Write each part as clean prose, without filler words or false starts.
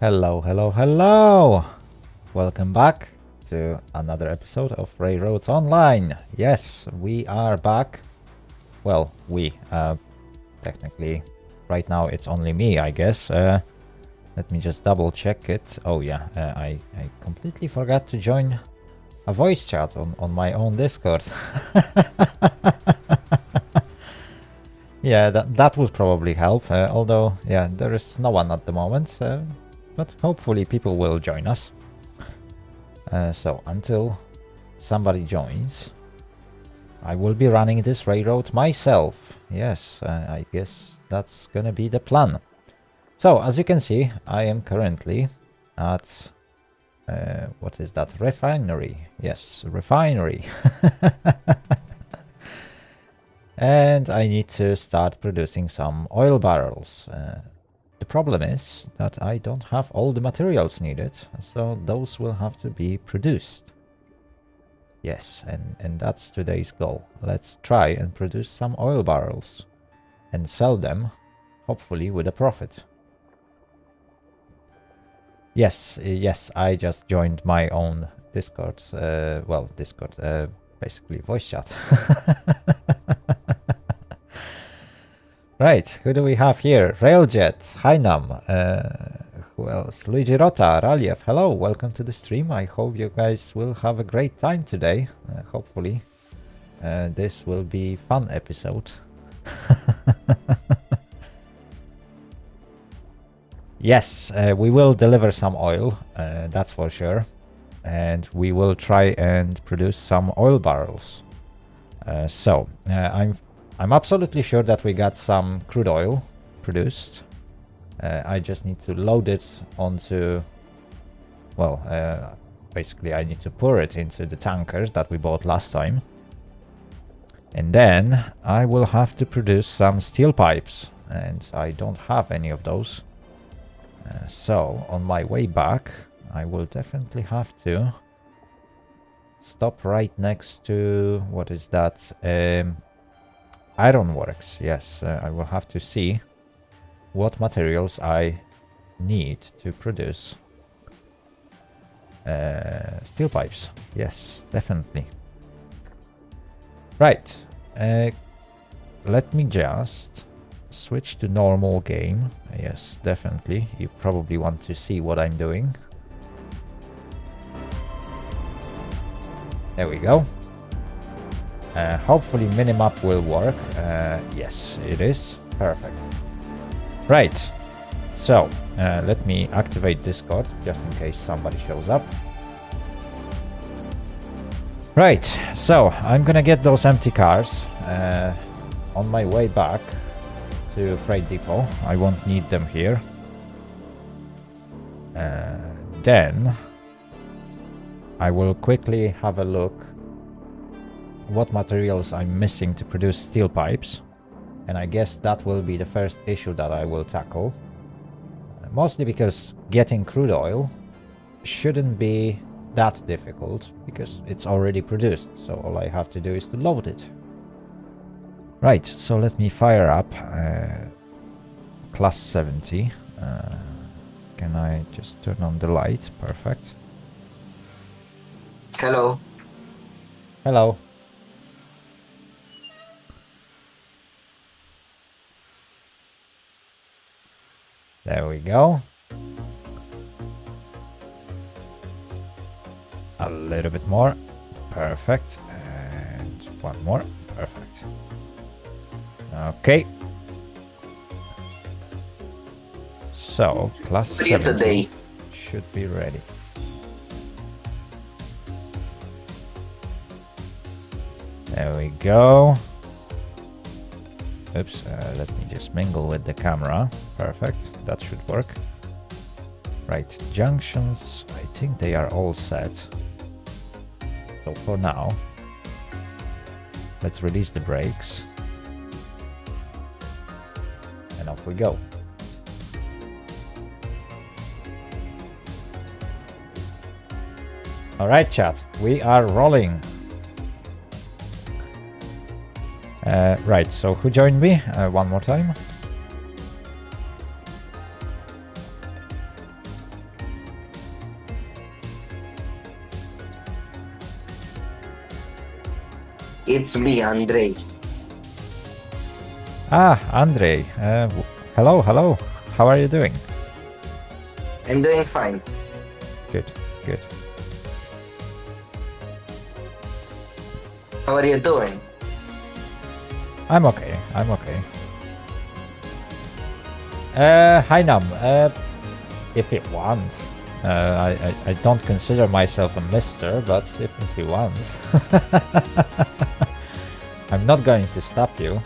Hello, hello, hello! Welcome back to another episode of Railroads Online. Yes, we are back. Well, technically, right now it's only me, I guess. Let me just double check it. Oh yeah, I completely forgot to join a voice chat on my own Discord. Yeah, that would probably help, although, yeah, there is no one at the moment. But hopefully people will join us. So until somebody joins, I will be running this railroad myself. Yes, I guess that's gonna be the plan. So as you can see, I am currently at what is that? Refinery. Yes, refinery. And I need to start producing some oil barrels. The problem is that I don't have all the materials needed, so those will have to be produced. Yes, and that's today's goal. Let's try and produce some oil barrels and sell them, hopefully with a profit. Yes, yes, I just joined my own Discord. Well, Discord, basically voice chat. Right, who do we have here? Railjet, Hainam, who else? Luigi Rota, Raliev, hello, welcome to the stream. I hope you guys will have a great time today. Hopefully, this will be fun episode. Yes, we will deliver some oil, that's for sure. And we will try and produce some oil barrels. I'm absolutely sure that we got some crude oil produced. I just need to load it onto, well, basically I need to pour it into the tankers that we bought last time. And then I will have to produce some steel pipes, and I don't have any of those. So on my way back, I will definitely have to stop right next to, what is that? Ironworks. Yes, I will have to see what materials I need to produce steel pipes. Yes, definitely. Right. Let me just switch to normal game. Yes, definitely. You probably want to see what I'm doing. There we go. Hopefully minimap will work. Yes, it is. Perfect. Right. So, let me activate Discord just in case somebody shows up. Right. So, I'm gonna get those empty cars on my way back to Freight Depot. I won't need them here. Then I will quickly have a look what materials I'm missing to produce steel pipes, and I guess that will be the first issue that I will tackle. Mostly because getting crude oil shouldn't be that difficult because it's already produced, so all I have to do is to load it. Right, so let me fire up class 70. Can I just turn on the light? Perfect. Hello. Hello. There we go. A little bit more. Perfect. And one more. Perfect. Okay. So, class 70 should be ready. There we go. Oops, let me just mingle with the camera. Perfect, that should work. Right, junctions, I think they are all set. So for now, let's release the brakes. And off we go. Alright chat, we are rolling. Right, so who joined me? One more time. It's me, Andrei. Ah, Andrei. Hello, hello. How are you doing? I'm doing fine. Good, good. How are you doing? I'm okay, I'm okay. Hainam, if you want. I don't consider myself a mister, but if you want. I'm not going to stop you.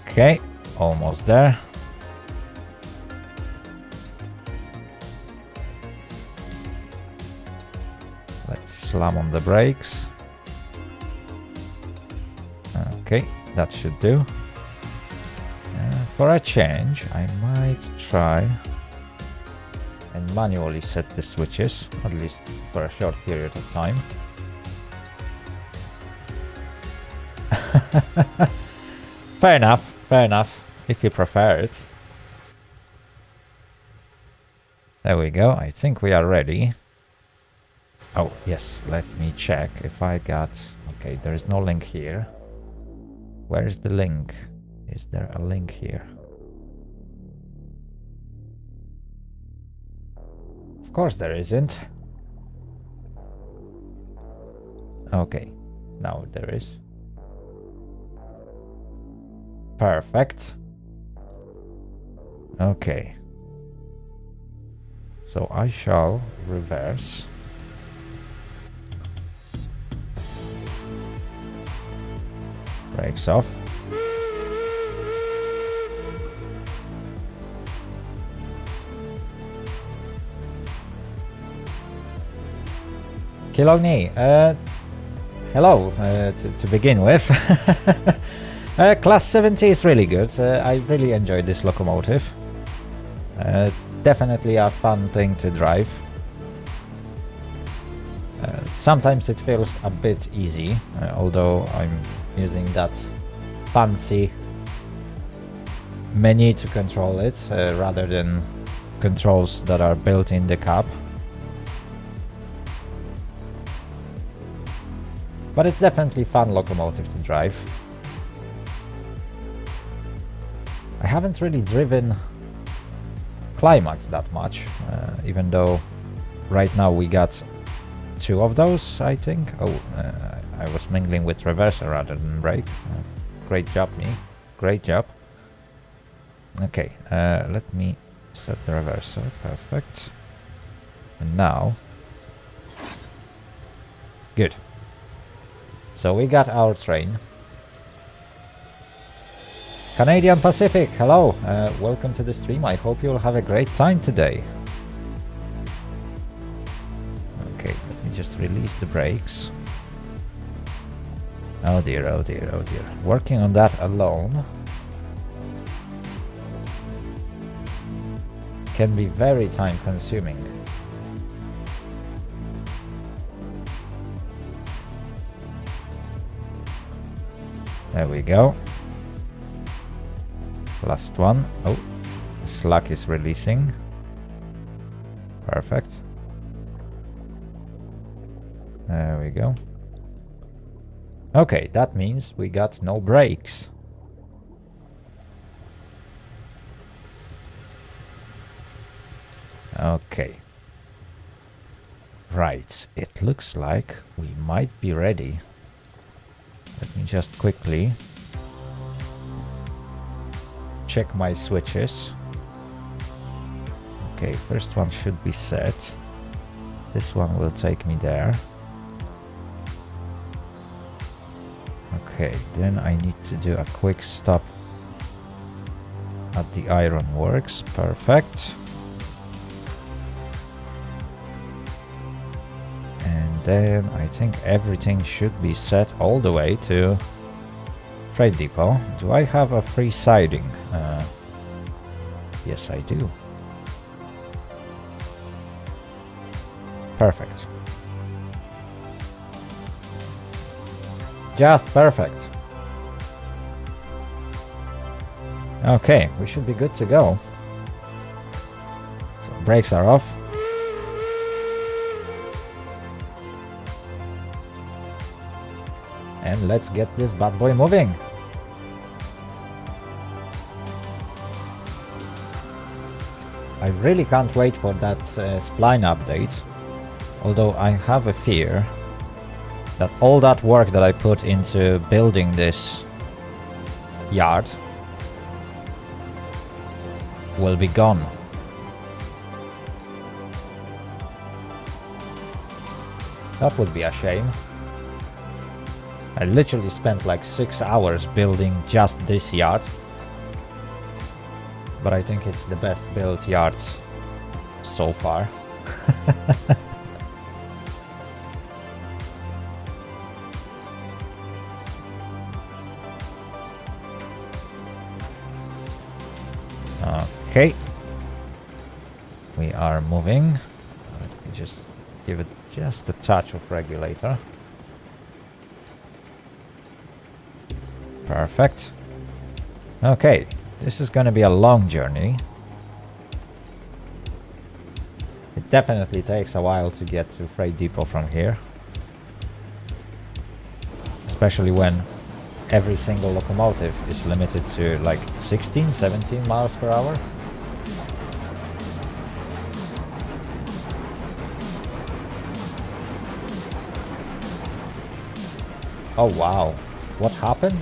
Okay, almost there. Let's slam on the brakes. Okay, that should do. For a change, I might try and manually set the switches, at least for a short period of time. Fair enough, if you prefer it. There we go, I think we are ready. Oh, yes, let me check if I got... Okay, there is no link here. Where is the link? Is there a link here? Of course there isn't. Okay, now there is. Perfect. Okay. So I shall reverse. Brakes off. Kilogni, hello, to begin with. Class 70 is really good. I really enjoyed this locomotive. Definitely a fun thing to drive. Sometimes it feels a bit easy, although I'm using that fancy menu to control it, rather than controls that are built in the cab. But it's definitely fun locomotive to drive. I haven't really driven Climax that much, even though right now we got 2 of those, I think. Oh, I was mingling with reverser rather than brake. Great job, me. Great job. Okay, let me set the reverser. Perfect. And now... Good. So we got our train. Canadian Pacific, hello. Welcome to the stream. I hope you'll have a great time today. Okay, let me just release the brakes. Oh dear, oh dear, oh dear. Working on that alone can be very time consuming. There we go. Last one. Oh, the slack is releasing. Perfect. There we go. Okay, that means we got no brakes. Okay. Right, it looks like we might be ready. Let me just quickly check my switches. Okay, first one should be set. This one will take me there. Okay, then I need to do a quick stop at the iron works. Perfect. And then I think everything should be set all the way to Freight Depot. Do I have a free siding? Yes, I do. Perfect. Just perfect. Okay, we should be good to go. So brakes are off. And let's get this bad boy moving. I really can't wait for that spline update. Although I have a fear that all that work that I put into building this yard will be gone. That would be a shame. I literally spent like 6 hours building just this yard. But I think it's the best built yard so far. Okay. We are moving. Let me just give it just a touch of regulator. Perfect. Okay, this is gonna be a long journey. It definitely takes a while to get to Freight Depot from here. Especially when every single locomotive is limited to like 16, 17 miles per hour. Oh wow, what happened?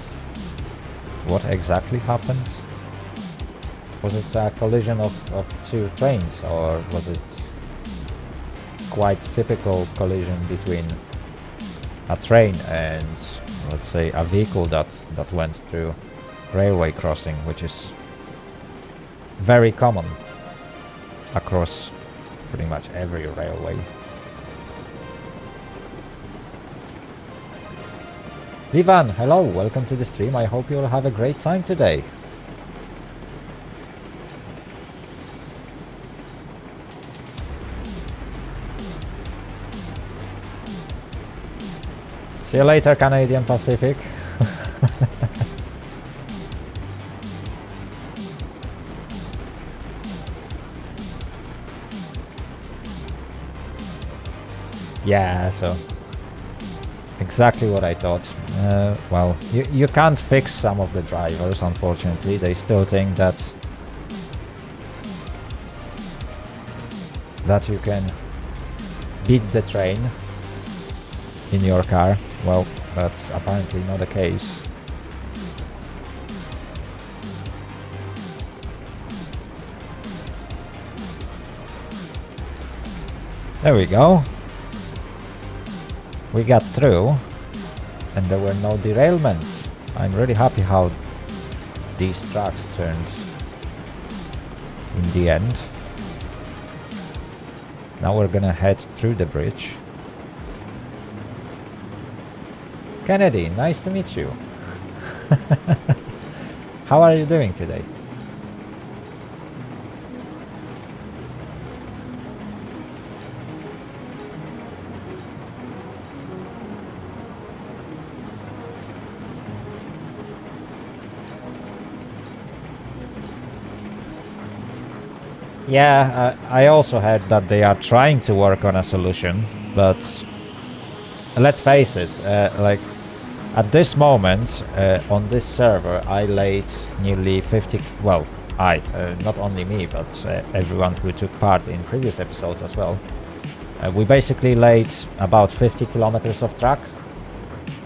What exactly happened? Was it a collision of two trains, or was it quite typical collision between a train and, let's say, a vehicle that went through railway crossing, which is very common across pretty much every railway. Vivan, hello, welcome to the stream. I hope you'll have a great time today. See you later, Canadian Pacific. Yeah, so exactly what I thought. Well, you can't fix some of the drivers, unfortunately. They still think that you can beat the train in your car. Well, that's apparently not the case. There we go. We got through and there were no derailments. I'm really happy how these tracks turned in the end. Now we're gonna head through the bridge. Kennedy, nice to meet you. How are you doing today? Yeah, I also heard that they are trying to work on a solution, but let's face it, like at this moment on this server I laid nearly 50, well, not only me, but everyone who took part in previous episodes as well. We basically laid about 50 kilometers of track,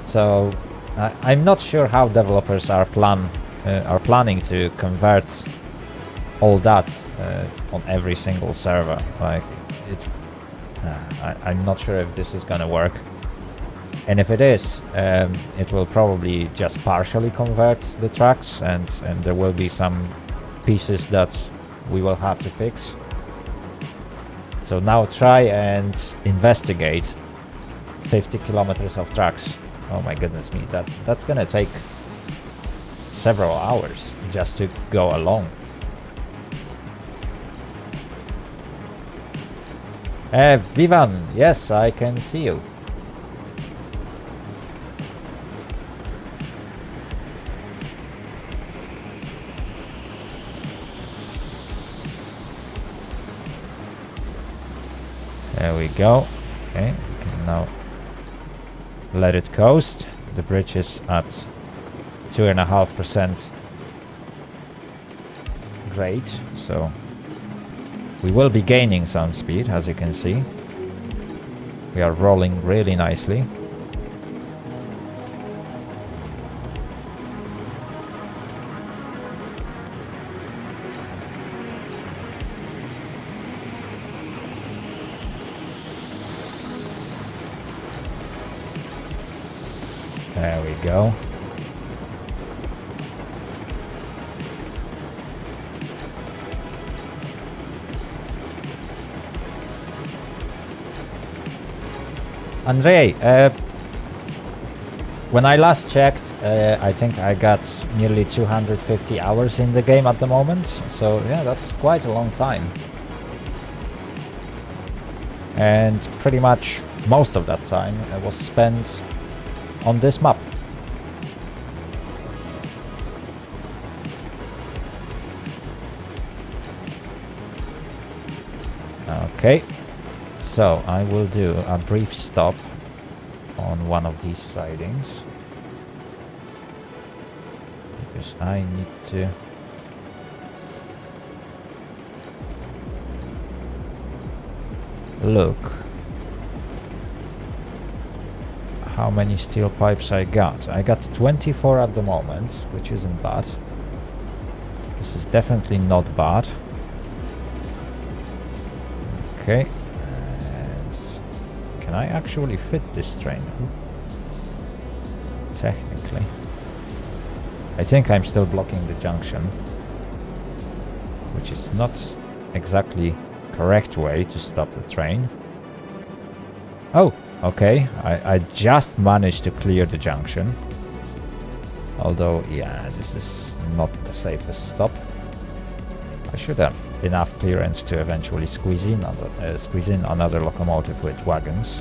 so I'm not sure how developers are planning to convert all that on every single server. Like I'm not sure if this is gonna work, and if it is, it will probably just partially convert the tracks, and there will be some pieces that we will have to fix. So now try and investigate 50 kilometers of tracks. Oh my goodness me, that's gonna take several hours just to go along. Vivan, yes, I can see you. There we go. Okay, we can now let it coast. The bridge is at 2.5% grade, so we will be gaining some speed, as you can see. We are rolling really nicely. There we go. Andrei, when I last checked, I think I got nearly 250 hours in the game at the moment, so yeah, that's quite a long time. And pretty much most of that time was spent on this map. Okay, so I will do a brief stop on one of these sidings because I need to look how many steel pipes I got. I got 24 at the moment, which isn't bad. This is definitely not bad. Okay, and can I actually fit this train? Technically. I think I'm still blocking the junction, which is not exactly correct way to stop the train. Oh, okay, I just managed to clear the junction. Although, yeah, this is not the safest stop. I should have enough clearance to eventually squeeze in another locomotive with wagons.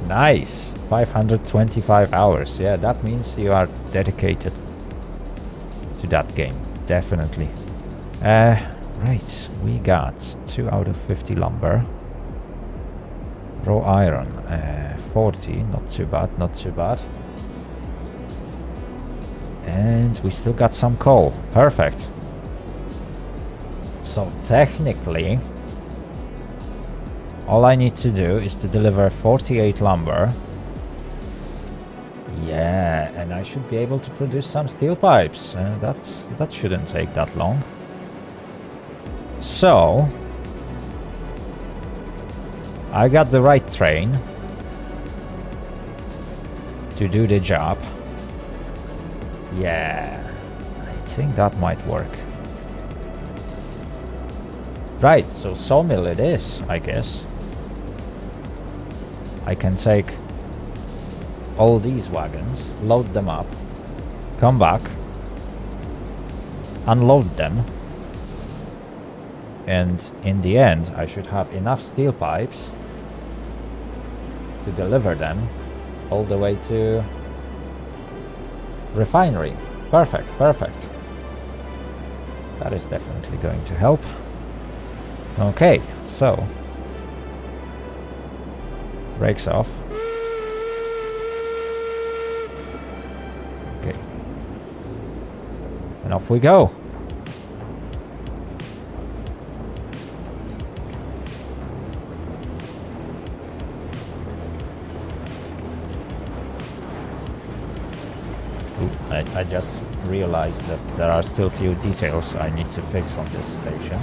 Nice! 525 hours. Yeah, that means you are dedicated to that game. Definitely. Right, we got 2 out of 50 lumber. Raw iron, 40, not too bad, not too bad. And we still got some coal, perfect. So technically, all I need to do is to deliver 48 lumber. Yeah, and I should be able to produce some steel pipes. That shouldn't take that long. So I got the right train to do the job. Yeah, I think that might work. Right, so sawmill it is, I guess. I can take all these wagons, load them up, come back, unload them, and in the end I should have enough steel pipes to deliver them all the way to refinery. Perfect, perfect. That is definitely going to help. Okay, so brakes off. Okay, and off we go. I just realized that there are still few details I need to fix on this station.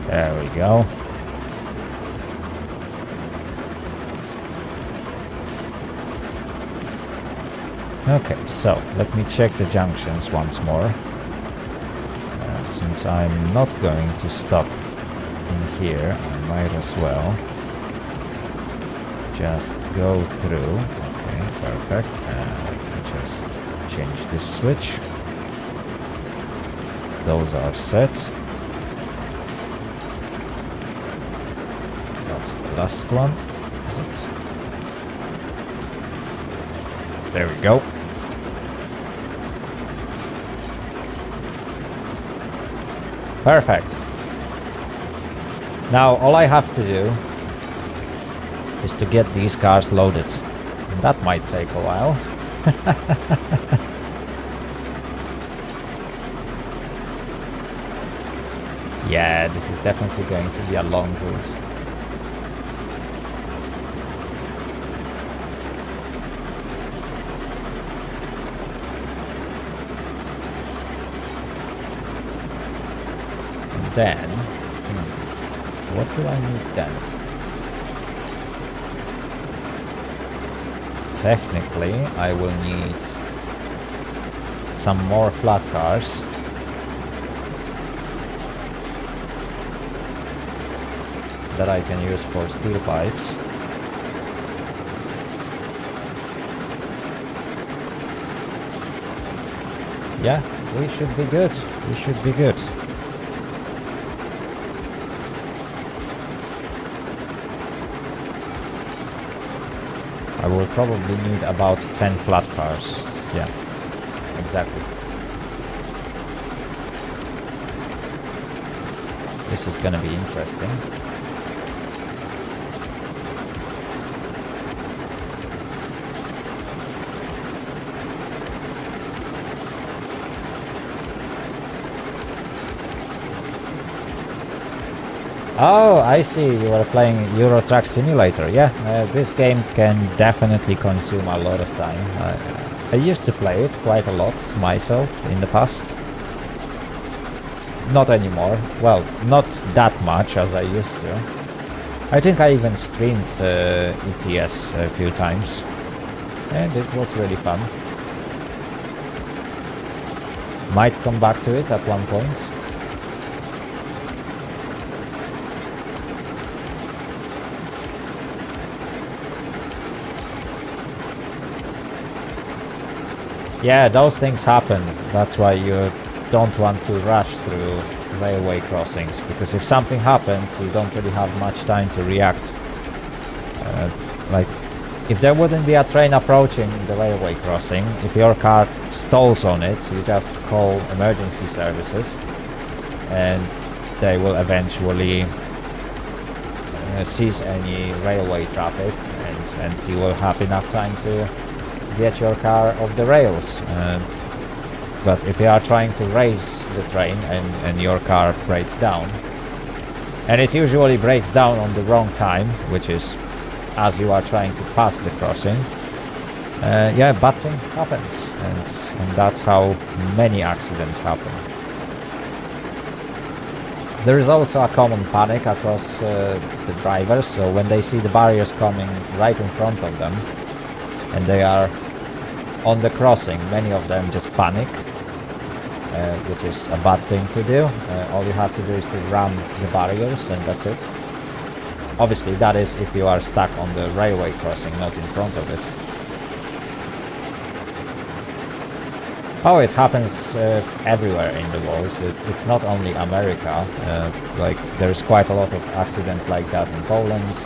There we go. Okay, so let me check the junctions once more. Since I'm not going to stop in here, I might as well just go through. Okay, perfect. Let me just change this switch. Those are set. That's the last one, is it? There we go. Perfect. Now all I have to do is to get these cars loaded. And that might take a while. Yeah, this is definitely going to be a long route. Then, what do I need then? Technically, I will need some more flat cars. That I can use for steel pipes. Yeah, we should be good. We should be good. I will probably need about 10 flat cars. Yeah, exactly. This is gonna be interesting. Oh, I see. You are playing Euro Truck Simulator. Yeah, this game can definitely consume a lot of time. I used to play it quite a lot myself in the past. Not anymore. Well, not that much as I used to. I think I even streamed ETS a few times. And it was really fun. Might come back to it at one point. Yeah, those things happen. That's why you don't want to rush through railway crossings, because if something happens, you don't really have much time to react. Like, if there wouldn't be a train approaching the railway crossing, if your car stalls on it, you just call emergency services, and they will eventually cease any railway traffic, and you will have enough time to get your car off the rails. But if you are trying to race the train and your car breaks down, and it usually breaks down on the wrong time, which is as you are trying to pass the crossing, yeah, bad thing happens, and that's how many accidents happen. There is also a common panic across the drivers, so when they see the barriers coming right in front of them, and they are on the crossing, many of them just panic, which is a bad thing to do. All you have to do is to ram the barriers, and that's it. Obviously, that is if you are stuck on the railway crossing, not in front of it. Oh, it happens everywhere in the world. It's not only America. Like, there's quite a lot of accidents like that in Poland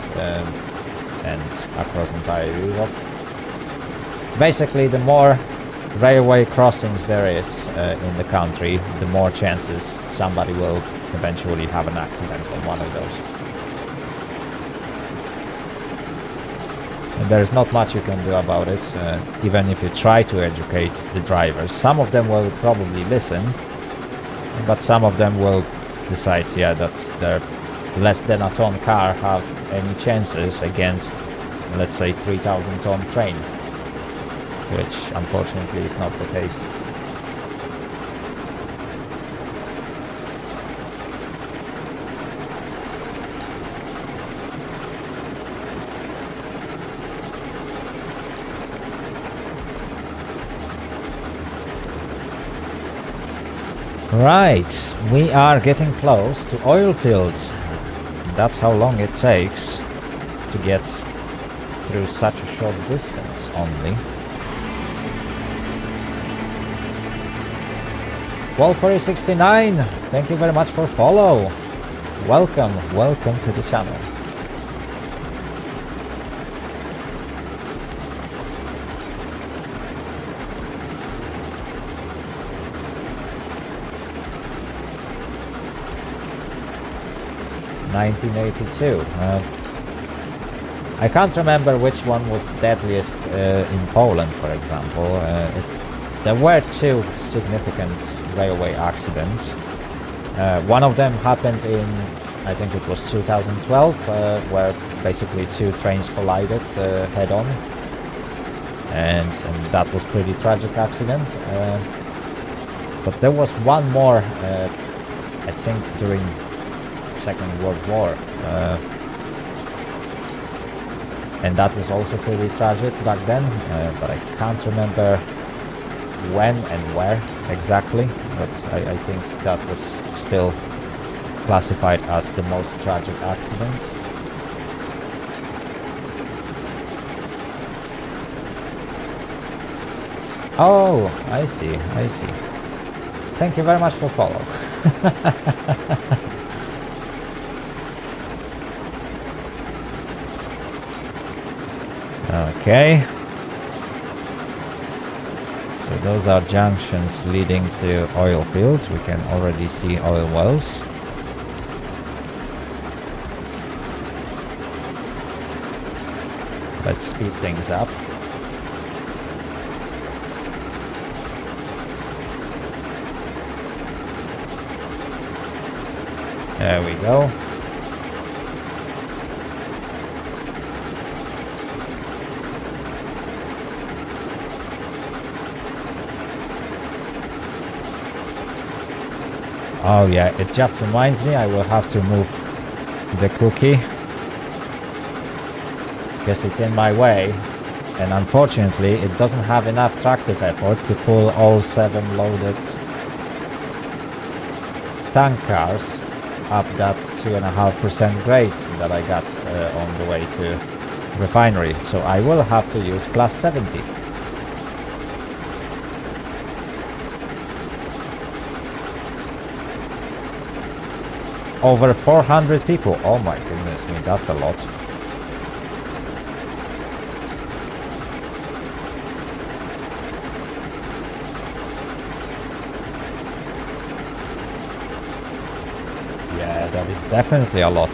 and across entire Europe. Basically, the more railway crossings there is in the country, the more chances somebody will eventually have an accident on one of those. And there's not much you can do about it, even if you try to educate the drivers. Some of them will probably listen, but some of them will decide, yeah, that's their less than a ton car have any chances against, let's say, 3,000 ton train, which unfortunately is not the case. Right, we are getting close to oil fields. That's how long it takes to get through such a short distance only. Wolfery69, thank you very much for follow. Welcome to the channel. (1982). I can't remember which one was deadliest in Poland, for example. There were two significant railway accidents. One of them happened in, I think it was 2012, where basically two trains collided head-on, and that was pretty tragic accident. But there was one more, I think during Second World War, and that was also pretty tragic back then, but I can't remember when and where exactly, but I think that was still classified as the most tragic accident. Oh, I see. Thank you very much for follow. Okay. So those are junctions leading to oil fields. We can already see oil wells. Let's speed things up. There we go. Oh yeah, it just reminds me I will have to move the cookie because it's in my way, and unfortunately it doesn't have enough tractive effort to pull all 7 loaded tank cars up that 2.5% grade that I got on the way to refinery, so I will have to use class 70. Over 400 people, oh my goodness me, that's a lot. Yeah, that is definitely a lot.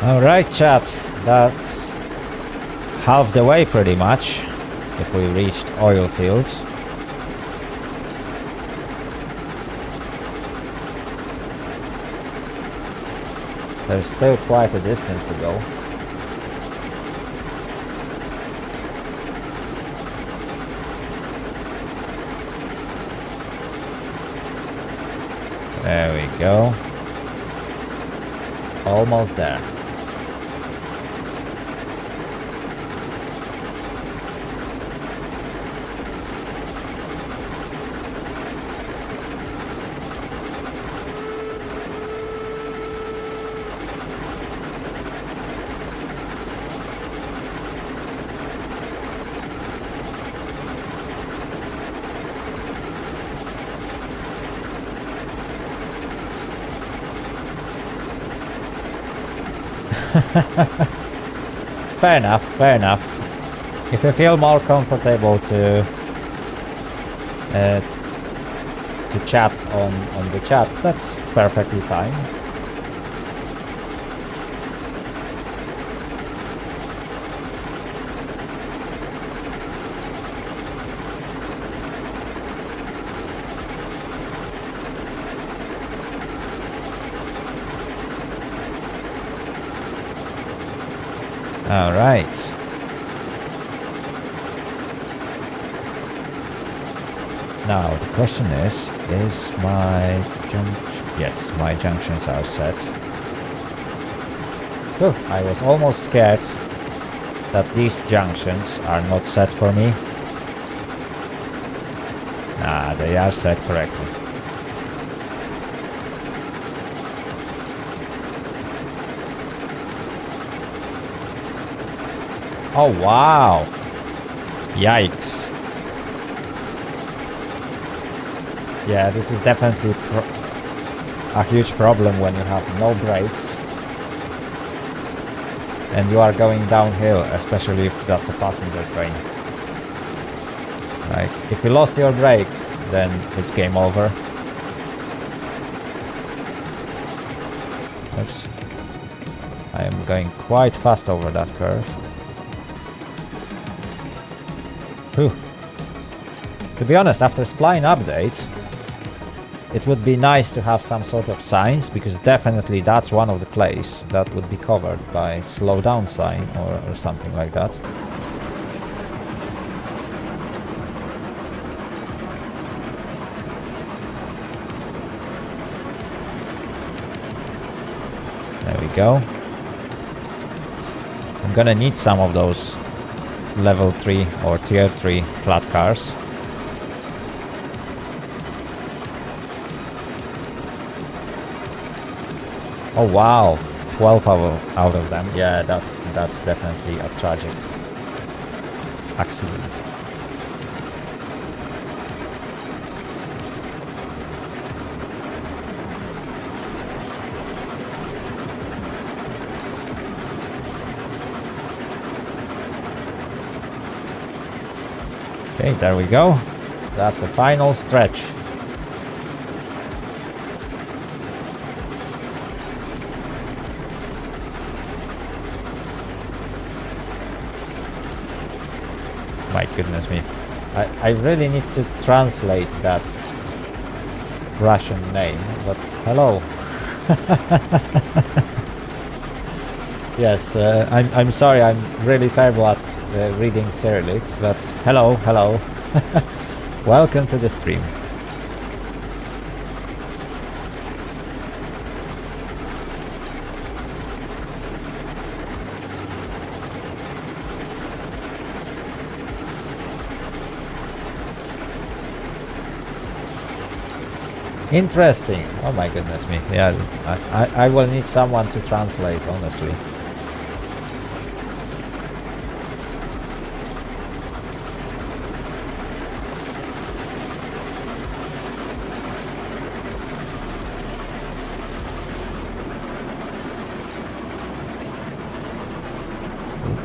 Alright chat, that's half the way pretty much, if we reached oil fields. There's still quite a distance to go. There we go. Almost there. Fair enough, fair enough. If you feel more comfortable to chat on the chat, that's perfectly fine. All right. Now the question is my yes, my junctions are set. Oh, I was almost scared that these junctions are not set for me. Nah, they are set correctly. Oh wow! Yikes! Yeah, this is definitely a huge problem when you have no brakes and you are going downhill, especially if that's a passenger train. Like, if you lost your brakes, then it's game over. Oops. I am going quite fast over that curve. Whew. To be honest, after Spline update, it would be nice to have some sort of signs, because definitely that's one of the places that would be covered by slow down sign or something like that. There we go. I'm gonna need some of those level 3 or tier 3 flat cars. Oh wow, 12 out of them. Yeah, that's definitely a tragic accident. Okay, there we go. That's a final stretch. My goodness me. I really need to translate that Russian name, but hello. Yes, I'm sorry, I'm really terrible at reading Cyrillics, but hello. Welcome to the stream. Interesting. Oh my goodness me. Yeah, I will need someone to translate, honestly.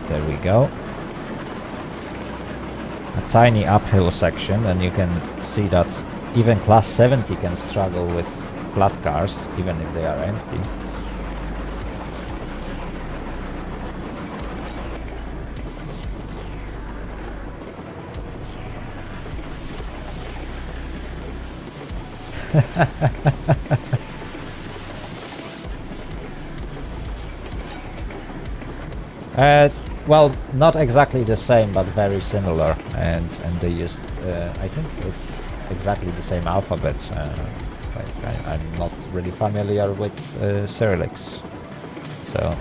There we go. A tiny uphill section, and you can see that even class 70 can struggle with flat cars, even if they are empty. Well, not exactly the same, but very similar, and they used, I think it's exactly the same alphabet. I'm not really familiar with Cyrillics, so.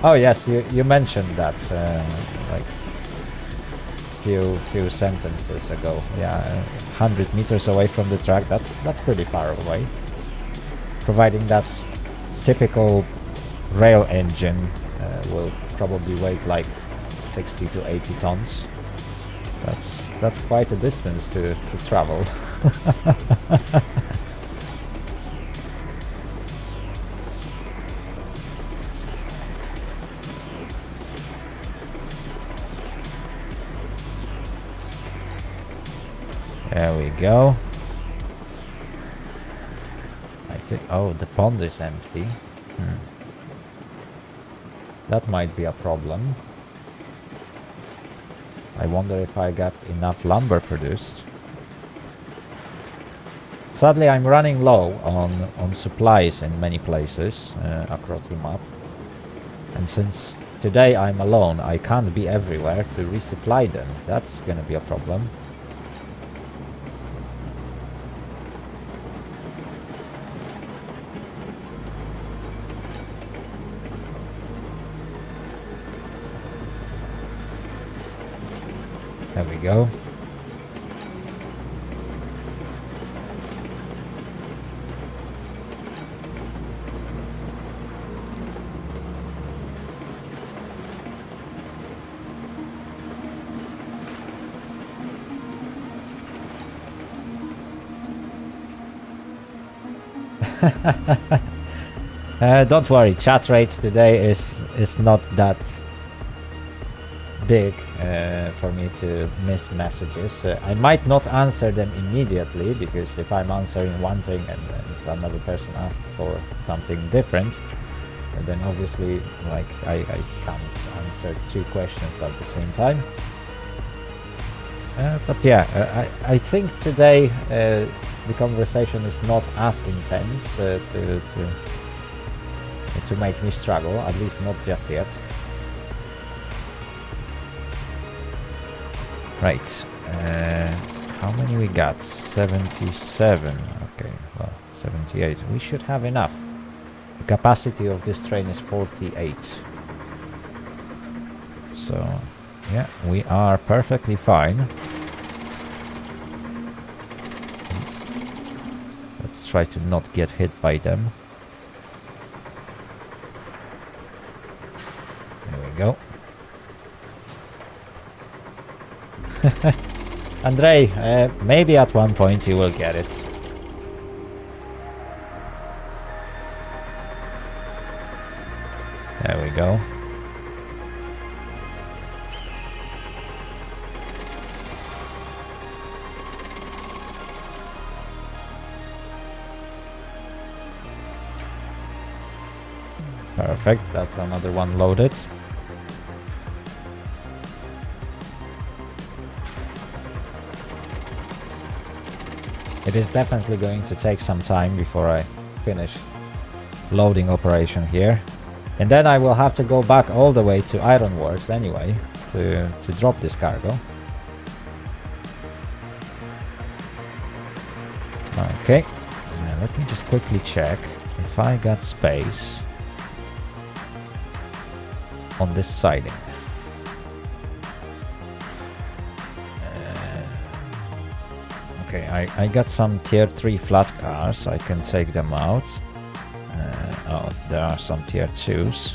Oh yes, you mentioned that like few sentences ago. Yeah, 100 meters away from the track. That's pretty far away. Providing that typical rail engine will probably weigh like 60 to 80 tons. That's quite a distance to travel. There we go. I think. Oh, the pond is empty. That might be a problem. I wonder if I got enough lumber produced. Sadly, I'm running low on supplies in many places across the map. And since today I'm alone, I can't be everywhere to resupply them. That's gonna be a problem. There we go. Don't worry, chat rate today is not that big for me to miss messages. I might not answer them immediately, because if I'm answering one thing and another person asks for something different, and then obviously like I can't answer two questions at the same time. But yeah, I think today the conversation is not as intense to make me struggle, at least not just yet. Right. how many we got? 77. Okay, well, 78. We should have enough. The capacity of this train is 48. So, yeah, we are perfectly fine. Let's try to not get hit by them. There we go. Andrei, maybe at one point you will get it. There we go. Perfect, that's another one loaded. It is definitely going to take some time before I finish loading operation here. And then I will have to go back all the way to Ironworks anyway to drop this cargo. Okay, now let me just quickly check if I got space on this siding. Okay, I got some tier 3 flat cars, I can take them out. Oh, there are some tier 2s.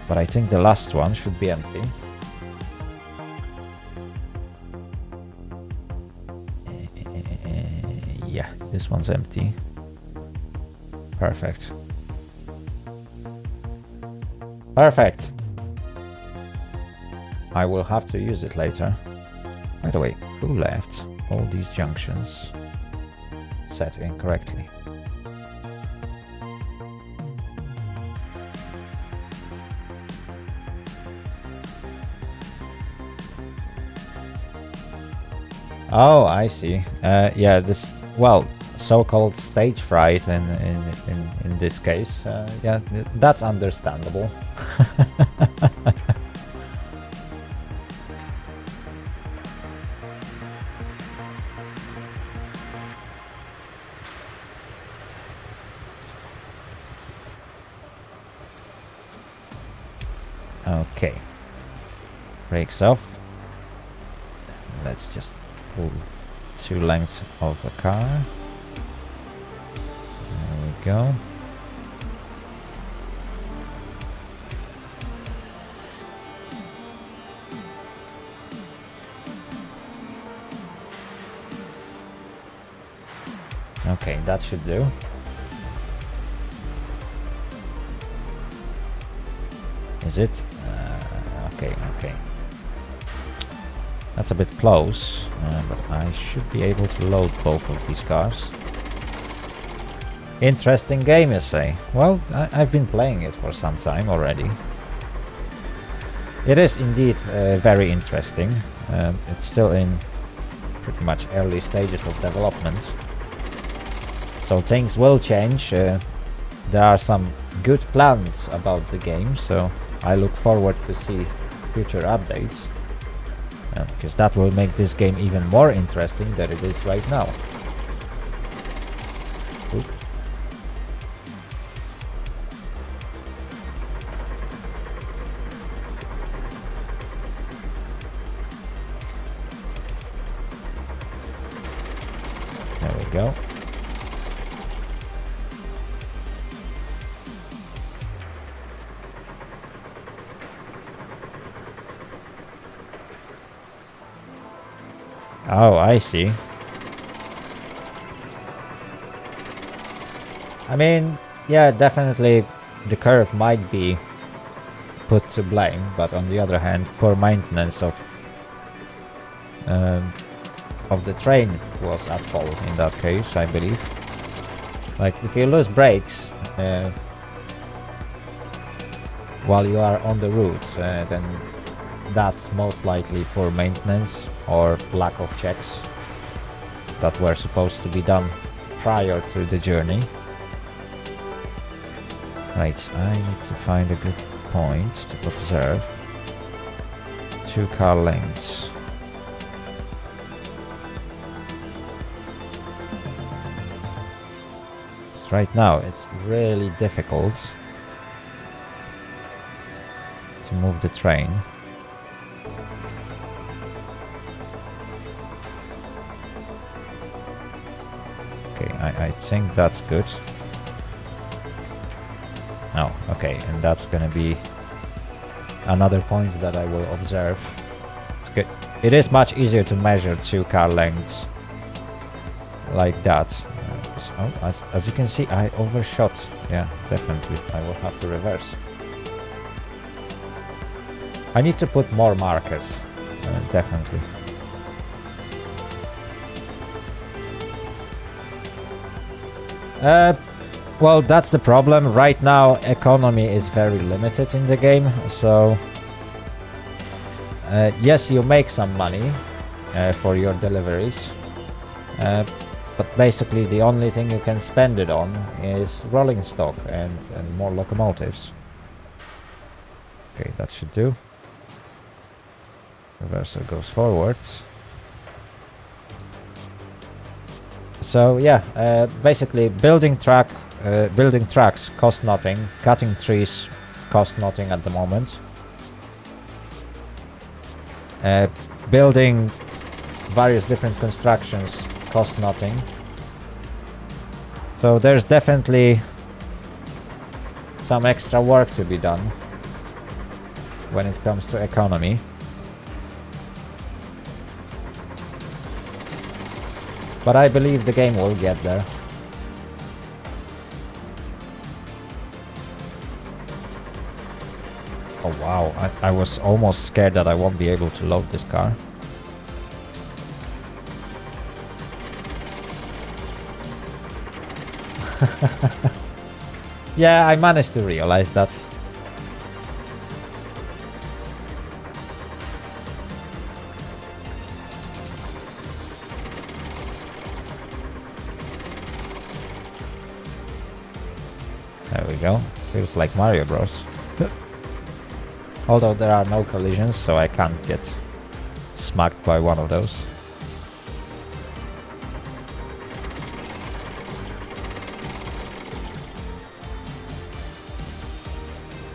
But I think the last one should be empty. Yeah, this one's empty. Perfect. Perfect! I will have to use it later. By the way, who left all these junctions set incorrectly? Oh, I see. Yeah, this, well, so-called stage fright in this case. Yeah, that's understandable. Okay. Brakes off. Let's just pull 2 lengths of the car. There we go. Okay, that should do. Is it? Okay, okay. That's a bit close, but I should be able to load both of these cars. Interesting game, you say? Well, I've been playing it for some time already. It is indeed very interesting. It's still in pretty much early stages of development. So things will change. There are some good plans about the game, so I look forward to see future updates. Because that will make this game even more interesting than it is right now. Oop. There we go. Oh, I see. I mean, yeah, definitely the curve might be put to blame, but on the other hand, poor maintenance of the train was at fault in that case, I believe. Like, if you lose brakes while you are on the route, then that's most likely poor maintenance or lack of checks that were supposed to be done prior to the journey. Right, I need to find a good point to observe. 2 car lengths. right now it's really difficult to move the train. Okay, I think that's good. Oh, okay, and that's gonna be another point that I will observe. It's good. It is much easier to measure 2 car lengths like that. As you can see, I overshot. Yeah, definitely. I will have to reverse. I need to put more markers, definitely. Well, that's the problem. Right now, economy is very limited in the game, so yes, you make some money for your deliveries, but basically the only thing you can spend it on is rolling stock and more locomotives. Okay, that should do. Reversal goes forwards. So yeah, basically building tracks cost nothing. Cutting trees cost nothing at the moment. Building various different constructions cost nothing. So there's definitely some extra work to be done when it comes to economy. But I believe the game will get there. Oh wow, I was almost scared that I won't be able to load this car. Yeah, I managed to realize that. There we go. Feels like Mario Bros. Although there are no collisions, so I can't get smacked by one of those.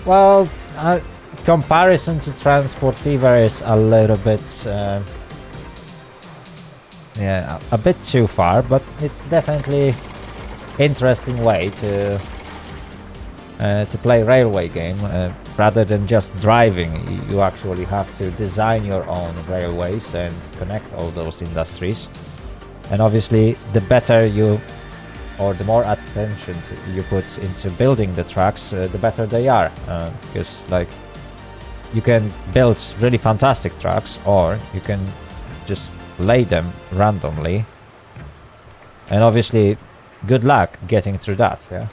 Well, comparison to Transport Fever is a little bit, yeah, a bit too far, but it's definitely interesting way to play railway game. Rather than just driving, you actually have to design your own railways and connect all those industries. And obviously, the better you, or the more attention you put into building the tracks, the better they are. Because like, you can build really fantastic tracks, or you can just lay them randomly. And obviously, good luck getting through that. Yeah.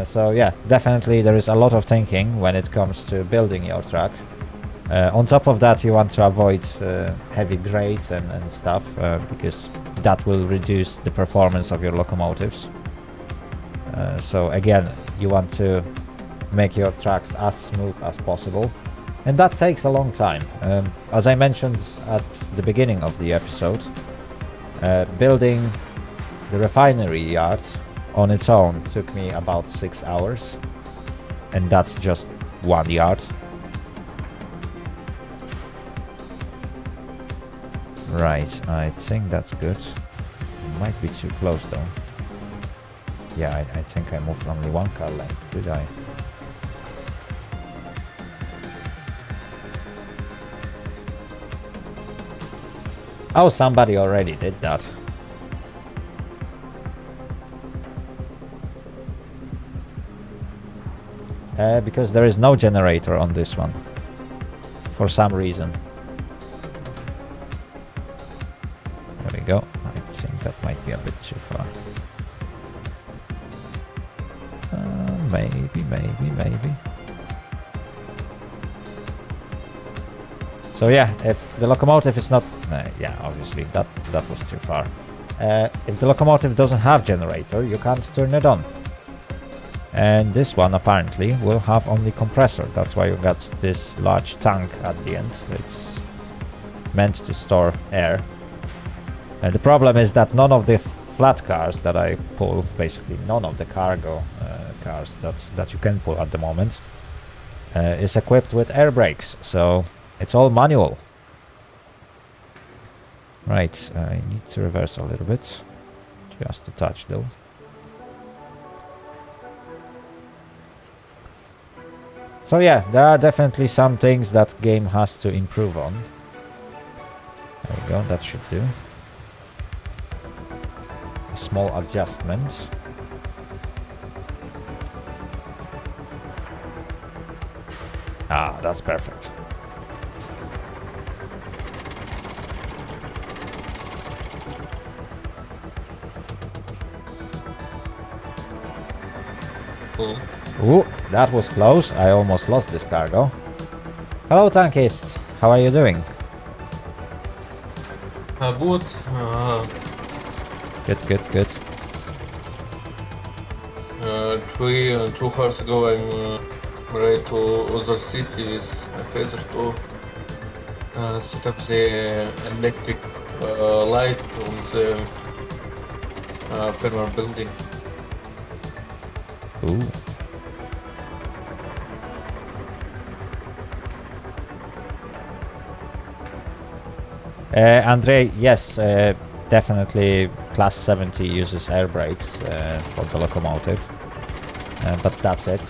So yeah, definitely there is a lot of thinking when it comes to building your track. On top of that, you want to avoid heavy grades and stuff, because that will reduce the performance of your locomotives. So again, you want to make your tracks as smooth as possible, and that takes a long time. As I mentioned at the beginning of the episode, building the refinery yard on its own took me about 6 hours, and that's just one yard. Right, I think that's good. Might be too close though. Yeah, I think I moved only one car length, did I? Oh, somebody already did that. Because there is no generator on this one, for some reason. There we go. I think that might be a bit too far. Maybe. So yeah, if the locomotive is not... yeah, obviously that was too far. If the locomotive doesn't have generator, you can't turn it on. And this one apparently will have only compressor. That's why you got this large tank at the end. It's meant to store air. And the problem is that none of the flat cars that I pull, basically none of the cargo cars that you can pull at the moment, is equipped with air brakes. So it's all manual. Right, I need to reverse a little bit. Just a touch though. So yeah, there are definitely some things that game has to improve on. There we go, that should do. A small adjustment. Ah, that's perfect. Ooh, that was close. I almost lost this cargo. Hello, Tankist. How are you doing? Good. Good. 2 hours ago I'm ready to other city with my father to set up the electric light on the firmer building. Ooh. Andrei, yes, definitely class 70 uses air brakes for the locomotive, but that's it.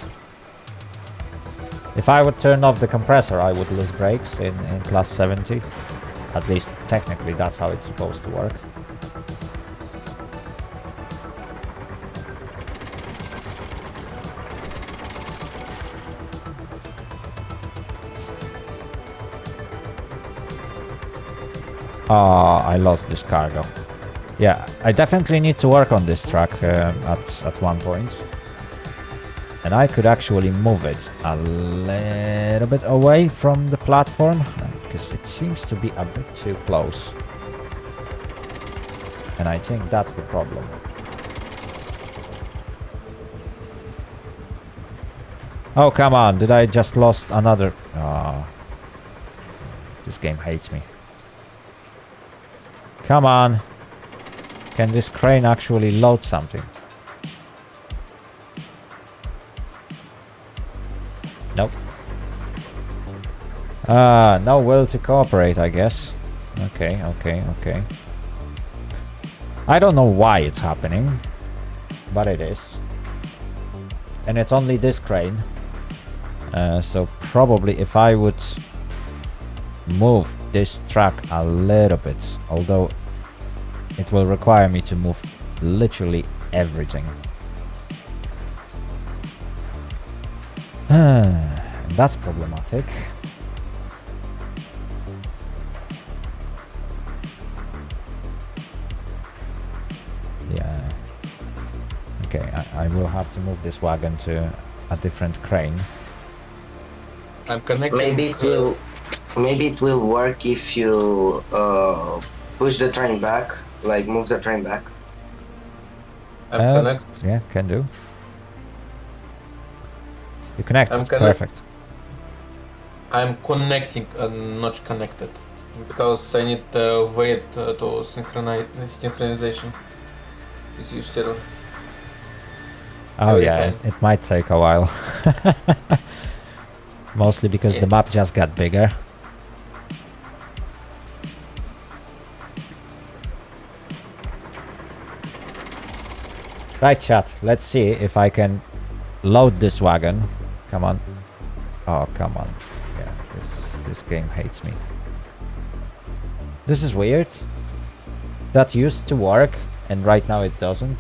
If I would turn off the compressor, I would lose brakes in class 70. At least technically that's how it's supposed to work. I lost this cargo. Yeah, I definitely need to work on this track at one point. And I could actually move it a little bit away from the platform, because it seems to be a bit too close. And I think that's the problem. Oh, come on, did I just lost another... this game hates me. Come on. Can this crane actually load something? Nope. No will to cooperate, I guess. Okay. I don't know why it's happening, but it is. And it's only this crane. So probably if I would move this track a little bit, although it will require me to move literally everything. That's problematic. Yeah. Okay, I will have to move this wagon to a different crane. I'm connecting. Maybe it will work if you push the train back, like move the train back. I'm connected. Yeah, can do. You connect. I'm Perfect. I'm connecting and not connected because I need to wait to synchronization with your server. Oh yeah, it might take a while. Mostly because the map just got bigger. Right, chat. Let's see if I can load this wagon. Come on. Oh, come on. Yeah, this game hates me. This is weird. That used to work, and right now it doesn't.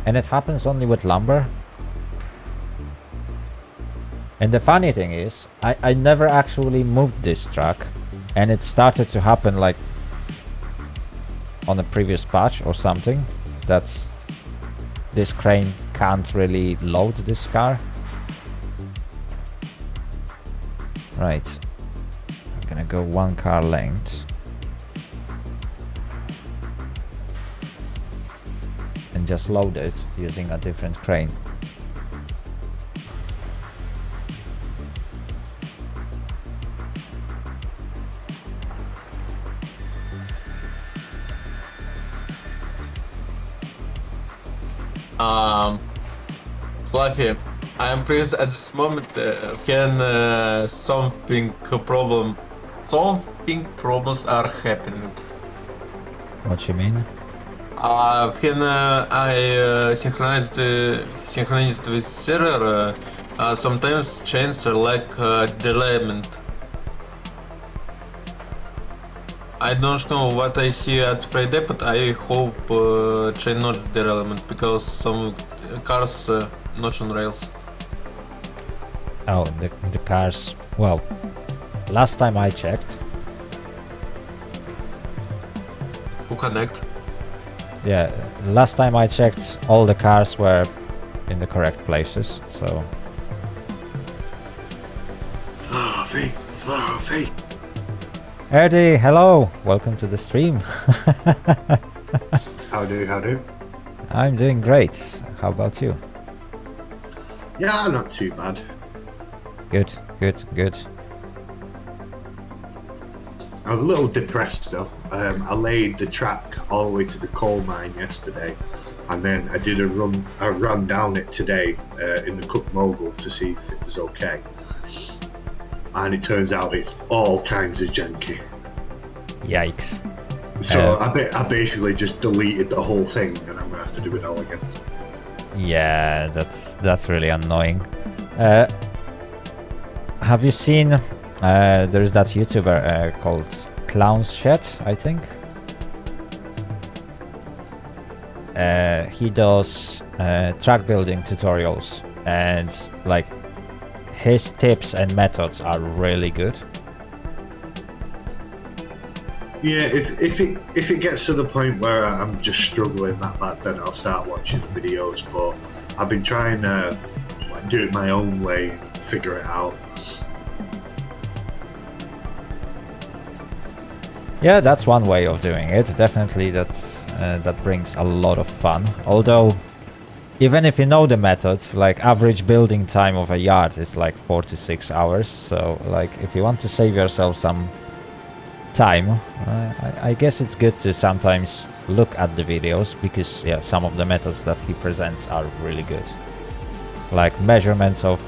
And it happens only with lumber. And the funny thing is, I never actually moved this truck, and it started to happen like on a previous patch or something. That's this crane can't really load this car. Right. I'm gonna go 1 car length. And just load it using a different crane. Fluffy, I am pleased at this moment. Can something problems are happening. What you mean? When I synchronized with server, sometimes chains are like derailment. I don't know what I see at Friday, but I hope chain not derailment because some cars not on rails. Oh, the cars. Well, last time I checked. Who connect? Yeah, last time I checked, all the cars were in the correct places, so... Fluffy! Erdy, hello! Welcome to the stream. How do? I'm doing great. How about you? Yeah, not too bad. Good. I'm a little depressed though. I laid the track all the way to the coal mine yesterday, and then I did a run down it today in the Cook Mogul to see if it was okay. And it turns out it's all kinds of janky. Yikes. So I basically just deleted the whole thing, and I'm gonna have to do it all again. Yeah, that's really annoying. Have you seen? There's that YouTuber called Clown's Shed, I think. He does track building tutorials, and like his tips and methods are really good. Yeah, if it gets to the point where I'm just struggling that bad, then I'll start watching videos. But I've been trying to do it my own way, figure it out. Yeah, that's one way of doing it. Definitely, that brings a lot of fun. Although, even if you know the methods, like average building time of a yard is like 4 to 6 hours. So, like, if you want to save yourself some time, I guess it's good to sometimes look at the videos, because yeah, some of the methods that he presents are really good. Like measurements of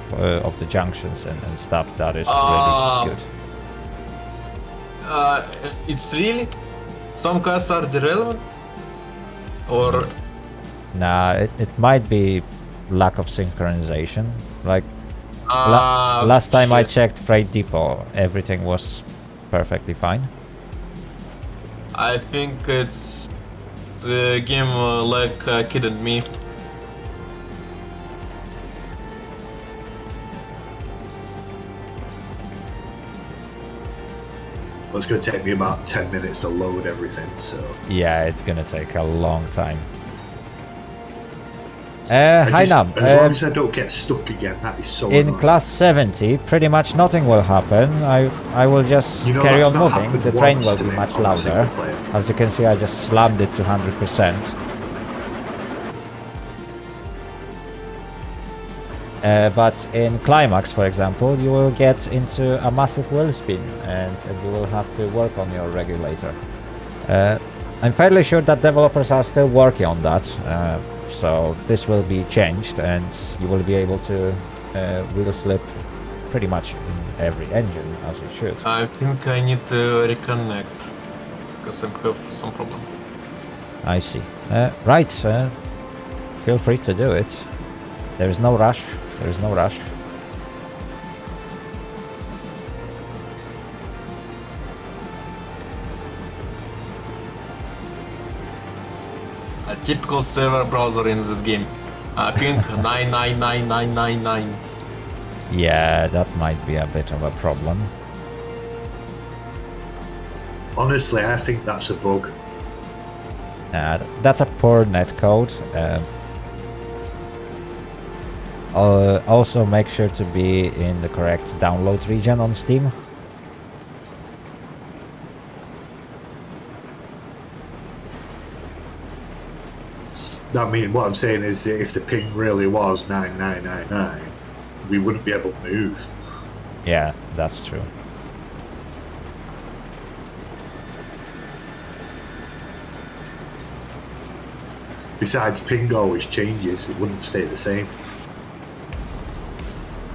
the junctions and stuff. That is really good. It's really some cars are irrelevant, or Nah, it might be lack of synchronization. Like last time I checked Freight Depot, everything was perfectly fine. I think it's the game like Kid and Me. Well, it's going to take me about 10 minutes to load everything, so... Yeah, it's gonna take a long time. Hi Nam. As long as I don't get stuck again, that is so In annoying. class 70, pretty much nothing will happen. I will just You know, carry that's on not moving. happened The train once will to be me much on a louder. single player. As you can see, I just slammed it to 100%. But in Climax, for example, you will get into a massive wheel spin, and you will have to work on your regulator. I'm fairly sure that developers are still working on that, so this will be changed, and you will be able to wheel slip pretty much in every engine, as you should. I think I need to reconnect because I have some problem. I see. Right, feel free to do it. There is no rush. There is no rush. A typical server browser in this game. Ping 999999. Yeah, that might be a bit of a problem. Honestly, I think that's a bug. That's a poor netcode. Also make sure to be in the correct download region on Steam. I mean, what I'm saying is that if the ping really was 9999, we wouldn't be able to move. Yeah, that's true. Besides, ping always changes. It wouldn't stay the same.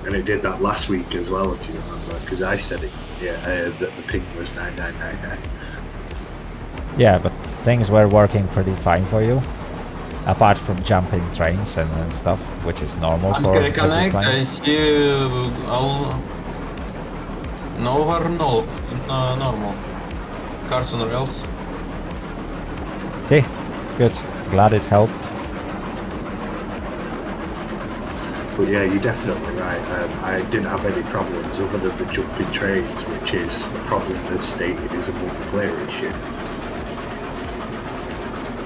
And it did that last week as well, if you remember, because I said it. Yeah, that the ping was 9999. Yeah, but things were working pretty fine for you. Apart from jumping trains and stuff, which is normal I'm for gonna every connect. client. I see all normal cars on rails. See? Good. Glad it helped. But yeah, you're definitely right. I didn't have any problems other than the jumping trains, which is a problem that's stated is a multiplayer issue.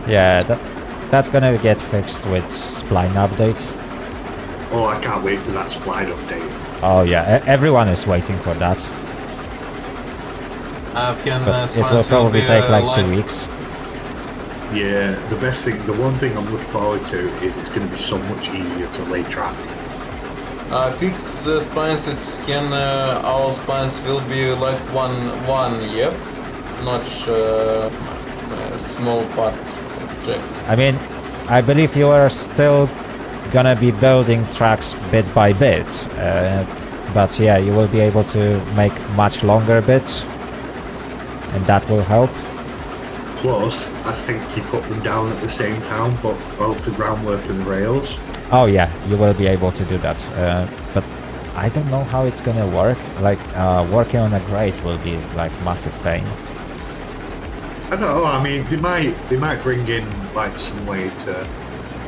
Yeah, that's gonna get fixed with Spline update. Oh, I can't wait for that Spline update. Oh yeah, everyone is waiting for that. But it will probably take like 2 weeks. Yeah, the one thing I'm looking forward to is it's going to be so much easier to lay track. Fix spines. It can all spines will be like one yep, not small parts of jack. I mean, I believe you are still gonna be building tracks bit by bit, but yeah, you will be able to make much longer bits, and that will help. Plus, I think you put them down at the same time, but both the groundwork and the rails. Oh yeah, you will be able to do that, but I don't know how it's gonna work. Like, working on a grade will be like massive pain. I don't know. I mean, they might bring in like some way to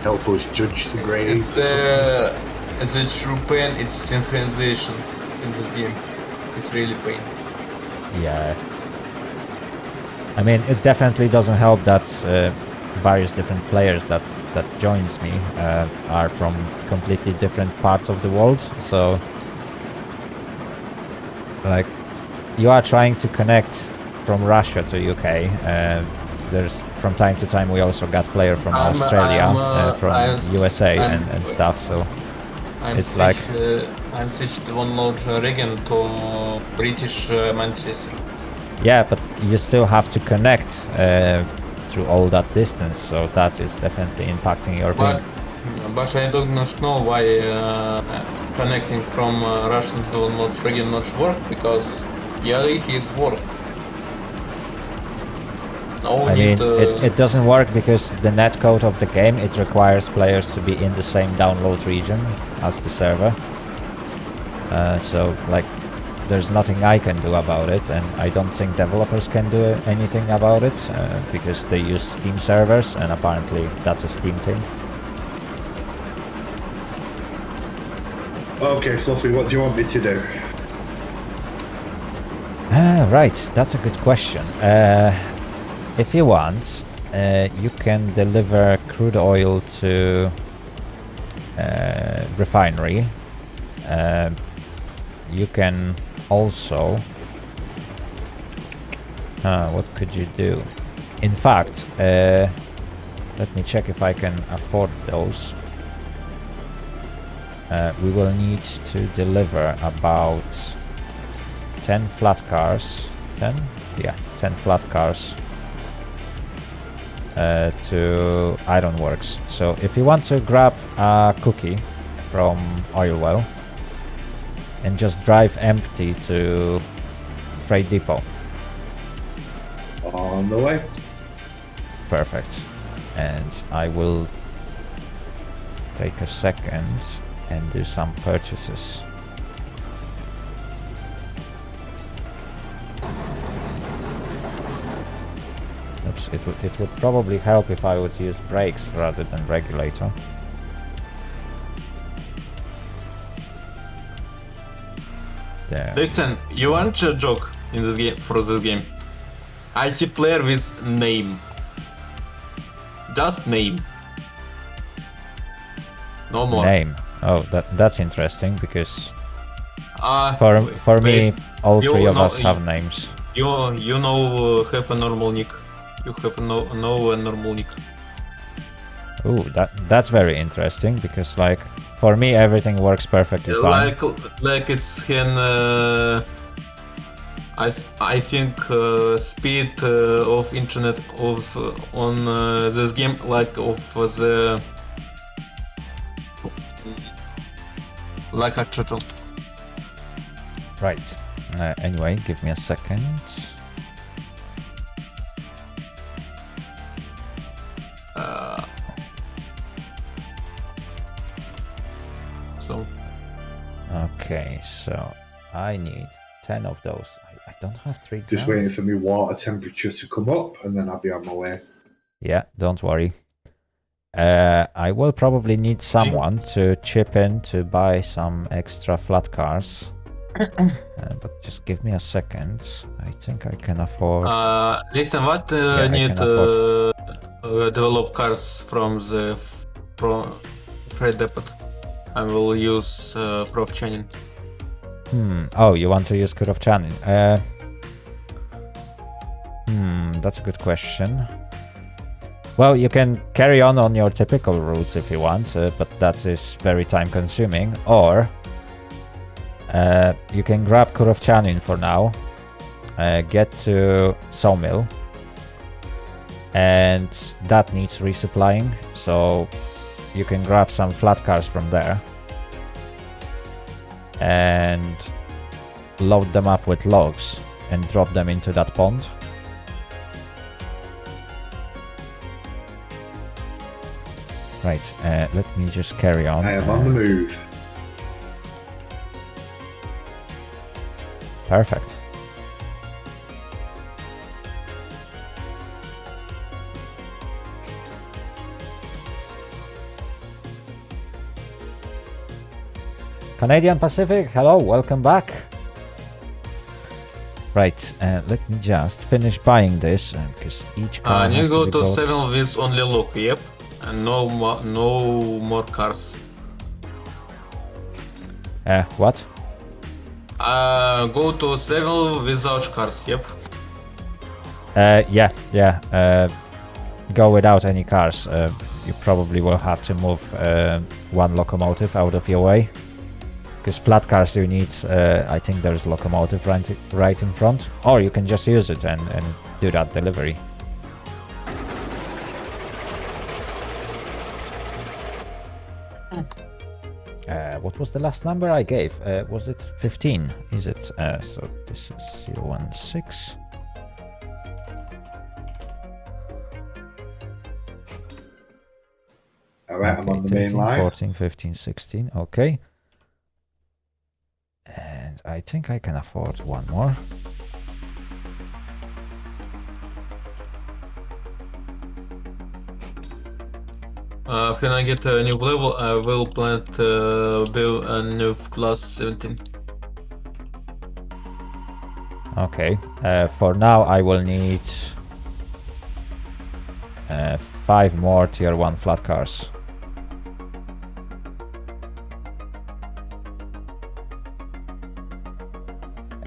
help us judge the grades. The true pain. It's synchronization in this game. It's really pain. Yeah. I mean, it definitely doesn't help that various different players that joins me are from completely different parts of the world. So, like, you are trying to connect from Russia to UK. There's from time to time we also got player from Australia, from USA and stuff. So it's like I'm switched one large region to British Manchester. Yeah, but you still have to connect through all that distance, so that is definitely impacting your ping. But I don't know why connecting from Russian to not friggin' not work, because yeah, his work. No I need, mean, it doesn't work because the netcode of the game, it requires players to be in the same download region as the server. So, like, there's nothing I can do about it, and I don't think developers can do anything about it, because they use Steam servers, and apparently that's a Steam thing. Okay, Fluffy, what do you want me to do? Right, that's a good question. If you want, you can deliver crude oil to refinery. You can also... what could you do? In fact, let me check if I can afford those. We will need to deliver about 10 flat cars. 10? Yeah, 10 flat cars to Ironworks. So if you want to grab a cookie from oil well and just drive empty to freight depot. On the way. Perfect. And I will take a second and do some purchases. Oops, it would probably help if I would use brakes rather than regulator. There. Listen, you want a joke in this game for this game? I see player with name. Just name. No more. Name. Oh, that's interesting because for for me, all three of us have names. You know have a normal nick. You have no normal nick. Ooh, that's very interesting because like for me everything works perfectly fine. Like it's can I think speed of internet of on this game like of the like actual. Right. Anyway, give me a second. So Okay, so I need 10 of those. I don't have 3 Just grams. waiting for my water temperature to come up, and then I'll be on my way. Yeah, don't worry. I will probably need someone to chip in to buy some extra flat cars. But just give me a second. I think I can afford... listen, what I need can afford. develop cars from the freight depot? I will use Prof Channing. Oh, you want to use Kurovchanin? That's a good question. Well, you can carry on your typical routes if you want, but that is very time consuming. Or you can grab Kurovchanin for now, get to Sawmill, and that needs resupplying, so you can grab some flat cars from there and load them up with logs and drop them into that pond. Right, let me just carry on. I am on the move. Perfect. Canadian Pacific, hello, welcome back. Right, let me just finish buying this because each car You has go be to bought. 7 with only lock, yep, and no more cars. What? Go to 7 without cars, yep. Yeah. Go without any cars. You probably will have to move one locomotive out of your way. Because flat cars you need, I think there's locomotive right in front. Or you can just use it and do that delivery. What was the last number I gave? Was it 15? Is it? So this is 016. Alright, I'm on the main 13, line. 14, 15, 16. Okay. And I think I can afford one more. When I get a new level, I will plan to build a new class 17. Okay. For now, I will need 5 more tier 1 flat cars.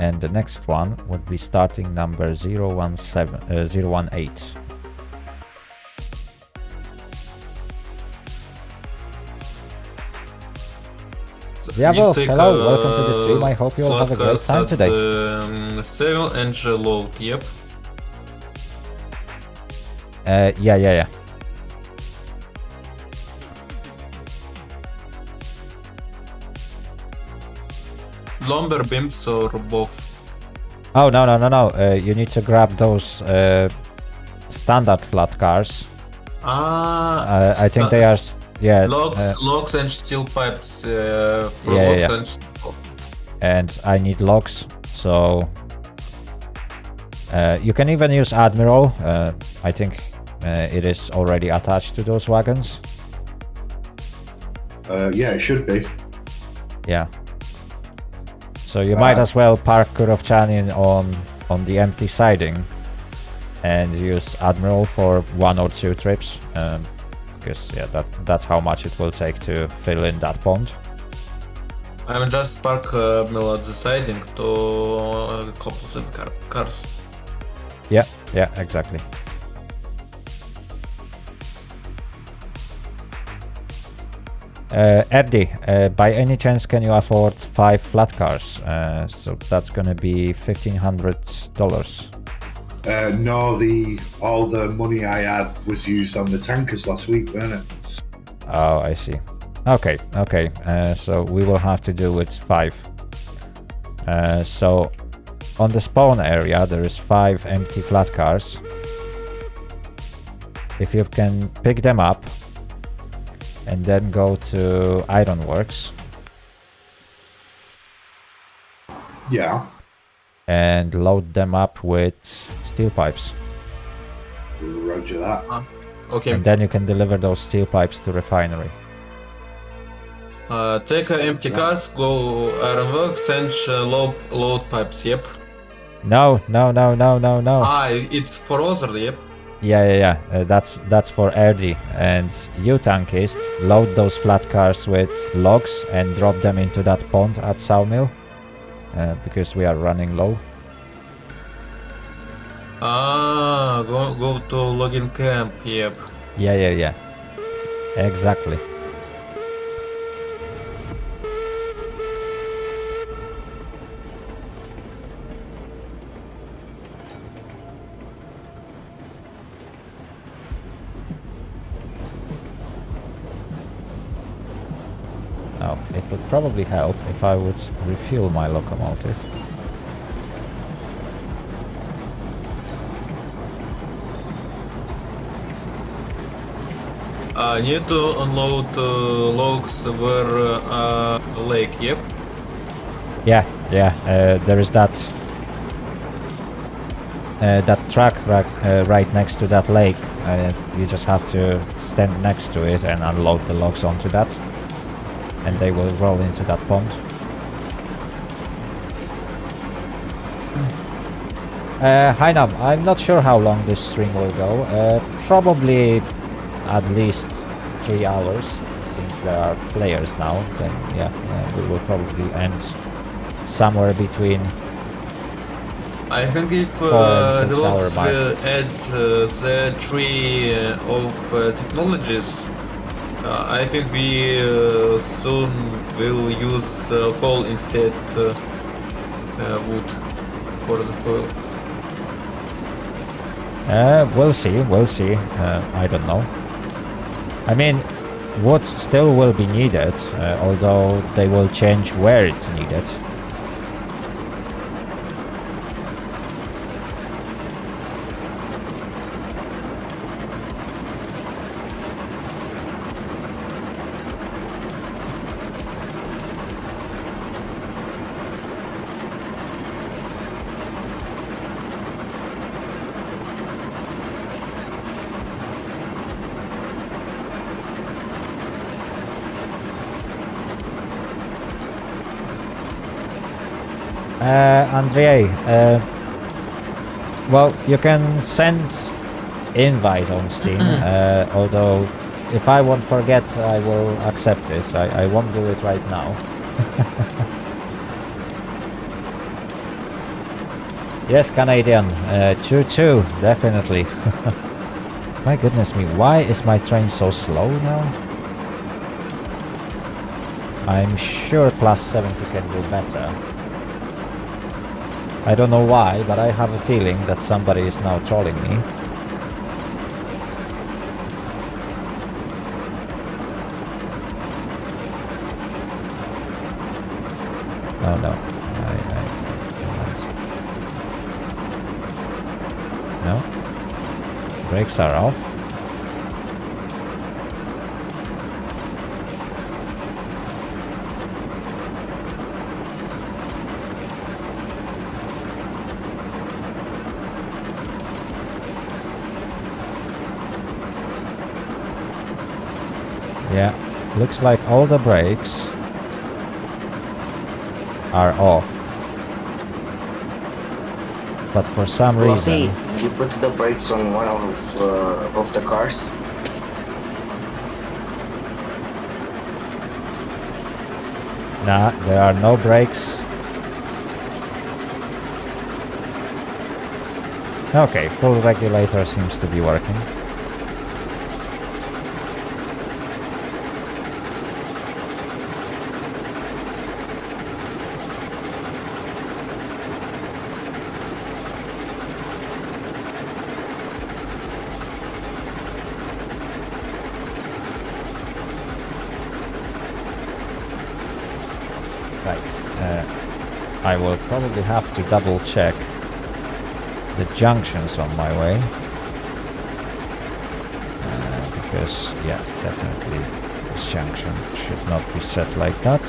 And the next one would be starting number 018. Diablos, hello, welcome to the stream. I hope you all have a great time today. 7 and load, yep. Yeah. Lumber beams or both? Oh, no. You need to grab those standard flat cars. I think they are... Yeah. Logs and steel pipes. For Yeah. logs and steel. And I need logs, so... you can even use Admiral. I think it is already attached to those wagons. Yeah, it should be. Yeah. So you might as well park Kurovchanin on the empty siding and use Admiral for 1 or 2 trips. Because yeah, that's how much it will take to fill in that pond. I'm just park Admiral at the siding to couple the cars. Yeah, exactly. Eddie, by any chance can you afford 5 flat cars? So that's gonna be $1,500. No, all the money I had was used on the tankers last week, weren't it? Oh, I see. Okay, okay. So we will have to do with 5. So on the spawn area there is 5 empty flat cars. If you can pick them up and then go to Ironworks Yeah. and load them up with steel pipes. Roger that. Okay. And then you can deliver those steel pipes to refinery. Take empty cars, go Ironworks and load pipes, yep. No. It's for other, yep. Yeah. That's for RG. And you tankist, load those flat cars with logs and drop them into that pond at Sawmill. Because we are running low. Go to logging camp, yep. Yeah. Exactly. Now, it would probably help if I would refuel my locomotive. Need to unload logs where lake, yep. Yeah. There is that track right next to that lake. You just have to stand next to it and unload the logs onto that, and they will roll into that pond. Hainam, I'm not sure how long this stream will go. Probably at least 3 hours, since there are players now. Then yeah, we will probably end somewhere between. I think if 4 and 6 the logs hour will add the tree of technologies, I think we soon will use coal instead wood for the fuel. We'll see. I don't know. I mean, wood still will be needed, although they will change where it's needed. Andrei, well, you can send invite on Steam, although if I won't forget, I will accept it. I won't do it right now. Yes, Canadian, choo-choo, definitely. My goodness me, why is my train so slow now? I'm sure plus 70 can do better. I don't know why, but I have a feeling that somebody is now trolling me. Oh no. No? Brakes are off. Yeah, looks like all the brakes are off. But for some reason... You put the brakes on one of the cars? Nah, there are no brakes. Okay, full regulator seems to be working. I will probably have to double check the junctions on my way. Because, yeah, definitely this junction should not be set like that.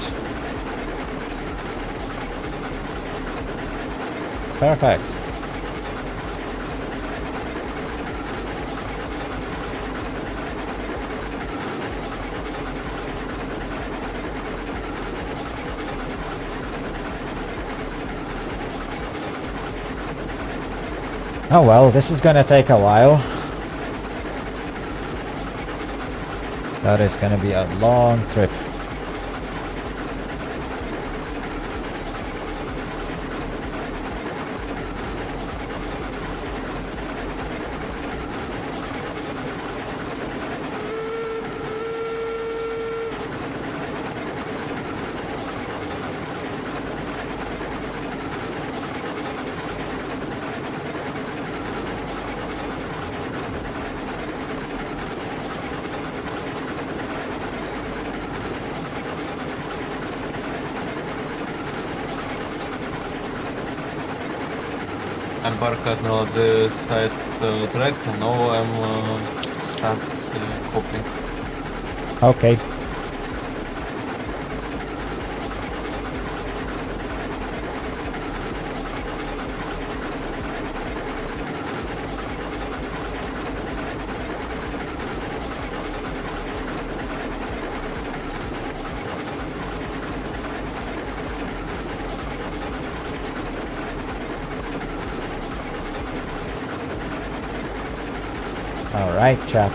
Perfect. Oh well, this is gonna take a while. That is gonna be a long trip. I'm parked Admiral at the side track, and now I'm start coupling. Okay. Alright, chat.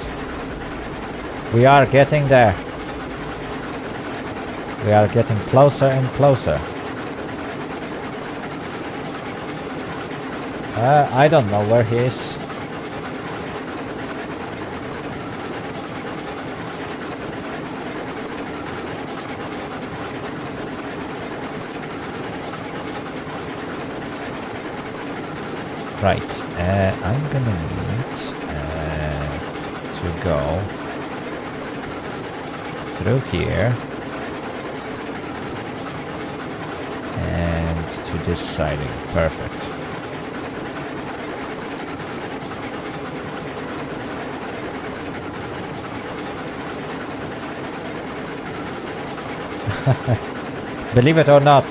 We are getting there. We are getting closer and closer. I don't know where he is. Right, I'm gonna need to go through here and to this siding. Perfect. Believe it or not,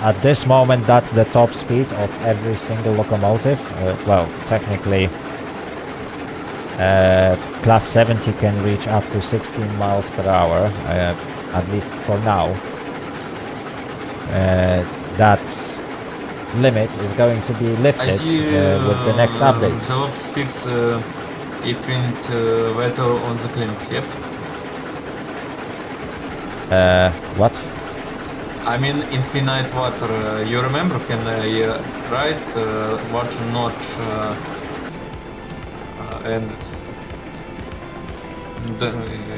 at this moment that's the top speed of every single locomotive. Well, technically class 70 can reach up to 16 miles per hour, at least for now. That limit is going to be lifted I see with the next update. the top speeds infinite weather on the clinics, yep. What? I mean infinite water. You remember can write water notch and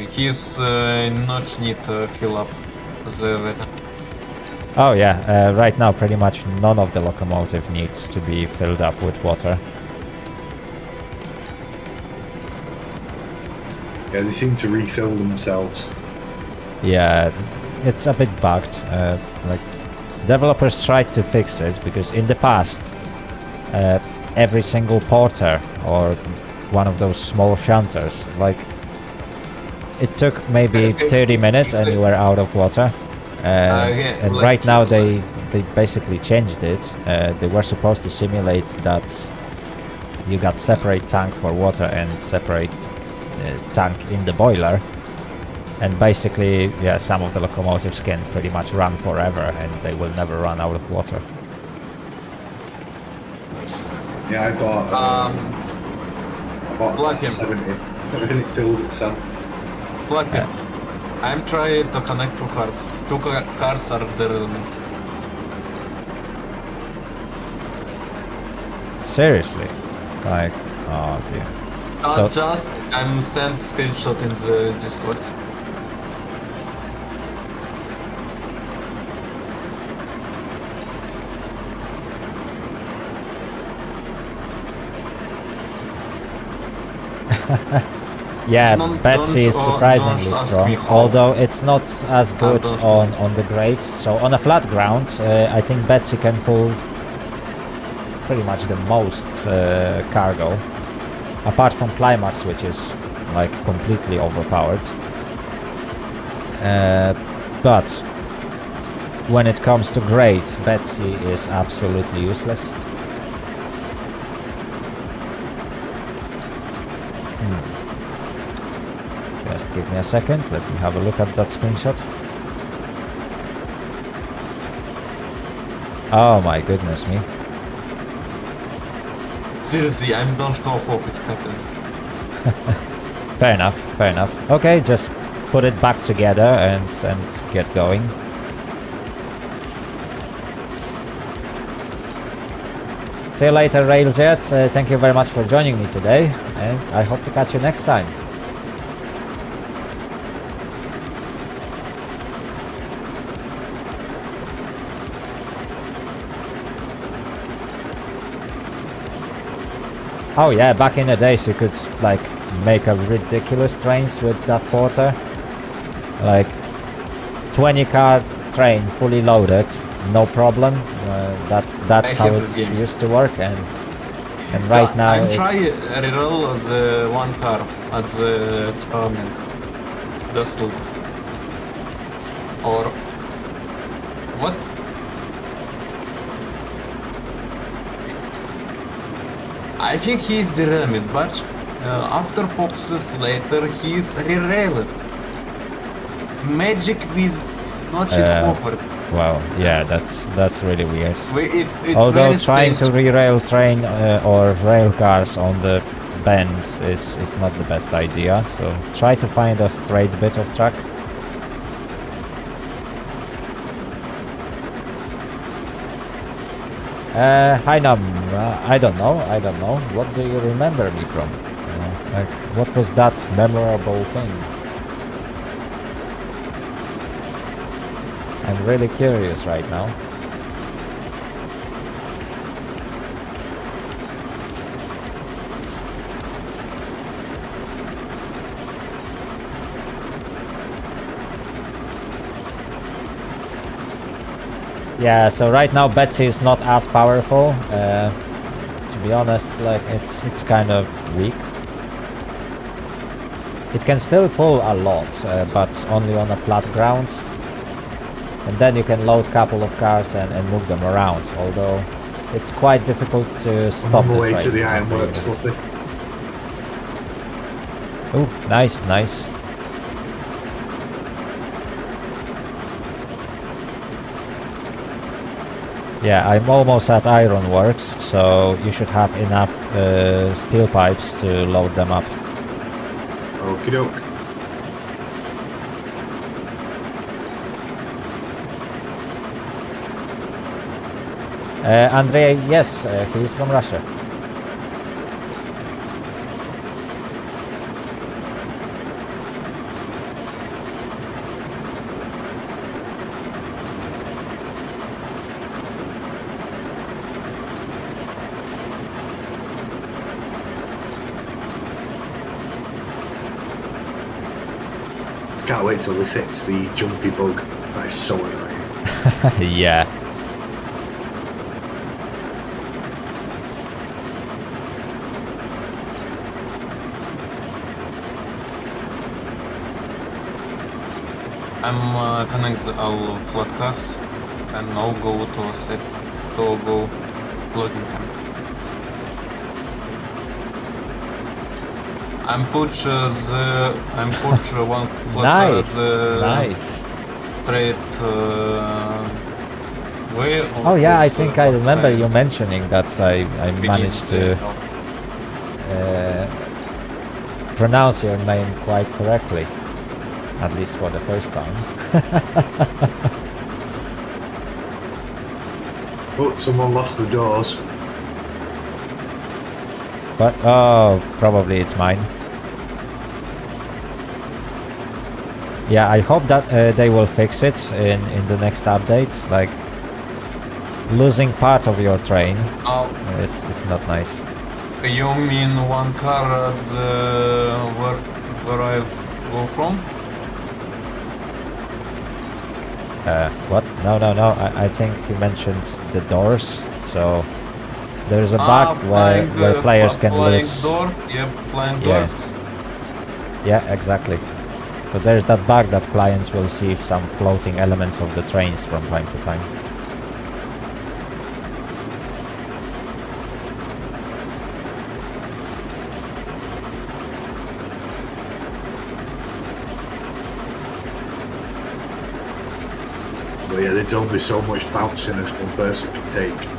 his notch need fill up the water. Oh yeah, right now pretty much none of the locomotive needs to be filled up with water. Yeah, they seem to refill themselves. Yeah, it's a bit bugged. Like, developers tried to fix it because in the past, every single porter or one of those small shunters, like, it took maybe 30 minutes and you were out of water. And like right now they basically changed it. They were supposed to simulate that you got separate tank for water and separate tank in the boiler. And basically, yeah, some of the locomotives can pretty much run forever and they will never run out of water. Yeah, I bought Black 70 and it filled itself. Blackbeard, I'm trying to connect two cars. Two cars are derailment. Seriously? Like, oh dear. So- Just I'm sent screenshot in the Discord. Yeah, Don't- Betsy is don't surprisingly ask strong, me how. although it's not as good don't- on the grades. So on a flat ground, I think Betsy can pull pretty much the most cargo, apart from Climax, which is like completely overpowered. But when it comes to grades, Betsy is absolutely useless. Just give me a second, let me have a look at that screenshot. Oh my goodness me. Seriously, I don't know how it's happened. Fair enough, fair enough. Okay, just put it back together and get going. See you later, Railjet. Thank you very much for joining me today, and I hope to catch you next time. Oh yeah, back in the days you could like make a ridiculous trains with that porter. Like 20 car train fully loaded, no problem. That's how it used to work, and right now I'm trying reroll the one car at the turning. Just look. Or what? I think he's derailed, but after focuses later he's re-railed. Magic with notched forward. well, yeah, that's really weird. It's Although very trying strange. to re-rail train or rail cars on the bend is not the best idea, so try to find a straight bit of track. Hi Nam, I don't know. What do you remember me from? Like, what was that memorable thing? I'm really curious right now. Yeah, so right now Betsy is not as powerful. To be honest, like it's kind of weak. It can still pull a lot, but only on a flat ground. And then you can load a couple of cars and move them around, although it's quite difficult to stop On the the way train. to the ironworks, lovely. Oh, nice, nice. Yeah, I'm almost at ironworks, so you should have enough steel pipes to load them up. Okie doke. Andrei, yes, he is from Russia. Can't wait till they fix the jumpy bug. That is so annoying. Yeah. I'm connect all flat cars and now go to set to go loading camp. I'm push one flat Nice, car the nice. straight way. Oh yeah, I of think the I remember outside you mentioning that I begin managed to pronounce your name quite correctly, at least for the first time. Oh, someone lost the doors. But oh, probably it's mine. Yeah, I hope that they will fix it in the next update. Like, losing part of your train is not nice. You mean one car at the where where I go from? What? No, no, no. I think you mentioned the doors. So there's a bug where players can flying lose. doors. Yep, flying Yeah. doors. Yeah, exactly. So there's that bug that clients will see some floating elements of the trains from time to time. But yeah, there's only so much bouncing as one person can take.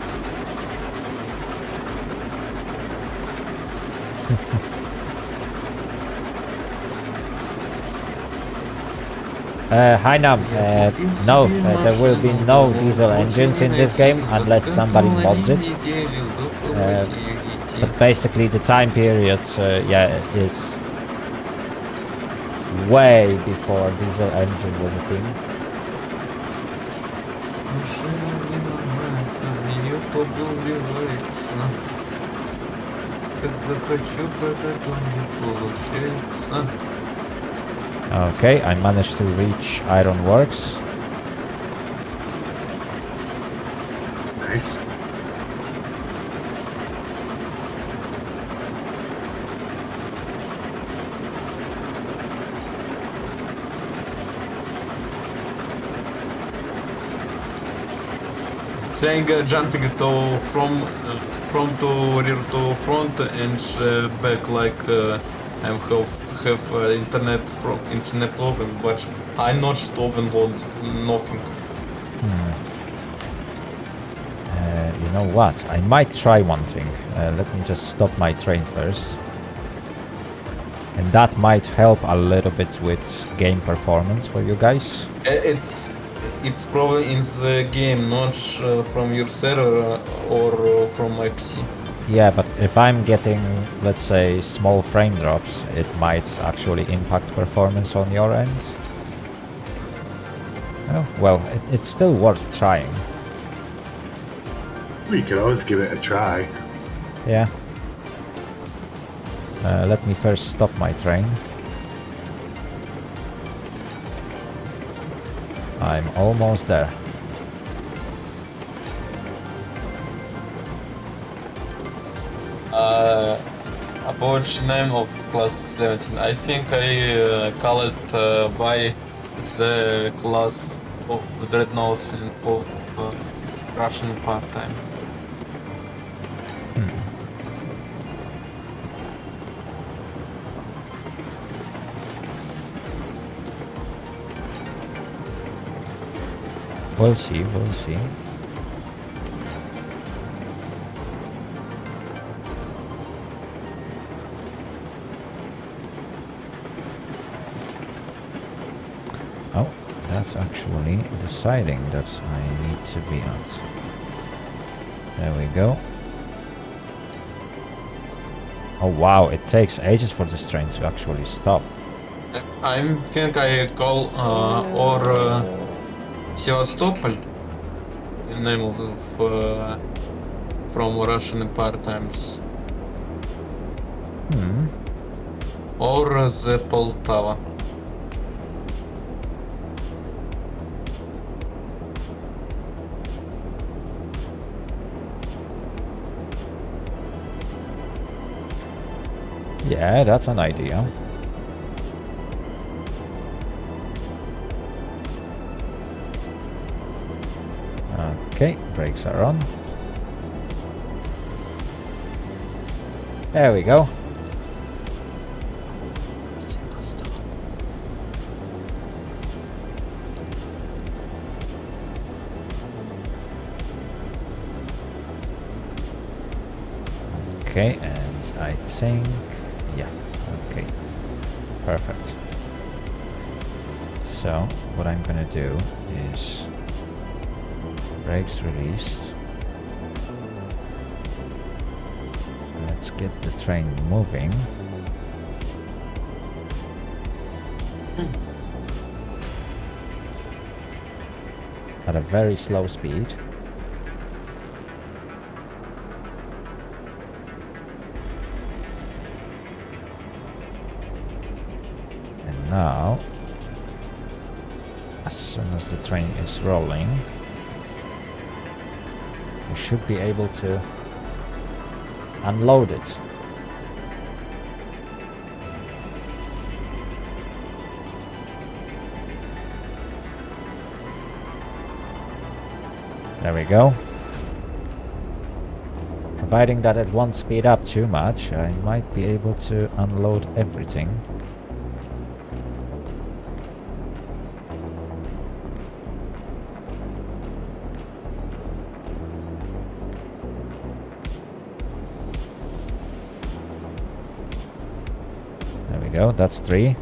Hi Nam, no, there will be no diesel engines in this game unless somebody mods it. But basically the time period, yeah, is way before diesel engine was a thing. Okay, I managed to reach Ironworks. Nice. Trying jumping to from to rear to front and back like I have internet problem, but I'm not overloaded nothing. You know what? I might try one thing. Let me just stop my train first. And that might help a little bit with game performance for you guys. It's probably in the game, not from your server or from my PC. Yeah, but if I'm getting, let's say, small frame drops, it might actually impact performance on your end. Oh, well, it's still worth trying. You can always give it a try. Yeah. Let me first stop my train. I'm almost there. About name of class 17, I think I call it by the class of dreadnoughts and of Russian part-time. We'll see, we'll see. Oh, that's actually the siding that I need to be at. There we go. Oh wow, it takes ages for this train to actually stop. I think I call or Sevastopol, the name of from Russian part-times, or the Poltava. Yeah, that's an idea. Okay, brakes are on. There we go. Okay, and I think, yeah, okay, perfect. So, what I'm gonna do is brakes released. Let's get the train moving. At a very slow speed. now, as soon as the train is rolling, we should be able to unload it. There we go. Providing that it won't speed up too much, I might be able to unload everything. There we go, that's 3.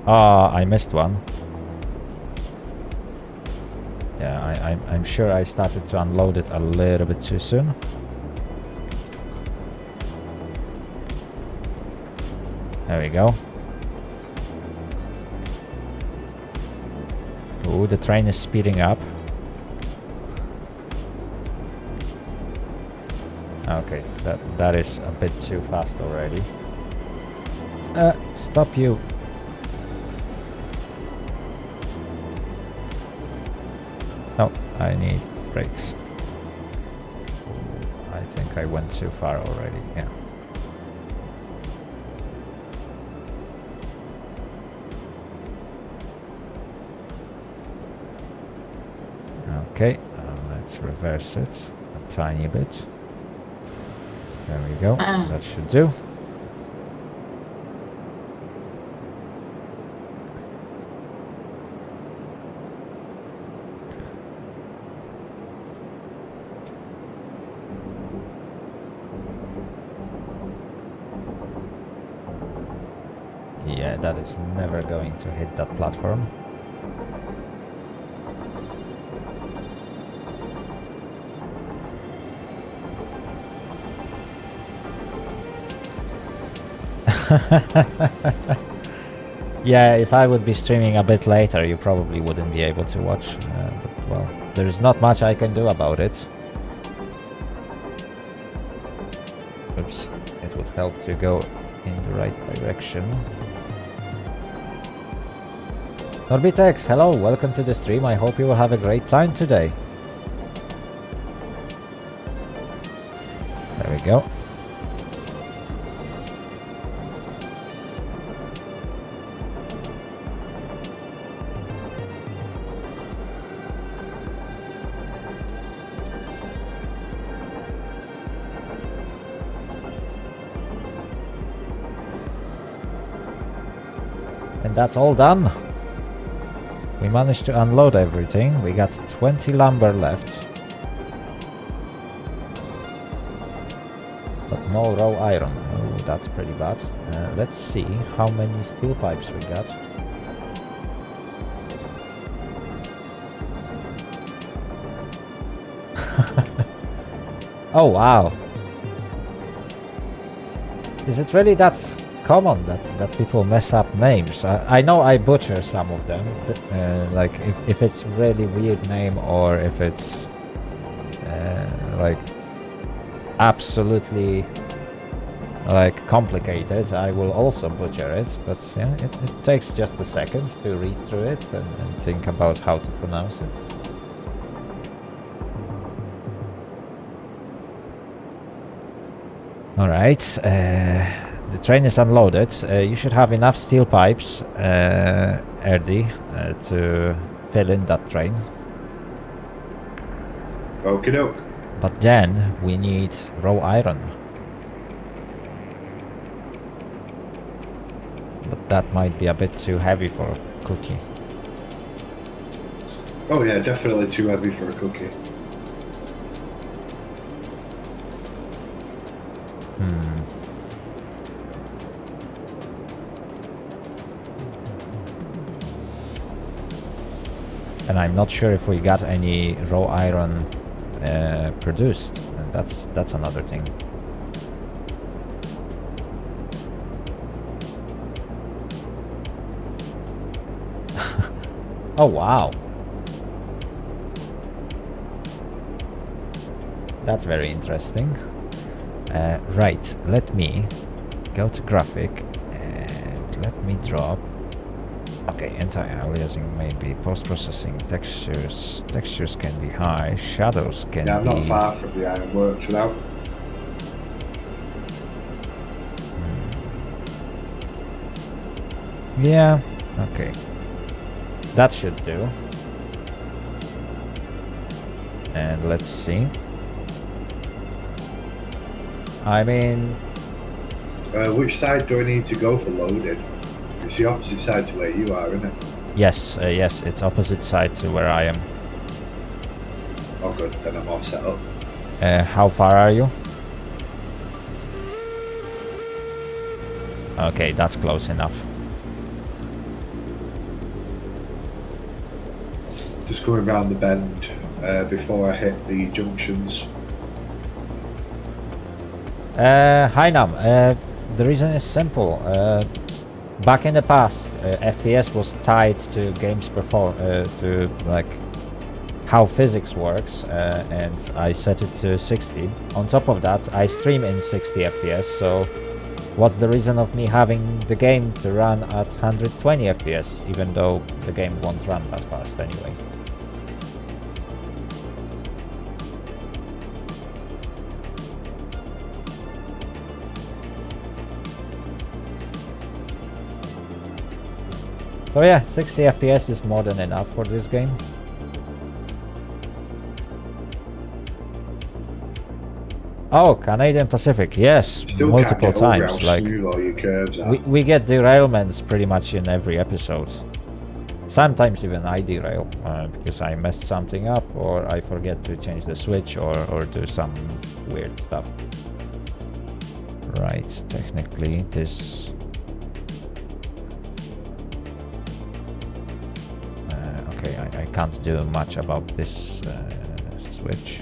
Ah, I missed one. Yeah, I'm sure I started to unload it a little bit too soon. There we go. Ooh, the train is speeding up. Okay, that is a bit too fast already. Stop you. No, I need brakes. I think I went too far already, yeah. Okay, let's reverse it a tiny bit. There we go, that should do. Yeah, that is never going to hit that platform. Yeah, if I would be streaming a bit later, you probably wouldn't be able to watch. But, well, there's not much I can do about it. Oops, it would help to go in the right direction. Orbitex, hello, welcome to the stream. I hope you will have a great time today. There we go. And that's all done. We managed to unload everything. We got 20 lumber left. But no raw iron. Oh, that's pretty bad. Let's see how many steel pipes we got. Oh wow. Is it really that common that people mess up names? I know I butcher some of them, like if it's really weird name or if it's like absolutely like complicated, I will also butcher it, but yeah, it takes just a second to read through it and think about how to pronounce it. Alright, the train is unloaded. You should have enough steel pipes, Erdi, to fill in that train. Okie doke. But then we need raw iron. But that might be a bit too heavy for a cookie. Oh yeah, definitely too heavy for a cookie. And I'm not sure if we got any raw iron produced, and that's another thing. Oh wow, that's very interesting. Right, let me go to graphic and let me drop. Okay, anti-aliasing maybe, post-processing, textures. Textures can be high, shadows can Yeah, I'm be... not far from the ironworks now. Yeah, okay. That should do. And let's see. I mean... Which side do I need to go for loading? It's the opposite side to where you are, isn't it? Yes, yes, it's opposite side to where I am. Oh good, then I'm all set up. How far are you? Okay, that's close enough. Just going round the bend before I hit the junctions. Hi Nam, the reason is simple. Back in the past, FPS was tied to games to like how physics works, and I set it to 60. On top of that, I stream in 60 FPS, so what's the reason of me having the game to run at 120 FPS, even though the game won't run that fast anyway? So yeah, 60 FPS is more than enough for this game. Oh, Canadian Pacific, yes, Still multiple can't get over times. how Like smooth all your curves are. we get derailments pretty much in every episode. Sometimes even I derail because I messed something up, or I forget to change the switch, or do some weird stuff. Right, technically this... okay, I can't do much about this switch.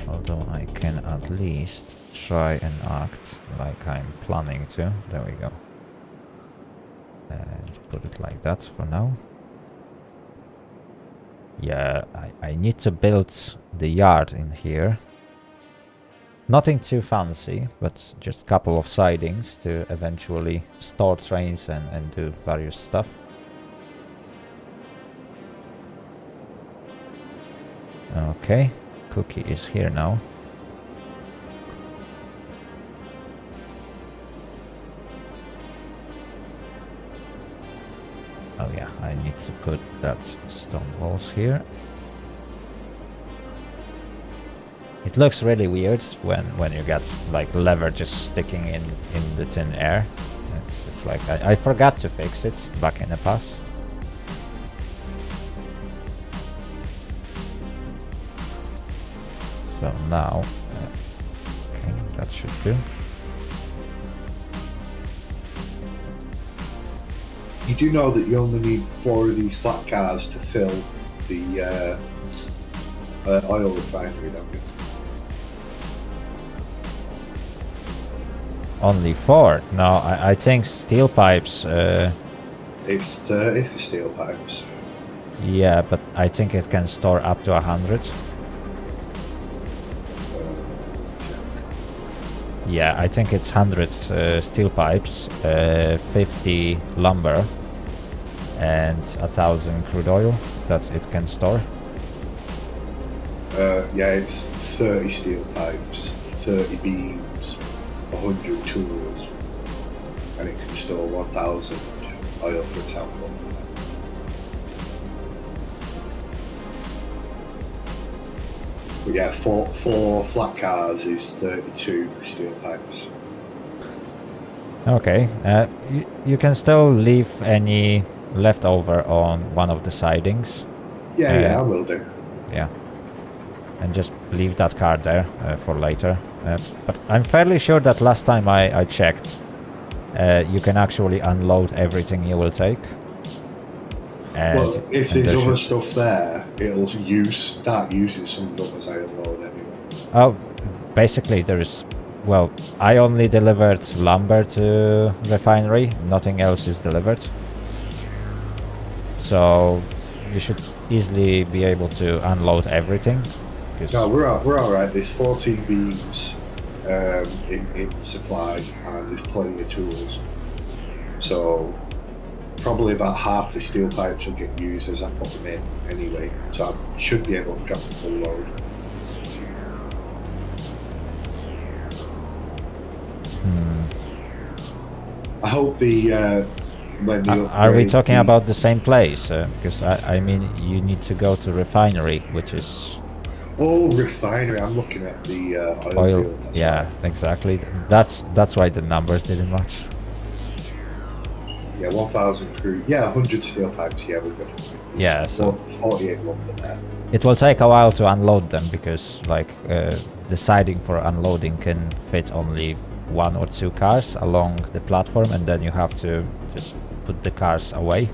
Although I can at least try and act like I'm planning to. There we go. And put it like that for now. Yeah, I need to build the yard in here. Nothing too fancy, but just a couple of sidings to eventually store trains and do various stuff. Okay, Cookie is here now. Oh yeah, I need to put that stone walls here. It looks really weird when you get like lever just sticking in the thin air. It's like I forgot to fix it back in the past. So now, okay, that should do. You do know that you only need 4 of these flat cars to fill the oil refinery, don't you? Only 4? No, I think steel pipes... It's 30 for steel pipes. yeah, but I think it can store up to 100. Yeah, I think it's 100 steel pipes, 50 lumber, and 1,000 crude oil that it can store. Yeah, it's 30 steel pipes, 30 beams, 100 tools, and it can store 1,000 oil, for example. But yeah, four flat cars is 32 steel pipes. Okay, you can still leave any leftover on one of the sidings. Yeah, I will do. Yeah. And just leave that car there for later. But I'm fairly sure that last time I checked, you can actually unload everything you will take. And, Well, if and there's there other should- stuff there, it'll start using some of them as I unload anyway. Oh, basically there's... Well, I only delivered lumber to refinery. Nothing else is delivered. So you should easily be able to unload everything. No, we're all right. There's 14 beams in supply, and there's plenty of tools. So probably about half the steel pipes will get used as I put them in anyway. So I should be able to drop the full load. I hope the when the Are we upgrade talking the- about the same place? Because I mean, you need to go to refinery, which is Oh, refinery! I'm looking at the oil, oil. field. That's Yeah, right. exactly. That's why the numbers didn't match. Yeah, 1,000 crew. Yeah, 100 steel pipes. Yeah, we're good. Yeah, so 48 lumber there. it will take a while to unload them because like the siding for unloading can fit only 1 or 2 cars along the platform, and then you have to just put the cars away.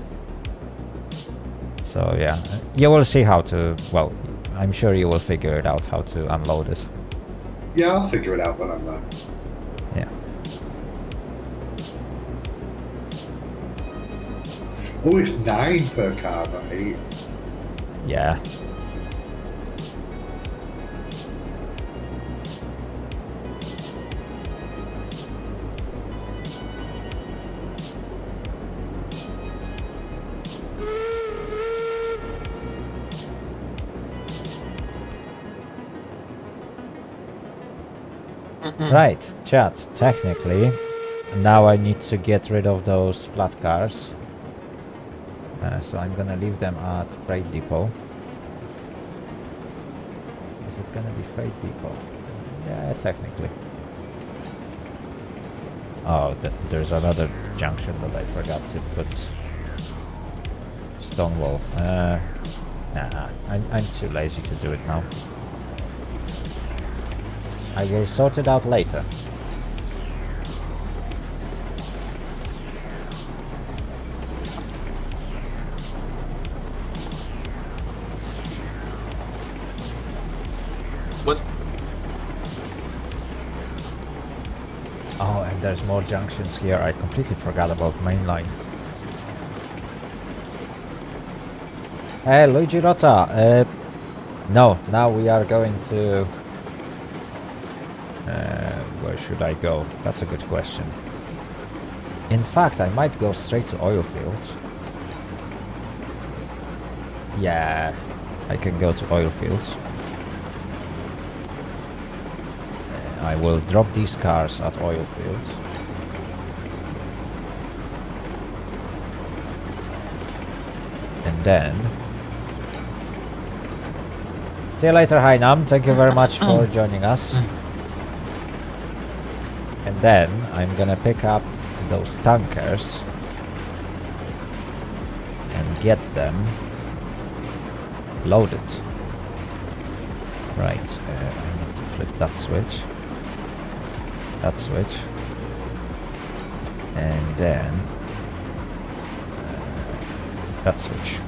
So yeah, you will see how to. Well, I'm sure you will figure it out how to unload it. Yeah, I'll figure it out when I'm there. Yeah. Oh, it's 9 per car, not 8. Yeah. Right, chat, technically, now I need to get rid of those flat cars. So I'm gonna leave them at freight depot. Is it gonna be freight depot? Yeah, technically. Oh, there's another junction that I forgot to put stone wall. Nah, I'm too lazy to do it now. I will sort it out later. What? Oh, and there's more junctions here. I completely forgot about mainline. Hey, Luigi Rota. No, now we are going to... where should I go? That's a good question. In fact, I might go straight to oil fields. Yeah, I can go to oil fields. I will drop these cars at oil fields. And then... See you later, Hainam. Thank you very much for joining us. And then I'm gonna pick up those tankers and get them loaded. Right, I need to flip that switch. That switch. And then that switch.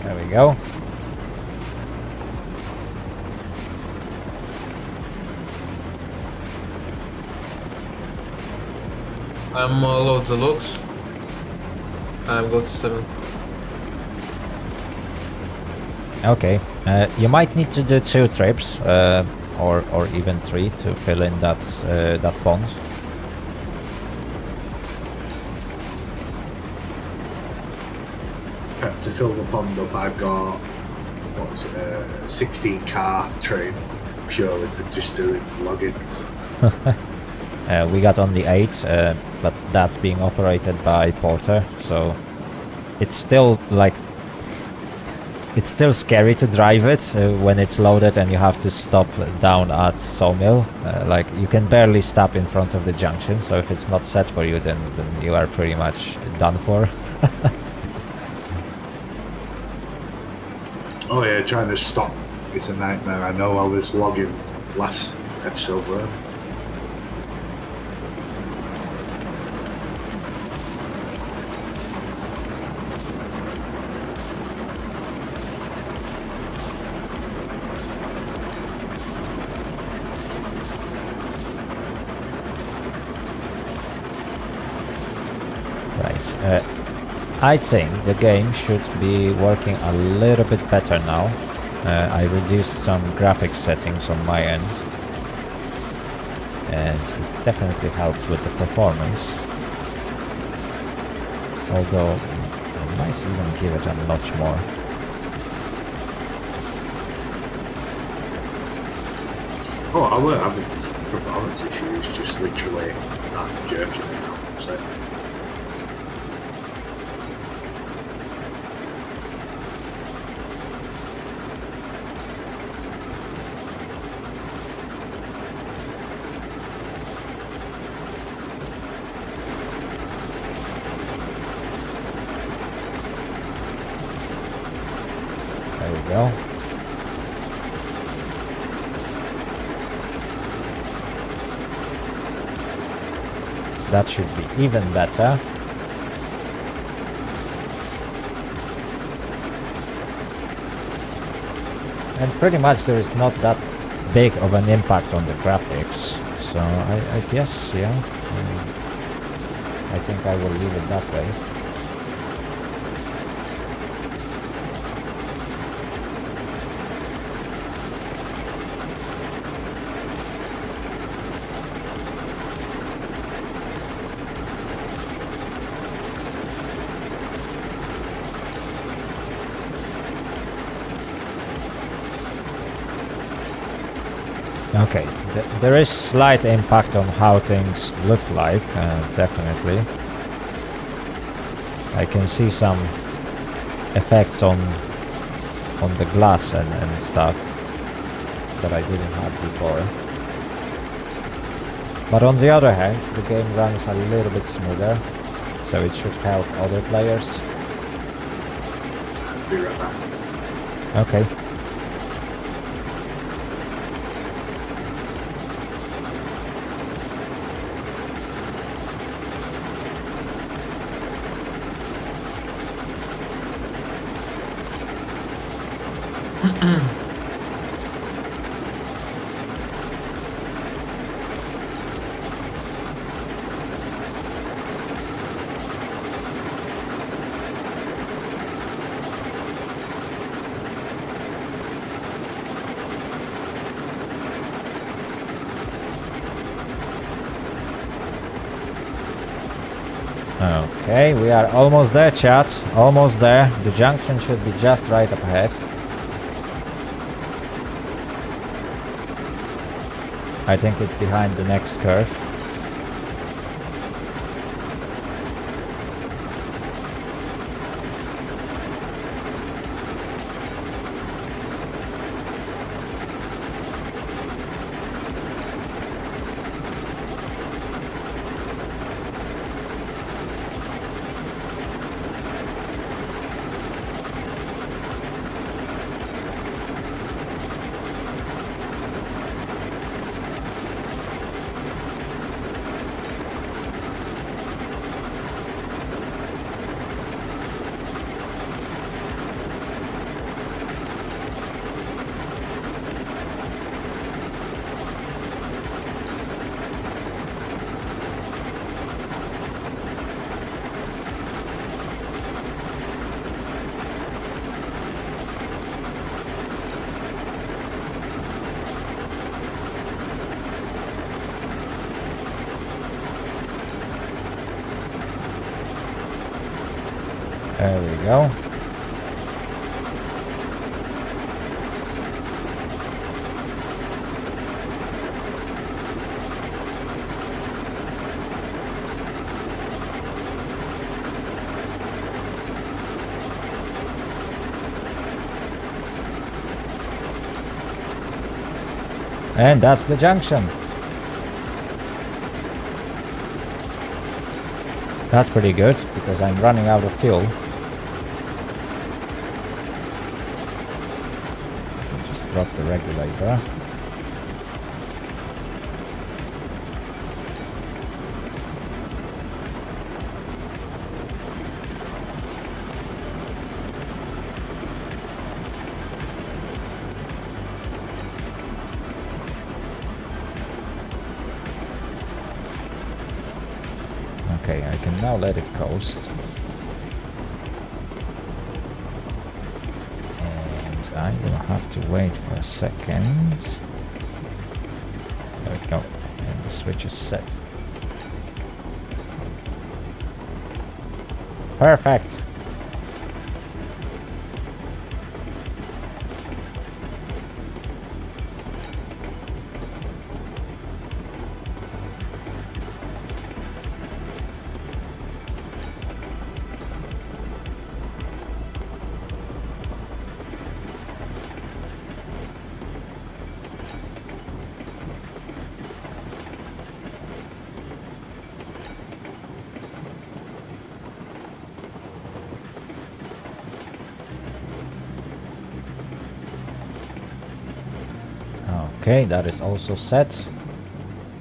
There we go. I'm load the logs. I'm go to 7. Okay, you might need to do 2 trips, or even 3 to fill in that pond. To fill the pond up, I've got what was it, a 16 car train purely for just doing logging. We got only 8, but that's being operated by Porter, so it's still like it's still scary to drive it when it's loaded and you have to stop down at Sawmill. Like you can barely stop in front of the junction, so if it's not set for you, then you are pretty much done for. Oh yeah, trying to stop is a nightmare. I know I was logging last episode where I think the game should be working a little bit better now. I reduced some graphics settings on my end, and it definitely helped with the performance. Although I might even give it a notch more. Oh, I were having performance issues, just literally that jerking it out. So. There we go. That should be even better. And pretty much there is not that big of an impact on the graphics. So I guess, yeah. I think I will leave it that way. Okay, there is slight impact on how things look like, definitely. I can see some effects on the glass and stuff that I didn't have before. But on the other hand, the game runs a little bit smoother, so it should help other players. Be right back. Okay. Okay, we are almost there, chat. Almost there. The junction should be just right up ahead. I think it's behind the next curve. There we go. And that's the junction. That's pretty good because I'm running out of fuel. Drop the regulator. Okay, I can now let it coast. I will have to wait for a second. There we go. And the switch is set. Perfect. Okay, that is also set.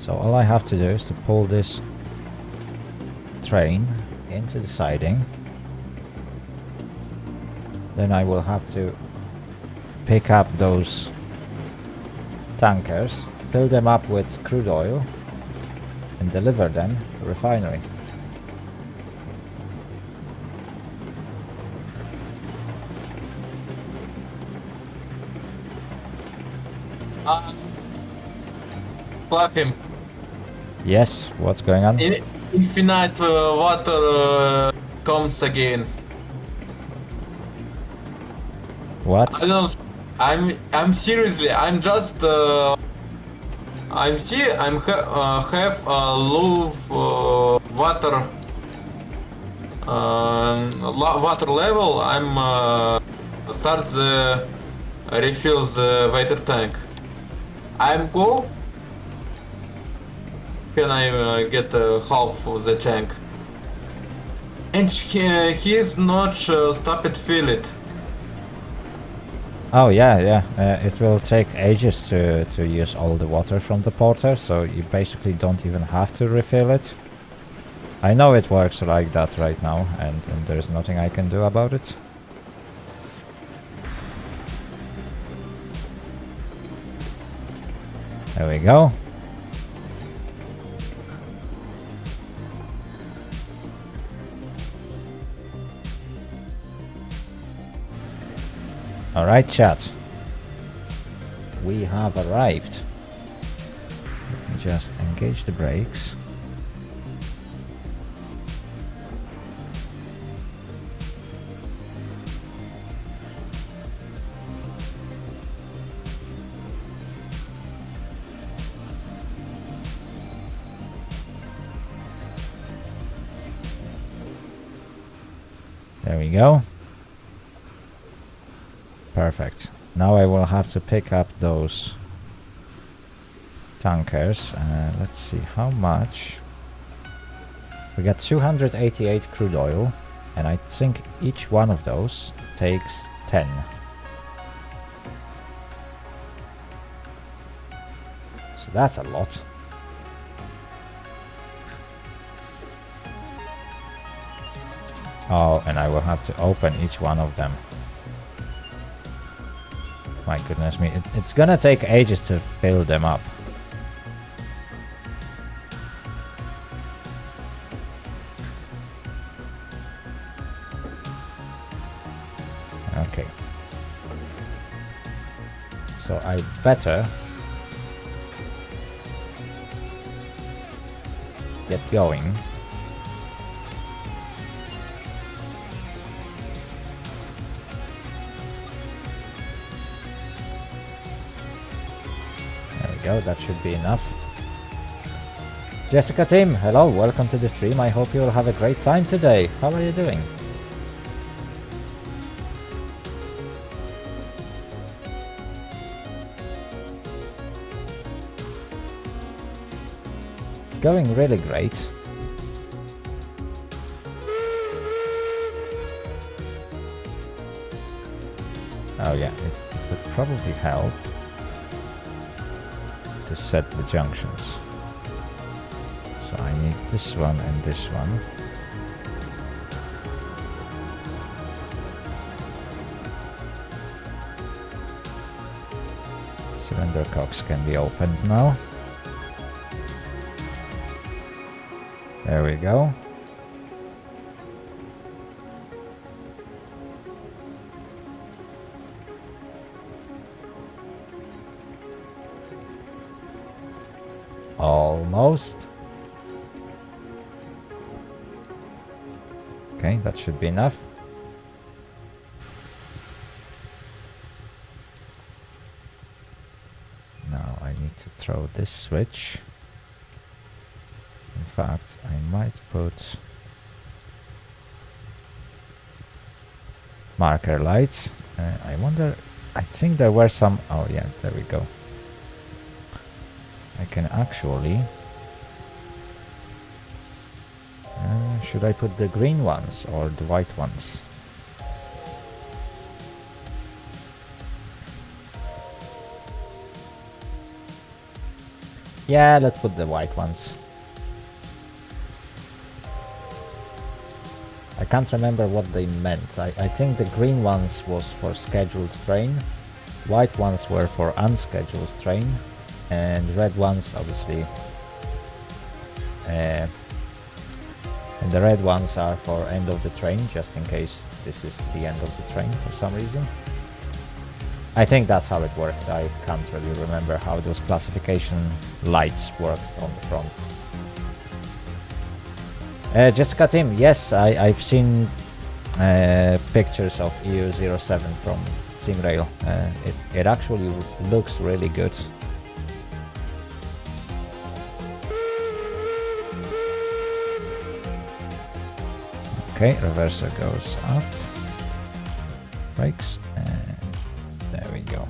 So all I have to do is to pull this train into the siding. Then I will have to pick up those tankers, fill them up with crude oil, and deliver them to the refinery. Plug Yes, what's going on? infinite water comes again. What? I don't. I'm seriously. I'm just. Have a low water. Water level. I'm start the refill the water tank. I'm go. Can I get half of the tank? And he is not stop it fill it. Oh yeah. It will take ages to use all the water from the porter, so you basically don't even have to refill it. I know it works like that right now, and there's nothing I can do about it. There we go. Alright, chat. We have arrived. Let me just engage the brakes. There we go. Perfect. Now I will have to pick up those tankers. Let's see how much. We got 288 crude oil, and I think each one of those takes 10. So that's a lot. Oh, and I will have to open each one of them. My goodness me, it's gonna take ages to fill them up. Okay. So I better get going. That should be enough. Jessica Tim, hello, welcome to the stream. I hope you'll have a great time today. How are you doing? It's going really great. Oh yeah, it would probably help to set the junctions. So I need this one and this one. Cylinder cocks can be opened now. There we go. Almost. Okay, that should be enough. Now I need to throw this switch. In fact, I might put marker lights. I wonder, I think there were some, oh yeah, there we go. I can actually, should I put the green ones or the white ones? Yeah, let's put the white ones. I can't remember what they meant. I think the green ones was for scheduled train, white ones were for unscheduled train, and red ones obviously, and the red ones are for end of the train, just in case this is the end of the train for some reason. I think that's how it worked. I can't really remember how those classification lights worked on the front. Jessica Tim, yes, I've seen pictures of EU07 from SimRail. It actually looks really good. Okay, reverser goes up, brakes, and there we go.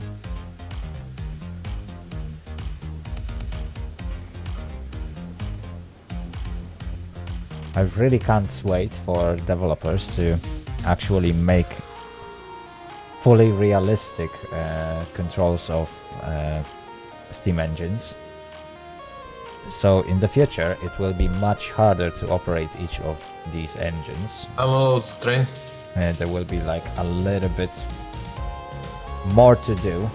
I really can't wait for developers to actually make fully realistic controls of steam engines. So in the future it will be much harder to operate each of these engines. I'm on the train. There will be like a little bit more to do.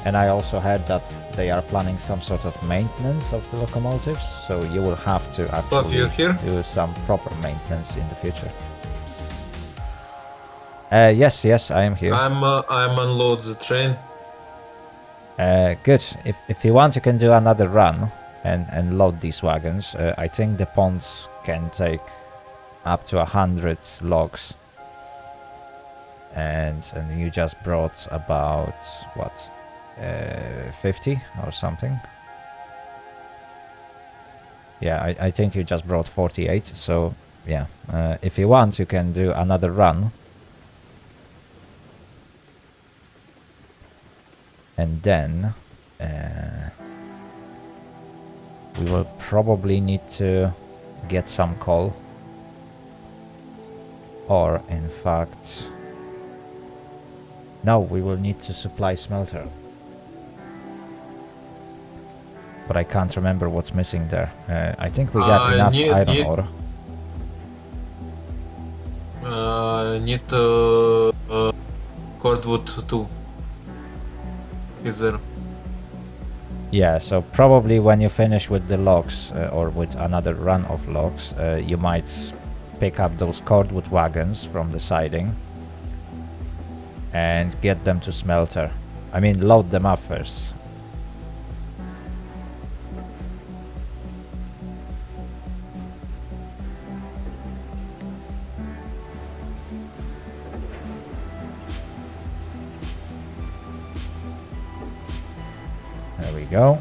And I also heard that they are planning some sort of maintenance of the locomotives, so you will have to actually do some proper maintenance in the future. Yes, I am here. I'm unload the train. Good. If you want, you can do another run and load these wagons. I think the ponds can take up to 100 logs. And you just brought about, what, 50 or something? Yeah, I think you just brought 48, so yeah. If you want, you can do another run. And then we will probably need to get some coal. Or in fact, no, we will need to supply smelter. But I can't remember what's missing there. I think we got enough iron ore. Need cordwood too. Is there? Yeah, so probably when you finish with the logs or with another run of logs, you might pick up those cordwood wagons from the siding and get them to smelter. I mean, load them up first. There we go.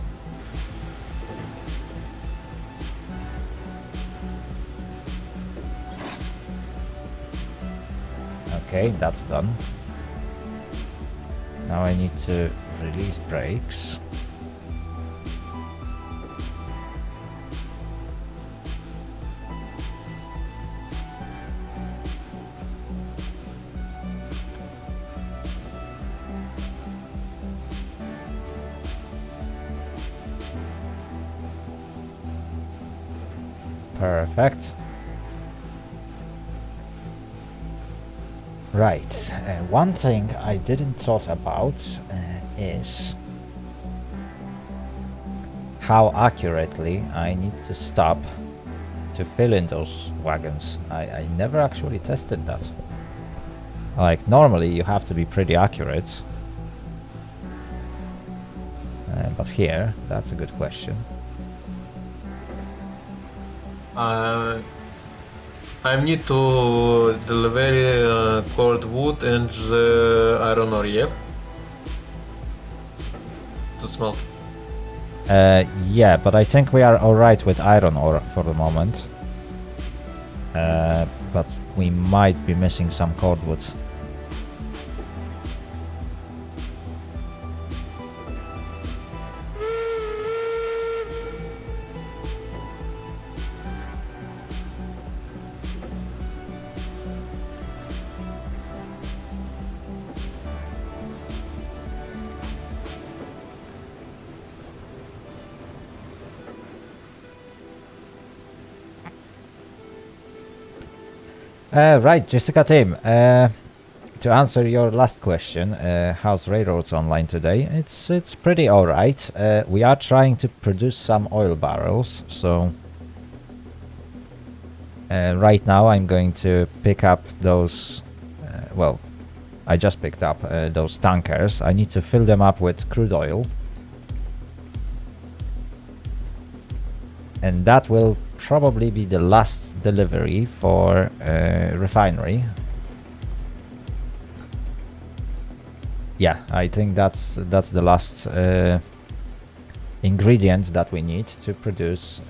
Okay, that's done. Now I need to release brakes. Perfect. Right, one thing I didn't thought about is how accurately I need to stop to fill in those wagons. I never actually tested that. Like, normally you have to be pretty accurate. But here, that's a good question. I need to deliver cord wood and the iron ore, yeah? To smelt. Yeah, but I think we are alright with iron ore for the moment. But we might be missing some cordwood. Right, Jessica team. To answer your last question, how's Railroads Online today? It's pretty alright. We are trying to produce some oil barrels, so right now I'm going to pick up those, well, I just picked up those tankers. I need to fill them up with crude oil. And that will probably be the last delivery for refinery. Yeah, I think that's the last ingredient that we need to produce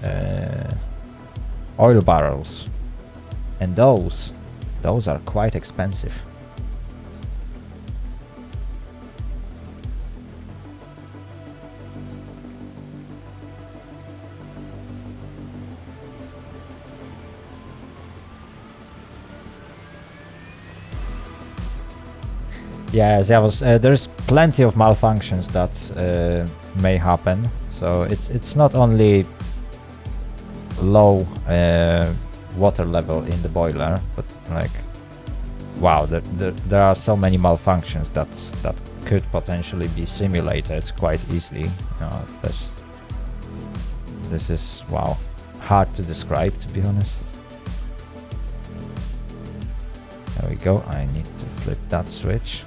oil barrels, and those are quite expensive. Yeah, there's plenty of malfunctions that may happen. So it's not only low water level in the boiler, but like, wow, there are so many malfunctions that could potentially be simulated quite easily. This is, wow, hard to describe, to be honest. There we go. I need to flip that switch.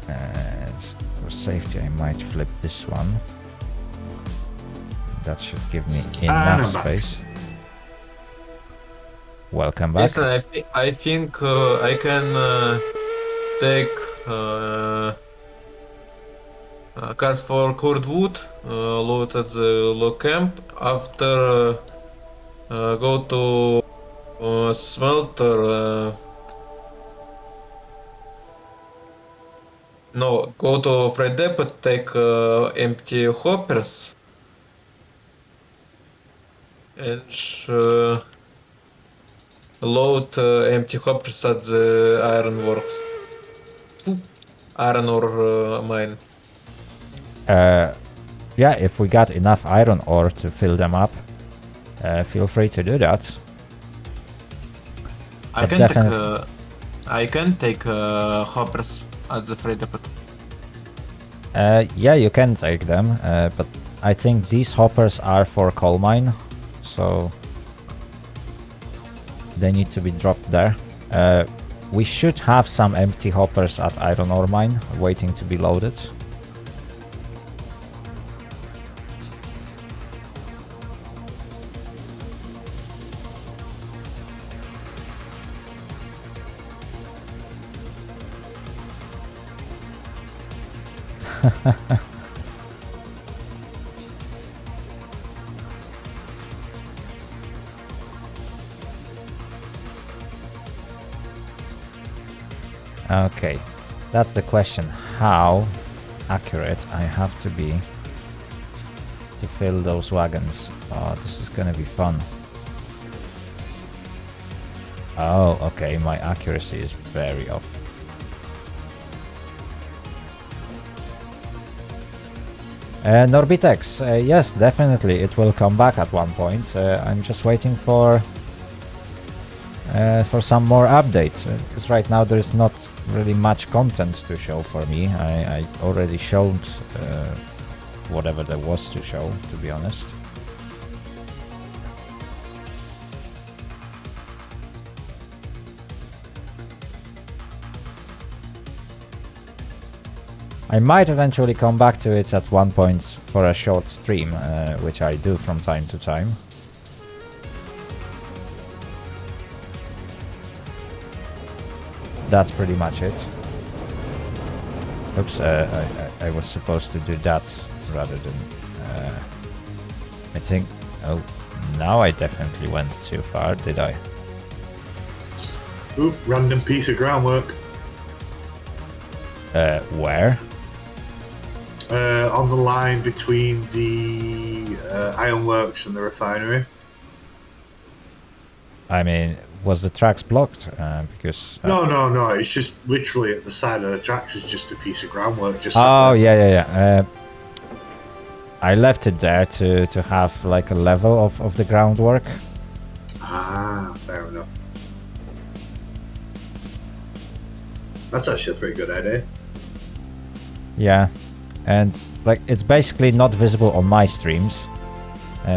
And for safety, I might flip this one. That should give me enough space. Welcome back. Listen, I think I can take cars for cordwood, load at the log camp. After go to smelter. No, go to freight depot, take empty hoppers, and load empty hoppers at the iron works. Iron ore mine. Yeah, if we got enough iron ore to fill them up, feel free to do that. I can take hoppers at the freight depot. Yeah, you can take them, but I think these hoppers are for coal mine, so they need to be dropped there. We should have some empty hoppers at iron ore mine waiting to be loaded. Okay, that's the question. How accurate I have to be to fill those wagons. Oh, this is gonna be fun. Oh, okay, my accuracy is very off. Norbitex, yes, definitely, it will come back at one point. I'm just waiting for some more updates, because right now there is not really much content to show for me. I already showed whatever there was to show, to be honest. I might eventually come back to it at one point for a short stream, which I do from time to time. That's pretty much it. Oops, I was supposed to do that rather than... I think... Oh, now I definitely went too far, did I? Oop, random piece of groundwork. Where? On the line between the ironworks and the refinery. I mean, was the tracks blocked? Because... No, it's just literally at the side of the tracks is just a piece of groundwork. Just Oh, yeah. I left it there to have like a level of the groundwork. Ah, fair enough. That's actually a pretty good idea. Yeah, and like it's basically not visible on my streams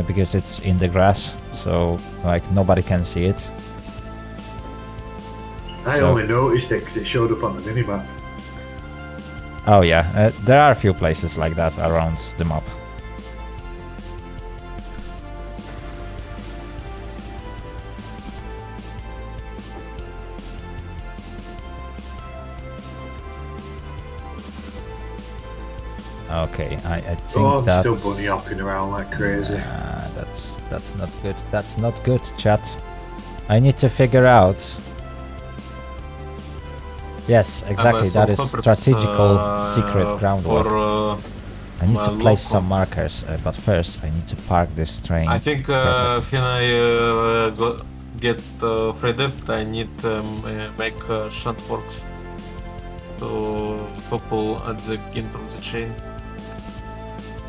because it's in the grass, so like nobody can see it. I only noticed it because it showed up on the minimap. Oh yeah, there are a few places like that around the map. Okay, I think I'm that's... still bunny hopping around like crazy. That's not good. That's not good, chat. I need to figure out... Yes, exactly, that is strategical secret groundwork. I need to place some markers, but first I need to park this train. I think when I get free depth, I need to make shunt forks to couple at the end of the chain.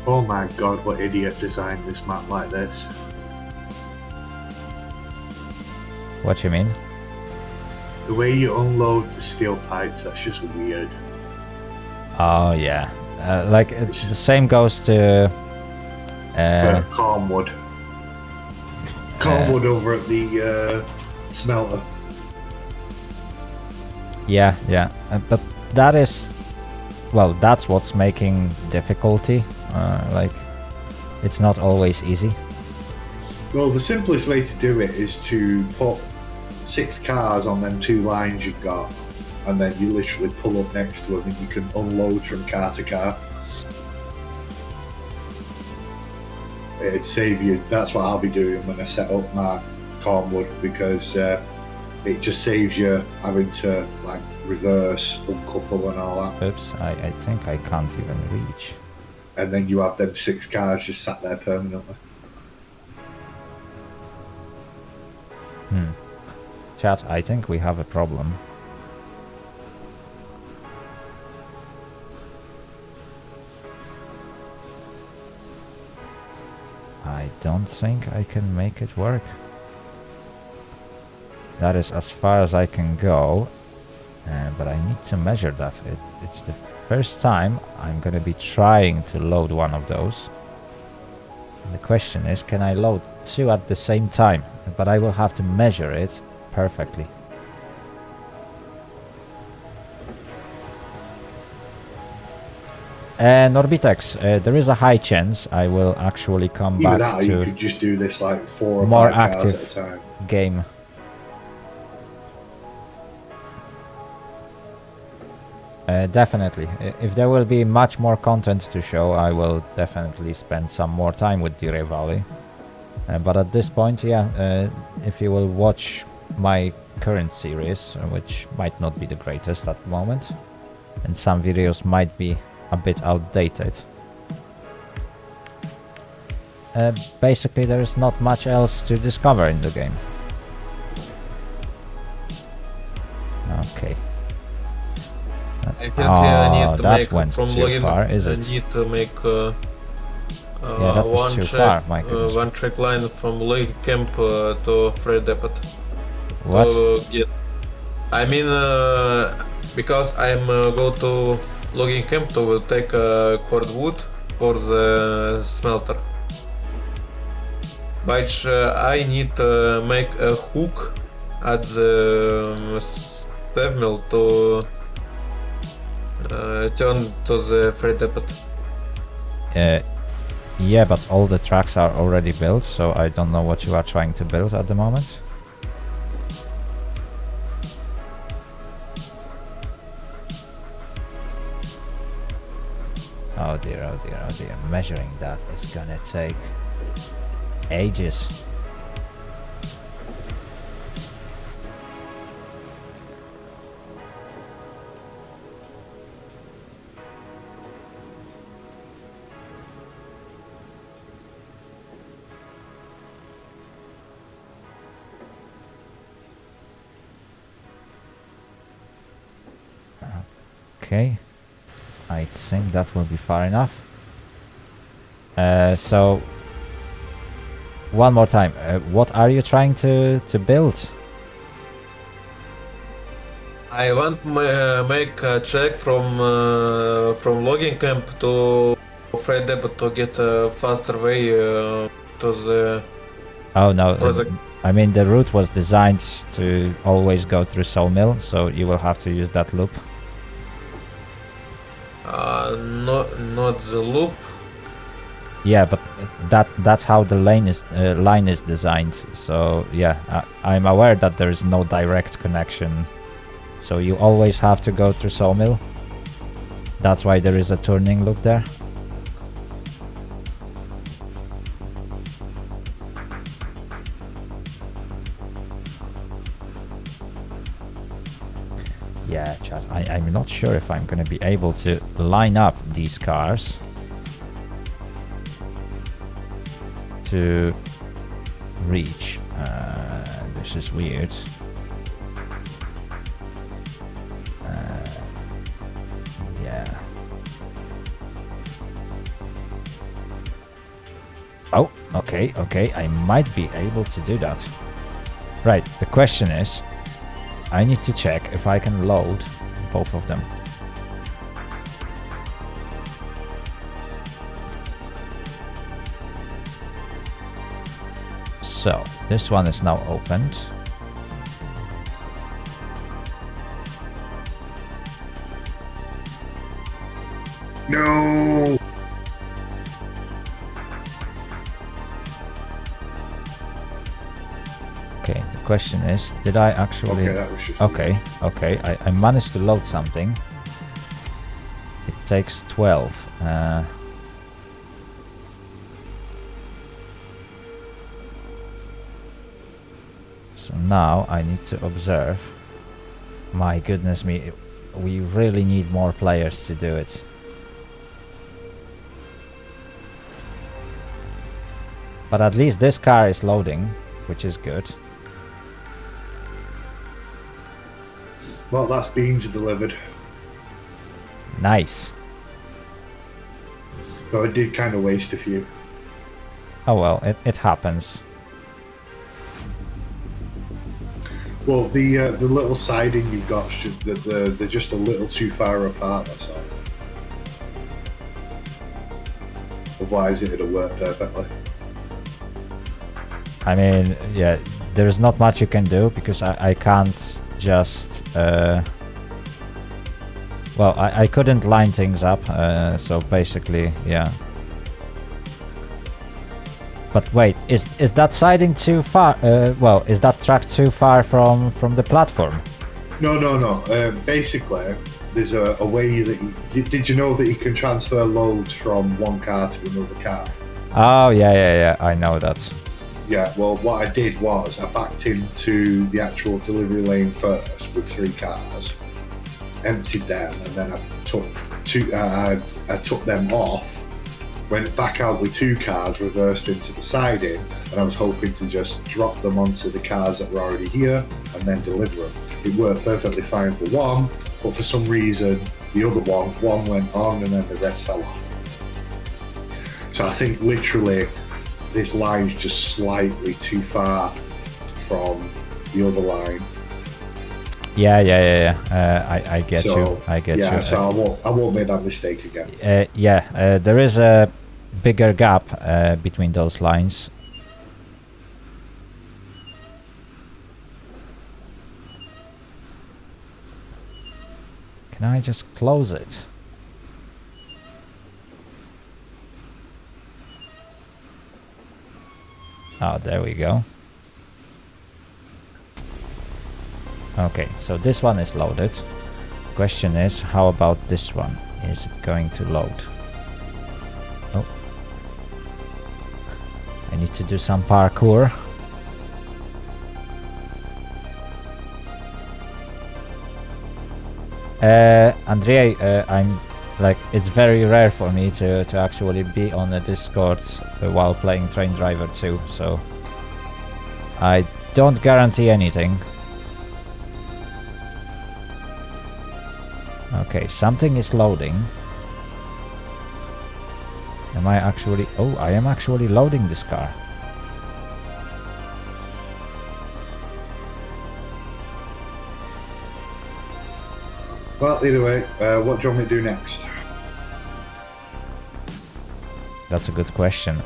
Oh my god, what idiot designed this map like this? What you mean? The way you unload the steel pipes, that's just weird. Oh yeah, like the same goes to... For Calmwood. Calmwood over at the smelter. Yeah, but that is... Well, that's what's making difficulty. Like, it's not always easy. Well, the simplest way to do it is to put 6 cars on them 2 lines you've got, and then you literally pull up next to them and you can unload from car to car. It'd save you. That's what I'll be doing when I set up my Cornwood, because it just saves you having to like reverse, uncouple and all that. Oops, I think I can't even reach. And then you have them 6 cars just sat there permanently. Chat, I think we have a problem. I don't think I can make it work. That is as far as I can go, but I need to measure that. It's the first time I'm gonna be trying to load one of those. And the question is, can I load 2 at the same time? But I will have to measure it perfectly. Norbitex, there is a high chance I will actually come Either back that, or you to could just do this like 4 or more 5 cars active at a time. game. Definitely. If there will be much more content to show, I will definitely spend some more time with Deer Valley. But at this point, yeah, if you will watch my current series, which might not be the greatest at the moment, and some videos might be a bit outdated. Basically, there is not much else to discover in the game. Okay. I think I need to that make went from too login. far, is I it? need to make Yeah, that was too far, my goodness. one track line from login camp to Freight Depot. What? To get, I mean, because I'm go to logging camp to take cordwood for the smelter. But I need to make a hook at the step mill to turn to the freight depot. Yeah, but all the tracks are already built, so I don't know what you are trying to build at the moment. Oh dear, oh dear, oh dear. Measuring that is gonna take ages. Okay, I think that will be far enough. So, one more time, what are you trying to build? I want make a check from logging camp to freight depot to get a faster way to the. Oh no, For the- I mean the route was designed to always go through sawmill, so you will have to use that loop. Not the loop. Yeah, but that's how the line is designed. So yeah, I'm aware that there is no direct connection. So you always have to go through sawmill. That's why there is a turning loop there. Yeah, chat. I'm not sure if I'm gonna be able to line up these cars to reach. This is weird. Yeah. Oh, okay, okay. I might be able to do that. Right, the question is, I need to check if I can load both of them. So, this one is now opened. No. Okay, the question is, did I actually... Okay, that was just Okay, okay, I managed to load something. It takes 12. So now I need to observe. My goodness me, we really need more players to do it. But at least this car is loading, which is good. Well, that's beans delivered. Nice. But I did kind of waste a few. Oh well, it happens. Well, the little siding you've got, they're just a little too far apart, that's all. Otherwise it'll work perfectly. I mean, yeah, there's not much you can do because I can't just... well, I couldn't line things up, so basically, yeah. But wait, is that siding too far? Well, is that track too far from the platform? No. Basically, there's a way that did you know that you can transfer loads from one car to another car? Oh, yeah, I know that. Yeah, well, what I did was I backed into the actual delivery lane first with 3 cars, emptied them, and then I took took them off, went back out with 2 cars, reversed into the siding, and I was hoping to just drop them onto the cars that were already here and then deliver them. It worked perfectly fine for one, but for some reason the other one went on and then the rest fell off. So I think literally this line is just slightly too far from the other line. Yeah. I get So, you. I get you. Yeah, so I won't make that mistake again. Yeah, there is a bigger gap between those lines. Can I just close it? Oh, there we go. Okay, so this one is loaded. Question is, how about this one? Is it going to load? Oh. I need to do some parkour. Andrei, I'm like, it's very rare for me to actually be on a Discord while playing Train Driver 2, so I don't guarantee anything. Okay, something is loading. Am I actually... Oh, I am actually loading this car. Well, either way, what do you want me to do next? That's a good question.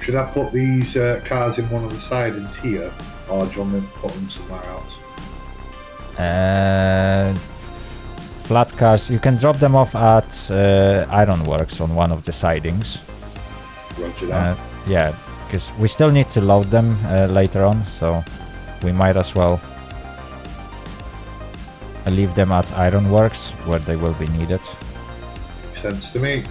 Should I put these cars in one of the sidings here, or do you want me to put them somewhere else? Flat cars, you can drop them off at Ironworks on one of the sidings. Roger that. Yeah, because we still need to load them later on, so we might as well leave them at Ironworks where they will be needed. Makes sense to me.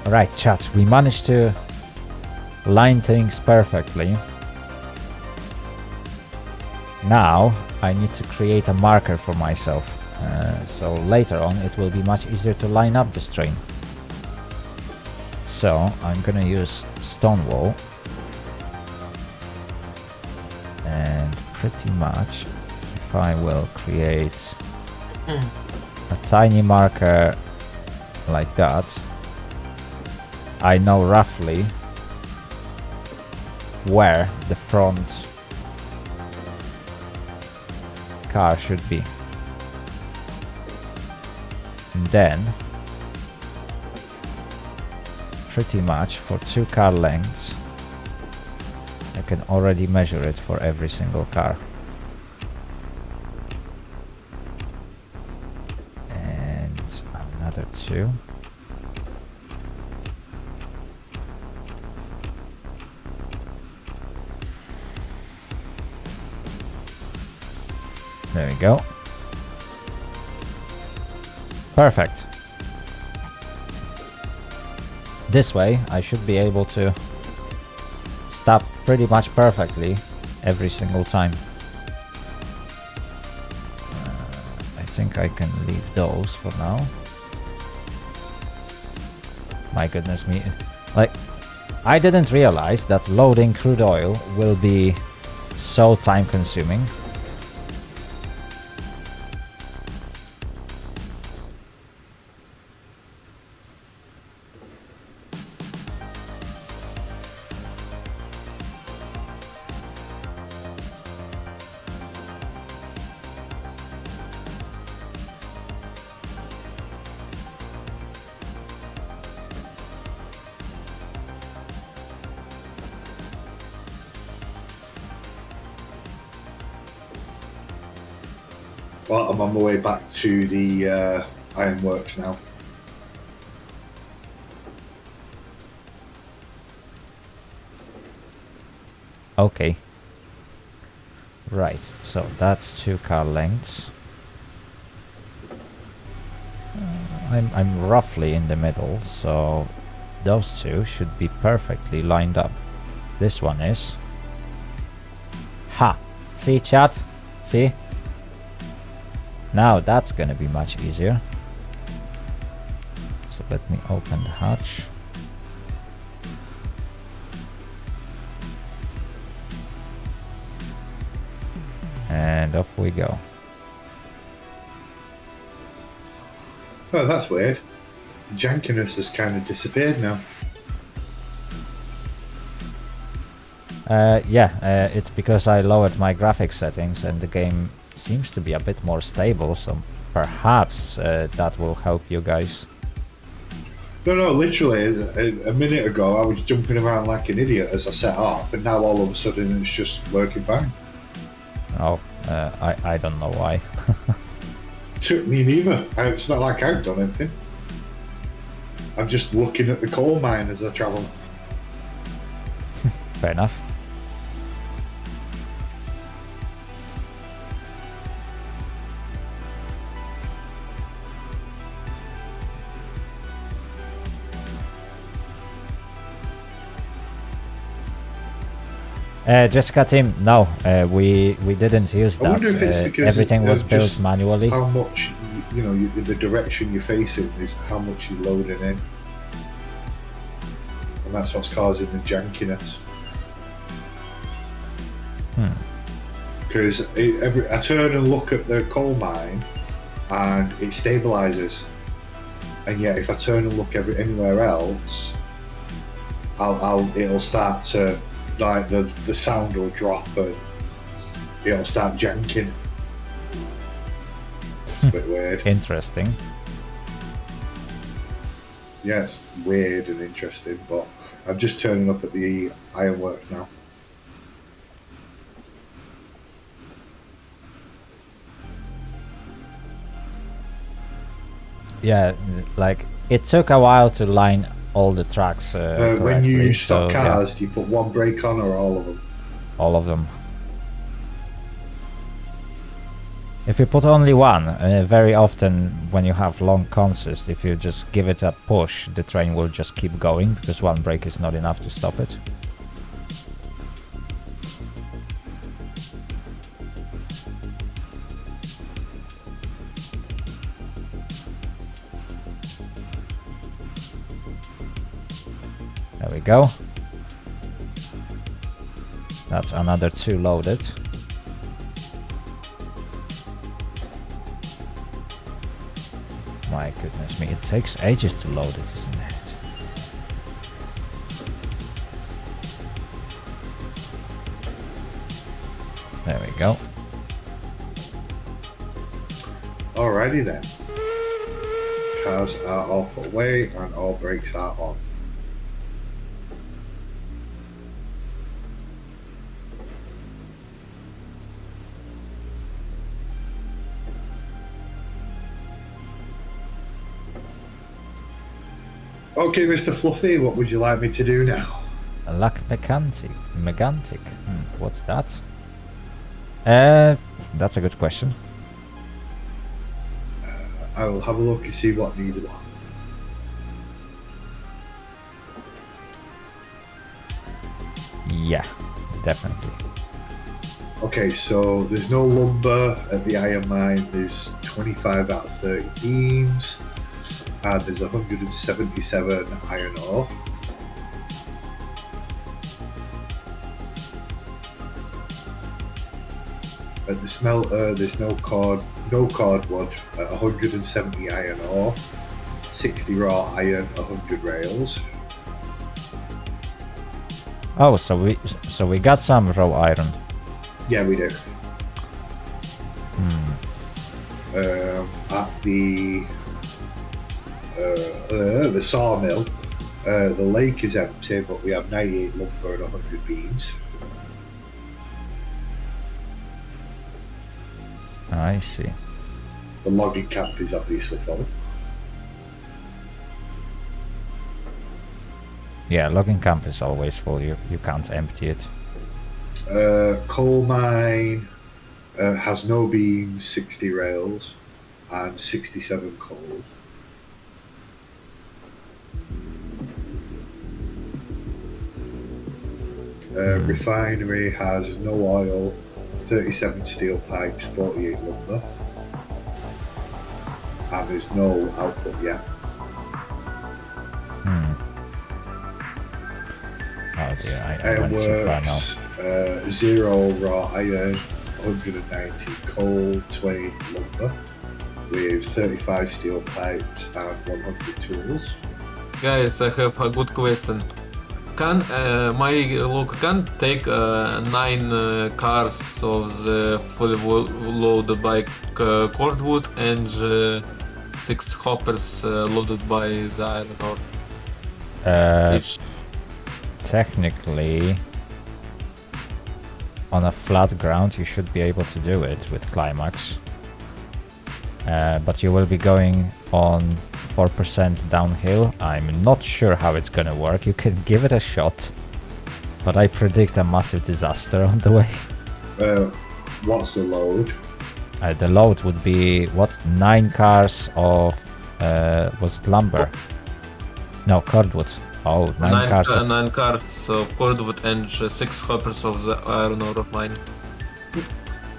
Alright, chat, we managed to line things perfectly. Now I need to create a marker for myself, so later on it will be much easier to line up this train. So I'm gonna use stone wall, and pretty much if I will create a tiny marker like that, I know roughly where the front car should be. And then pretty much for 2 car lengths I can already measure it for every single car. And another 2. There we go. Perfect. This way I should be able to stop pretty much perfectly every single time. I think I can leave those for now. My goodness me. Like, I didn't realize that loading crude oil will be so time consuming. Well, I'm on my way back to the ironworks now. Okay. Right, so that's 2 car lengths. I'm roughly in the middle, so those 2 should be perfectly lined up. This one is. Ha! See, chat? See? Now that's gonna be much easier. So let me open the hatch. And off we go. Oh, that's weird. Jankiness has kind of disappeared now. Yeah, it's because I lowered my graphics settings and the game seems to be a bit more stable, so perhaps that will help you guys. No, literally, a minute ago I was jumping around like an idiot as I set off, and now all of a sudden it's just working fine. Oh, I don't know why. Me neither. It's not like I've done anything. I'm just looking at the coal mine as I travel. Fair enough. Jessica team, no, we didn't use I that. wonder if it's because Everything was built just manually. How much, the direction you're facing is how much you're loading in. And that's what's causing the jankiness. Because I turn and look at the coal mine and it stabilizes. And yet if I turn and look anywhere else, it'll start to, like the sound will drop and it'll start janking. It's a bit weird. Interesting. Yeah, it's weird and interesting, but I'm just turning up at the ironworks now. Yeah, like it took a while to line all the tracks. When you correctly, stop so, cars, do you put one brake on or all of them? all of them. If you put only one, very often when you have long consists, if you just give it a push, the train will just keep going because one brake is not enough to stop it. There we go. That's another 2 loaded. My goodness me, it takes ages to load it, isn't it? There we go. Alrighty then. Cars are all put away and all brakes are on. Okay, Mr. Fluffy, what would you like me to do now? A luck megantic. What's that? That's a good question. I will have a look and see what needs what. Yeah, definitely. Okay, so there's no lumber at the iron mine. There's 25 out of 30 beams. And there's 177 iron ore. At the smelter, there's no cordwood at 170 iron ore, 60 raw iron, 100 rails. Oh, so we got some raw iron. Yeah, we do. At the sawmill, the lake is empty, but we have 98 lumber and 100 beams. I see. The logging camp is obviously full. Yeah, logging camp is always full. You can't empty it. Coal mine has no beams, 60 rails, and 67 coal. Refinery has no oil, 37 steel pipes, 48 lumber, and there's no output yet. Oh dear, I went too far now. 0 raw iron, 190 coal, 20 lumber, with 35 steel pipes and 100 tools. Guys, I have a good question. Can my local can take 9 cars of the fully loaded by cordwood and 6 hoppers loaded by the iron ore. Each. Technically, on a flat ground, you should be able to do it with climax. But you will be going on 4% downhill. I'm not sure how it's gonna work. You can give it a shot, but I predict a massive disaster on the way. What's the load? The load would be, what, 9 cars of, was it lumber? No, cordwood. Oh, 9 cars of... 9 cars of cordwood and 6 hoppers of the iron ore mine.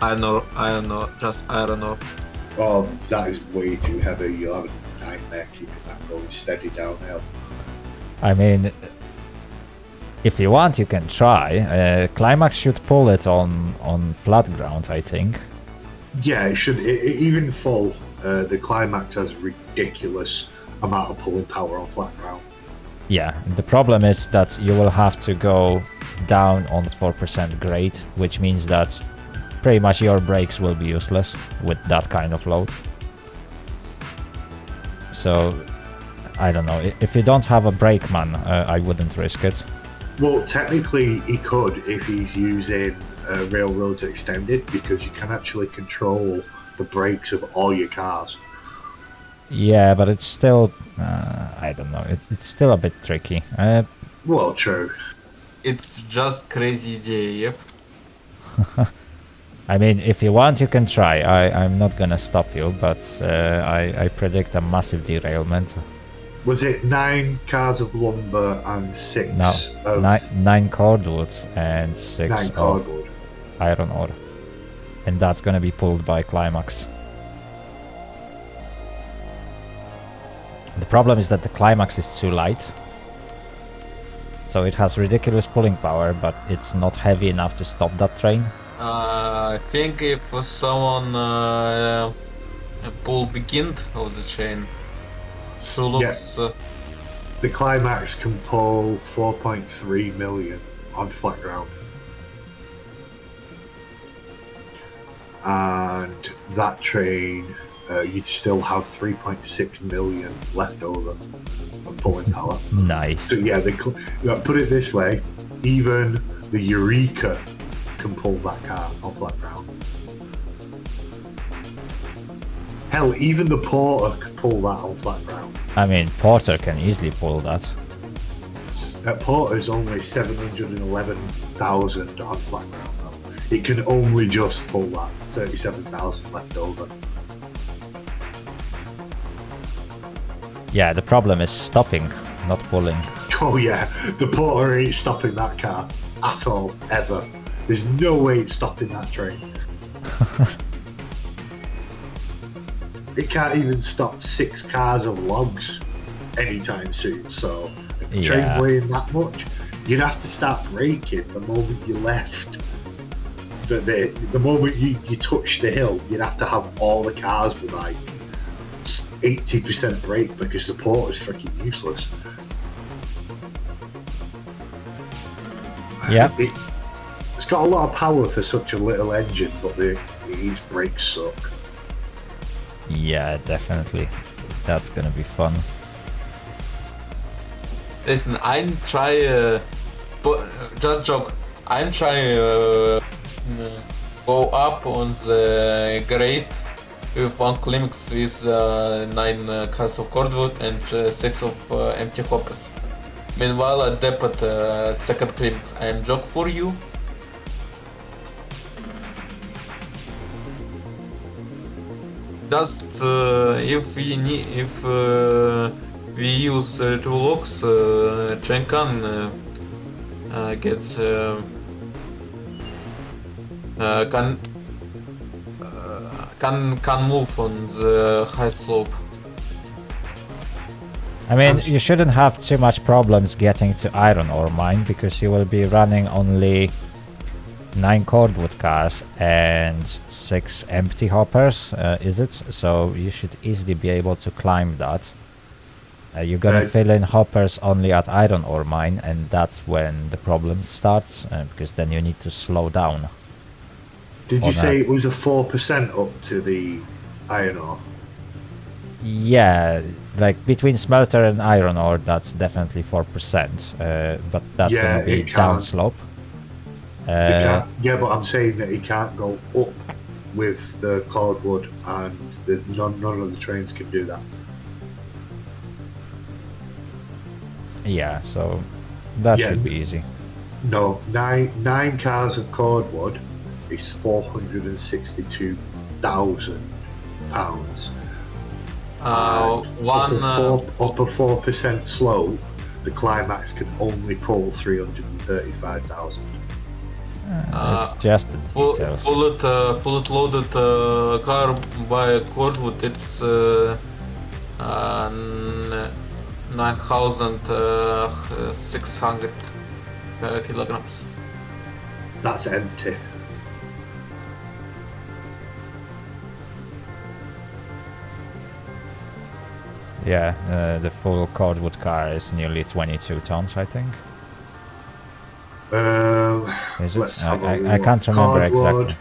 Iron ore, just iron ore. Oh, that is way too heavy. You'll have a nightmare keeping that going steady downhill. I mean, if you want, you can try. Climax should pull it on flat ground, I think. Yeah, it should. Even full, the Climax has ridiculous amount of pulling power on flat ground. Yeah, the problem is that you will have to go down on 4% grade, which means that pretty much your brakes will be useless with that kind of load. So, I don't know. If you don't have a brakeman, I wouldn't risk it. Well, technically he could if he's using Railroads Extended, because you can actually control the brakes of all your cars. Yeah, but it's still, I don't know, it's still a bit tricky. Well, true. It's just crazy idea, yep. I mean, if you want, you can try. I'm not gonna stop you, but I predict a massive derailment. Was it 9 cars of lumber and 6 No, of... 9 cordwoods and 6 9 of cordwood. iron ore. And that's gonna be pulled by Climax. The problem is that the Climax is too light. So it has ridiculous pulling power, but it's not heavy enough to stop that train. I think if someone pull beginning of the chain, to looks The Climax can pull 4.3 million on flat ground. And that train, you'd still have 3.6 million left over on pulling power. Nice. So yeah, put it this way, even the Eureka can pull that car on flat ground. Hell, even the Porter can pull that on flat ground. I mean, Porter can easily pull that. Porter's only 711,000 on flat ground though. It can only just pull that, 37,000 left over. Yeah, the problem is stopping, not pulling. Oh yeah, the Porter ain't stopping that car at all, ever. There's no way it's stopping that train. It can't even stop 6 cars of logs anytime soon, so a train weighing that much, you'd have to start braking the moment you left. The moment you touch the hill, you'd have to have all the cars with like 80% brake, because the Porter's freaking useless. Yeah. It's got a lot of power for such a little engine, but its brakes suck. Yeah, definitely. That's gonna be fun. Listen, I'm try, just joke. I'm trying go up on the grade with 1 Climax with 9 cars of cordwood and 6 of empty hoppers. Meanwhile, at depot 2nd Climax, I am joke for you. Just if we use 2 logs, train can get can move on the high slope. I mean, you shouldn't have too much problems getting to iron ore mine, because you will be running only 9 cordwood cars and 6 empty hoppers, is it? So you should easily be able to climb that. You're gonna fill in hoppers only at iron ore mine, and that's when the problem starts, because then you need to slow down. Did you say it was a 4% up to the iron ore? Yeah, like between smelter and iron ore, that's definitely 4%, but that's Yeah, gonna be it can't. downslope. It can't, yeah, but I'm saying that it can't go up with the cordwood, and none of the trains can do that. Yeah, so that Yeah. should be easy. No, nine cars of cordwood is £462,000. Up a 4% slope, the climax can only pull 335,000. It's just the details. Full loaded car by cordwood, it's 9,600 kilograms. That's empty. Yeah, the full cordwood car is nearly 22 tons, I think. Is Let's it? have a I look. can't remember Cordwood, exactly.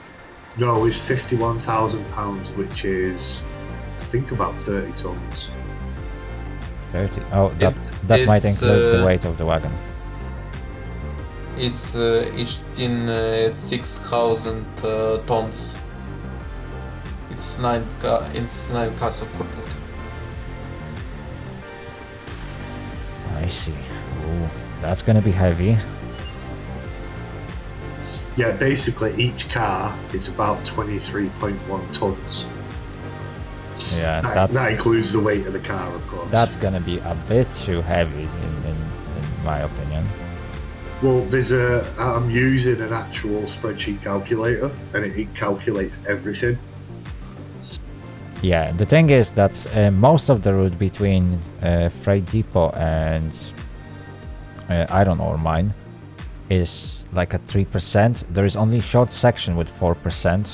No, it's £51,000, which is, I think, about 30 tons. 30. Oh, that might include the weight of the wagon. It's each in 6,000 tons. It's nine cars of cordwood. I see. Ooh, that's gonna be heavy. Yeah, basically each car is about 23.1 tons. Yeah, That includes the weight of the car, of course. that's gonna be a bit too heavy in my opinion. Well, I'm using an actual spreadsheet calculator, and it calculates everything. Yeah, the thing is that most of the route between Freight Depot and Iron Ore Mine is like at 3%. There is only a short section with 4%.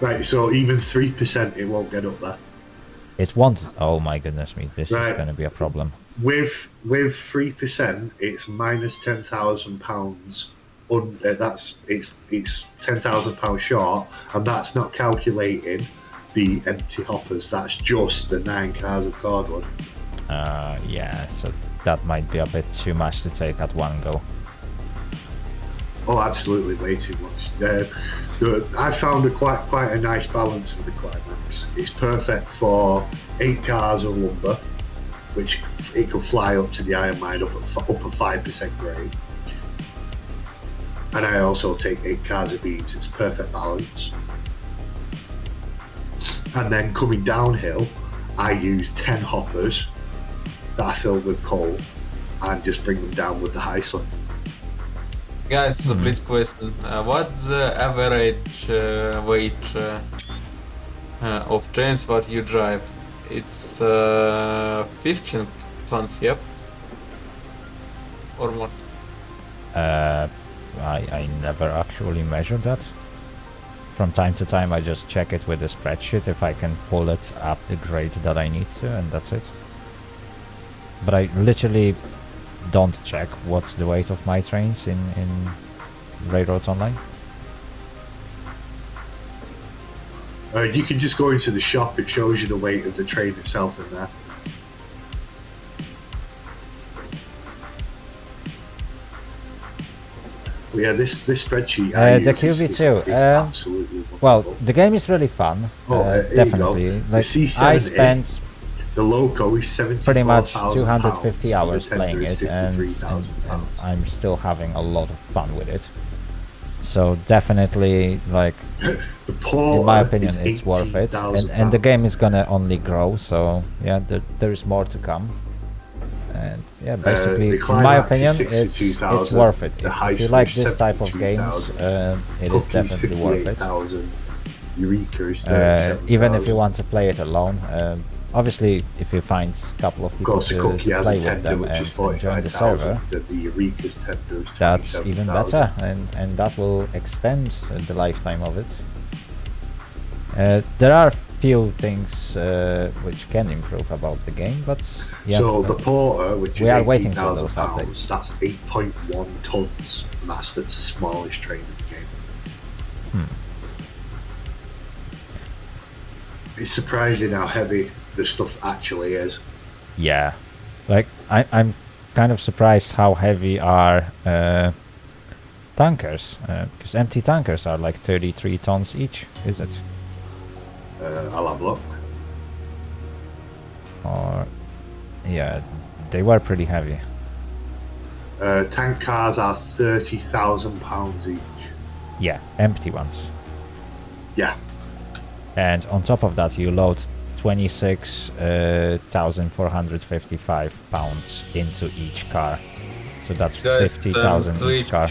Right, so even 3% it won't get up there. It won't. Oh my goodness me, this Right. is going to be a problem. With 3%, it's minus £10,000. It's £10,000 short, and that's not calculating the empty hoppers. That's just the 9 cars of cordwood. Yeah, so that might be a bit too much to take at one go. Oh, absolutely, way too much. I found quite a nice balance with the climax. It's perfect for 8 cars of lumber, which it could fly up to the iron mine up at 5% grade. And I also take 8 cars of beams. It's perfect balance. And then coming downhill, I use 10 hoppers that I fill with coal and just bring them down with the high sun. Guys, a blitz question. What's the average weight of trains what you drive? It's 15 tons, yep? Or more? I never actually measured that. From time to time I just check it with the spreadsheet if I can pull it up the grade that I need to, and that's it. But I literally don't check what's the weight of my trains in Railroads Online. You can just go into the shop. It shows you the weight of the train itself in there. But yeah, this spreadsheet. The QV2. Is absolutely wonderful. Well, the game is really fun. Here you definitely. go. Like, The C70, I spent the loco is 70. pretty much 250 hours playing it, and I'm still having a lot of fun with it. So definitely, like, in my opinion, it's worth it. And the game is gonna only grow, so yeah, there is more to come. And yeah, basically, in my opinion, it's worth it. If you like this type of games, it is definitely worth it. Eureka is Even if you want to play it alone, obviously, if you find a couple of people to play with them and join the server, that's even better, and that will extend the lifetime of it. There are few things which can improve about the game, but yeah. So the Porter, which is we are waiting for £18,000, those updates. that's 8.1 tons, and that's the smallest train in the game. It's surprising how heavy the stuff actually is. Yeah, like I'm kind of surprised how heavy are tankers, because empty tankers are like 33 tons each, is it? I'll have a look. Or yeah, they were pretty heavy. Tank cars are £30,000 each. Yeah, empty ones. Yeah. And on top of that, you load 26,455 pounds into each car. So that's Guys, 50,000 each switch. car.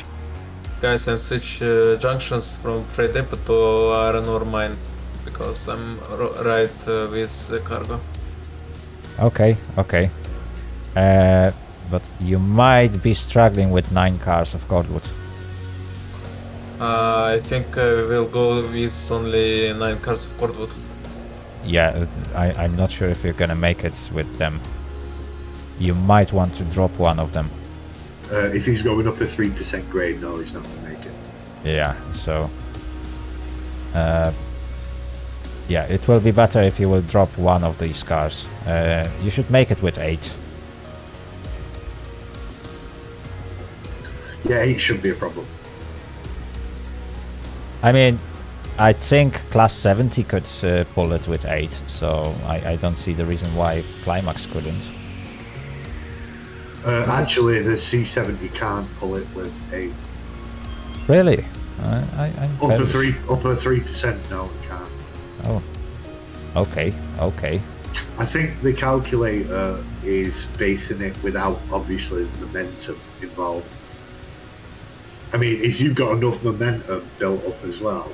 Guys, I'm switch junctions from freight depot to iron ore mine because I'm right with the cargo. Okay, okay. But you might be struggling with 9 cars of cordwood. I think we will go with only 9 cars of cordwood. Yeah, I'm not sure if you're gonna make it with them. You might want to drop one of them. If he's going up a 3% grade, no, he's not going to make it. Yeah, so... yeah, it will be better if you will drop one of these cars. You should make it with 8. Yeah, 8 shouldn't be a problem. I mean, I think Class 70 could pull it with 8, so I don't see the reason why Climax couldn't. Actually, the C70 can't pull it with 8. Really? Up a 3%, no, it can't. Oh, okay, okay. I think the calculator is basing it without, obviously, momentum involved. I mean, if you've got enough momentum built up as well,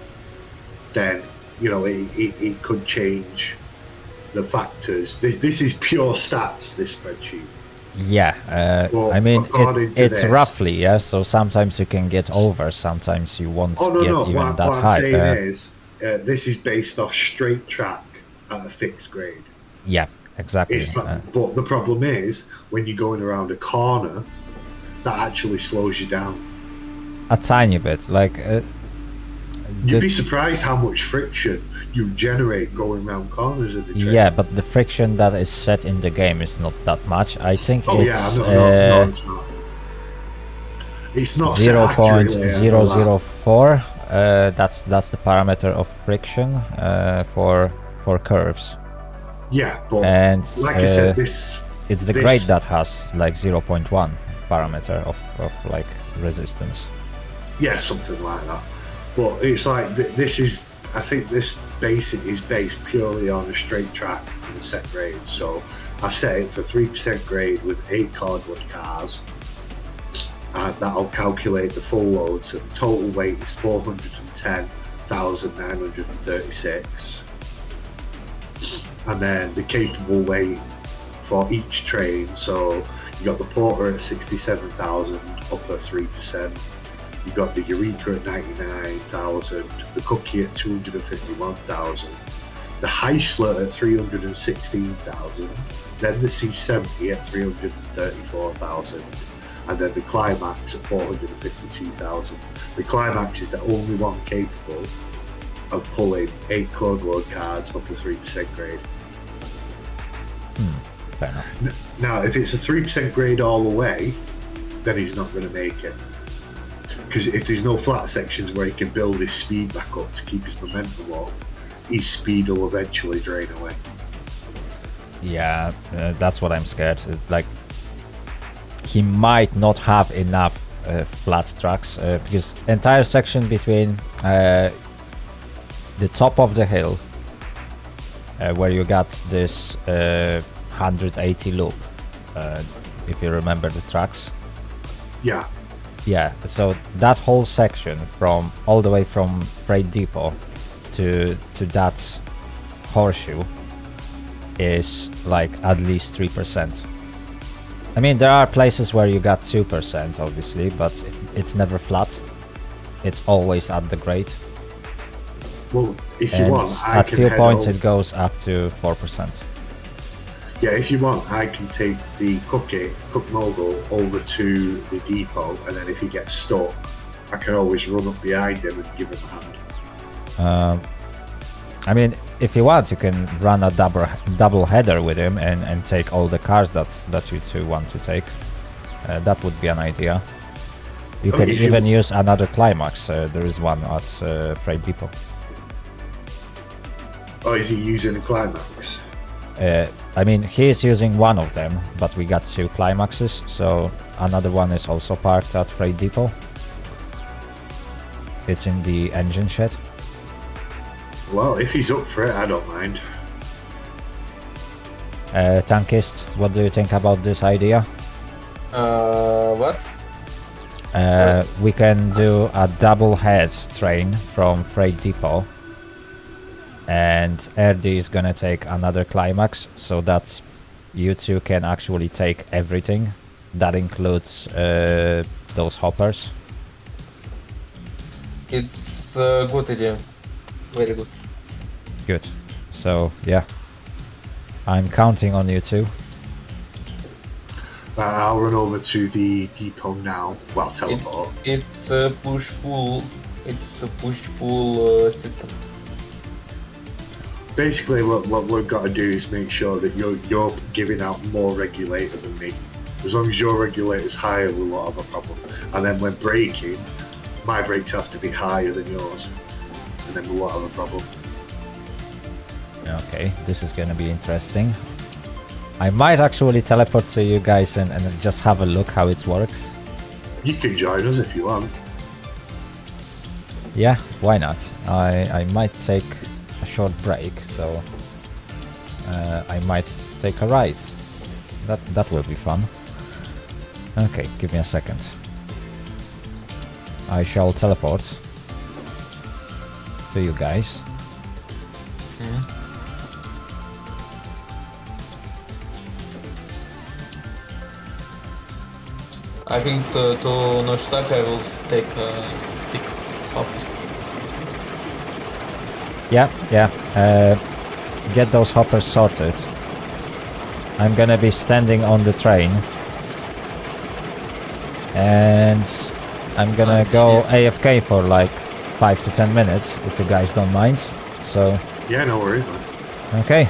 then, you know, it could change the factors. This is pure stats, this spreadsheet. Yeah, Well, I mean, it's this- roughly, yeah, so sometimes you can get over, sometimes you won't Oh, no, get no, even what that I'm high. saying is, this is based off straight track at a fixed grade. Yeah, exactly. It's not, but the problem is, when you're going around a corner, that actually slows you down. A tiny bit, like... You'd be surprised how much friction you generate going around corners of the train. yeah, but the friction that is set in the game is not that much. I think Oh it's yeah, no, it's not. It's not set accurately, I know that. 0.004. That's the parameter of friction for curves, Yeah, but and like I said, this it's the grade that has like 0.1 parameter of like resistance. yeah, something like that. But it's like this is. I think this basic is based purely on a straight track and a set grade. So I set it for 3% grade with 8 cordwood cars. And that'll calculate the full load. So the total weight is 410,936. And then the capable weight for each train. So you got the Porter at 67,000, upper 3%. You got the Eureka at 99,000, the Cookie at 251,000, the Heisler at 316,000, then the C70 at 334,000, and then the Climax at 452,000. The Climax is the only one capable of pulling 8 cordwood cards up a 3% grade. Fair enough. Now, if it's a 3% grade all the way, then he's not going to make it. Because if there's no flat sections where he can build his speed back up to keep his momentum up, his speed will eventually drain away. Yeah, that's what I'm scared. Like, he might not have enough flat tracks because entire section between the top of the hill, where you got this 180 loop, if you remember the tracks. Yeah. Yeah, so that whole section from all the way from Freight Depot to that horseshoe is like at least 3%. I mean, there are places where you got 2%, obviously, but it's never flat. It's always at the grade. Well, if you And want, I at can few head points over. it goes up to 4%. Yeah, if you want, I can take the Cook Mogul over to the depot, and then if he gets stuck, I can always run up behind him and give him a hand. I mean, if you want, you can run a double header with him and take all the cars that you two want to take. That would be an idea. You can even use another climax. There is one at Freight Depot. Oh, is he using a climax? I mean, he is using one of them, but we got 2 climaxes, so another one is also parked at Freight Depot. It's in the engine shed. Well, if he's up for it, I don't mind. Tankist, what do you think about this idea? What? We can do a double head train from Freight Depot, and RD is gonna take another climax, so that you two can actually take everything. That includes those hoppers. It's a good idea. Very good. Good. So yeah, I'm counting on you two. I'll run over to the depot now. Well, teleport. It's a push-pull. It's a push-pull system. Basically, what we've got to do is make sure that you're giving out more regulator than me. As long as your regulator's higher, we won't have a problem. And then when braking, my brakes have to be higher than yours, and then we won't have a problem. Okay, this is gonna be interesting. I might actually teleport to you guys and just have a look how it works. You can join us if you want. Yeah, why not? I might take a short break, so I might take a ride. That will be fun. Okay, give me a second. I shall teleport to you guys. I think to Nochtak I will take 6 hoppers. Yeah. Get those hoppers sorted. I'm gonna be standing on the train, and I'm gonna go AFK for like 5 to 10 minutes, if you guys don't mind. So Yeah, no worries, man. okay.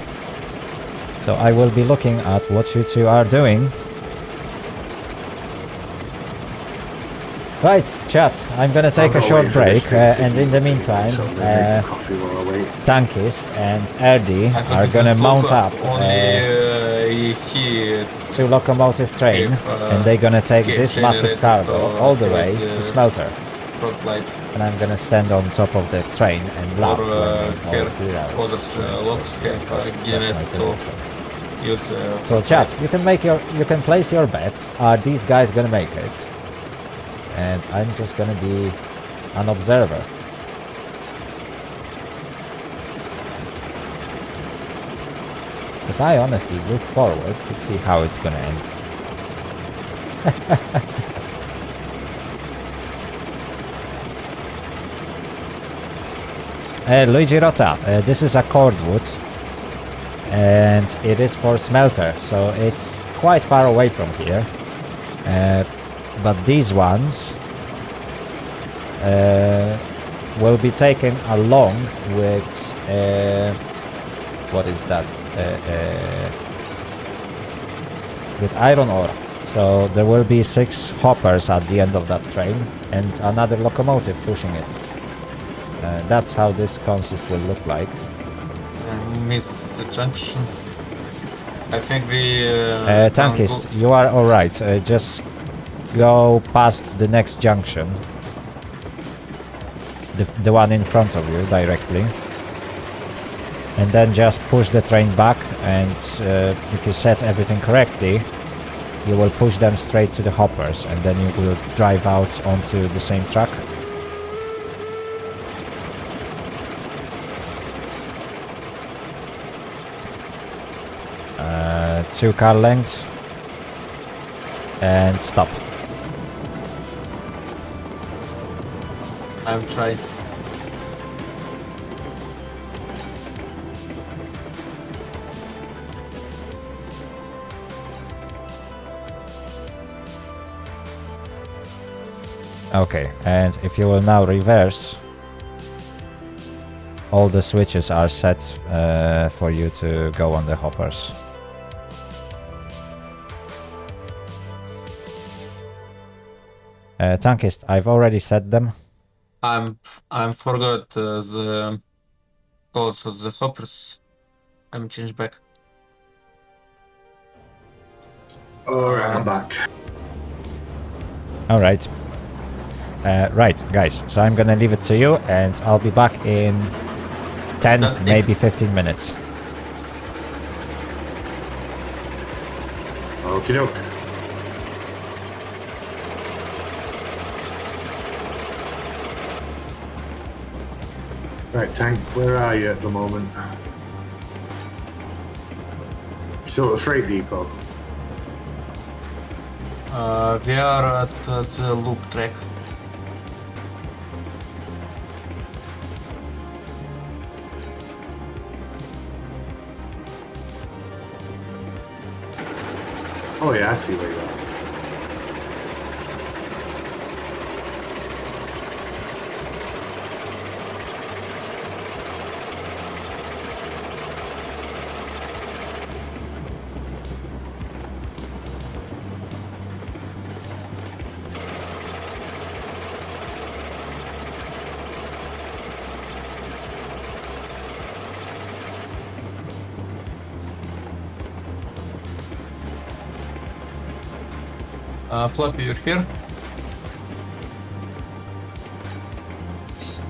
So I will be looking at what you two are doing. Right, chat, I'm gonna take a short break, and in the meantime, coffee while I wait. Tankist and RD I think are it's gonna a mount slow up only he 2 locomotive train, and they're gonna take get this massive generated cargo all the way towards to the Smelter. front light And I'm gonna stand on top of the train and laugh or when here all clear out. other logs have generated to use. So chat, you can place your bets. Are these guys gonna make it? And I'm just gonna be an observer. Because I honestly look forward to see how it's gonna end. Luigi Rota, this is a cordwood, and it is for smelter, so it's quite far away from here. But these ones will be taken along with what is that? With iron ore. So there will be 6 hoppers at the end of that train and another locomotive pushing it. That's how this consist will look like. Miss junction. I think we. Tankist, you are alright. Just go past the next junction. The one in front of you directly. And then just push the train back, and if you set everything correctly, you will push them straight to the hoppers, and then you will drive out onto the same track. Two car lengths and stop. I'm trying. Okay, and if you will now reverse all the switches are set for you to go on the hoppers. Tankist, I've already set them. I'm forgot the colors of the hoppers. I'm changed back. Alright, I'm back. Alright. Right, guys, so I'm gonna leave it to you, and I'll be back in 10, Does it- maybe 15 minutes. Okie doke. Right, Tank, where are you at the moment? Still at the freight depot. We are at the loop track. Oh yeah, I see where you are. Floppy, you're here?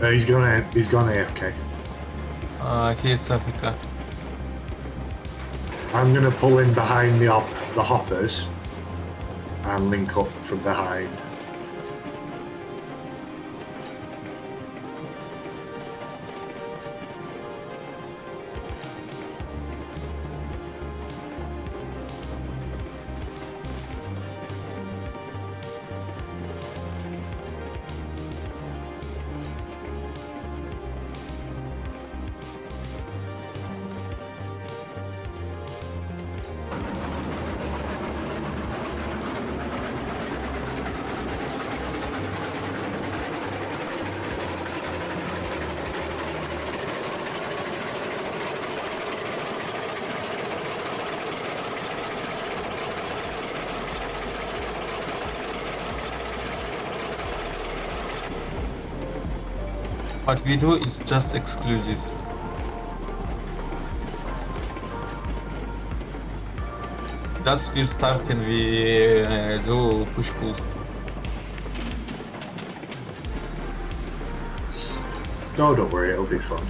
He's gone AFK. He's Africa. I'm gonna pull in behind the hoppers and link up from behind. What we do is just exclusive. Just we'll start can we do push-pull. No, don't worry, it'll be fun.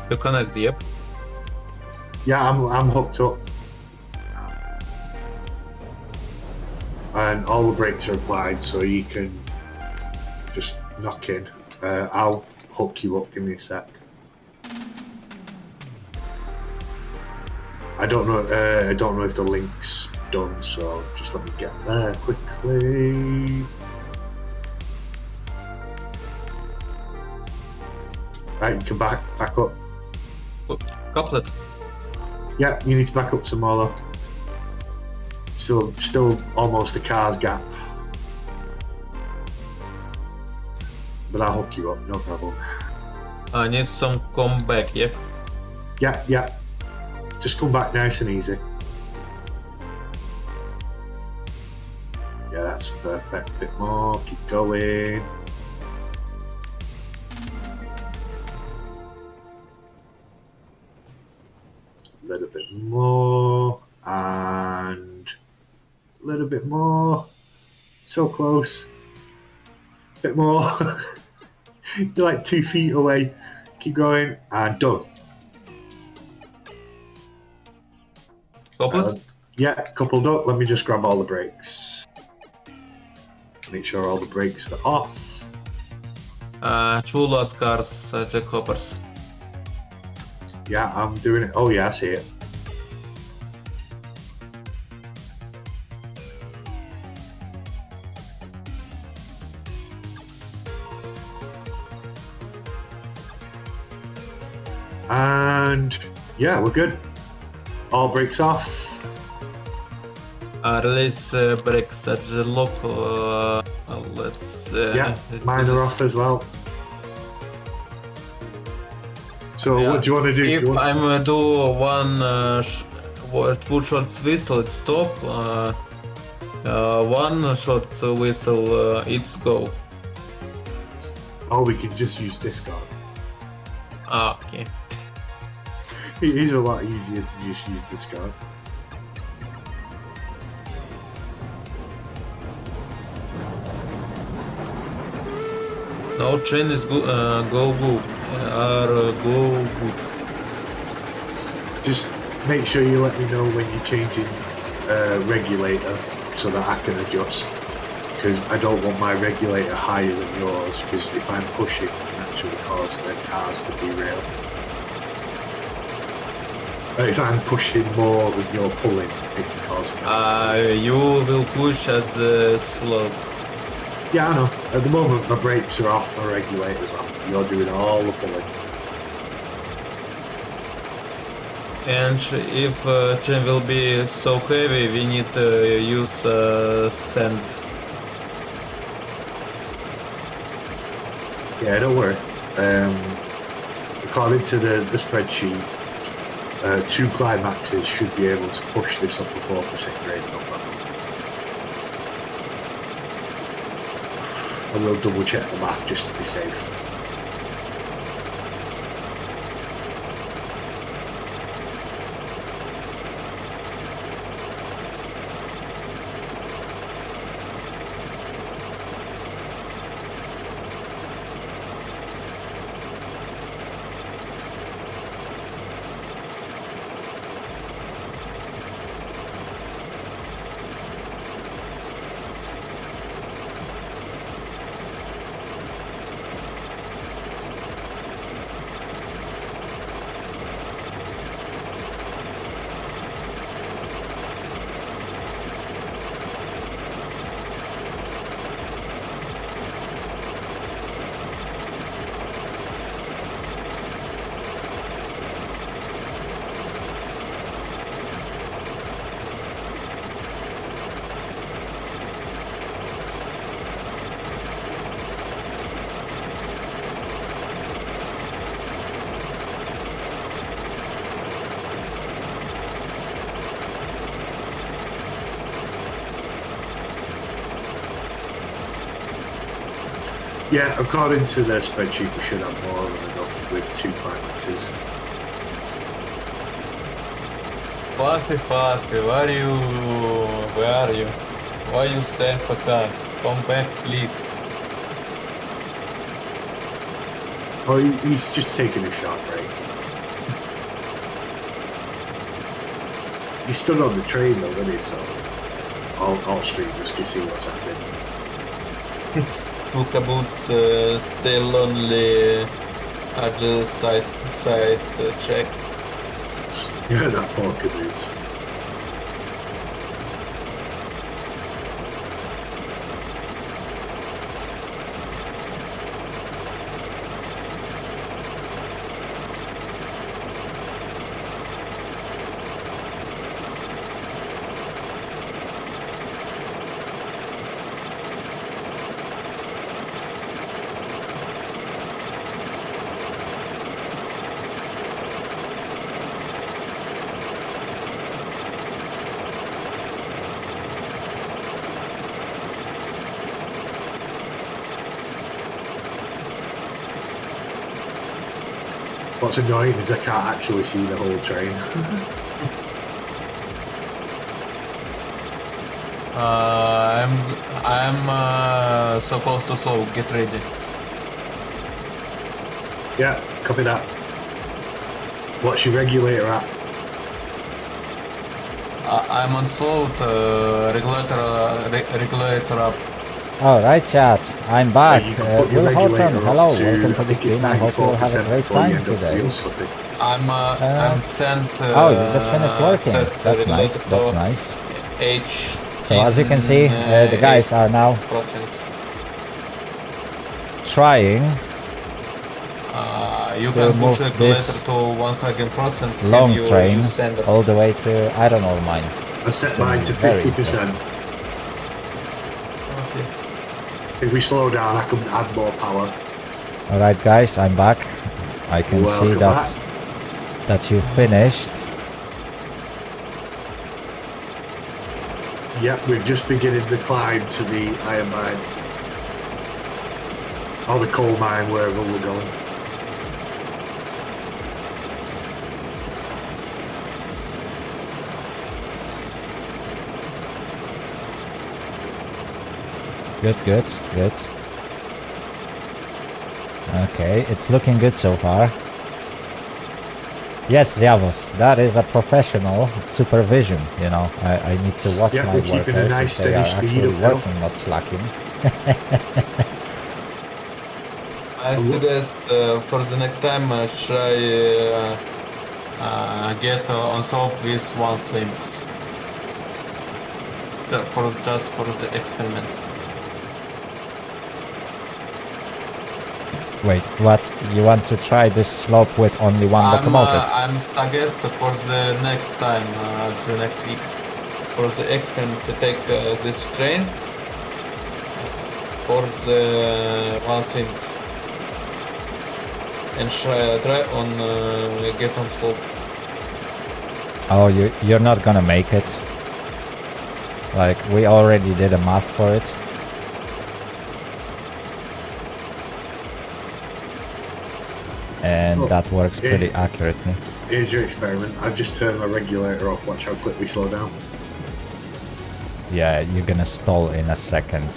You connect, yep. Yeah, I'm hooked up. And all the brakes are applied, so you can just knock in. I'll hook you up, give me a sec. I don't know if the link's done, so just let me get there quickly. Right, you can back up. Couplet. Yeah, you need to back up some more though. Still almost a car's gap. But I'll hook you up, no problem. I need some come back, yeah? Yeah. Just come back nice and easy. Yeah, that's perfect. Bit more, keep going. A little bit more, and a little bit more. So close. Bit more. You're like 2 feet away. Keep going and done. Coupled? Yeah, coupled up. Let me just grab all the brakes. Make sure all the brakes are off. Two lost cars, Jack Hoppers. Yeah, I'm doing it. Oh yeah, I see it. And yeah, we're good. All brakes off. Release brakes at the lock. Let's. Yeah, mine are off as well. So Yeah. what do you want to do? If Do you want- I'm do one two shots whistle, it's stop. One shot whistle, it's go. Oh, we can just use discard. Okay. It is a lot easier to just use discard. Now train is go good. Go good. Just make sure you let me know when you're changing regulator so that I can adjust. Because I don't want my regulator higher than yours, because if I'm pushing, it can actually cause the cars to derail. If I'm pushing more than you're pulling, it can cause cars. You will push at the slope. Yeah, I know. At the moment, my brakes are off, my regulator's off. You're doing all the pulling. And if train will be so heavy, we need to use sand. Yeah, don't worry. According to the spreadsheet, 2 climaxes should be able to push this up to 4% grade, no problem. I will double check the map just to be safe. Yeah, according to the spreadsheet, we should have more than enough with 2 climaxes. Fluffy, where are you? Why you stay for car? Come back, please. Oh, he's just taking a short break. He's stood on the train though, isn't he? So all streamers can see what's happening. Caboose stay lonely at the side track. Yeah, that poor caboose. What's annoying is I can't actually see the whole train. I'm supposed to slow. Get ready. Yeah, copy that. What's your regulator at? I'm on slow. Regulator up. Alright, chat, I'm back. You can put your Will Horton, regulator hello, up to, welcome to I the think it's stream. I hope you'll have a 94% great before you time end up today. wheel slipping. I'm sent. Oh, you just finished working. Set That's nice, regulator that's to nice. H. So as you can see, the guys are now 8%. trying You to can move push regulator this to 100%. long Have train you sender? all the way to, I don't know mine. I set mine to Very 50%. Okay. If we slow down, I can add more power. Alright guys, I'm back. I can see Welcome that back. you finished. Yep, we're just beginning the climb to the iron mine. Or the coal mine, wherever we're going. Good, good, good. Okay, it's looking good so far. Yes, Zavos, that is a professional supervision, you know. I need to watch Yeah, my we're keeping a workers nice if they are steady speed actually uphill. working, not slacking. I suggest for the next time try get on soap with one flames. Just for the experiment. Wait, what? You want to try this slope with only one locomotive? I'm suggest for the next time, the next week, for the experiment to take this train for the one clinics and try on get on slope. Oh, you're not gonna make it. Like, we already did a math for it. And that works pretty accurately. Here's your experiment. I've just turned my regulator off. Watch how quick we slow down. Yeah, you're gonna stall in a second.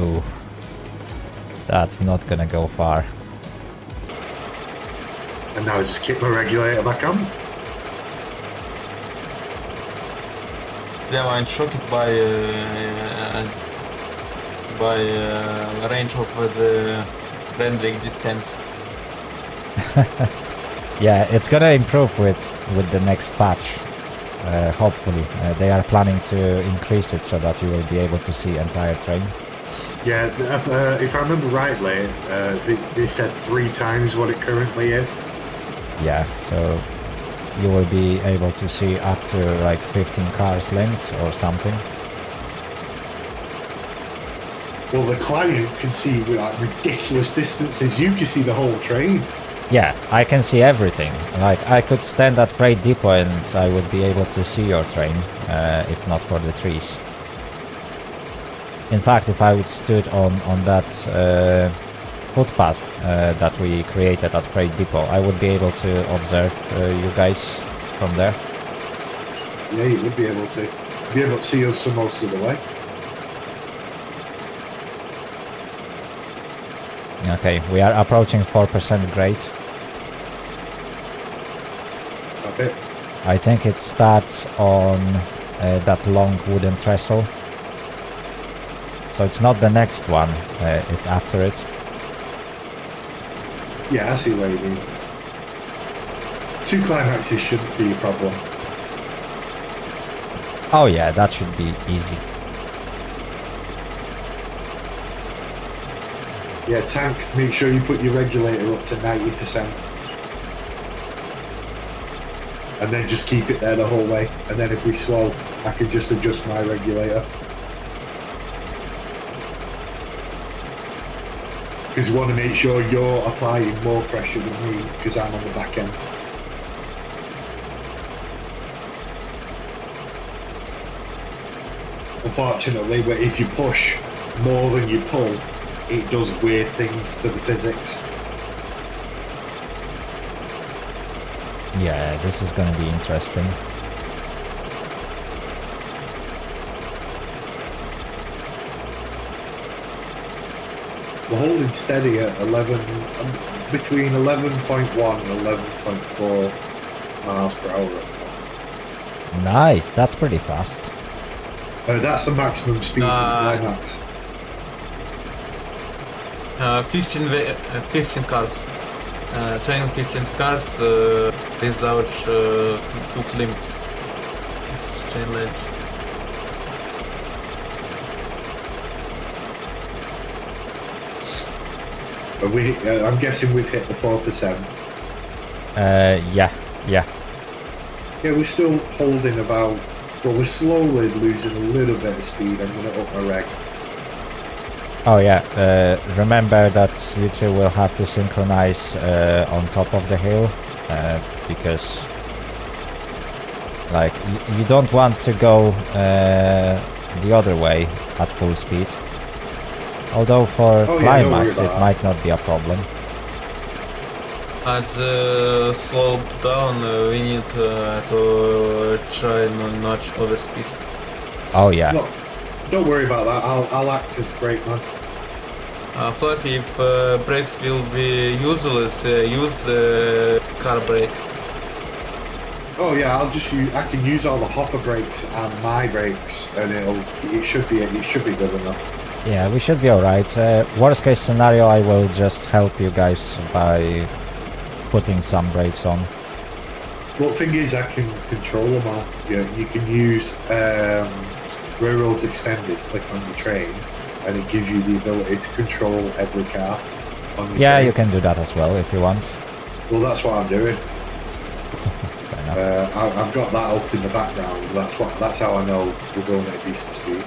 Ooh. That's not gonna go far. And now just kick my regulator back on. Yeah, I'm shocked by range of the rendering distance. Yeah, it's gonna improve with the next patch. Hopefully. They are planning to increase it so that you will be able to see entire train. Yeah, if I remember rightly, they said 3 times what it currently is. Yeah, so you will be able to see up to like 15 cars length or something. Well, the client can see like ridiculous distances. You can see the whole train. Yeah, I can see everything. Like, I could stand at freight depot and I would be able to see your train, if not for the trees. In fact, if I would stood on that footpath that we created at freight depot, I would be able to observe you guys from there. Yeah, you would be able to. Be able to see us for most of the way. Okay, we are approaching 4% grade. Okay. I think it starts on that long wooden trestle. So it's not the next one, it's after it. Yeah, I see what you mean. 2 climaxes shouldn't be a problem. Oh yeah, that should be easy. Yeah, tank, make sure you put your regulator up to 90%. And then just keep it there the whole way. And then if we slow, I can just adjust my regulator. Because you want to make sure you're applying more pressure than me, because I'm on the back end. Unfortunately, if you push more than you pull, it does weird things to the physics. Yeah, this is gonna be interesting. We're holding steady at 11, between 11.1 and 11.4 miles per hour. Nice, that's pretty fast. That's the maximum speed in climax. 15 cars. Training 15 cars without two limits. It's chain ledge. I'm guessing we've hit the 4%. Yeah. Yeah, we're still holding about, but we're slowly losing a little bit of speed. I'm going to up my reg. Oh yeah, remember that you two will have to synchronize on top of the hill, because like you don't want to go the other way at full speed. Although for climax it might not be a problem. At the slope down, we need to try not overspeed. Oh yeah. No, don't worry about that. I'll act as brake man. Fluffy, if brakes will be useless, use car brake. Oh yeah, I'll just use. I can use all the hopper brakes and my brakes, and it should be good enough. Yeah, we should be alright. Worst case scenario, I will just help you guys by putting some brakes on. Well, the thing is, I can control them all. Yeah, you can use Railroads Extended, click on your train, and it gives you the ability to control every car on your train. You can do that as well if you want. Well, that's what I'm doing. Fair enough. I've got that up in the background. That's how I know we're going at a decent speed.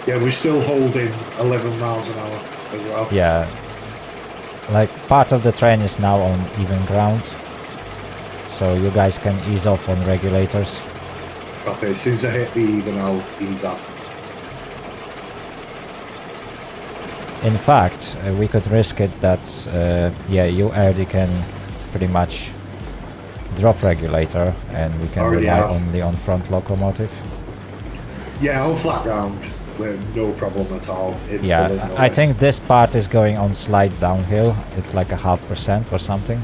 Yeah, we're still holding 11 miles an hour as well. Yeah. Like part of the train is now on even ground, so you guys can ease off on regulators. Okay, as soon as I hit the even, I'll ease up. In fact, we could risk it that, you already can pretty much drop regulator and we can Already rely have. only on front locomotive. Yeah, on flat ground, no problem at all. Yeah, I think this part is going on slight downhill. It's like a 0.5% or something.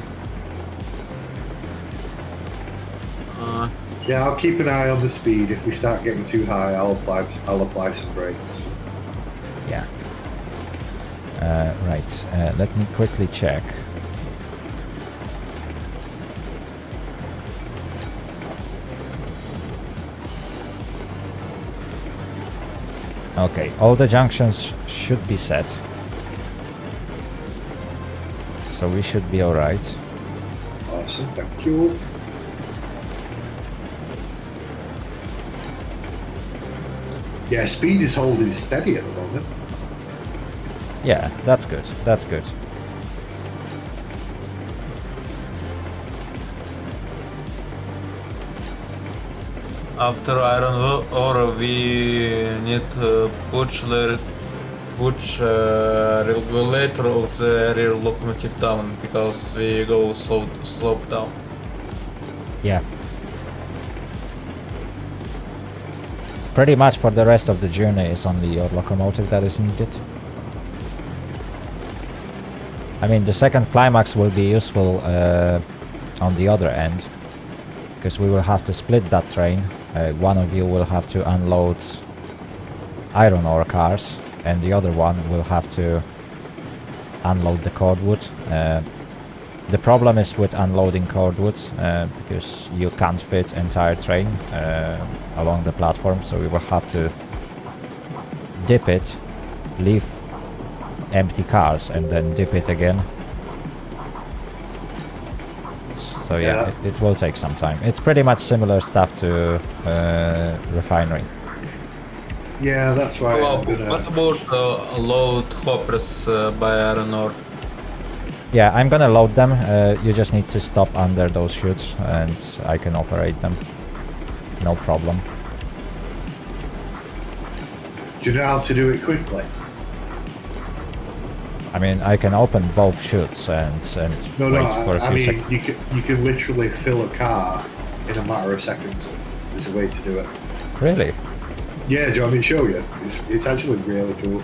Yeah, I'll keep an eye on the speed. If we start getting too high, I'll apply some brakes. Yeah. Right, let me quickly check. Okay, all the junctions should be set. So we should be alright. Awesome, thank you. Yeah, speed is holding steady at the moment. Yeah, that's good, that's good. After iron ore, we need to push regulator of the rear locomotive down because we go slope down. Yeah. Pretty much for the rest of the journey is only your locomotive that is needed. I mean, the second climax will be useful on the other end, because we will have to split that train. One of you will have to unload iron ore cars, and the other one will have to unload the cordwood. The problem is with unloading cordwood, because you can't fit entire train along the platform, so we will have to dip it, leave empty cars, and then dip it again. So yeah, it will take some time. It's pretty much similar stuff to refinery. Yeah, that's why I'm gonna... What about load hoppers by iron ore? Yeah, I'm gonna load them. You just need to stop under those chutes and I can operate them. No problem. Do you know how to do it quickly? I mean, I can open both chutes and No, wait for a I few mean, seconds. you can literally fill a car in a matter of seconds. There's a way to do it. Really? Yeah, do you want me to show you? It's actually really cool.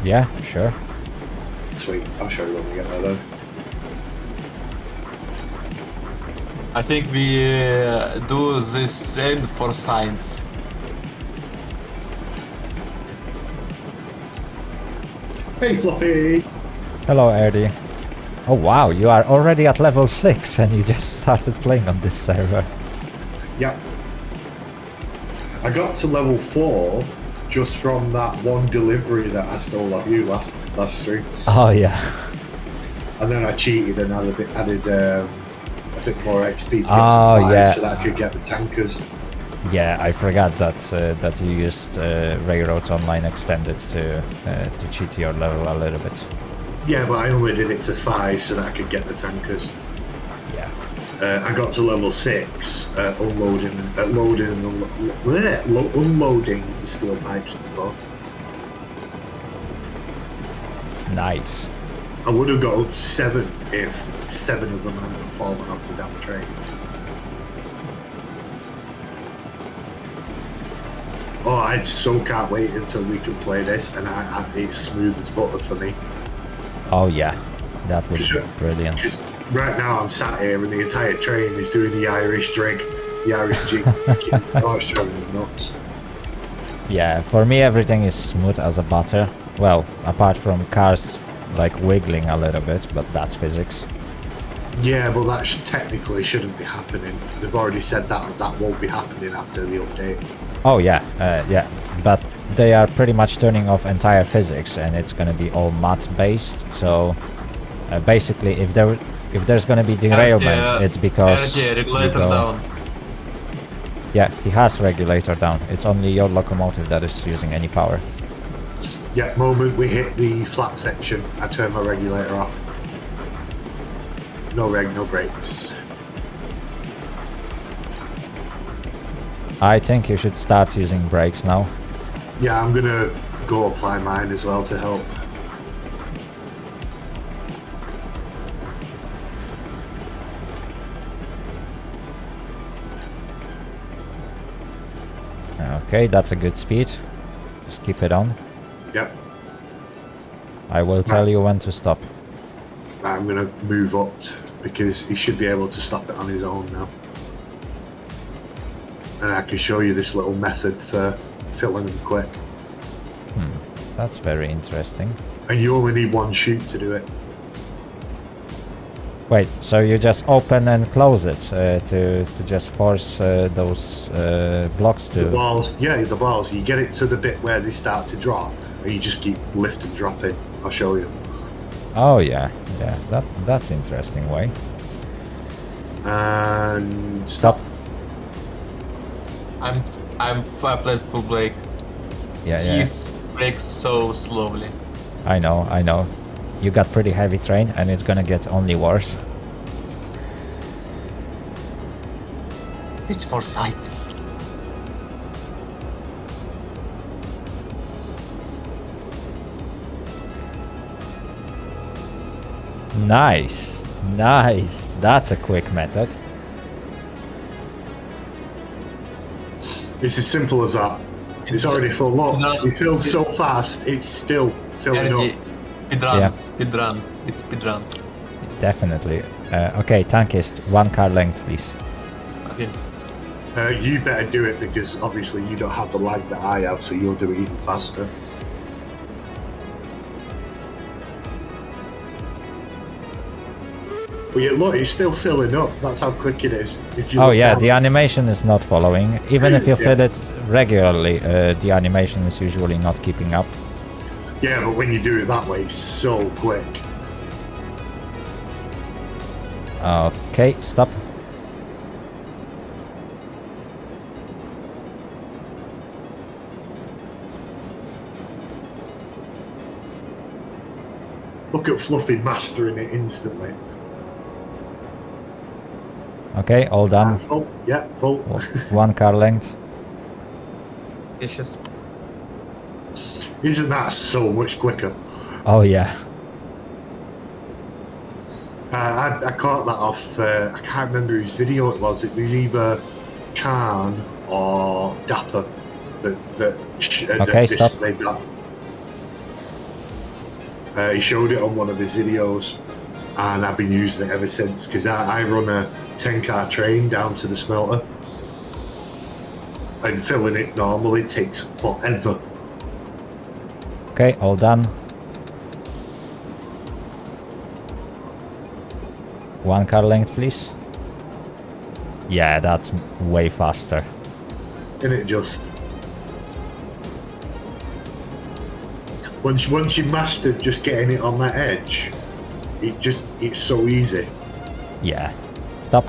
Yeah, sure. Sweet, I'll show you when we get there then. I think we do this trend for science. Hey Fluffy! Hello, Erdy. Oh wow, you are already at level 6 and you just started playing on this server. Yep. I got to level 4 just from that one delivery that I stole off you last stream. Oh yeah. And then I cheated and added a bit more XP to get to Oh, 5 yeah. so that I could get the tankers. Yeah, I forgot that that you used Railroads Online Extended to cheat your level a little bit. Yeah, but I only did it to 5 so that I could get the tankers. Yeah. I got to level 6, unloading the steel pipes before. Nice. I would have got up to 7 if 7 of them hadn't fallen off the damn train. Oh, I so can't wait until we can play this, and it's smooth as butter for me. Oh yeah, that would be brilliant. Because right now I'm sat here and the entire train is doing the Irish jig. Oh, it's driving me nuts. Yeah, for me everything is smooth as a butter. Well, apart from cars like wiggling a little bit, but that's physics. Yeah, but that technically shouldn't be happening. They've already said that won't be happening after the update. Oh yeah, yeah, but they are pretty much turning off entire physics and it's gonna be all math based. So basically, if there's gonna be derailment, it's because regulator down. Yeah, he has regulator down. It's only your locomotive that is using any power. Yeah, moment we hit the flat section, I turn my regulator off. No reg, no brakes. I think you should start using brakes now. Yeah, I'm gonna go apply mine as well to help. Okay, that's a good speed. Just keep it on. Yep. I will tell you when to stop. I'm gonna move up because he should be able to stop it on his own now. And I can show you this little method for filling them quick. That's very interesting. And you only need one chute to do it. Wait, so you just open and close it to just force those blocks to... The balls, yeah, the balls. You get it to the bit where they start to drop, and you just keep lift and dropping. I'll show you. Oh yeah, yeah, that's interesting way. And Stop. I'm flat full brake. Yeah, yeah. He's brakes so slowly. I know. You got pretty heavy train and it's gonna get only worse. It's for sights. Nice, nice. That's a quick method. it's as simple as that. It's already full up. It fills so fast, it's still filling Energy. up. Speedrun. Yeah. Speedrun. It's speedrun. Definitely. Okay, tankist, 1 car length, please. Okay. You better do it because obviously you don't have the lag that I have, so you'll do it even faster. But yeah, look, it's still filling up. That's how quick it is. If you Oh look yeah, down. the animation is not following. Even if you Yeah. fill it regularly, the animation is usually not keeping up. Yeah, but when you do it that way, it's so quick. Okay, stop. Look at Fluffy mastering it instantly. Okay, all done. Full? Yeah, full. 1 car length. Vicious. Isn't that so much quicker? Oh yeah. I caught that off, I can't remember whose video it was. It was either Khan or Dapper Okay, stop. displayed that. He showed it on one of his videos, and I've been using it ever since, because I run a 10-car train down to the smelter, and filling it normally takes forever. Okay, all done. 1 car length, please. Yeah, that's way faster. And it just... Once you mastered just getting it on that edge, it's so easy. Yeah. Stop.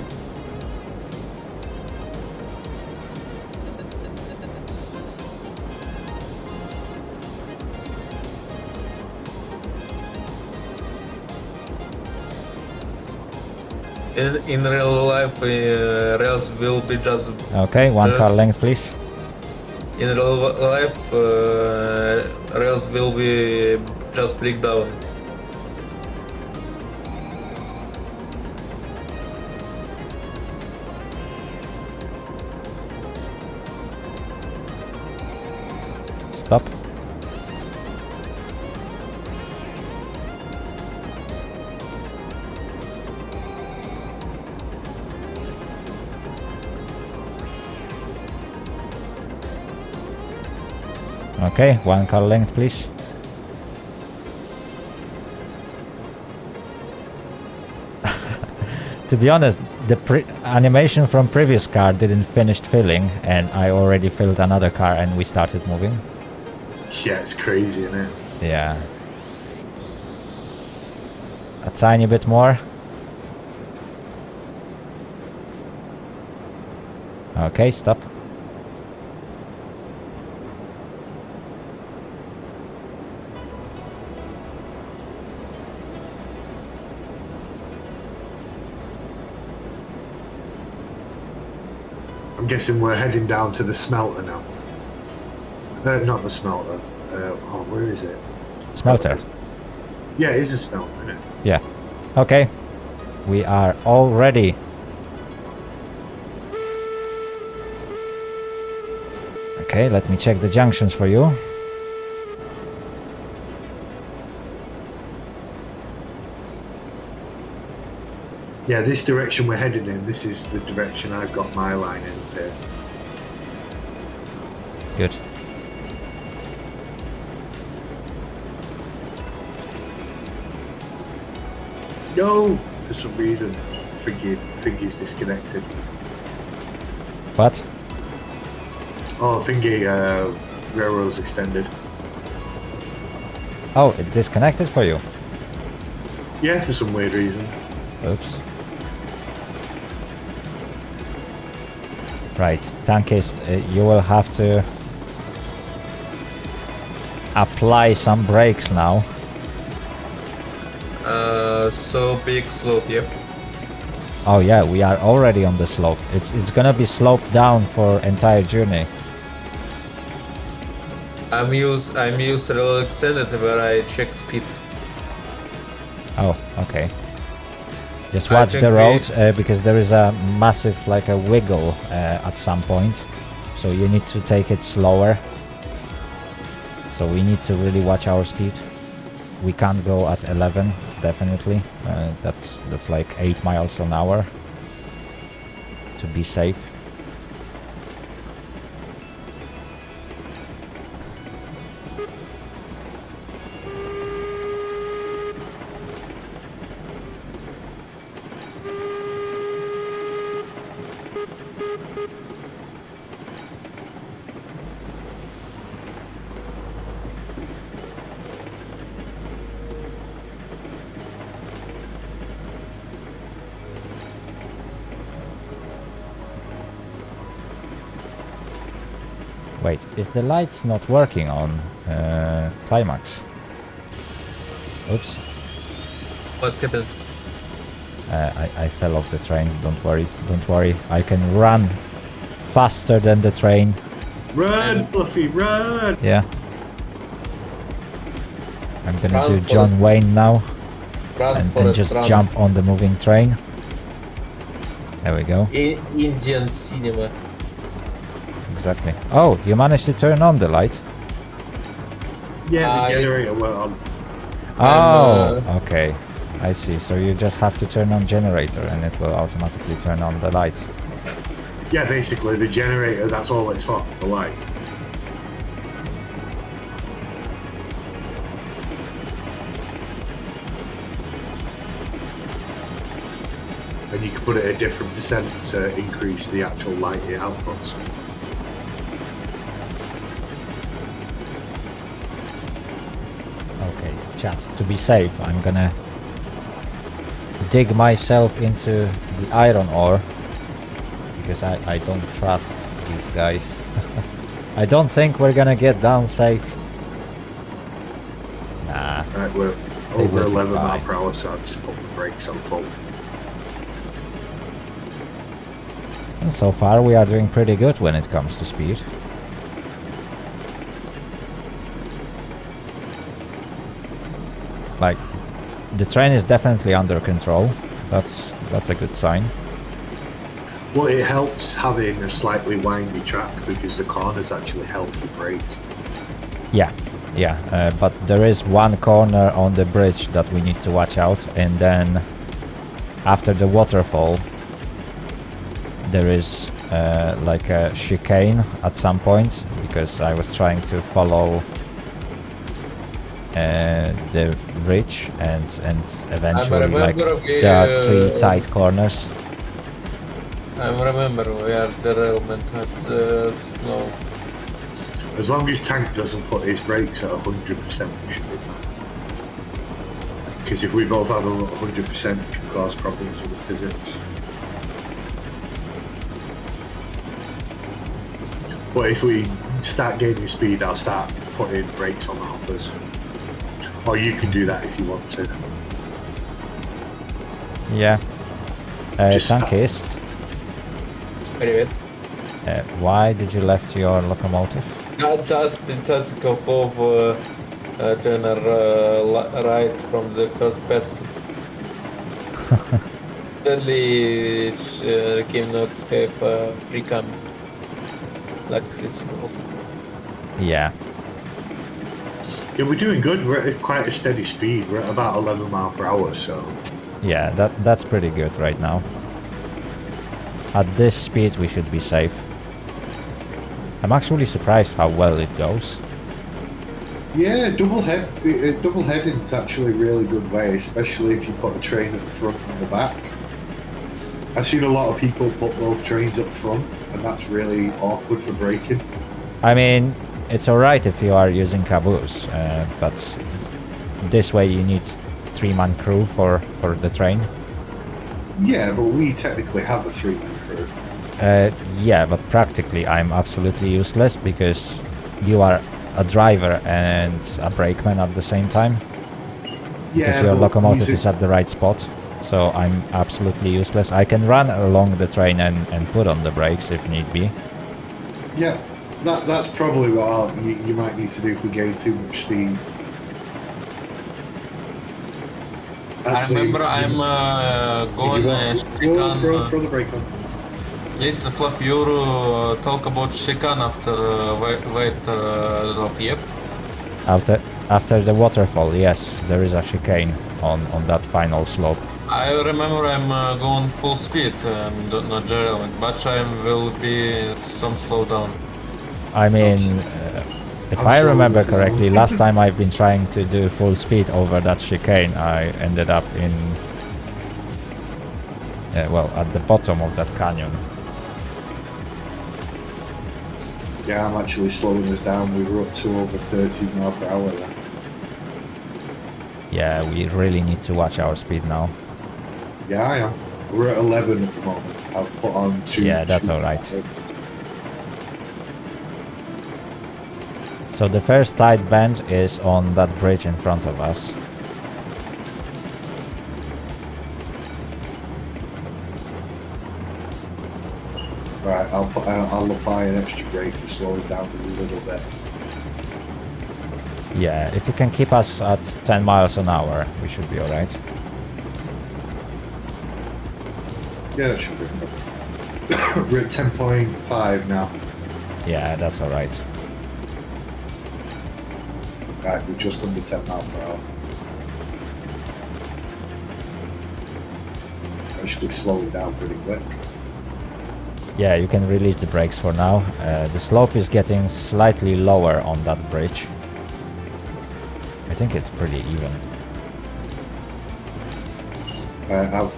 In real life, rails will be just. Okay, 1 car length, please. In real life, rails will be just break down. Stop. Okay, 1 car length, please. To be honest, the animation from previous car didn't finish filling, and I already filled another car and we started moving. Yeah, it's crazy, isn't it? Yeah. A tiny bit more. Okay, stop. I'm guessing we're heading down to the smelter now. Not the smelter. Where is it? Smelter. Yeah, it is a smelter, isn't it? Yeah. Okay. We are all ready. Okay, let me check the junctions for you. Yeah, this direction we're heading in, this is the direction I've got my line in there. Good. No! For some reason, Thingy's disconnected. What? Oh, Thingy, railroad's extended. Oh, it disconnected for you. Yeah, for some weird reason. Oops. Right, tankist, you will have to apply some brakes now. So big slope, yep. Oh yeah, we are already on the slope. It's gonna be sloped down for entire journey. I'm use rail extended where I check speed. Oh, okay. Just I watch think the road because there is a massive, like a wiggle at some point. So you need to take it slower. So we need to really watch our speed. We can't go at 11, definitely. That's like 8 miles an hour to be safe. Wait, is the lights not working on Climax? Oops. What's happened? I fell off the train. Don't worry. I can run faster than the train. Run, Fluffy, run! Yeah. I'm gonna Run, do Forrest. John Wayne now Run, and Forrest, just run. jump on the moving train. There we go. Indian cinema. exactly. Oh, you managed to turn on the light? Yeah, the generator went on. Oh, okay. I see. So you just have to turn on generator and it will automatically turn on the light. Yeah, basically the generator, that's all it's for, the light. And you can put it at a different percent to increase the actual light it outputs. Okay, chat. To be safe, I'm gonna dig myself into the iron ore because I don't trust these guys. I don't think we're gonna get down safe. Nah. Right, we're They over will be 11 mile fine. per hour, so I've just put the brakes on full. And so far we are doing pretty good when it comes to speed. Like, the train is definitely under control. That's a good sign. Well, it helps having a slightly windy track because the corners actually help you brake. Yeah, but there is one corner on the bridge that we need to watch out, and then after the waterfall there is like a chicane at some point, because I was trying to follow the bridge and eventually like there are 3 tight corners. I remember we are derailment at the snow. As long as Tank doesn't put his brakes at 100%, we should be fine. Because if we both have a 100%, it can cause problems with the physics. But if we start gaining speed, I'll start putting brakes on the hoppers. Or you can do that if you want to. Yeah. Just Tankist, Привет. why did you left your locomotive? Just go over trainer right from the first person. Sadly, it cannot have free cam like this world. Yeah. Yeah, we're doing good. We're at quite a steady speed. We're at about 11 mile per hour, so... Yeah, that's pretty good right now. At this speed we should be safe. I'm actually surprised how well it goes. Yeah, double heading is actually a really good way, especially if you put a train at the front and the back. I've seen a lot of people put both trains up front, and that's really awkward for braking. I mean, it's alright if you are using caboose, but this way you need 3-man crew for the train. Yeah, but we technically have a 3-man crew. Yeah, but practically I'm absolutely useless because you are a driver and a brakeman at the same time. Because your but locomotive is at the right spot. So I'm absolutely useless. I can run along the train and put on the brakes if need be. Yeah, that's probably what you might need to do if we gain too much speed. I remember I'm going throw the brake on. Listen, Fluff, you talk about chicane after white drop, yep? After the waterfall, yes, there is a chicane on that final slope. I remember I'm going full speed, not derailing, but I will be some slowdown. I mean, if I'm I slow remember as well. correctly, last time I've been trying to do full speed over that chicane, I ended up in, well, at the bottom of that canyon. Yeah, I'm actually slowing us down. We were up to over 30 mile per hour then. Yeah, we really need to watch our speed now. Yeah, I am. We're at 11 at the moment. I've put on 2. Yeah, that's alright. So the first tight bend is on that bridge in front of us. Right, I'll apply an extra brake to slow us down a little bit. Yeah, if you can keep us at 10 miles an hour, we should be alright. Yeah, that should be good. We're at 10.5 now. Yeah, that's alright. Right, we're just under 10 miles per hour. Actually slowing down pretty quick. Yeah, you can release the brakes for now. The slope is getting slightly lower on that bridge. I think it's pretty even. I've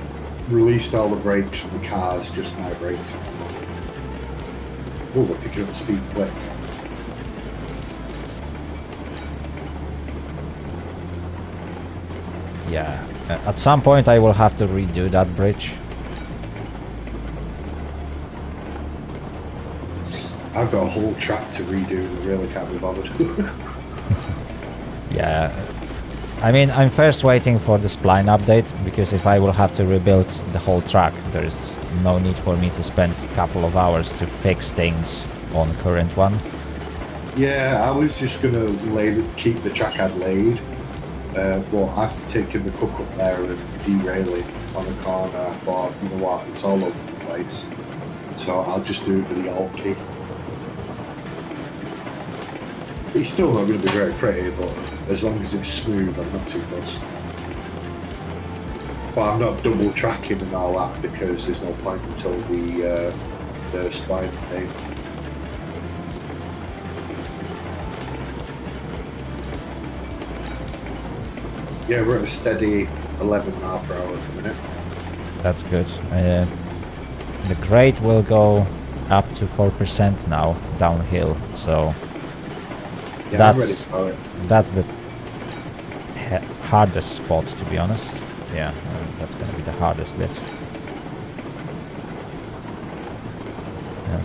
released all the brakes from the cars, just my brakes. Oh, we're picking up speed quick. Yeah, at some point I will have to redo that bridge. I've got a whole track to redo and I really can't be bothered. Yeah, I mean, I'm first waiting for the spline update, because if I will have to rebuild the whole track, there is no need for me to spend a couple of hours to fix things on current one. Yeah, I was just gonna keep the track I'd laid, but after taking the cook up there and derailing on the corner, I thought, you know what, it's all over the place, so I'll just do it with the alt key. It's still not going to be very pretty, but as long as it's smooth, I'm not too fussed. But I'm not double tracking and all that because there's no point until the spine thing. Yeah, we're at a steady 11 miles per hour at the minute. That's good. The grade will go up to 4% now downhill, so Yeah, I'm ready for it. that's the hardest spot, to be honest. Yeah, that's gonna be the hardest bit.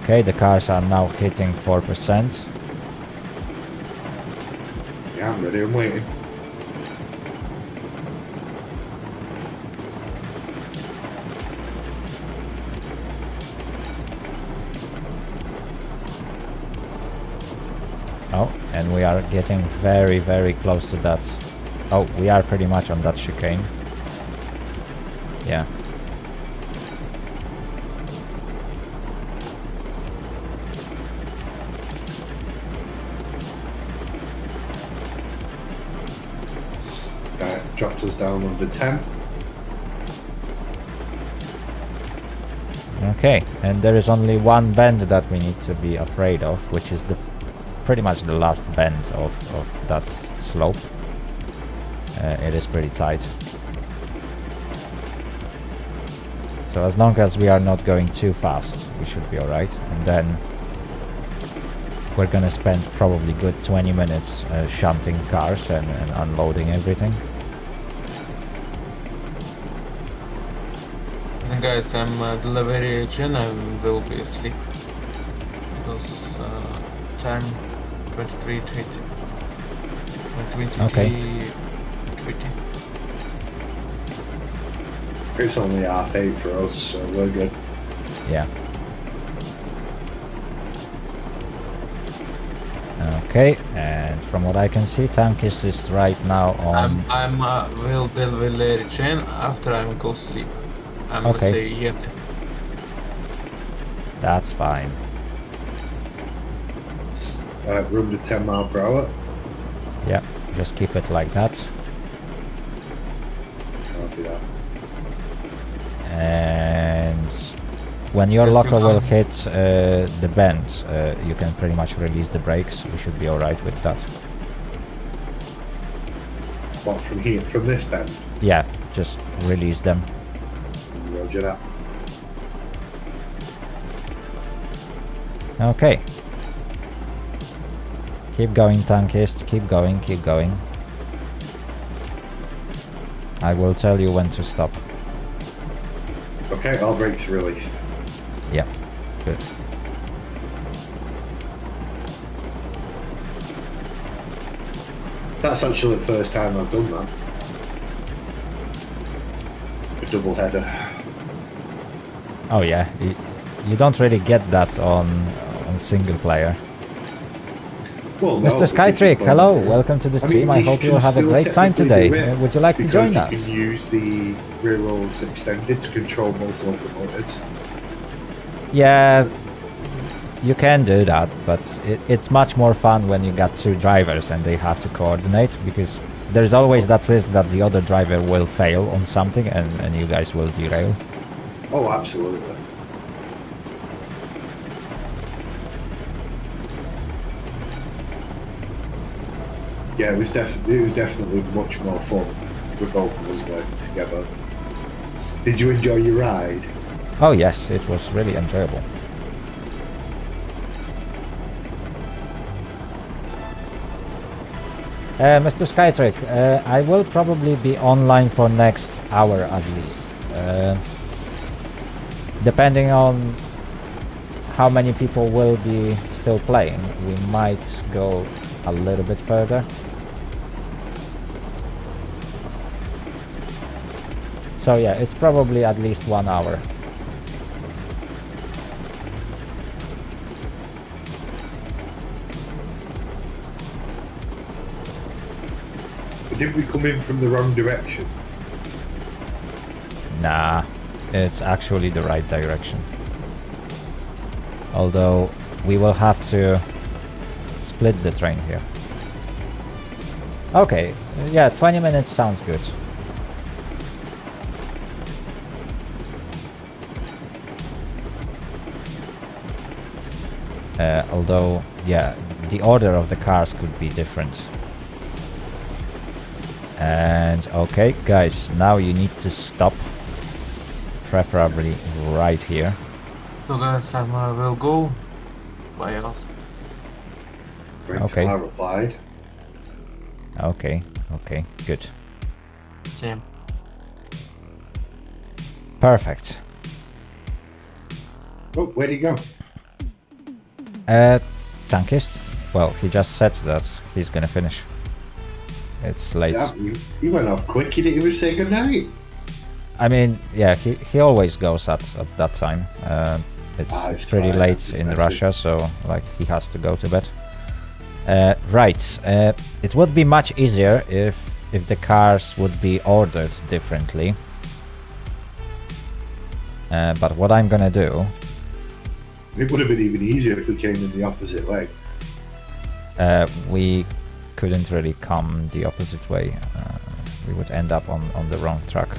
Okay, the cars are now hitting 4%. Yeah, I'm ready, I'm waiting. Oh, and we are getting very, very close to that. Oh, we are pretty much on that chicane. Yeah. Dropped us down under 10. Okay, and there is only one bend that we need to be afraid of, which is pretty much the last bend of that slope. It is pretty tight. So as long as we are not going too fast, we should be alright. And then we're gonna spend probably good 20 minutes shunting cars and unloading everything. Guys, I'm delivery Gen, I will be asleep. Because time 23:20. 20. Okay. 20. It's only 8:30 for us, so we're good. Yeah. Okay, and from what I can see, Tankist is right now on... I'm will delivery Gen after I go sleep. I'm Okay. say yeah. That's fine. We're under 10 miles per hour. Yeah, just keep it like that. Can't do that. And when your Yes, locker you will can. hit the bend, you can pretty much release the brakes. We should be alright with that. What, from here, from this bend? Yeah, just release them. Roger that. Okay. Keep going, Tankist. Keep going, keep going. I will tell you when to stop. Okay, all brakes released. Yeah, good. That's actually the first time I've done that. A double header. Oh yeah, you don't really get that on single player. Well, no, Mr. because Skytrick, you hello, can- welcome to the I stream. mean, I you hope you can will have a still great time technically today. do it Would you like to because join us? You can use the railroads extended to control both locomotives. Yeah, you can do that, but it's much more fun when you got two drivers and they have to coordinate, because there's always that risk that the other driver will fail on something and you guys will derail. Oh, absolutely. Yeah, it was definitely much more fun with both of us working together. Did you enjoy your ride? Oh yes, it was really enjoyable. Mr. Skytrick, I will probably be online for next hour at least. Depending on how many people will be still playing, we might go a little bit further. So yeah, it's probably at least 1 hour. Did we come in from the wrong direction? Nah, it's actually the right direction. Although we will have to split the train here. Okay, yeah, 20 minutes sounds good. Although, yeah, the order of the cars could be different. And okay, guys, now you need to stop, preferably right here. So guys, I will go. Bye all. Okay. I replied. Okay, good. Same. Perfect. Oh, where'd he go? Tankist? Well, he just said that he's gonna finish. It's late. Yeah, he went off quick. He didn't even say goodnight. I mean, yeah, he always goes at that time. It's pretty fine. late It's in messy. Russia, so like he has to go to bed. Right. It would be much easier if the cars would be ordered differently. But what I'm gonna do, It would have been even easier if we came in the opposite way. we couldn't really come the opposite way. We would end up on the wrong track.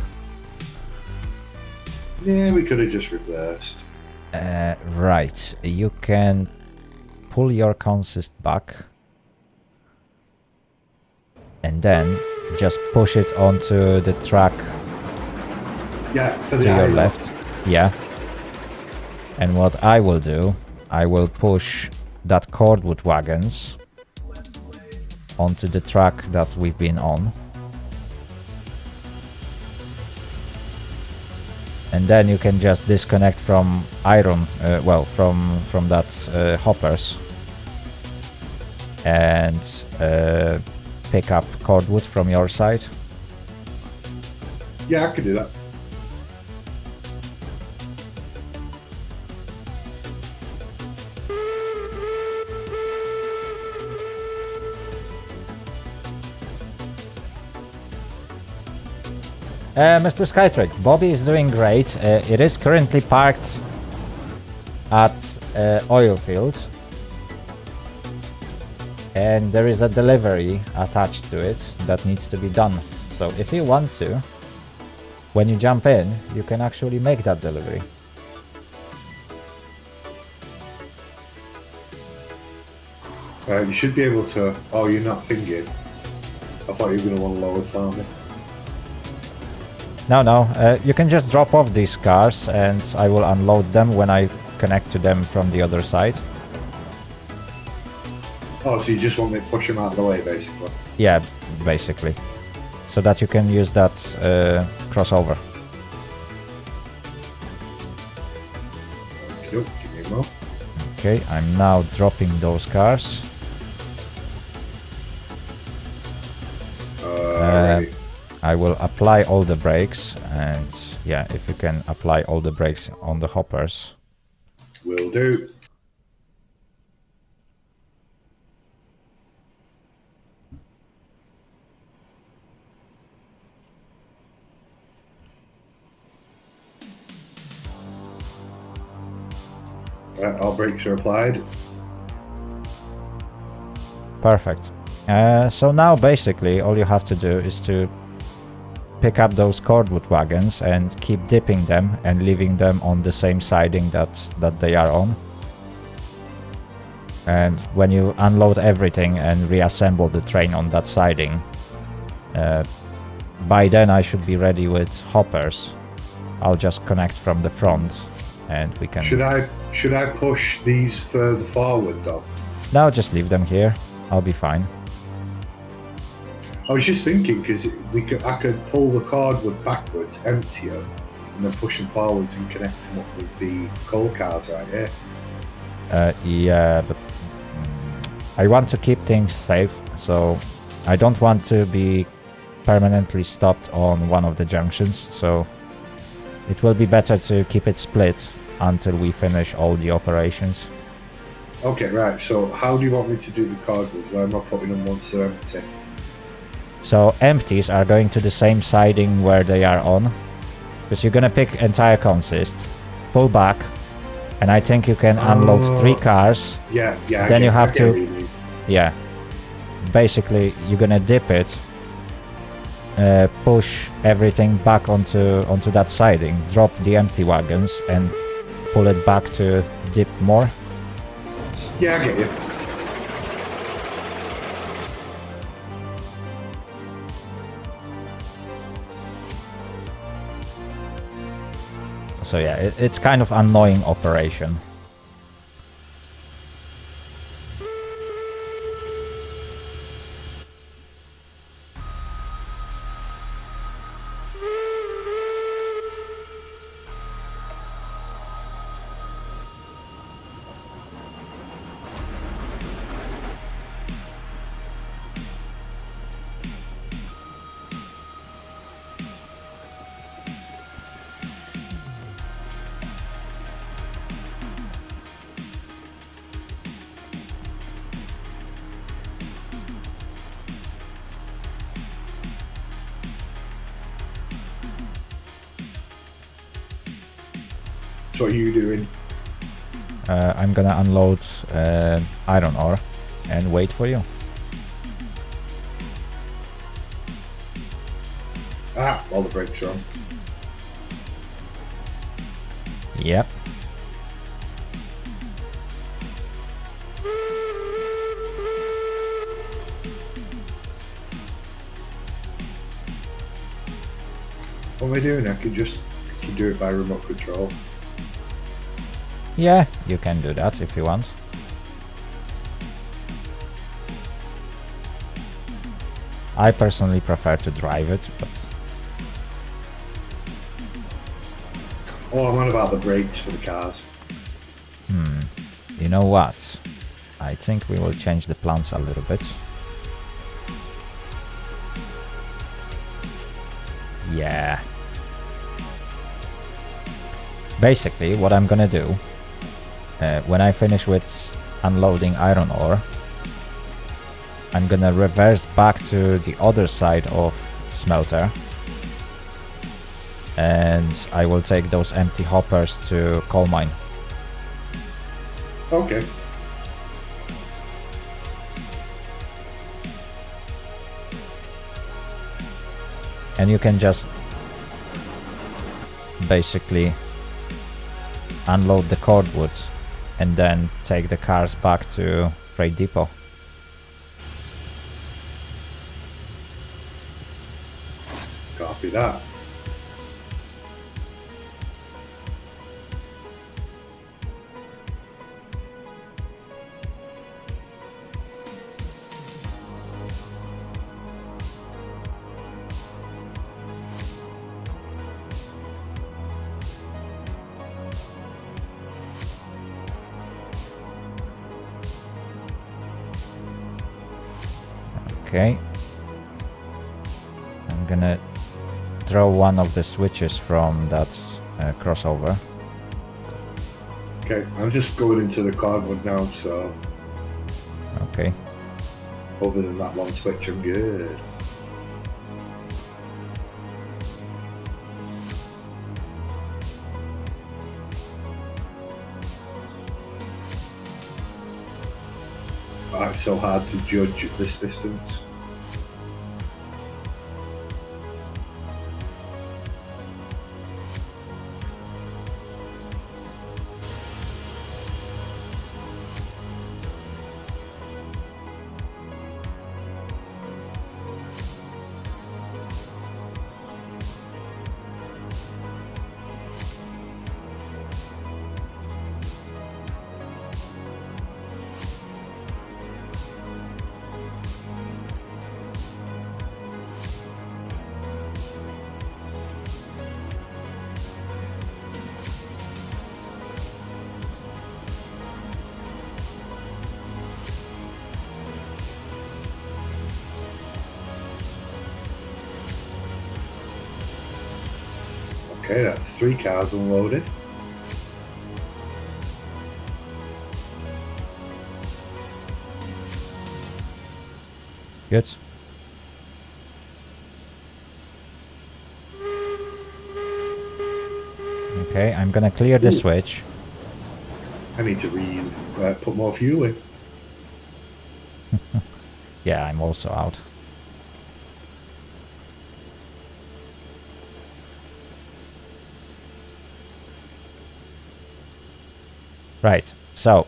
Yeah, we could have just reversed. Right. You can pull your consist back and then just push it onto the track Yeah, for to the your Admiral. left. Yeah. And what I will do, I will push that cordwood wagons onto the track that we've been on. And then you can just disconnect from iron, from that hoppers, and pick up cordwood from your side. Yeah, I could do that. Mr. Skytrick, Bobby is doing great. It is currently parked at oil field, and there is a delivery attached to it that needs to be done. So if you want to, when you jump in, you can actually make that delivery. You should be able to. Oh, you're not thinking. I thought you were going to want to lower farming. No, you can just drop off these cars and I will unload them when I connect to them from the other side. Oh, so you just want me to push them out of the way, basically. Yeah, basically. So that you can use that crossover. Okay, give me a moment. Okay, I'm now dropping those cars. Ready. I will apply all the brakes, and yeah, if you can apply all the brakes on the hoppers. Will do. I'll All brakes are applied. Perfect. So now basically all you have to do is to pick up those cordwood wagons and keep dipping them and leaving them on the same siding that they are on. And when you unload everything and reassemble the train on that siding, by then I should be ready with hoppers. I'll just connect from the front and we can... Should I push these further forward though? No, just leave them here. I'll be fine. I was just thinking because I could pull the cordwood backwards, empty them, and then push them forwards and connect them up with the coal cars right here. Yeah, but I want to keep things safe, so I don't want to be permanently stopped on one of the junctions, so it will be better to keep it split until we finish all the operations. Okay, right, so how do you want me to do the cordwood? Where am I putting them once they're empty? So empties are going to the same siding where they are on, because you're gonna pick entire consist, pull back, and I think you can unload 3 cars. Yeah. Then you have to, yeah. Basically, you're gonna dip it, push everything back onto that siding, drop the empty wagons, and pull it back to dip more. Yeah, I get you. So yeah, it's kind of annoying operation. So what are you doing? I'm gonna unload iron ore and wait for you. Ah, all the brakes are on. Yep. What am I doing? I can do it by remote control. Yeah, you can do that if you want. I personally prefer to drive it, but Oh, I'm on about the brakes for the cars. you know what? I think we will change the plans a little bit. Yeah. Basically, what I'm gonna do, when I finish with unloading iron ore, I'm gonna reverse back to the other side of smelter, and I will take those empty hoppers to coal mine. Okay. And you can just basically unload the cordwood and then take the cars back to freight depot. Copy that. Okay. I'm gonna throw one of the switches from that crossover. Okay, I'm just going into the cardboard now, so Okay. other than that one switch, I'm good. why it's so hard to judge at this distance. Okay, that's 3 cars unloaded. Good. Okay, I'm gonna clear the Ooh. switch. I need to put more fuel in. Yeah, I'm also out. Right, so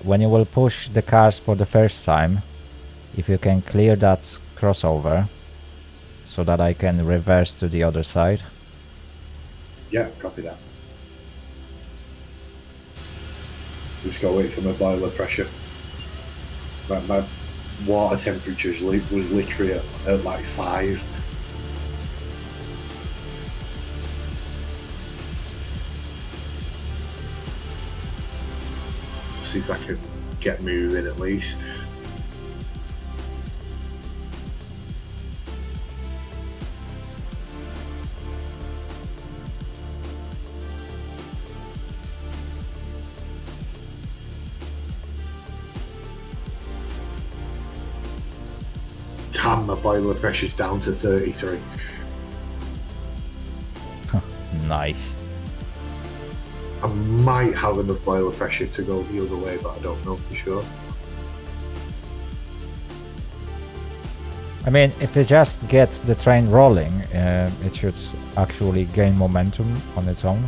when you will push the cars for the first time, if you can clear that crossover so that I can reverse to the other side. Yeah, copy that. Just gotta wait for my boiler pressure. My water temperature was literally at like 5. See if I can get moving at least. Damn, my boiler pressure's down to 33. Nice. I might have enough boiler pressure to go the other way, but I don't know for sure. I mean, if you just get the train rolling, it should actually gain momentum on its own.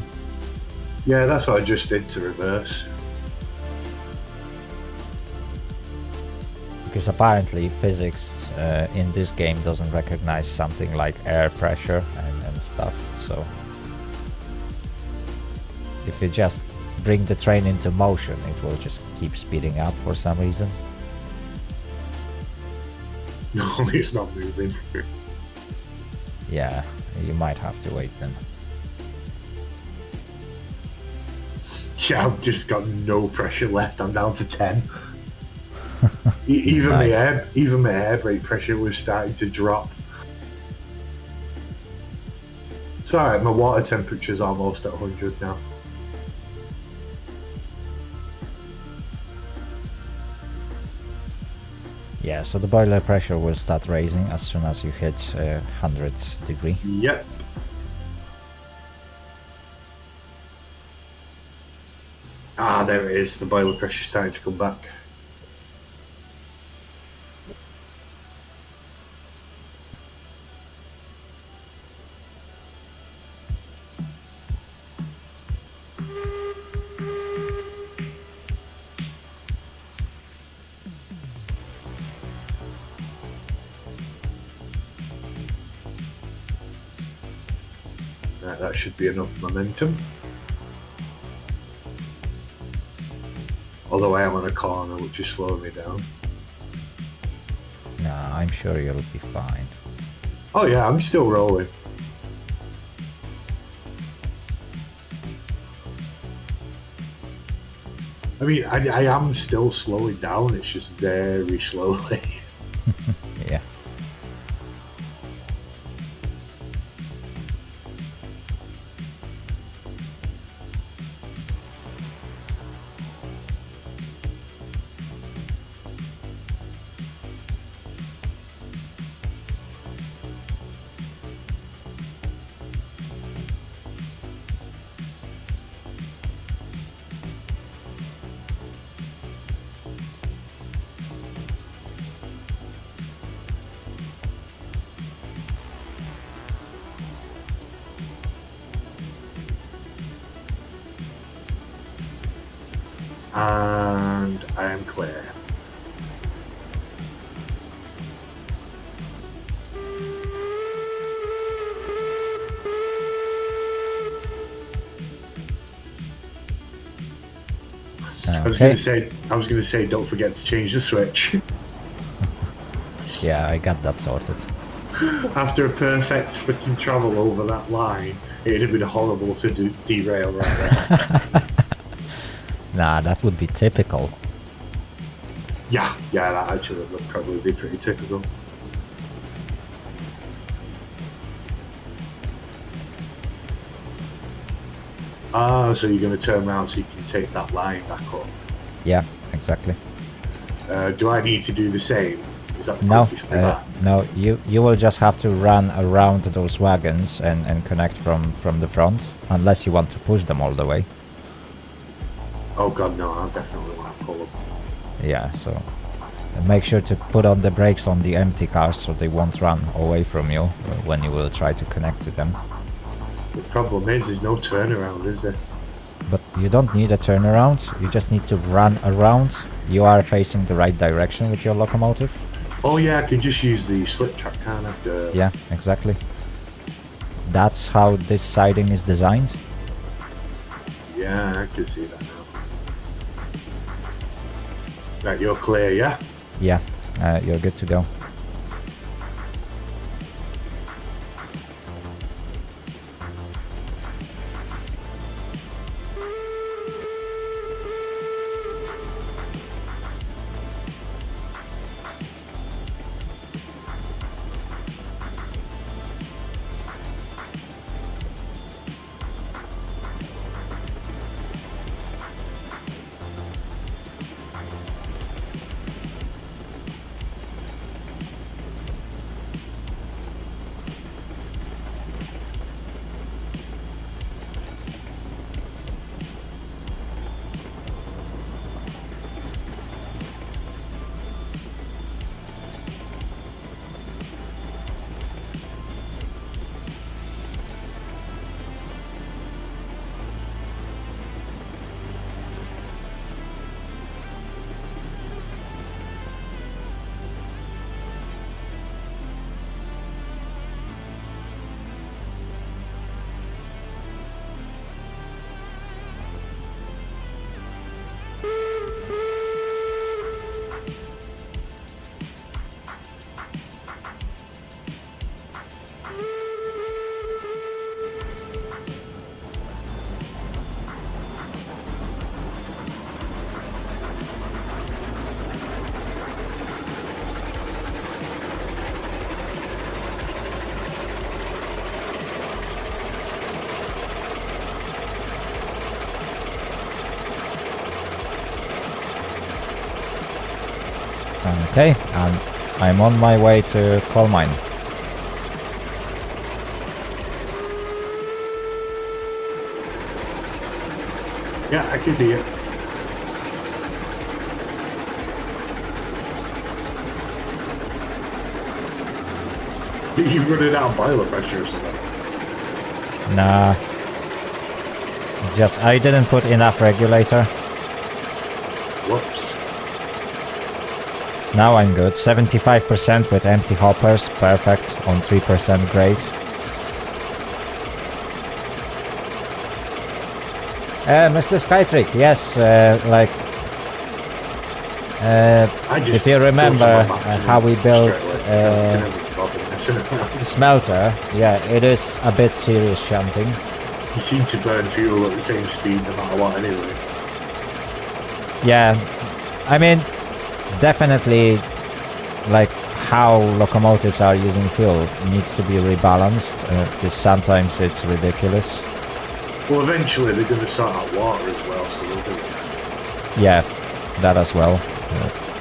Yeah, that's what I just did to reverse. Because apparently physics in this game doesn't recognize something like air pressure and stuff, so if you just bring the train into motion, it will just keep speeding up for some reason. No, it's not moving. Yeah, you might have to wait then. Yeah, I've just got no pressure left. I'm down to 10. Even Nice. my air brake pressure was starting to drop. It's alright, my water temperature's almost at 100 now. Yeah, so the boiler pressure will start raising as soon as you hit 100 degree. Yep. Ah, there it is. The boiler pressure's starting to come back. Right, that should be enough momentum. Although I am on a corner, which is slowing me down. Nah, I'm sure you'll be fine. Oh yeah, I'm still rolling. I mean, I am still slowing down, it's just very slowly. Yeah. And I am clear. I was gonna say, don't forget to change the switch. Yeah, I got that sorted. After a perfect freaking travel over that line, it'd have been horrible to derail right there. Nah, that would be typical. Yeah, that actually would probably be pretty typical. Ah, so you're going to turn around so you can take that line back up. Yeah, exactly. Do I need to do the same? Is that the No, purpose for that? no, you will just have to run around those wagons and connect from the front, unless you want to push them all the way. Oh god, no, I definitely want to pull them. Yeah, so make sure to put on the brakes on the empty cars so they won't run away from you when you will try to connect to them. The problem is, there's no turnaround, is there? But you don't need a turnaround, you just need to run around. You are facing the right direction with your locomotive. Oh yeah, I can just use the slip track, can't I? Yeah, exactly. That's how this siding is designed. Yeah, I can see that now. Right, you're clear, yeah? Yeah, you're good to go. Okay, and I'm on my way to coal mine. Yeah, I can see it. You running out of boiler pressure or something? Nah. It's just I didn't put enough regulator. Whoops. Now I'm good. 75% with empty hoppers, perfect on 3% grade. Mr. Skytrick, yes, if you remember how we built the smelter, yeah, it is a bit serious shunting. You seem to burn fuel at the same speed no matter what anyway. Yeah, I mean, definitely, like, how locomotives are using fuel needs to be rebalanced, because sometimes it's ridiculous. Well, eventually they're going to sort out water as well, so they'll do it. Yeah, that as well.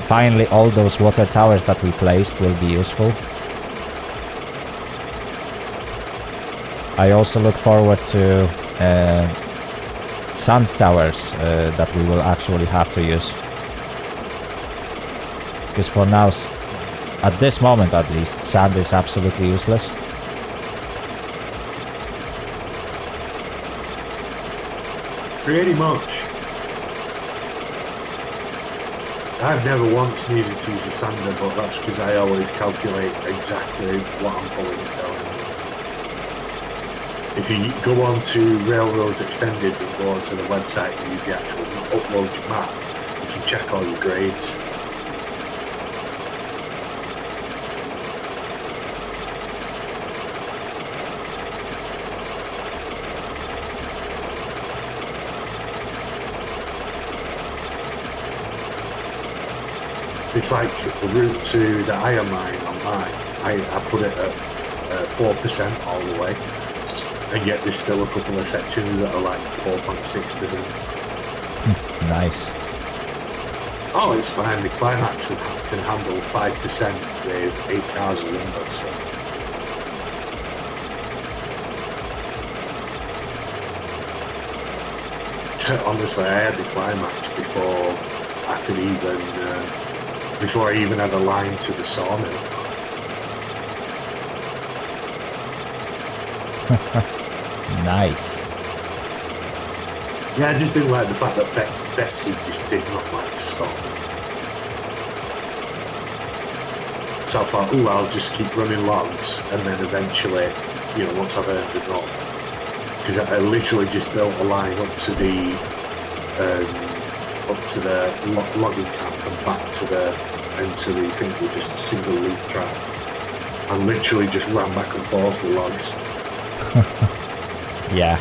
Finally, all those water towers that we placed will be useful. I also look forward to sand towers that we will actually have to use. Because for now, at this moment at least, sand is absolutely useless. Pretty much. I've never once needed to use a sander, but that's because I always calculate exactly what I'm pulling down. If you go on to Railroads Extended and go onto the website and use the actual upload your map, you can check all your grades. It's like the route to the iron mine on mine. I put it at 4% all the way, and yet there's still a couple of sections that are like 4.6%. Nice. Oh, it's fine. The climax can handle 5% with 8 cars of lumber. So. Honestly, I had the climax before I could even. Before I even had a line to the sawmill. Nice. Yeah, I just didn't like the fact that Betsy just did not like to stop. So I thought, oh, I'll just keep running logs, and then eventually, you know, once I've earned enough, because I literally just built a line up to the logging camp and back to the thing with just a single loop track, and literally just ran back and forth with logs. Yeah.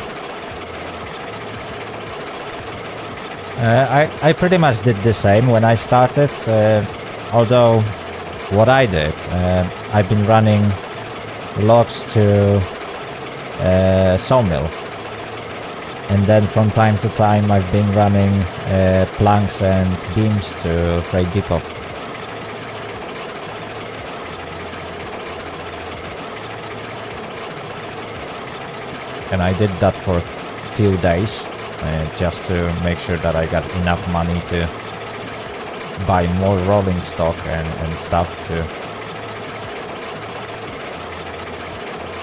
I pretty much did the same when I started, although what I did, I've been running logs to sawmill, and then from time to time I've been running planks and beams to freight depot. And I did that for a few days, just to make sure that I got enough money to buy more rolling stock and stuff to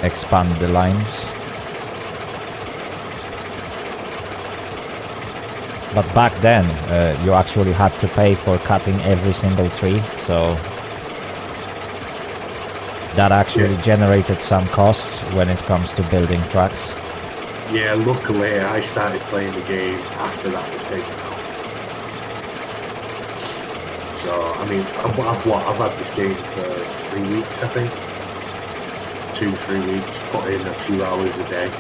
expand the lines. But back then, you actually had to pay for cutting every single tree, so that actually generated some costs when it comes to building trucks. Yeah, luckily I started playing the game after that was taken out. So, I mean, I've had this game for 3 weeks, I think. 2-3 weeks, put in a few hours a day.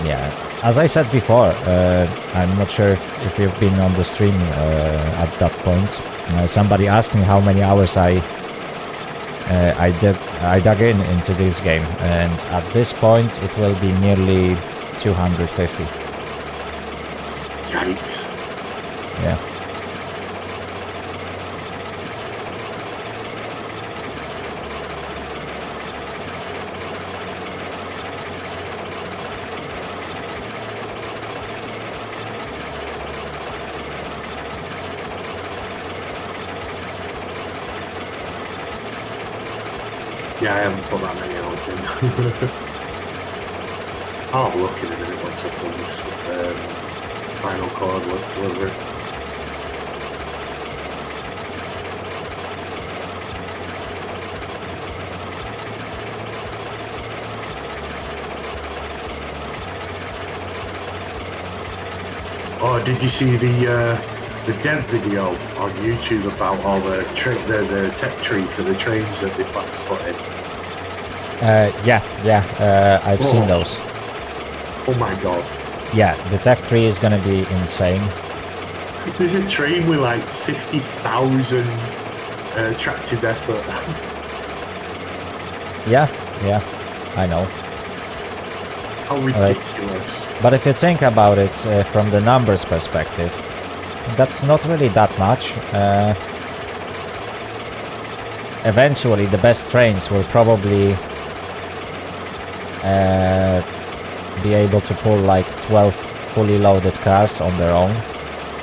Yeah, as I said before, I'm not sure if you've been on the stream at that point. Somebody asked me how many hours I dug into this game, and at this point it will be nearly 250. Yikes. Yeah. Yeah, I haven't put that many hours in. I'll have a look in a minute once I've done this final chord delivery. Oh, did you see the dev video on YouTube about all the tech tree for the trains that they plan to put in? I've seen those. Oh my god. Yeah, the tech tree is gonna be insane. There's a train with like 50,000 tractive effort. Yeah, I know. How ridiculous. But if you think about it from the numbers perspective, that's not really that much. Eventually the best trains will probably be able to pull like 12 fully loaded cars on their own,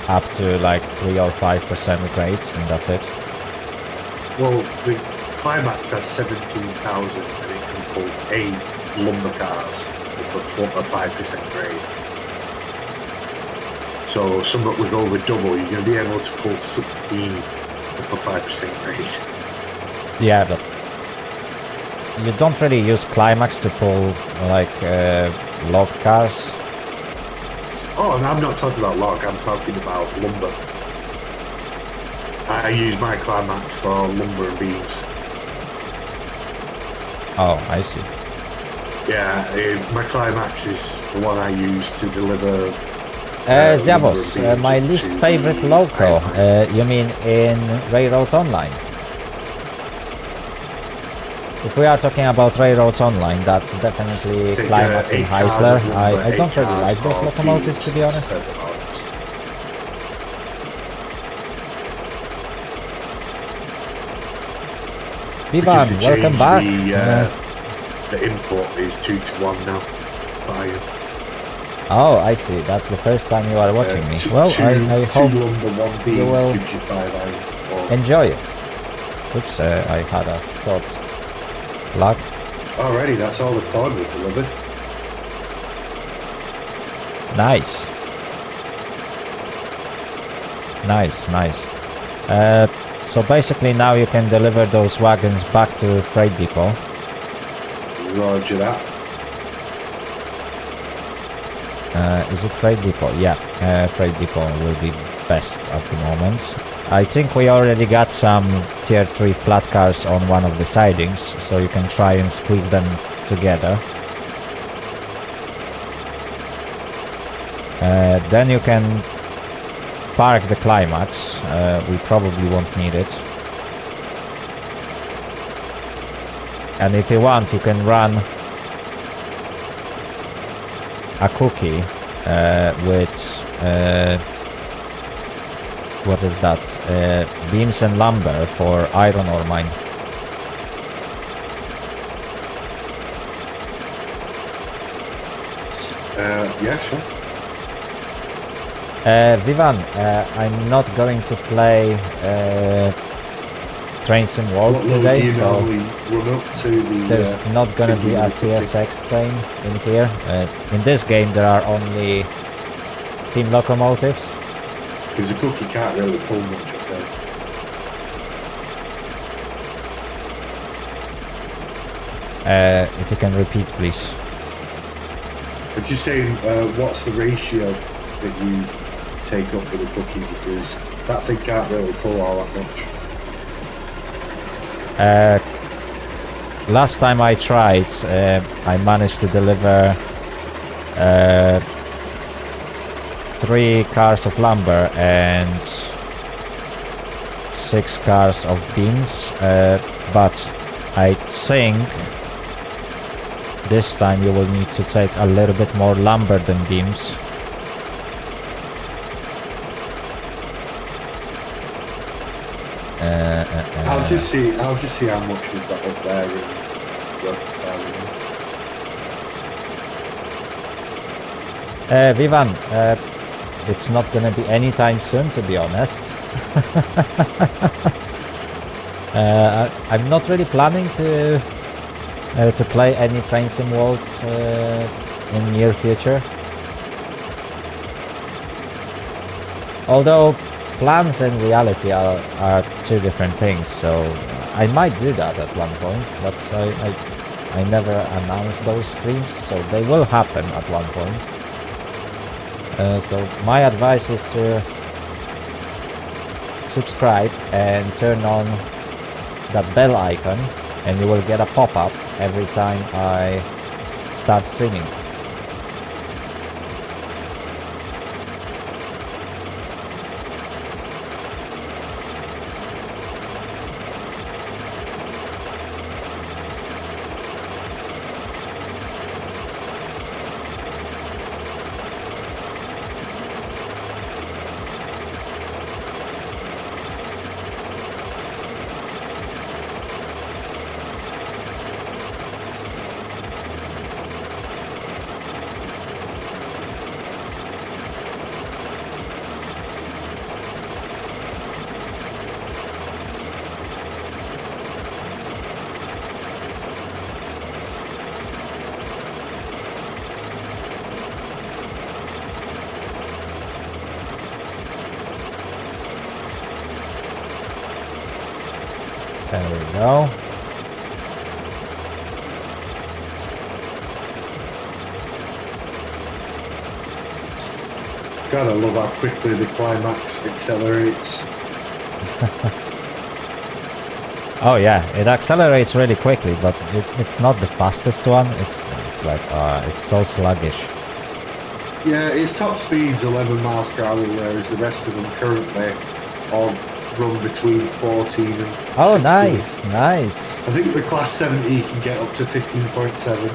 up to like 3 or 5% grade, and that's it. Well, the climax has 17,000 and it pull 8 lumber cars up at a 5% grade. So somewhat with over double, you're going to be able to pull 16 up a 5% grade. Yeah, but you don't really use climax to pull like log cars. Oh, and I'm not talking about log, I'm talking about lumber. I use my climax for lumber and beams. Oh, I see. Yeah, my climax is the one I use to deliver. Zavos, lumber and my beams least to favorite the loco. iron. You mean in Railroads Online? If we are talking about Railroads Online, that's definitely Take, Climax and 8 cars Heisler. of lumber, I 8 don't really cars like those of locomotives, to be beams, honest. that's perfect balance. Vivan, Because they welcome changed back. The import is 2 to 1 now. For iron. Oh, I see. That's the first time you are watching me. Two, Well, two, I two hope lumber, 1 beams you will gives you 5 iron. Or... enjoy it. Oops, I had a short lag. Alrighty, that's all the cord we've delivered. Nice. Nice. So basically now you can deliver those wagons back to Freight Depot. Roger that. Is it Freight Depot? Yeah, Freight Depot will be best at the moment. I think we already got some tier 3 flat cars on one of the sidings, so you can try and squeeze them together. Then you can park the Climax. We probably won't need it. And if you want, you can run a cookie with what is that? Beams and lumber for iron ore mine. Yeah, sure. Vivan, I'm not going to play Trains and World What load do today, you so normally run up to the... there's not gonna be a CSX train in here. In this game there are only steam locomotives. Because the cookie can't really pull much up there. If you can repeat, please. But just saying, what's the ratio that you take up for the cookie? Because that thing can't really pull all that much. Last time I tried, I managed to deliver 3 cars of lumber and 6 cars of beams, but I think this time you will need to take a little bit more lumber than beams. I'll just see how much we've got up there and work it out. Vivan, it's not gonna be anytime soon, to be honest. I'm not really planning to play any Train Sim Worlds in near future. Although plans and reality are 2 different things, so I might do that at one point, but I never announce those streams, so they will happen at one point. So my advice is to subscribe and turn on that bell icon, and you will get a pop-up every time I start streaming. go. God, I love how quickly the climax accelerates. Oh yeah, it accelerates really quickly, but it's not the fastest one. It's like it's so sluggish. Yeah, its top speed's 11 miles per hour, whereas the rest of them currently all run between 14 and 16. Oh, nice, nice. I think the Class 70 can get up to 15.7.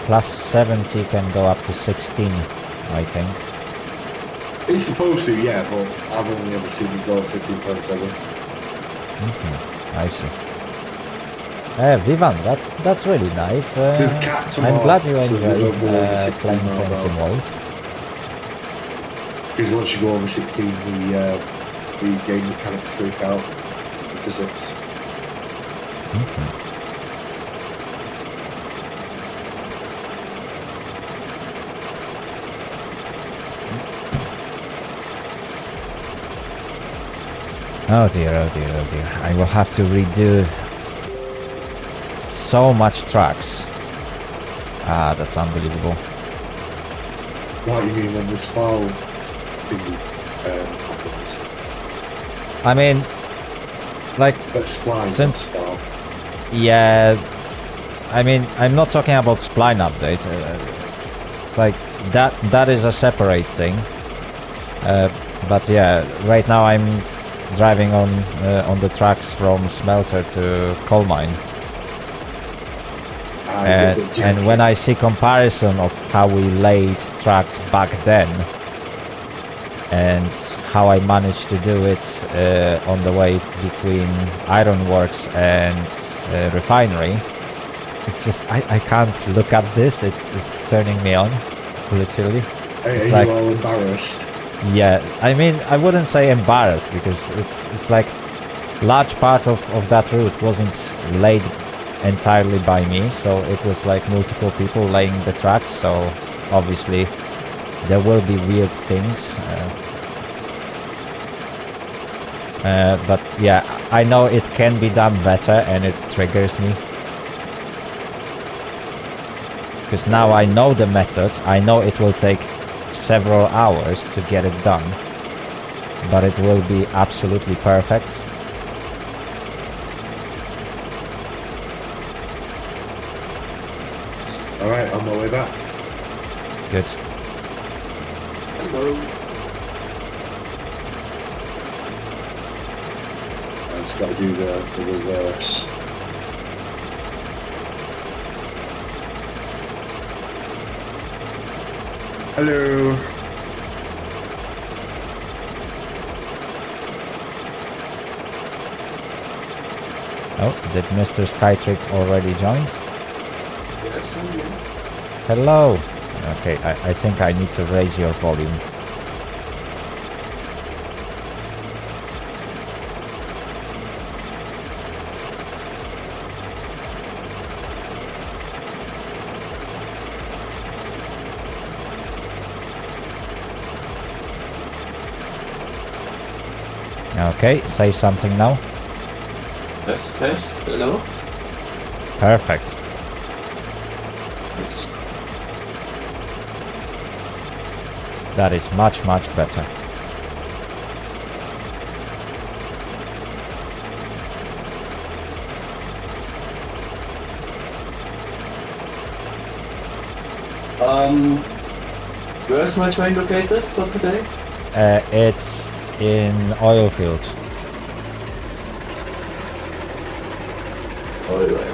Plus 70 can go up to 16, I think. It's supposed to, yeah, but I've only ever seen it go 15.7. I see. Vivan, that's really nice. They've capped them I'm all, glad you so they enjoy don't go over 16 playing mile Train per Sim hour. World. Because once you go over 16, the game mechanics freak out, the physics. Oh dear, oh dear, oh dear. I will have to redo so much tracks. Ah, that's unbelievable. What do you mean when the spall thing happens? I mean, like, That's spline, Since- not spall. yeah, I mean, I'm not talking about spline update. Like, that is a separate thing. But yeah, right now I'm driving on the tracks from smelter to coal mine. And when I see comparison of how we laid tracks back then and how I managed to do it on the way between ironworks and refinery, it's just I can't look at this. It's turning me on, literally. Are It's you like, all embarrassed? yeah, I mean, I wouldn't say embarrassed because it's like large part of that route wasn't laid entirely by me, so it was like multiple people laying the tracks, so obviously there will be weird things. But yeah, I know it can be done better and it triggers me. Because now I know the method, I know it will take several hours to get it done, but it will be absolutely perfect. Alright, on my way back. Good. Hello. I just got to do the reverse. Hello. Oh, did Mr. Skytrick already joined? Yes, I'm here. Hello! Okay, I think I need to raise your volume. Okay, say something now. Test, hello. Perfect. Yes. That is much, much better. Where's my train located for today? It's in Oilfield. Oh, right.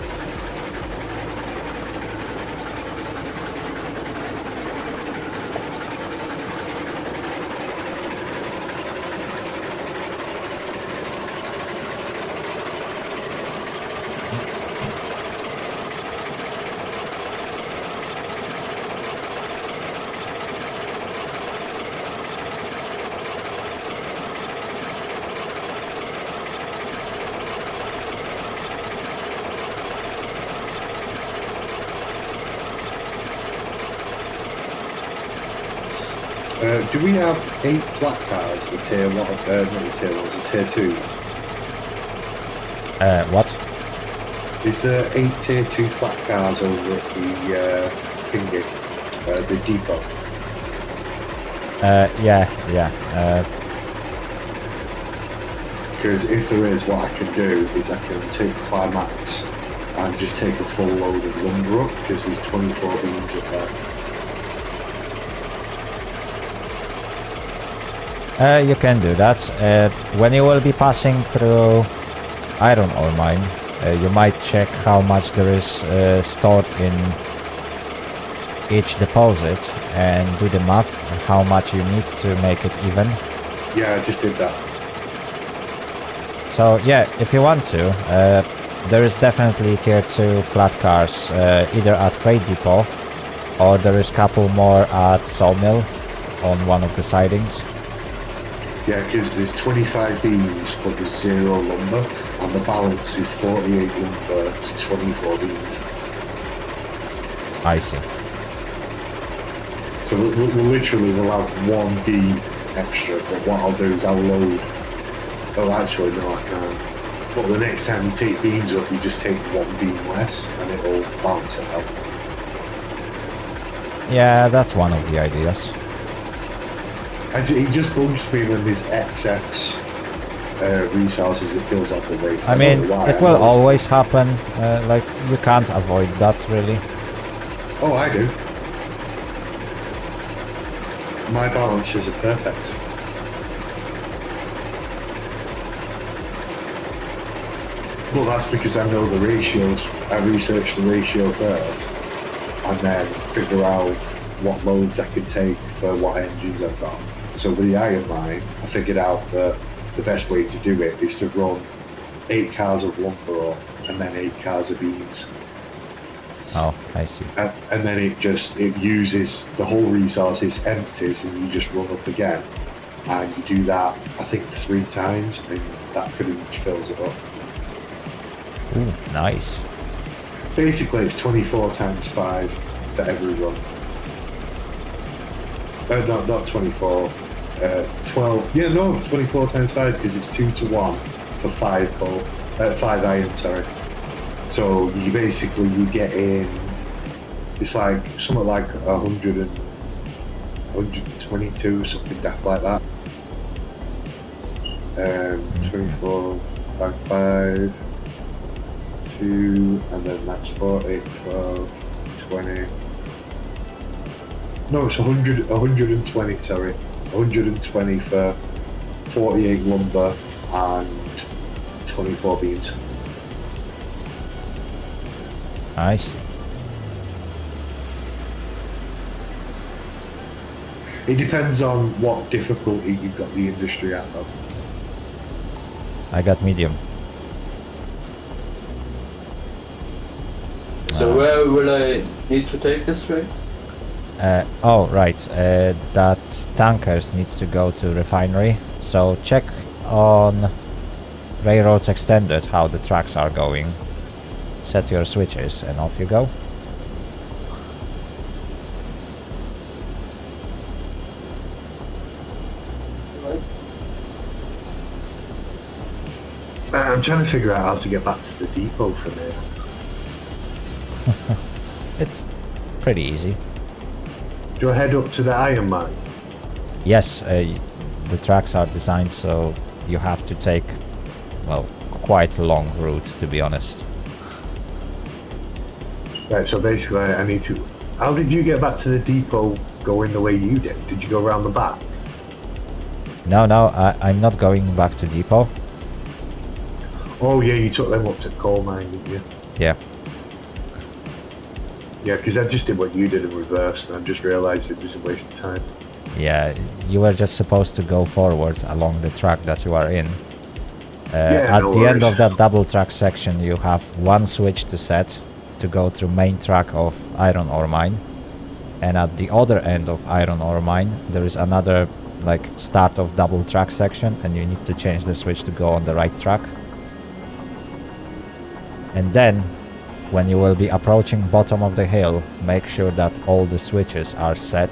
Do we have 8 flat cars, the tier 1, not the tier 1s, the tier 2s? What? Is there 8 tier 2 flat cars over at the thingy, the depot? Yeah. Because if there is, what I can do is I can take Climax and just take a full load of lumber up, because there's 24 beams up there. You can do that. When you will be passing through iron ore mine, you might check how much there is stored in each deposit and do the math how much you need to make it even. Yeah, I just did that. So yeah, if you want to, there is definitely tier 2 flat cars either at freight depot, or there is couple more at sawmill on one of the sidings. Yeah, because there's 25 beams, but there's 0 lumber, and the balance is 48 lumber to 24 beams. I see. So we'll literally will have 1 beam extra, but what I'll do is I'll load... Oh, actually, no, I can't. But the next time you take beams up, you just take 1 beam less, and it'll balance it out. Yeah, that's one of the ideas. It just bugs me when there's excess resources, it feels like a waste. I mean, don't know why, it will always happen, like, you can't avoid that, really. Oh, I do. My balances are perfect. Well, that's because I know the ratios. I research the ratio first, and then figure out what loads I can take for what engines I've got. So with the iron mine, I figured out that the best way to do it is to run 8 cars of lumber up and then 8 cars of beams. Oh, I see. And then it uses the whole resources, empties, and you just run up again. And you do that, I think, 3 times, and that pretty much fills it up. Ooh, nice. Basically, it's 24 times 5 for every run. No, not 24. 12. Yeah, no, 24 times 5 because it's 2 to 1 for 5 coal. 5 iron, sorry. So you basically you get in. It's like something like 122, something daft like that. 24 by 5. 2, and then that's 40, 12, 20. No, it's 120, sorry. 120 for 48 lumber and 24 beams. I see. It depends on what difficulty you've got the industry at, though. I got medium. So where will I need to take this train? Oh, right. That tankers needs to go to refinery. So check on Railroads Extended how the tracks are going. Set your switches and off you go. I'm trying to figure out how to get back to the depot from here. It's pretty easy. Do I head up to the iron mine? Yes, the tracks are designed so you have to take, well, quite a long route, to be honest. Right, so basically I need to... How did you get back to the depot going the way you did? Did you go around the back? No, I'm not going back to depot. Oh yeah, you took them up to coal mine, didn't you? Yeah. Yeah, because I just did what you did in reverse, and I just realised it was a waste of time. Yeah, you were just supposed to go forward along the track that you are in. Yeah, at no the end worries. of that double track section, you have one switch to set to go through main track of iron ore mine, and at the other end of iron ore mine, there is another like start of double track section, and you need to change the switch to go on the right track. And then, when you will be approaching bottom of the hill, make sure that all the switches are set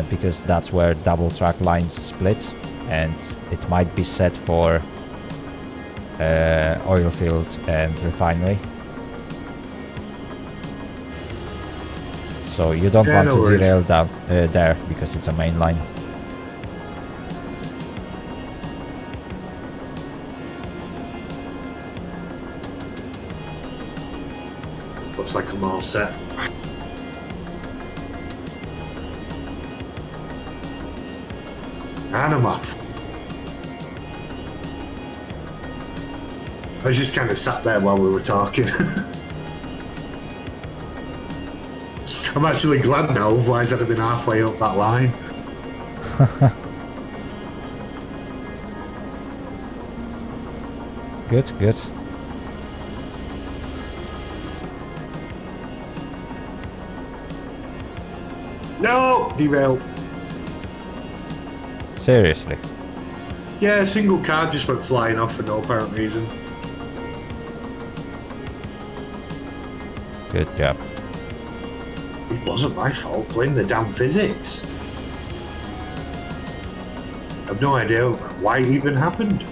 because that's where double track lines split, and it might be set for oil field and refinery. So you don't want no to worries. derail down there because it's a main line. Looks like I'm all set. And I'm off. I just kind of sat there while we were talking. I'm actually glad now, otherwise I'd have been halfway up that line. Good, good. No! Derailed. Seriously. Yeah, a single car just went flying off for no apparent reason. Good job. It wasn't my fault, blame the damn physics. I've no idea why it even happened.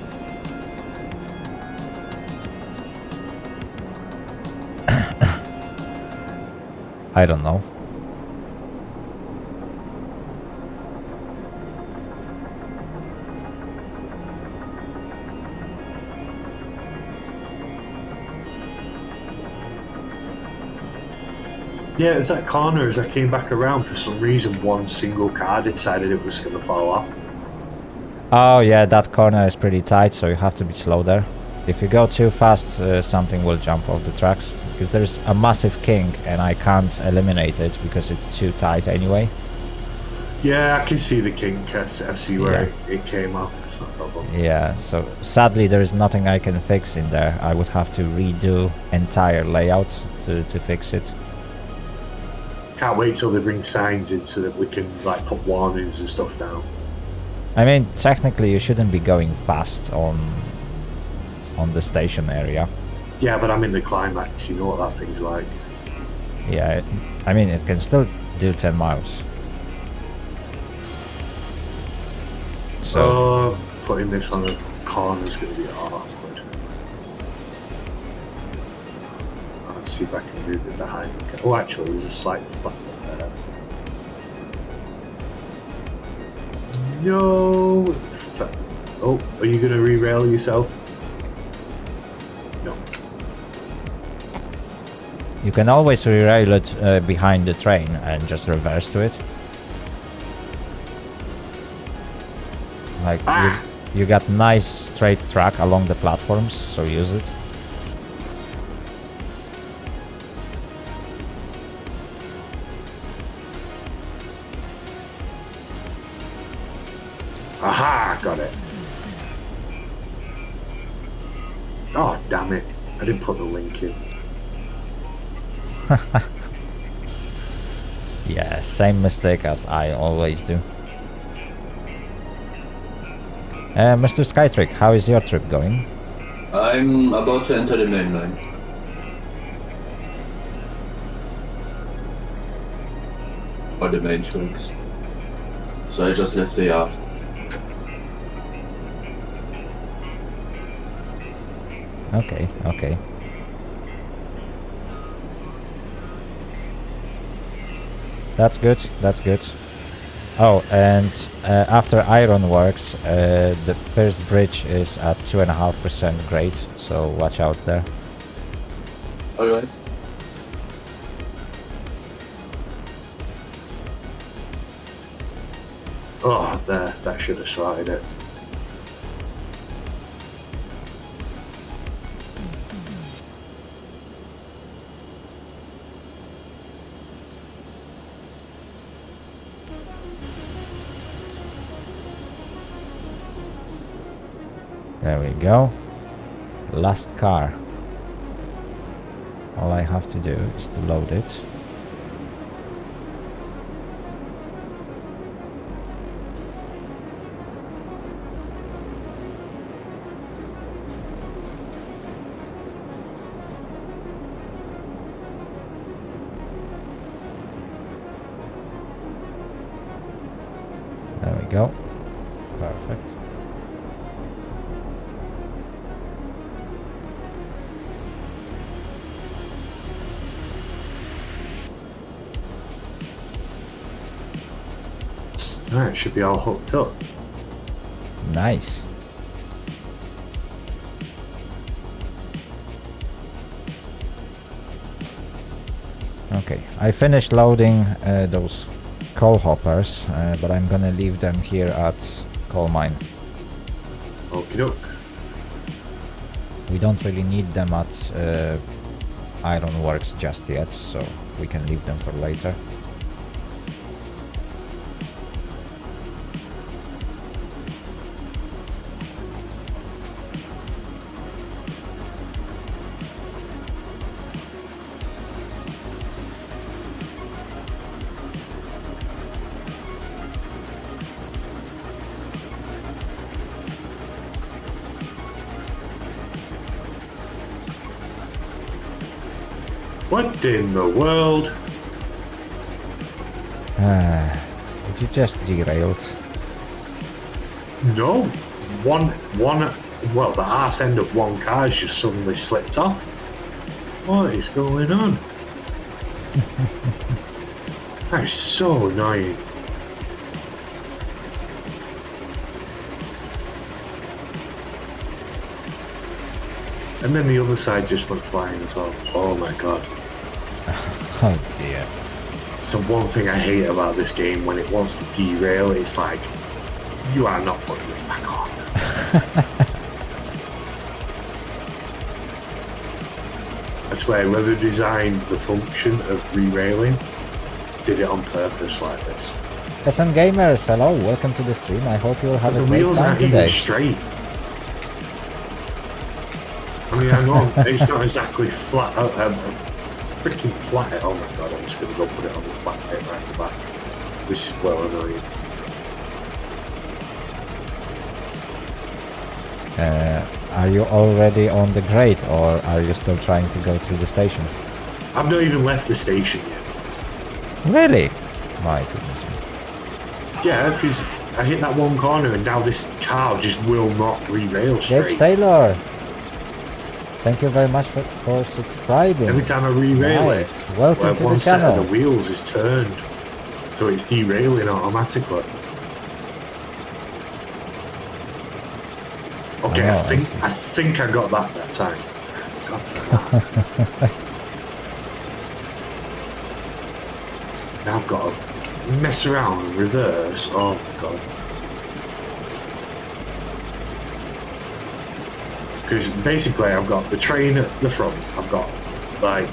I don't know. Yeah, it was that corner as I came back around, for some reason one single car decided it was going to fall off. Oh yeah, that corner is pretty tight, so you have to be slow there. If you go too fast, something will jump off the tracks. Because there's a massive kink and I can't eliminate it because it's too tight anyway. Yeah, I can see the kink. I see where Yeah. it came off. It's not a problem. Yeah, so sadly there is nothing I can fix in there. I would have to redo entire layout to fix it. Can't wait till they bring signs in so that we can like put warnings and stuff down. I mean, technically you shouldn't be going fast on the station area. Yeah, but I'm in the climax. You know what that thing's like. Yeah, I mean it can still do 10 miles. So Putting this on a corner is going to be awkward. Let's see if I can move it behind. Oh, actually, there's a slight flap there. No. Oh, are you going to re-rail yourself? No. you can always derail it behind the train and just reverse to it. Like you got nice straight track along the platforms, so use it. Aha! Got it. Oh, damn it. I didn't put the link in. Yeah, same mistake as I always do. Mr. Skytrick, how is your trip going? I'm about to enter the main line. Or the main tracks. So I just left the yard. Okay, okay. That's good, that's good. Oh, and after ironworks, the first bridge is at 2.5% grade, so watch out there. Alright. Oh, there. That should have sorted it. There we go. Last car. All I have to do is to load it. we go. Perfect. Alright, should be all hooked up. Nice. Okay, I finished loading those coal hoppers, but I'm gonna leave them here at coal mine. Okie doke. We don't really need them at ironworks just yet, so we can leave them for later. What in the world? Did you just derailed? No. One, well, the arse end of one car just suddenly slipped off. What is going on? That is so annoying. And then the other side just went flying as well. Oh my god. Oh dear. So one thing I hate about this game, when it wants to derail, it's like, you are not putting this back on. I swear, whoever designed the function of re-railing did it on purpose like this. SM Gamers, hello, welcome to the stream. I hope you'll have So a the great wheels time aren't today. even straight. I mean, hang on, it's not exactly flat. Freaking flat. Oh my god, I'm just gonna go put it on the flat bit right at the back. This is well annoying. Are you already on the grade, or are you still trying to go through the station? I've not even left the station yet. Really? My goodness me. Yeah, because I hit that one corner and now this car just will not re-rail Jake straight. Taylor, thank you very much for subscribing. Every time I re-rail Nice. it, Welcome to one the set channel. of the wheels is turned, so it's derailing automatically. Okay, Oh, I think I got that time. God for that. Now I've got to mess around and reverse. Oh my god. Because basically I've got the train at the front, I've got like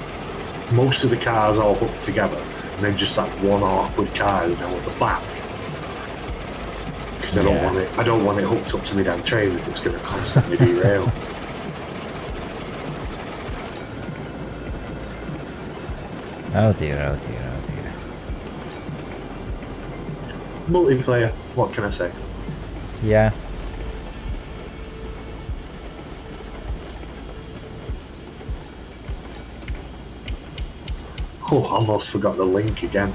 most of the cars all hooked together, and then just that one awkward car is now at the back. Because I don't want it hooked up to my damn train if it's going to constantly derail. Oh dear, oh dear, oh dear. Multiplayer, what can I say? Yeah. Oh, I almost forgot the link again.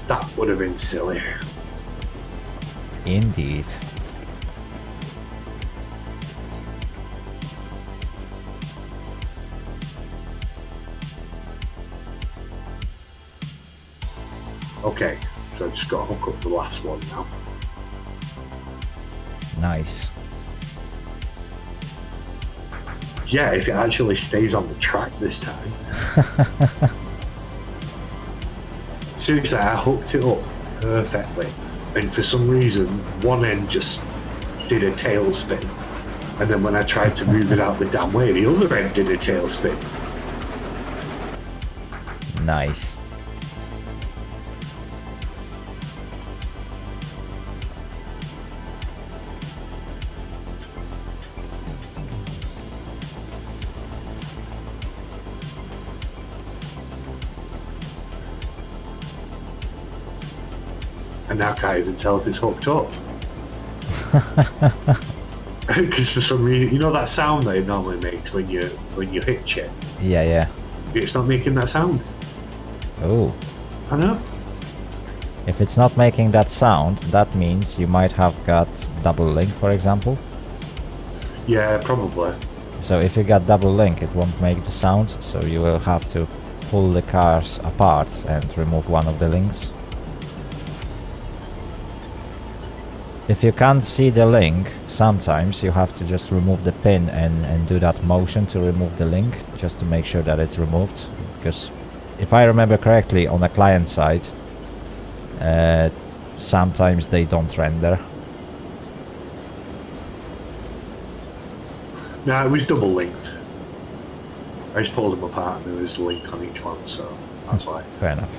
That would have been silly. Indeed. Okay, so I just got to hook up the last one now. Nice. Yeah, if it actually stays on the track this time. Seriously, I hooked it up perfectly, and for some reason, one end just did a tailspin, and then when I tried to move it out the damn way, the other end did a tailspin. Nice. And now I can't even tell if it's hooked up. Because for some reason, you know that sound that it normally makes when you hitch it? Yeah, yeah. It's not making that sound. Oh. I know. If it's not making that sound, that means you might have got double link, for example. Yeah, probably. So if you got double link, it won't make the sound, so you will have to pull the cars apart and remove one of the links. If you can't see the link, sometimes you have to just remove the pin and do that motion to remove the link, just to make sure that it's removed. Because if I remember correctly, on the client side, sometimes they don't render. No, it was double linked. I just pulled them apart and there was a link on each one, so that's why. Fair enough.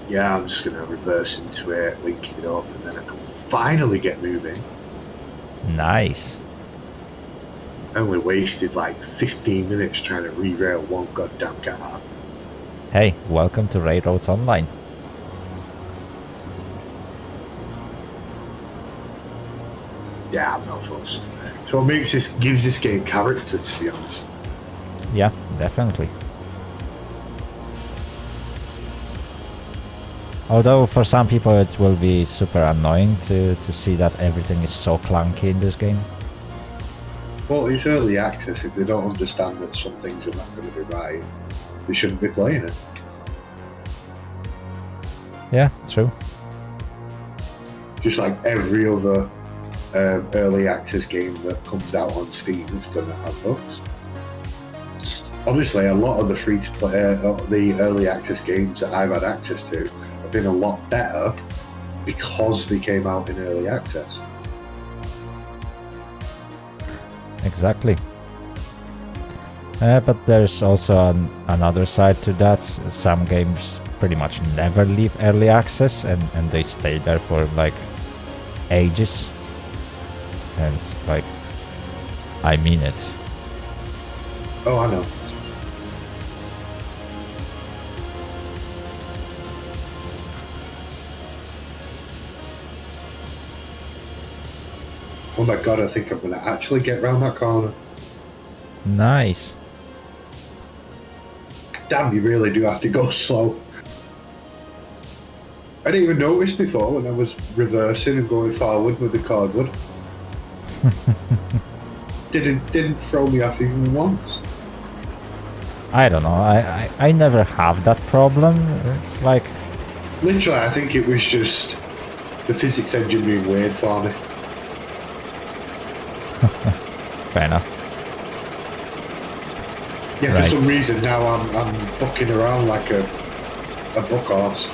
Yeah, I'm just going to reverse into it, link it up, and then I can finally get moving. Nice. I only wasted like 15 minutes trying to re-rail one goddamn car. Hey, welcome to Railroads Online. Yeah, I'm not fussed. So what gives this game character, to be honest. Yeah, definitely. Although for some people it will be super annoying to see that everything is so clunky in this game. Well, it's early access. If they don't understand that some things are not going to be right, they shouldn't be playing it. Yeah, true. Just like every other early access game that comes out on Steam, it's going to have bugs. Honestly, a lot of the free-to-play, the early access games that I've had access to have been a lot better because they came out in early access. Exactly. But there's also another side to that. Some games pretty much never leave early access and they stay there for like ages. And like, I mean it. Oh, I know. Oh my god, I think I'm going to actually get round that corner. Nice. Damn, you really do have to go slow. I didn't even notice before when I was reversing and going forward with the cordwood. didn't throw me off even once. I don't know, I never have that problem. It's like... Literally, I think it was just the physics engine being weird for me. Fair enough. Yeah, Right. for some reason now I'm bucking around like a buck horse.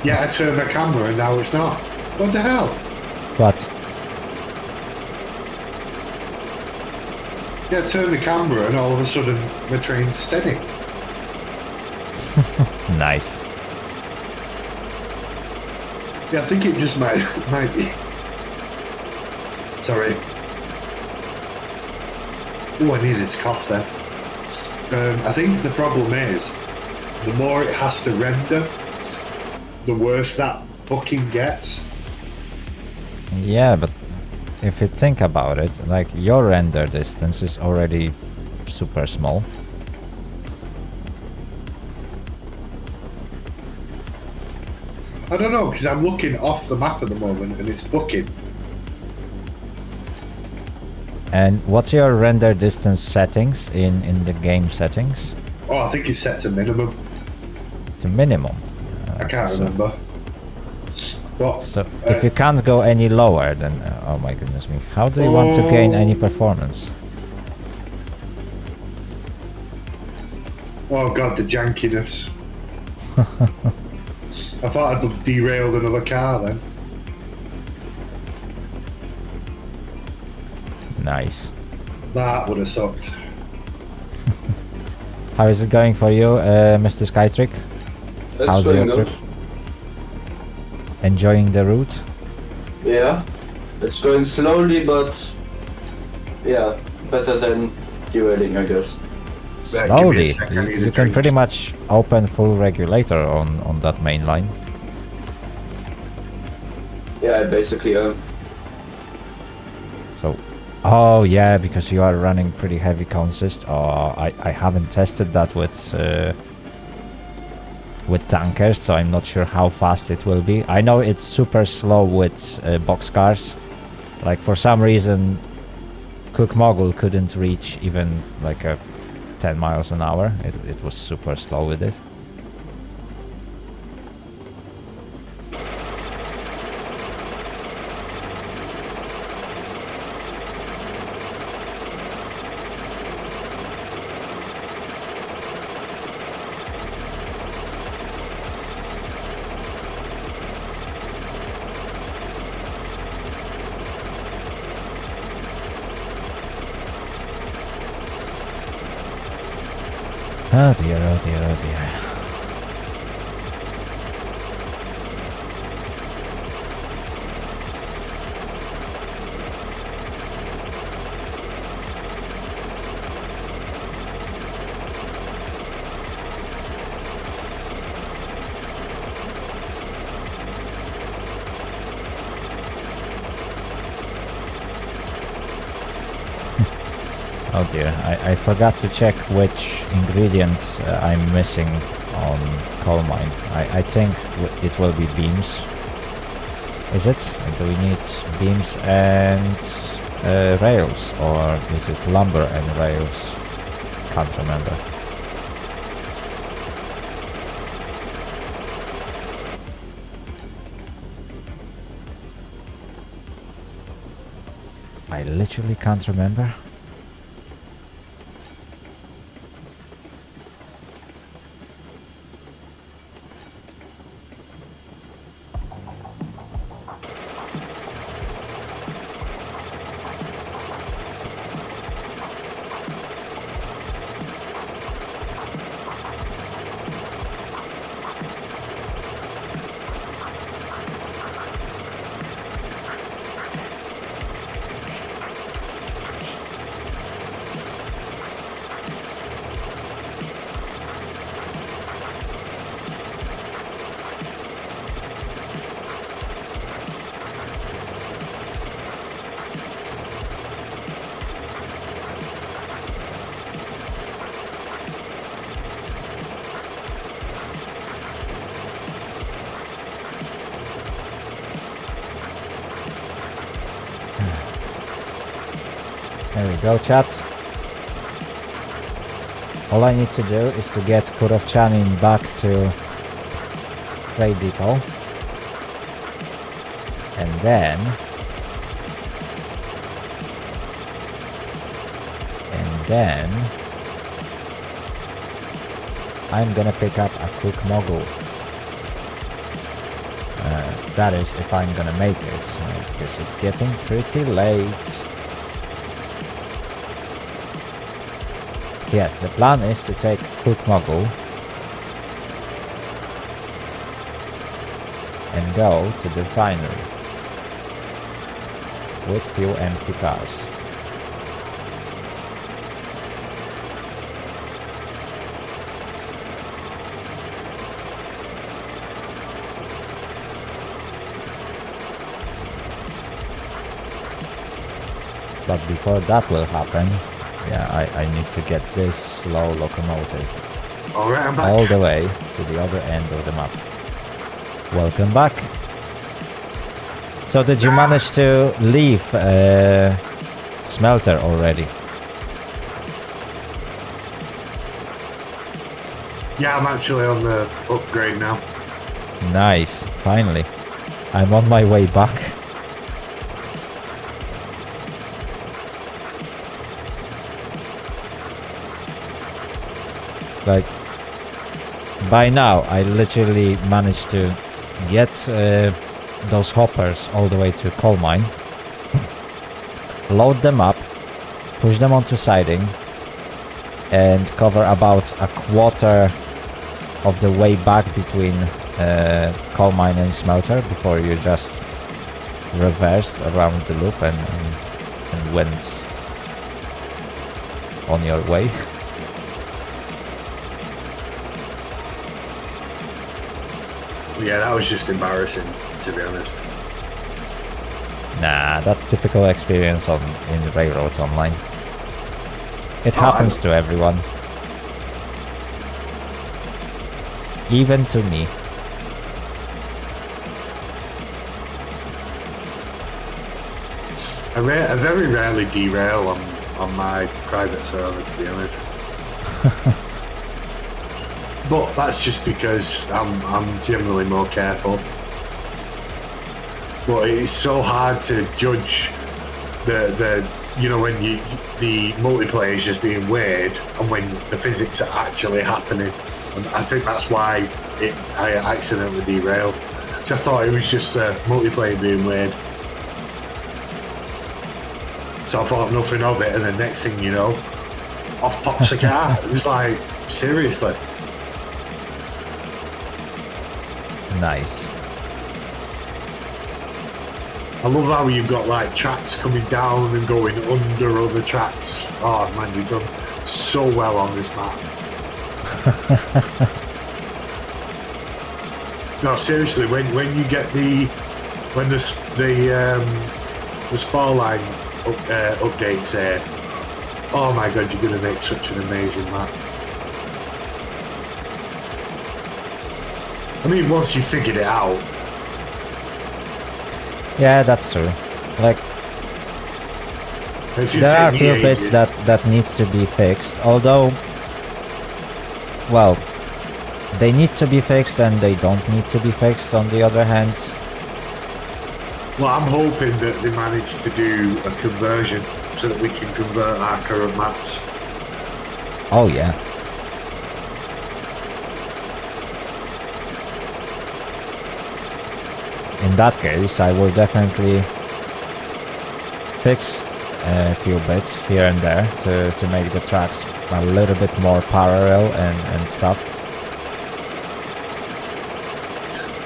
Yeah, I turned my camera and now it's not. What the hell? But Yeah, I turned the camera and all of a sudden my train's steady. nice. Yeah, I think it just might be. Sorry. Oh, I needed to cough then. I think the problem is, the more it has to render, the worse that fucking gets. Yeah, but if you think about it, like your render distance is already super small. I don't know, because I'm looking off the map at the moment and it's booking. And what's your render distance settings in the game settings? Oh, I think it's set to minimum. To minimum. I can't remember. But So if you can't go any lower, then oh my goodness me, how do you want to gain any performance? oh god, the jankiness. I thought I'd derailed another car then. Nice. That would have sucked. How is it going for you, Mr. Skytrick? That's How's going your good. trip? Enjoying the route? Yeah, it's going slowly, but yeah, better than derailing, I guess. Yeah, give me a Slowly. sec, I need a You can drink. pretty much open full regulator on that main line. Yeah, I basically So, oh yeah, because you are running pretty heavy consist. Oh, I haven't tested that with with tankers, so I'm not sure how fast it will be. I know it's super slow with boxcars. Like for some reason, Cook Mogul couldn't reach even like a 10 miles an hour. It was super slow with it. Oh dear, oh dear, oh dear. Oh dear, I forgot to check which ingredients I'm missing on coal mine. I think it will be beams. Is it? Do we need beams and rails, or is it lumber and rails? Can't remember. I literally can't remember. There we go, chat. All I need to do is to get Kurovchanin back to trade depot. And then I'm gonna pick up a Cook Mogul. That is, if I'm gonna make it, because it's getting pretty late. Yeah, the plan is to take Cook Mogul and go to the refinery with few empty cars. But before that will happen, yeah, I need to get this slow locomotive Alright, I'm back. all the way to the other end of the map. Welcome back. So did you manage to leave smelter already? Yeah, I'm actually on the upgrade now. Nice, finally. I'm on my way back. Like, by now I literally managed to get those hoppers all the way to coal mine, load them up, push them onto siding, and cover about a quarter of the way back between coal mine and smelter before you just reversed around the loop and went on your way. Yeah, that was just embarrassing, to be honest. Nah, that's typical experience in Railroads Online. It happens to everyone. even to me. I very rarely derail on my private server, to be honest. But that's just because I'm generally more careful. But it's so hard to judge the you know, when the multiplayer is just being weird and when the physics are actually happening. And I think that's why I accidentally derailed. Because I thought it was just the multiplayer being weird. So I thought nothing of it, and the next thing you know, off pops a car. It was like, seriously. Nice. I love how you've got like tracks coming down and going under other tracks. Oh man, you've done so well on this map. No, seriously, when you get the spar line updates there, oh my god, you're gonna make such an amazing map. I mean, once you figured it out. Yeah, that's true. Like, there are a few bits that needs to be fixed, although, well, they need to be fixed and they don't need to be fixed on the other hand. Well, I'm hoping that they manage to do a conversion so that we can convert our current maps. Oh yeah. In that case, I will definitely fix a few bits here and there to make the tracks a little bit more parallel and stuff.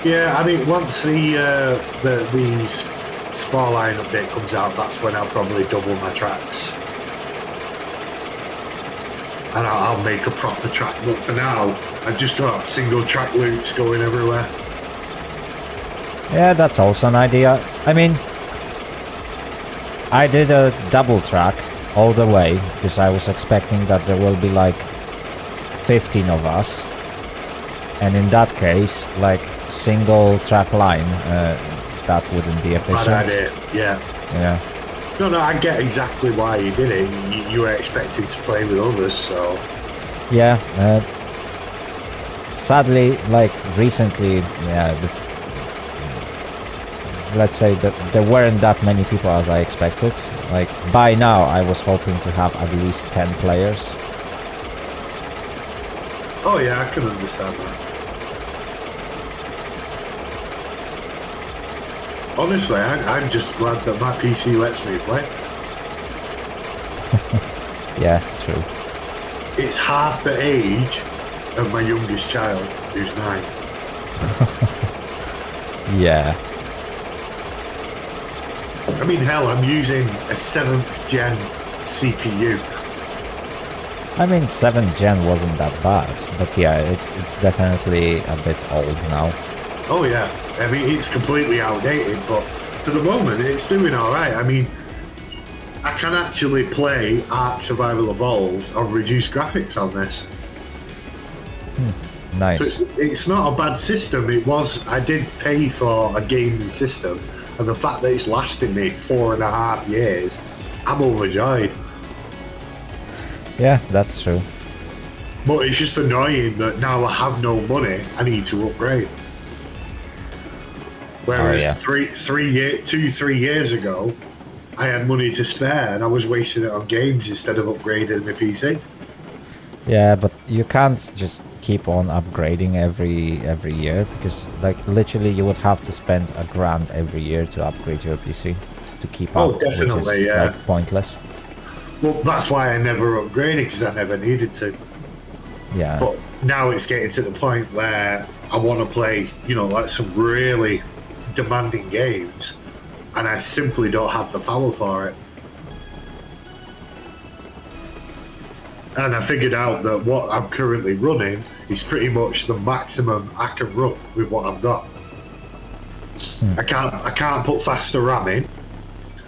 Yeah, I mean, once the spar line update comes out, that's when I'll probably double my tracks. And I'll make a proper track, but for now, I've just got single track loops going everywhere. Yeah, that's also an idea. I mean, I did a double track all the way because I was expecting that there will be like 15 of us, and in that case, like single track line, that wouldn't be efficient. Bad idea, yeah. Yeah. No, I get exactly why you did it. You were expecting to play with others, so... Yeah, sadly, like recently, yeah, let's say that there weren't that many people as I expected. Like, by now, I was hoping to have at least 10 players. Oh yeah, I can understand that. Honestly, I'm just glad that my PC lets me play. Yeah, true. It's half the age of my youngest child, who's 9. Yeah. I mean, hell, I'm using a 7th gen CPU. I mean, 7th gen wasn't that bad, but yeah, it's definitely a bit old now. Oh yeah, I mean, it's completely outdated, but for the moment, it's doing alright. I mean, I can actually play Ark Survival Evolved on reduced graphics on this. Nice. So it's not a bad system. I did pay for a gaming system, and the fact that it's lasted me 4.5 years, I'm overjoyed. Yeah, that's true. But it's just annoying that now I have no money, I need to upgrade. Whereas 3 years ago, I had money to spare and I was wasting it on games instead of upgrading my PC. Yeah, but you can't just keep on upgrading every year, because like literally you would have to spend $1,000 every year to upgrade your PC to keep up. Oh, definitely, which is, yeah. like, pointless. Well, that's why I never upgraded, because I never needed to. Yeah. But now it's getting to the point where I want to play, you know, like some really demanding games, and I simply don't have the power for it. And I figured out that what I'm currently running is pretty much the maximum I can run with what I've got. I can't put faster RAM in.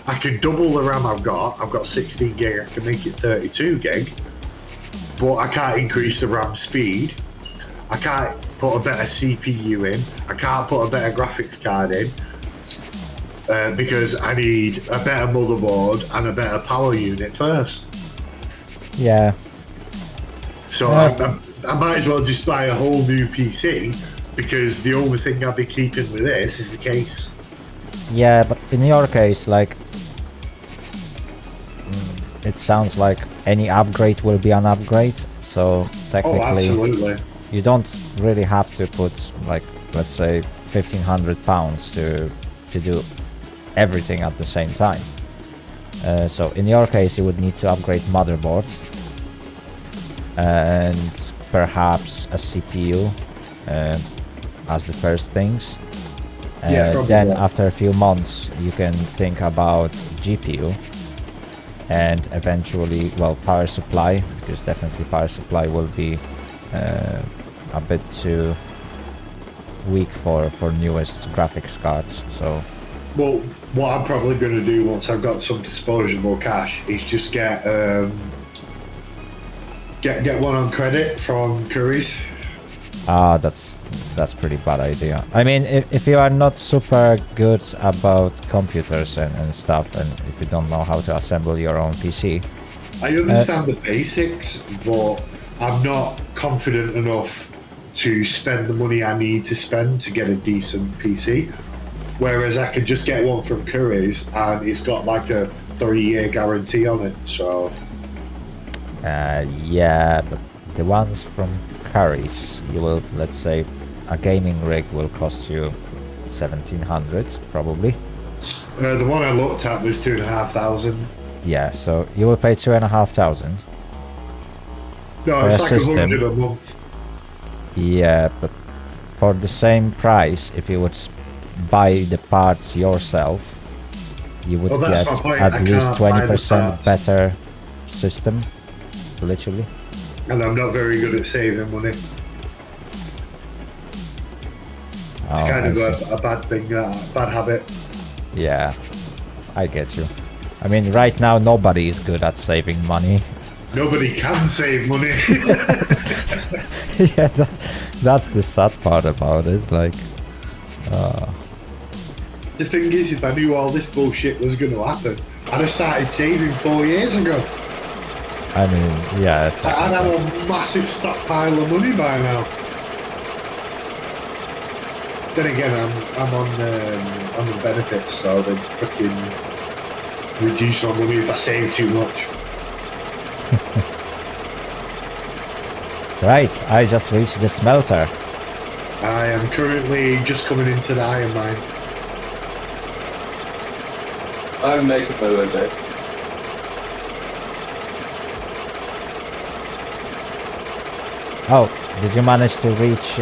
I can double the RAM I've got 16 gig, I can make it 32 gig, but I can't increase the RAM speed. I can't put a better CPU in. I can't put a better graphics card in because I need a better motherboard and a better power unit first. Yeah. So I might as well just buy a whole new PC because the only thing I'll be keeping with this is the case. Yeah, but in your case, like, it sounds like any upgrade will be an upgrade. So technically, absolutely. You don't really have to put, like, let's say, £1,500 to do everything at the same time. So in your case, you would need to upgrade motherboard and perhaps a CPU as the first things. Then after a few months, you can think about GPU and eventually, well, power supply, because definitely power supply will be a bit too weak for newest graphics cards. So, well, what I'm probably going to do once I've got some disposable cash is just get one on credit from Curry's. That's pretty bad idea. I mean, if you are not super good about computers and stuff, and if you don't know how to assemble your own PC, I understand the basics, but I'm not confident enough to spend the money I need to spend to get a decent PC. Whereas I could just get one from Curry's and it's got like a 3-year guarantee on it. So yeah, but the ones from Curry's, you will, let's say, a gaming rig will cost you 1,700 probably. The one I looked at was 2,500. Yeah, so you will pay 2,500. No, it's like 100 a month. Yeah, but for the same price, if you would buy the parts yourself, you would get at least 20% better system, literally. And I'm not very good at saving money. It's kind of a bad thing, bad habit. Yeah, I get you. I mean, right now nobody is good at saving money. Nobody can save money. Yeah, that's the sad part about it. Like, the thing is, if I knew all this bullshit was going to happen, I'd have started saving 4 years ago. I mean, yeah. I'd have a massive stockpile of money by now. Then again, I'm on the benefits, so they freaking reduce my money if I save too much. Right, I just reached the smelter. I am currently just coming into the iron mine. I'm making my way back. Oh, did you manage to reach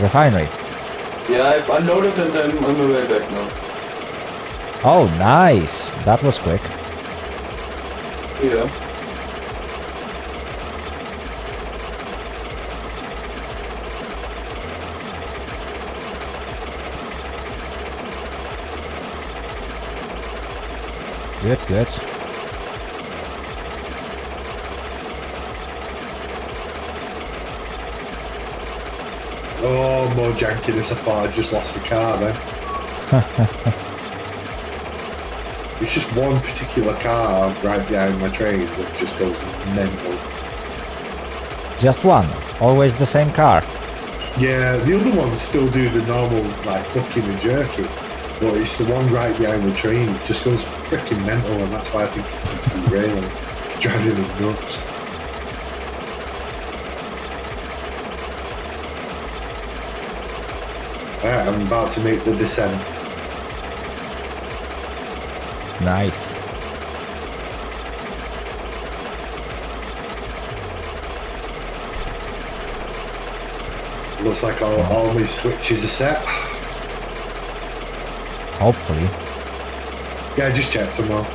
refinery? Yeah, I've unloaded and I'm on my way back now. Oh, nice. That was quick. Yeah. Good, good. Oh, more jankiness. I thought I'd just lost the car then. It's just one particular car right behind my train that just goes mental. Just one? Always the same car? Yeah, the other ones still do the normal, like, bucking and jerking, but it's the one right behind the train that just goes freaking mental, and that's why I think it's derailing. It's driving me nuts. Alright, I'm about to make the descent. Nice. Looks like all my switches are set. Hopefully. Yeah, I just checked them all.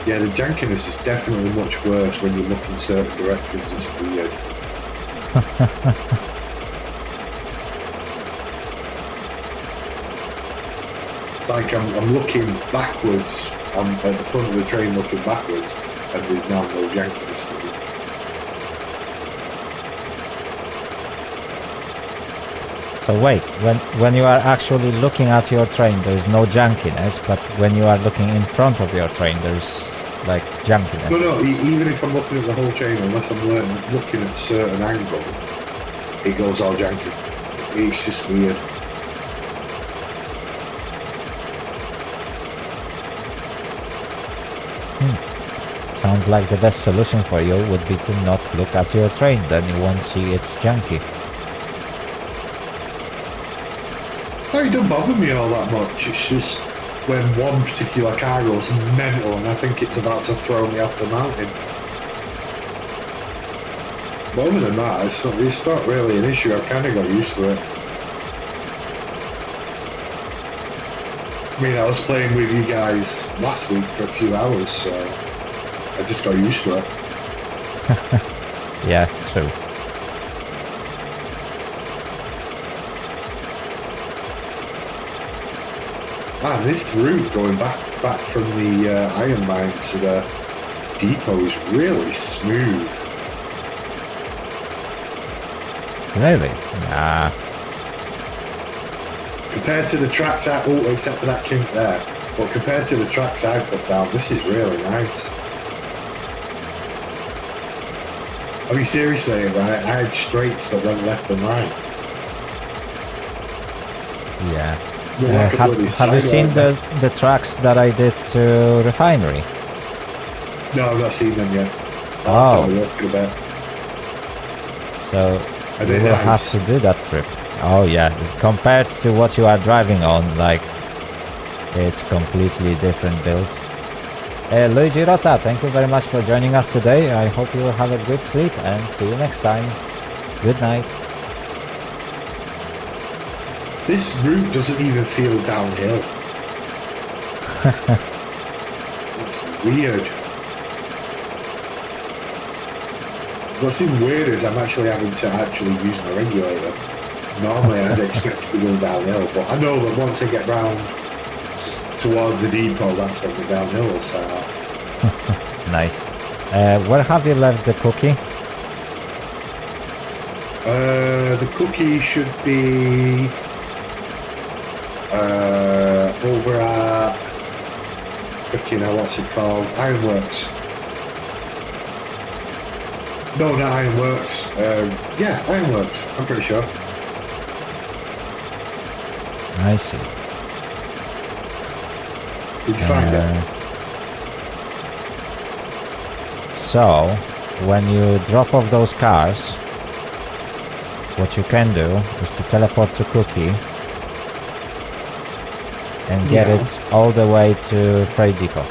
Yeah, the jankiness is definitely much worse when you look in certain directions. It's weird. It's like I'm looking backwards. I'm at the front of the train looking backwards, and there's now no jankiness for me. So wait, when you are actually looking at your train, there is no jankiness, but when you are looking in front of your train, there's like jankiness. No, even if I'm looking at the whole train, unless I'm looking at a certain angle, it goes all janky. It's just weird. Sounds like the best solution for you would be to not look at your train, then you won't see it's janky. Oh, it don't bother me all that much. It's just when one particular car goes mental and I think it's about to throw me off the mountain. But other than that, it's not really an issue. I've kind of got used to it. I mean, I was playing with you guys last week for a few hours, so I just got used to it. Yeah, true. Man, this route going back from the iron mine to the depot is really smooth. Really? Nah. Compared to the tracks except for that kink there, but compared to the tracks I put down, this is really nice. I mean, seriously, right? I had straights that went left and right. Yeah. Look like a bloody Have you seen sidewalk. the tracks that I did to Refinery? No, I've not seen them yet. Oh. I'll have to look in a bit. So Are we they will have nice? to do that trip. Oh yeah, compared to what you are driving on, like, it's completely different build. Luigi Rota, thank you very much for joining us today. I hope you will have a good sleep and see you next time. Good night. This route doesn't even feel downhill. It's weird. What's even weird is I'm actually having to use my regulator. Normally I'd expect to be going downhill, but I know that once I get round towards the depot, that's when the downhill will start. Nice. Where have you left the cookie? The cookie should be over at freaking what's it called? Ironworks. No, not Ironworks. Yeah, Ironworks. I'm pretty sure. I see. Did you find it? So, when you drop off those cars, what you can do is to teleport to Cookie and get Yeah. it all the way to Freight Depot.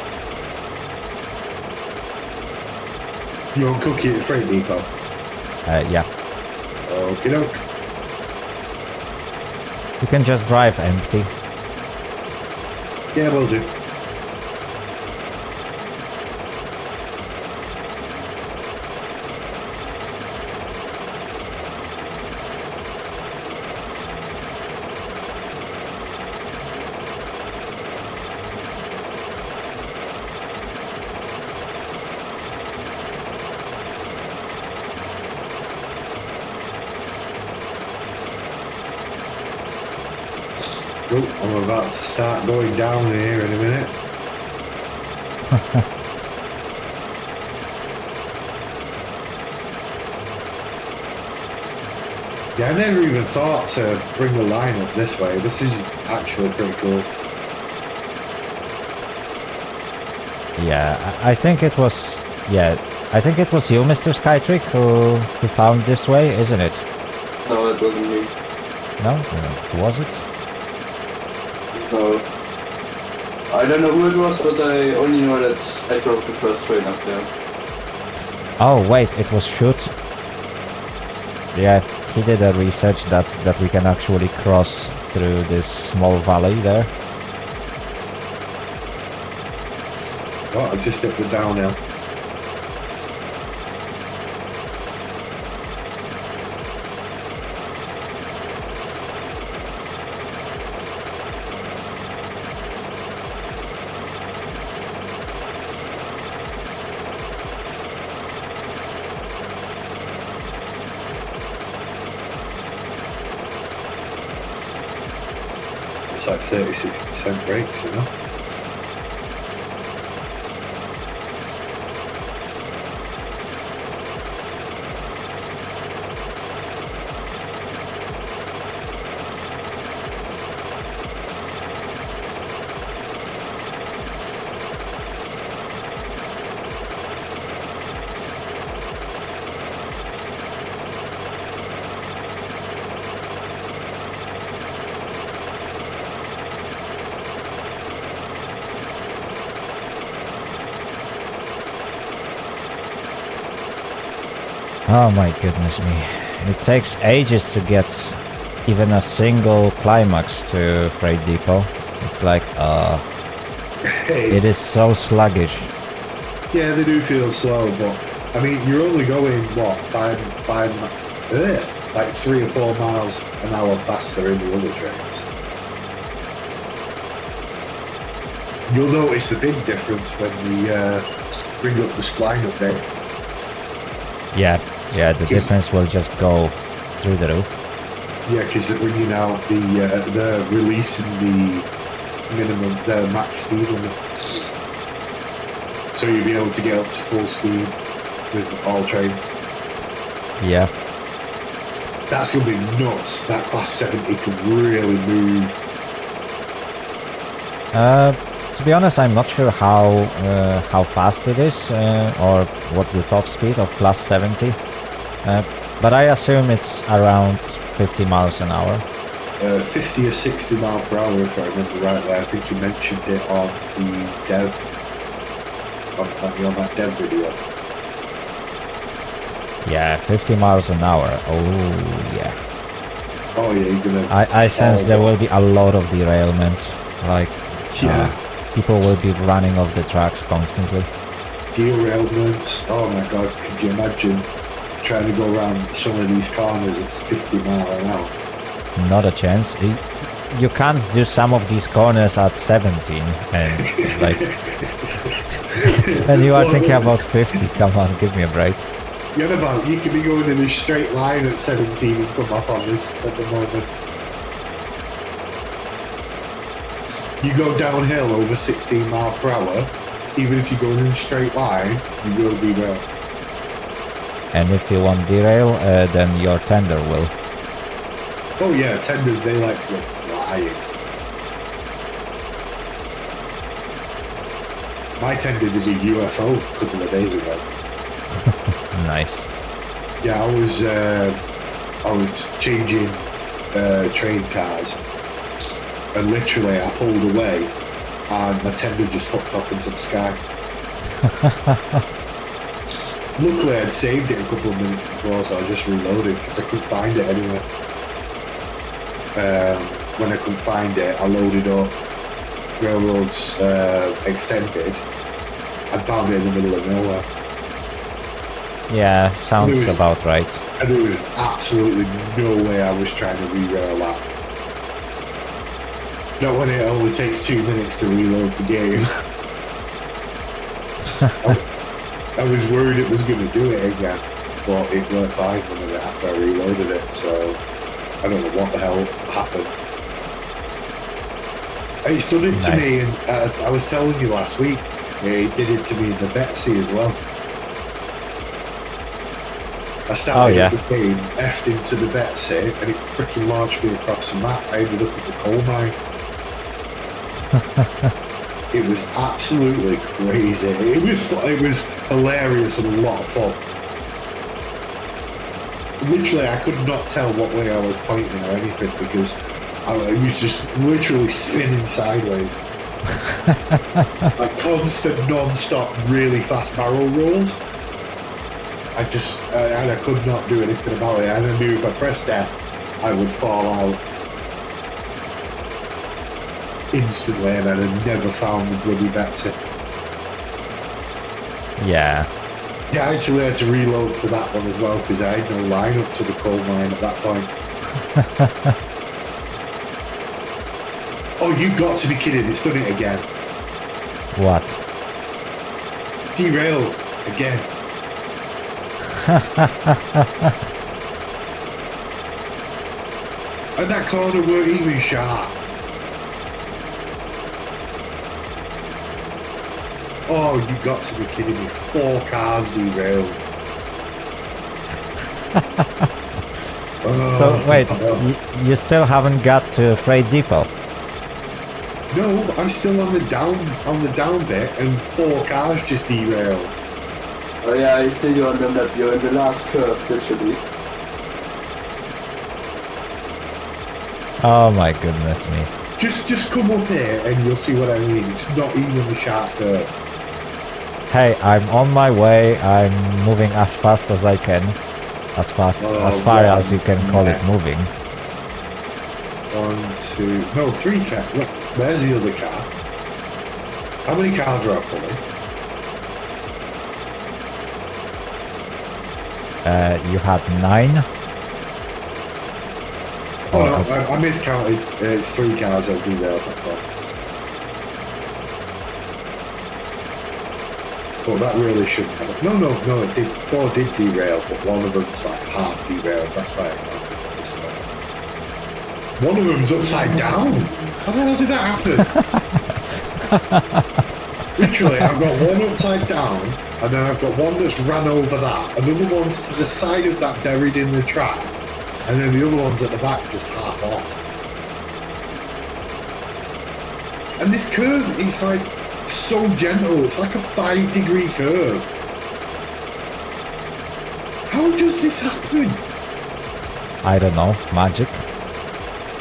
You want cookie at the freight depot? Yeah. Okie doke. You can just drive empty. Yeah, will do. Oh, I'm about to start going down here in a minute. Yeah, I never even thought to bring the line up this way. This is actually pretty cool. Yeah, I think it was... Yeah, I think it was you, Mr. Skytrick, who found this way, isn't it? No, it wasn't me. No? Was it? No. I don't know who it was, but I only know that I drove the first train up there. Oh, wait, it was Shoot. Yeah, he did a research that we can actually cross through this small valley there. Oh, I just hit the downhill. It's like 36% brakes, you know? Oh my goodness me. It takes ages to get even a single climax to Freight Depot. It's like, Hey, it is so sluggish. yeah, they do feel slow, but I mean, you're only going what like 3 or 4 miles an hour faster in the other trains. You'll notice the big difference when they bring up the spline update. Yeah, the difference will just go through the roof. Yeah, because they're bringing out they're releasing the max speed limit, so you'll be able to get up to full speed with all trains. Yeah. That's gonna be nuts. That class 70 can really move. To be honest, I'm not sure how fast it is or what's the top speed of class 70, but I assume it's around 50 miles an hour. 50 or 60 mile per hour, if I remember rightly. I think you mentioned it on the dev, on that dev video. Yeah, 50 miles an hour. Oh yeah. Oh yeah, you're gonna. I sense there will be a lot of derailments. Like, Yeah. people will be running off the tracks constantly. Derailments. Oh my god, could you imagine trying to go around some of these corners at 50 mile an hour? Not a chance. You can't do some of these corners at 17 and like, and you are thinking about 50. Come on, give me a break. You're about, you could be going in a straight line at 17 and come off on this at the moment. You go downhill over 16 mile per hour, even if you go in a straight line, you will derail. And if you want derail, then your tender will. Oh yeah, tenders, they like to go flying. My tender did a UFO a couple of days ago. Nice. Yeah, I was changing train cars, and literally I pulled away, and my tender just fucked off into the sky. Luckily, I'd saved it a couple of minutes before, so I just reloaded because I couldn't find it anywhere. When I couldn't find it, I loaded up Railroads Extended and found it in the middle of nowhere. Yeah, sounds about right. And there was absolutely no way I was trying to re-rail that. Not when it only takes 2 minutes to reload the game. I was worried it was going to do it again, but it worked fine after I reloaded it, so I don't know what the hell happened. It's done it to me, and I was telling you last week, it did it to me in the Betsy as well. I started the game, F'd into the Betsy, and it freaking launched me across the map. I ended up at the coal mine. It was absolutely crazy. It was hilarious and a lot of fun. Literally, I could not tell what way I was pointing or anything because it was just literally spinning sideways. Like constant, non-stop, really fast barrel rolls. And I could not do anything about it. And I knew if I pressed F, I would fall out instantly, and I'd have never found the bloody Betsy. Yeah. Yeah, I actually had to reload for that one as well because I had no line up to the coal mine at that point. Oh, you've got to be kidding. It's done it again. What? Derailed again. And that corner weren't even sharp. Oh, you got to be kidding me. 4 cars derailed. So wait, you still haven't got to Freight Depot? No, I'm still on the down bit and 4 cars just derailed. Oh yeah, I see you on the map. You're in the last curve, literally. Oh my goodness me. Just come up here and you'll see what I mean. It's not even a sharp curve. Hey, I'm on my way. I'm moving as fast as I can. As far yeah, as you can call it moving. 1, 2, no, 3 cars. Look, there's the other car. How many cars are I pulling? You had 9. Oh no, I miscounted. It's 3 cars that derailed, that's all. Oh, that really shouldn't have. No, it did. 4 did derail, but one of them's like half derailed. That's why I counted this one. One of them's upside down. How the hell did that happen? Literally, I've got one upside down, and then I've got one that's ran over that. Another one's to the side of that, buried in the track, and then the other one's at the back, just half off. And this curve is like so gentle. It's like a 5-degree curve. How does this happen? I don't know. Magic.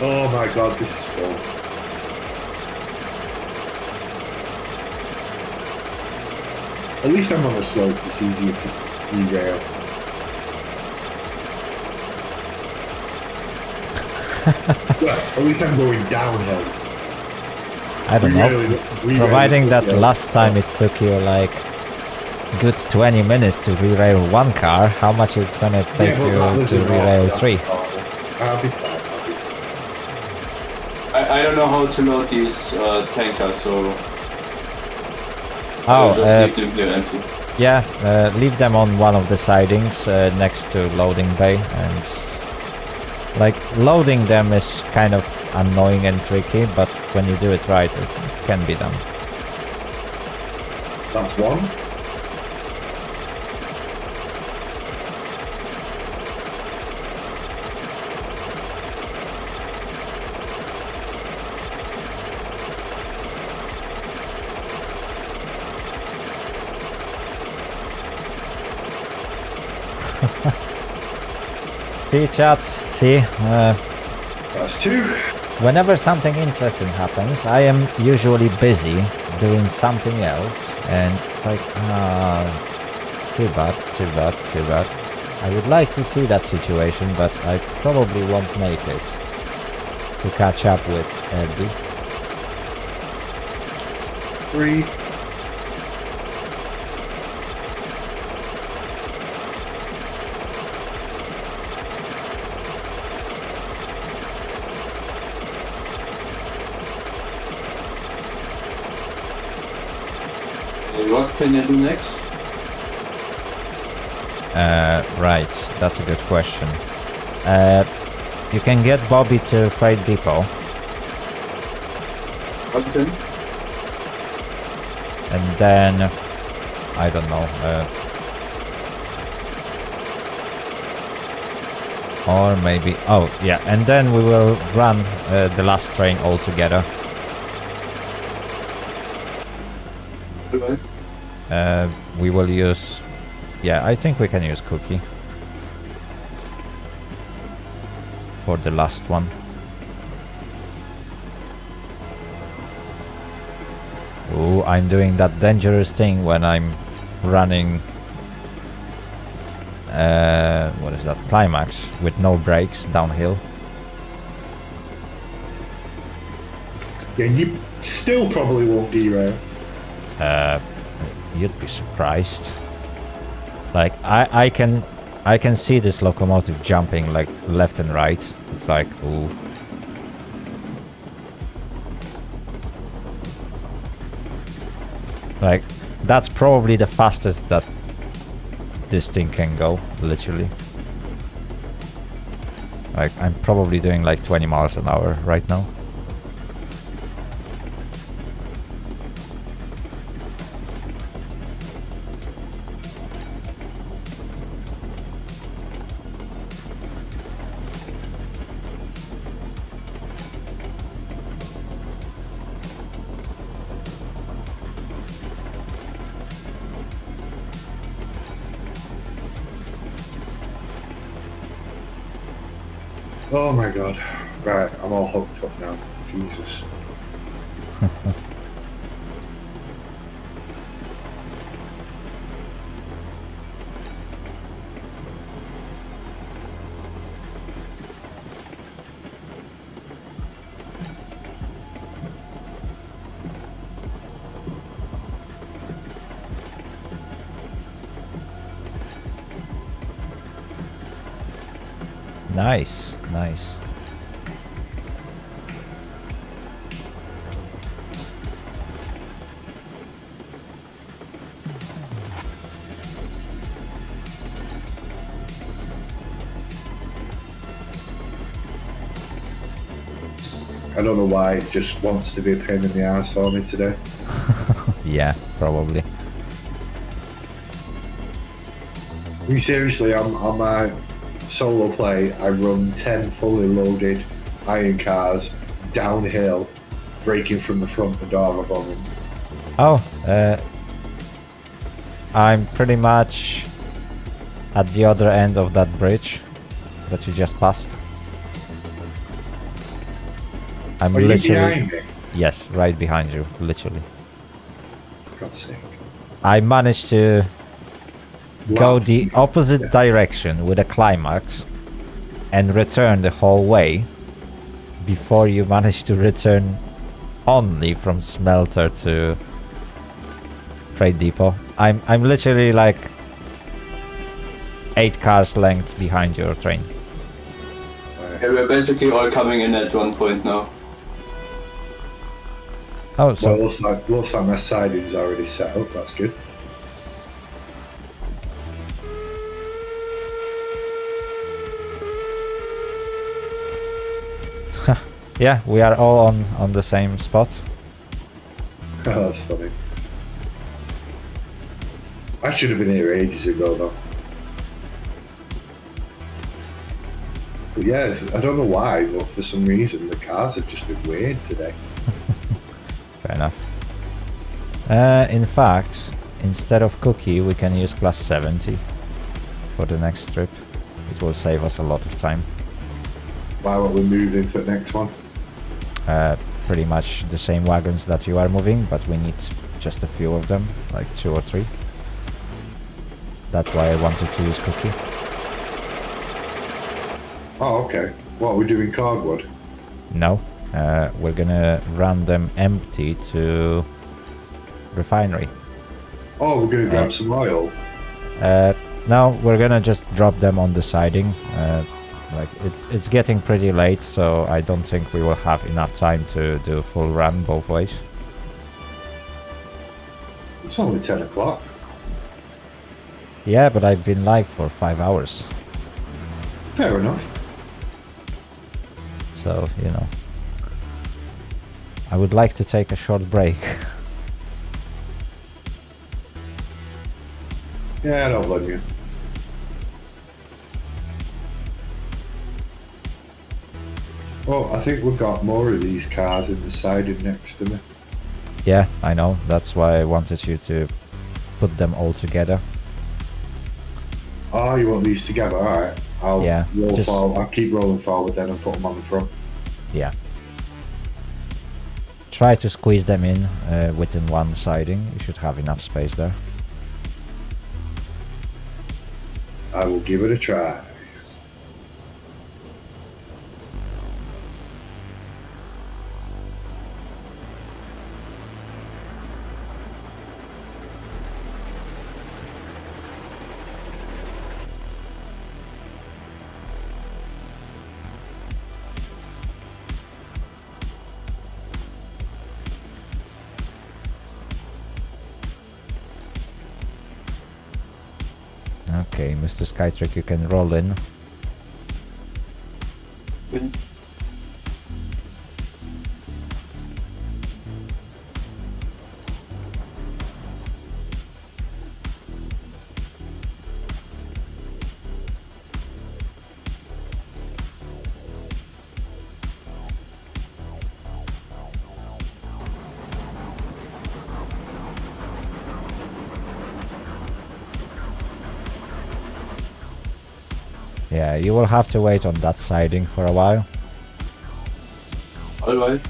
Oh my god, this is fun. At least I'm on a slope. It's easier to derail. Well, at least I'm going downhill. I don't know. Providing that last time it took you like good 20 minutes to derail 1 car, how much it's gonna take you to derail 3? I'll be fine. I don't know how to load these tankers, so Oh, I'll just leave them here empty. yeah, leave them on one of the sidings next to loading bay, and like loading them is kind of annoying and tricky, but when you do it right, it can be done. That's one. See, chat, see, That's 2. whenever something interesting happens, I am usually busy doing something else, and like, too bad. I would like to see that situation, but I probably won't make it to catch up with Eddie. 3. What can you do next? Right, that's a good question. You can get Bobby to Freight Depot, Okay. and then, I don't know, or maybe, oh yeah, and then we will run the last train all together. Right. We will use, yeah, I think we can use Cookie for the last one. Ooh, I'm doing that dangerous thing when I'm running what is that, climax with no brakes downhill. Yeah, you still probably won't derail. you'd be surprised. Like I can see this locomotive jumping like left and right. It's like, ooh. Like that's probably the fastest that this thing can go, literally. Like I'm probably doing like 20 miles an hour right now. Oh my god. Right, I'm all hooked up now. Jesus. Nice, nice. I don't know why it just wants to be a pain in the ass for me today. Yeah, probably. I mean, seriously, on my solo play, I run 10 fully loaded iron cars downhill, braking from the front and door above them. Oh, I'm pretty much at the other end of that bridge that you just passed. I'm Are you literally... behind me? Yes, right behind you, literally. For God's sake. I managed to go the opposite Yeah. direction with a climax and return the whole way before you managed to return only from smelter to freight depot. I'm literally like 8 cars length behind your train. Okay, we're basically all coming in at one point now. Oh, Well, so looks like my siding's already set up, that's good. yeah, we are all on the same spot. Oh, that's funny. I should have been here ages ago though. But yeah, I don't know why, but for some reason the cars have just been weird today. Fair enough. In fact, instead of cookie, we can use class 70 for the next trip. It will save us a lot of time. Why won't we move in for the next one? Pretty much the same wagons that you are moving, but we need just a few of them, like 2 or 3. That's why I wanted to use cookie. Oh, okay. What are we doing, cardboard? No, we're gonna run them empty to refinery. Oh, we're gonna grab some oil. No, we're gonna just drop them on the siding. Like it's getting pretty late, so I don't think we will have enough time to do a full run both ways. It's only 10 o'clock. Yeah, but I've been live for 5 hours, Fair enough. so you know. I would like to take a short break. Yeah, I don't blame you. Oh, I think we've got more of these cars in the siding next to me. Yeah, I know. That's why I wanted you to put them all together. Oh, you want these together? Alright. I'll Yeah, roll just- forward. I'll keep rolling forward then and put them on the front. Yeah. Try to squeeze them in within one siding. You should have enough space there. I will give it a try. Okay, Mr. Skytrick, you can roll in. Yeah, you will have to wait on that siding for a while. Alright.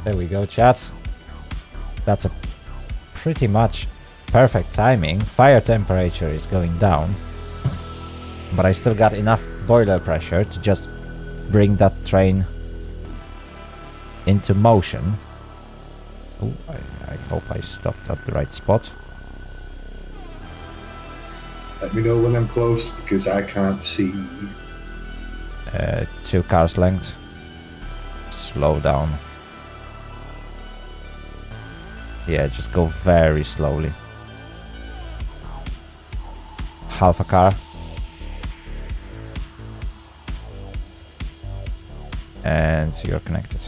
There we go, chat. That's a pretty much perfect timing. Fire temperature is going down, but I still got enough boiler pressure to just bring that train into motion. Oh, I hope I stopped at the right spot. Let me know when I'm close because I can't see. 2 cars length. Slow down. Yeah, just go very slowly. Half a car. And you're connected.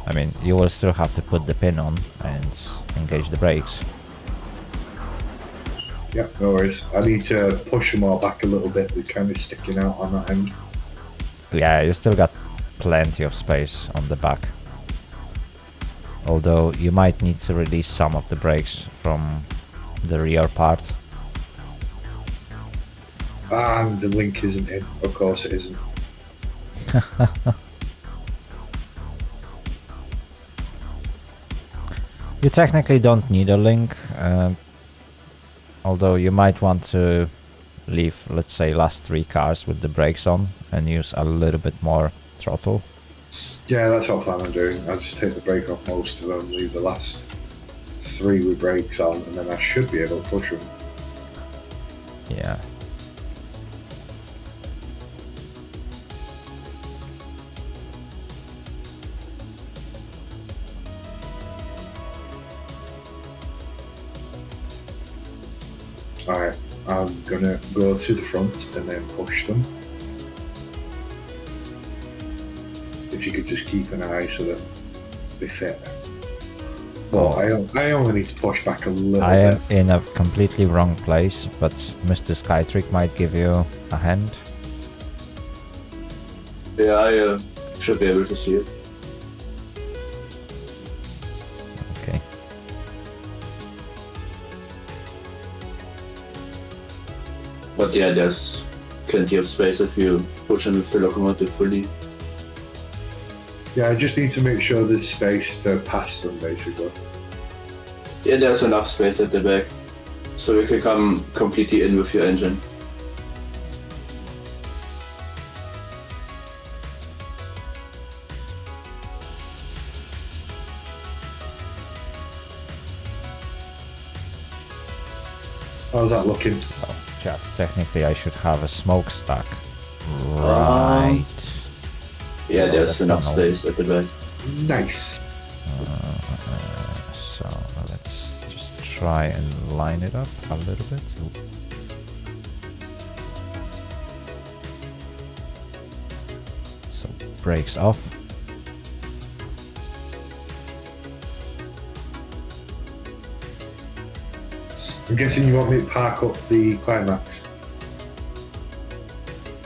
I mean, you will still have to put the pin on and engage the brakes. Yeah, no worries. I need to push them all back a little bit. They're kind of sticking out on that end. Yeah, you still got plenty of space on the back. Although you might need to release some of the brakes from the rear part. And the link isn't in. Of course it isn't. You technically don't need a link, although you might want to leave, let's say, last 3 cars with the brakes on and use a little bit more throttle. Yeah, that's what I plan on doing. I'll just take the brake off most of them, leave the last 3 with brakes on, and then I should be able to push them. Yeah. Alright, I'm gonna go to the front and then push them. If you could just keep an eye so that they fit. Well, I only need to push back a little I am bit. in a completely wrong place, but Mr. Skytrick might give you a hand. Yeah, I should be able to see it. Okay. But yeah, there's plenty of space if you push in with the locomotive fully. Yeah, I just need to make sure there's space to pass them, basically. Yeah, there's enough space at the back, so you can come completely in with your engine. How's that looking? Oh, chat, technically I should have a smokestack. Right. Yeah, there's the enough funnel. space at the back. Nice. So let's just try and line it up a little bit. Ooh. So brakes off. I'm guessing you want me to park up the climax.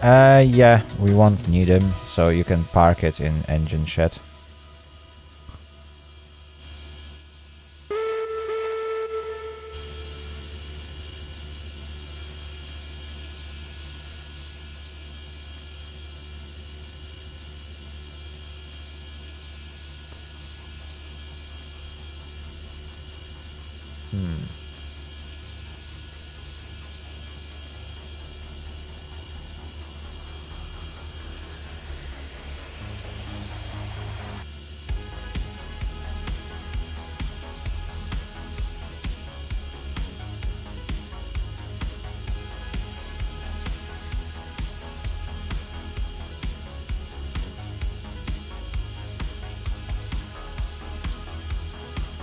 Yeah, we won't need him, so you can park it in engine shed.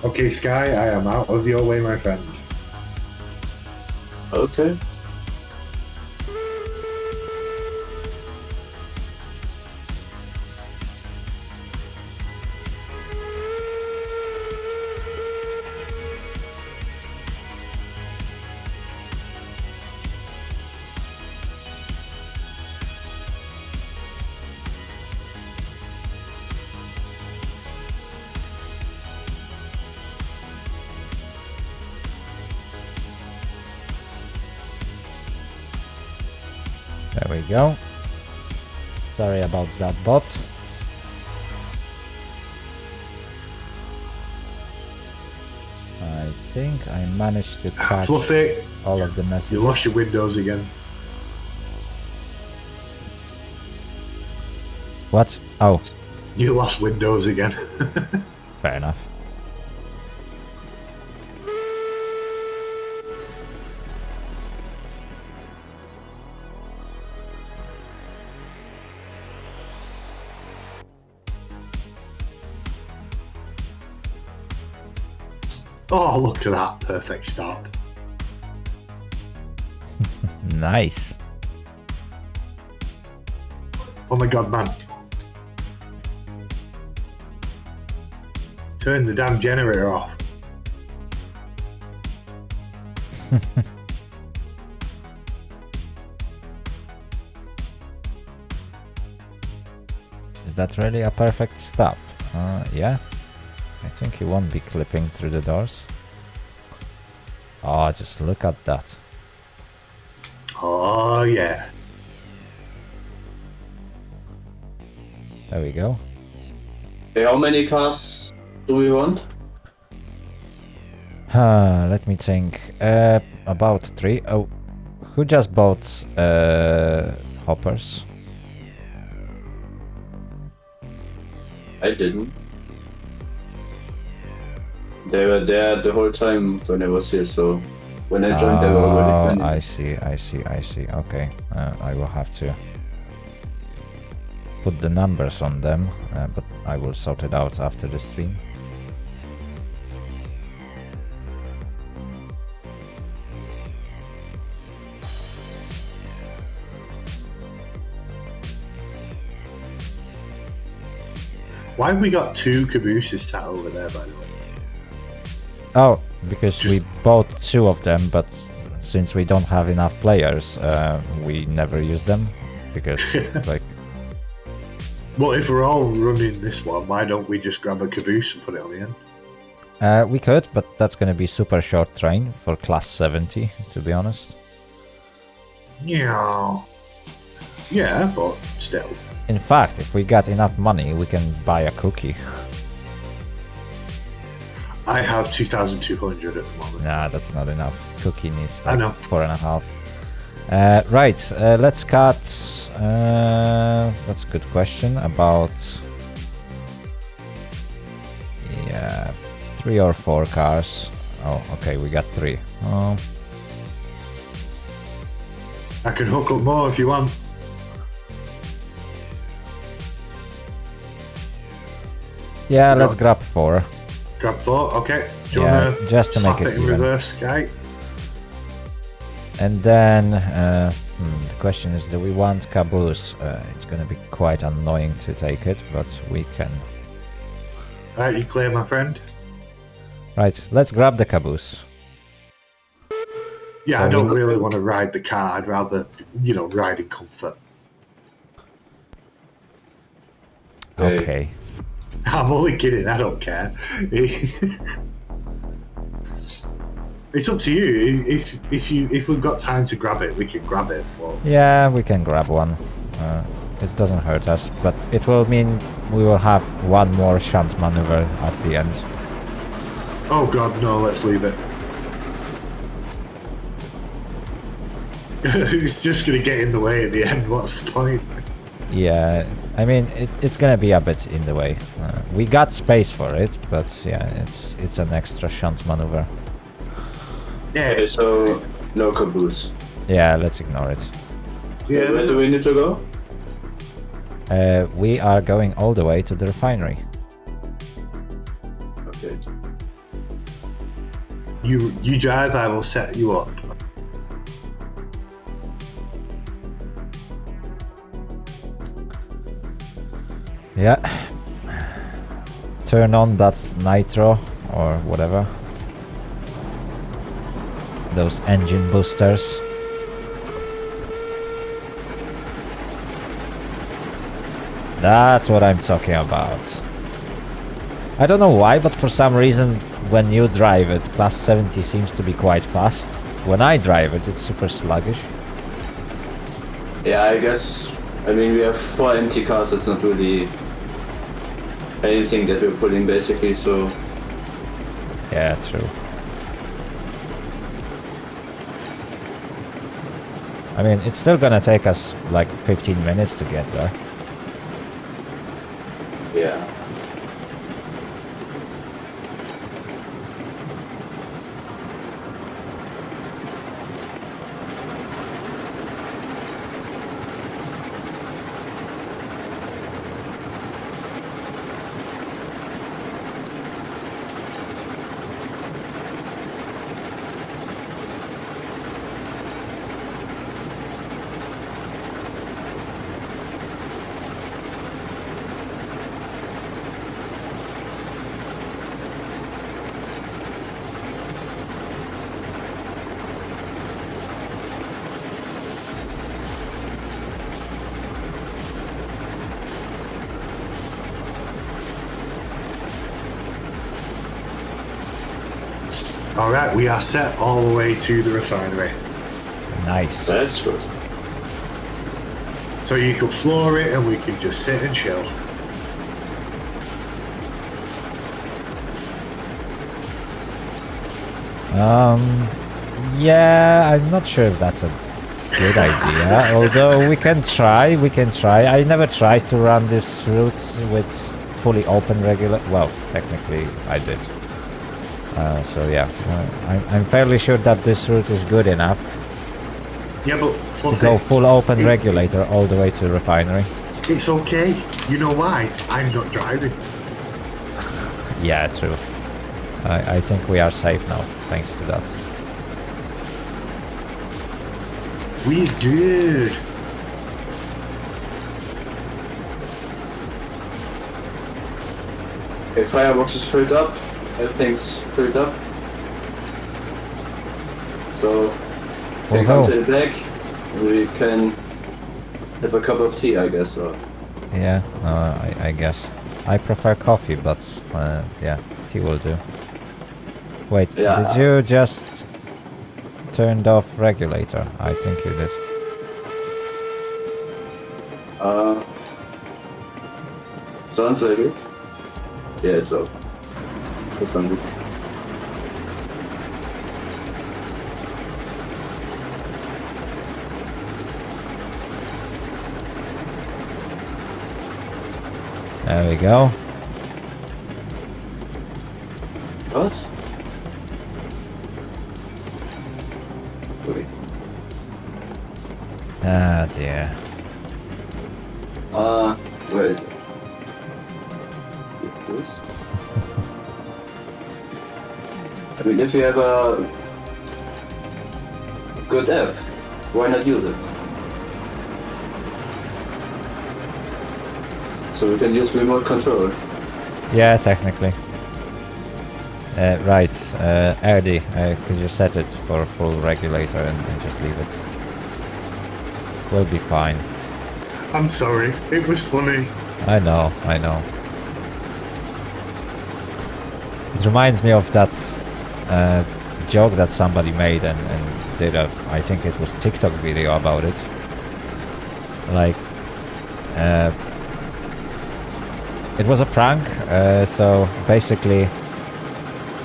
Okay, Sky, I am out of your way, my friend. Okay. There we go. Sorry about that bot. I think I managed to catch Fluffy, all of the you messages. lost your windows again. What? Oh, You lost windows again. fair enough. Oh, look at that perfect stop. Nice. Oh my god, man. Turn the damn generator off. Is that really a perfect stop? Yeah. I think he won't be clipping through the doors. Oh, just look at that. Oh, yeah. There we go. Okay, how many cars do we want? Let me think. About 3. Oh, who just bought hoppers? I didn't. They were there the whole time when I was here, so when I joined they were already I planning. I see. Okay, I will have to put the numbers on them, but I will sort it out after the stream. Why have we got 2 cabooses sat over there, by the way? Oh, because we bought 2 of them, but since we don't have enough players, we never use them because like. Well, if we're all running this one, why don't we just grab a caboose and put it on the end? We could, but that's gonna be super short train for class 70, to be honest. Yeah. Yeah, but still. In fact, if we got enough money, we can buy a cookie. I have 2,200 at the moment. Nah, that's not enough. Cookie needs I like know. 4.5. Right, let's cut. That's a good question. About. Yeah, 3 or 4 cars. Oh, okay, we got 3. Oh, I can hook up more if you want. yeah, let's Go. grab 4. Grab 4, okay. Do you Yeah, wanna just to make slap it it in even. reverse, Sky? And then the question is, do we want caboose? It's gonna be quite annoying to take it, but we can. Right, you clear, my friend? Right, let's grab the caboose. Yeah, So I don't we- really want to ride the car. I'd rather, ride in comfort. Okay. Okay. I'm only kidding. I don't care. It's up to you. If we've got time to grab it, we can grab it. Well, Yeah, we can grab one. It doesn't hurt us, but it will mean we will have one more shunt maneuver at the end. oh god, no. Let's leave it. It's just gonna get in the way at the end. What's the point? Yeah, I mean it's gonna be a bit in the way. We got space for it, but yeah, it's an extra shunt maneuver. Yeah. Okay, so no caboose. Yeah, let's ignore it. Yeah. Where do we need to go? We are going all the way to the refinery. Okay. You drive, I will set you up. Yeah. Turn on that nitro or whatever. Those engine boosters. That's what I'm talking about. I don't know why, but for some reason when you drive it, class 70 seems to be quite fast. When I drive it, it's super sluggish. Yeah, I guess. I mean, we have 4 empty cars. It's not really anything that we're pulling, basically. So Yeah, true. I mean, it's still gonna take us like 15 minutes to get there. yeah. All right, we are set all the way to the refinery. Nice. That's good. So you can floor it and we can just sit and chill. Yeah, I'm not sure if that's a good idea. Although we can try. I never tried to run this route with fully open regular. Well, technically I did. So yeah, I'm fairly sure that this route is good enough Yeah, but to go full open regulator all the way to refinery. It's okay. You know why? I'm not driving. Yeah, true. I think we are safe now, thanks to that. We's good. Okay, firebox is filled up. Everything's filled up. So we can come to the back. We can have a cup of tea, I guess. Or Yeah, I guess. I prefer coffee, but yeah, tea will do. Wait, Yeah. did you just turned off regulator? I think you did. sounds like it. Yeah, it's off. It's on. There we go. What? Wait. Ah dear. Where is it? This? I mean, if you have a good app, why not use it? So we can use remote control. Yeah, technically. Right, RD, could you set it for full regulator and just leave it? We'll be fine. I'm sorry. It was funny. I know. It reminds me of that joke that somebody made and did a, I think it was TikTok video about it. Like, it was a prank, so basically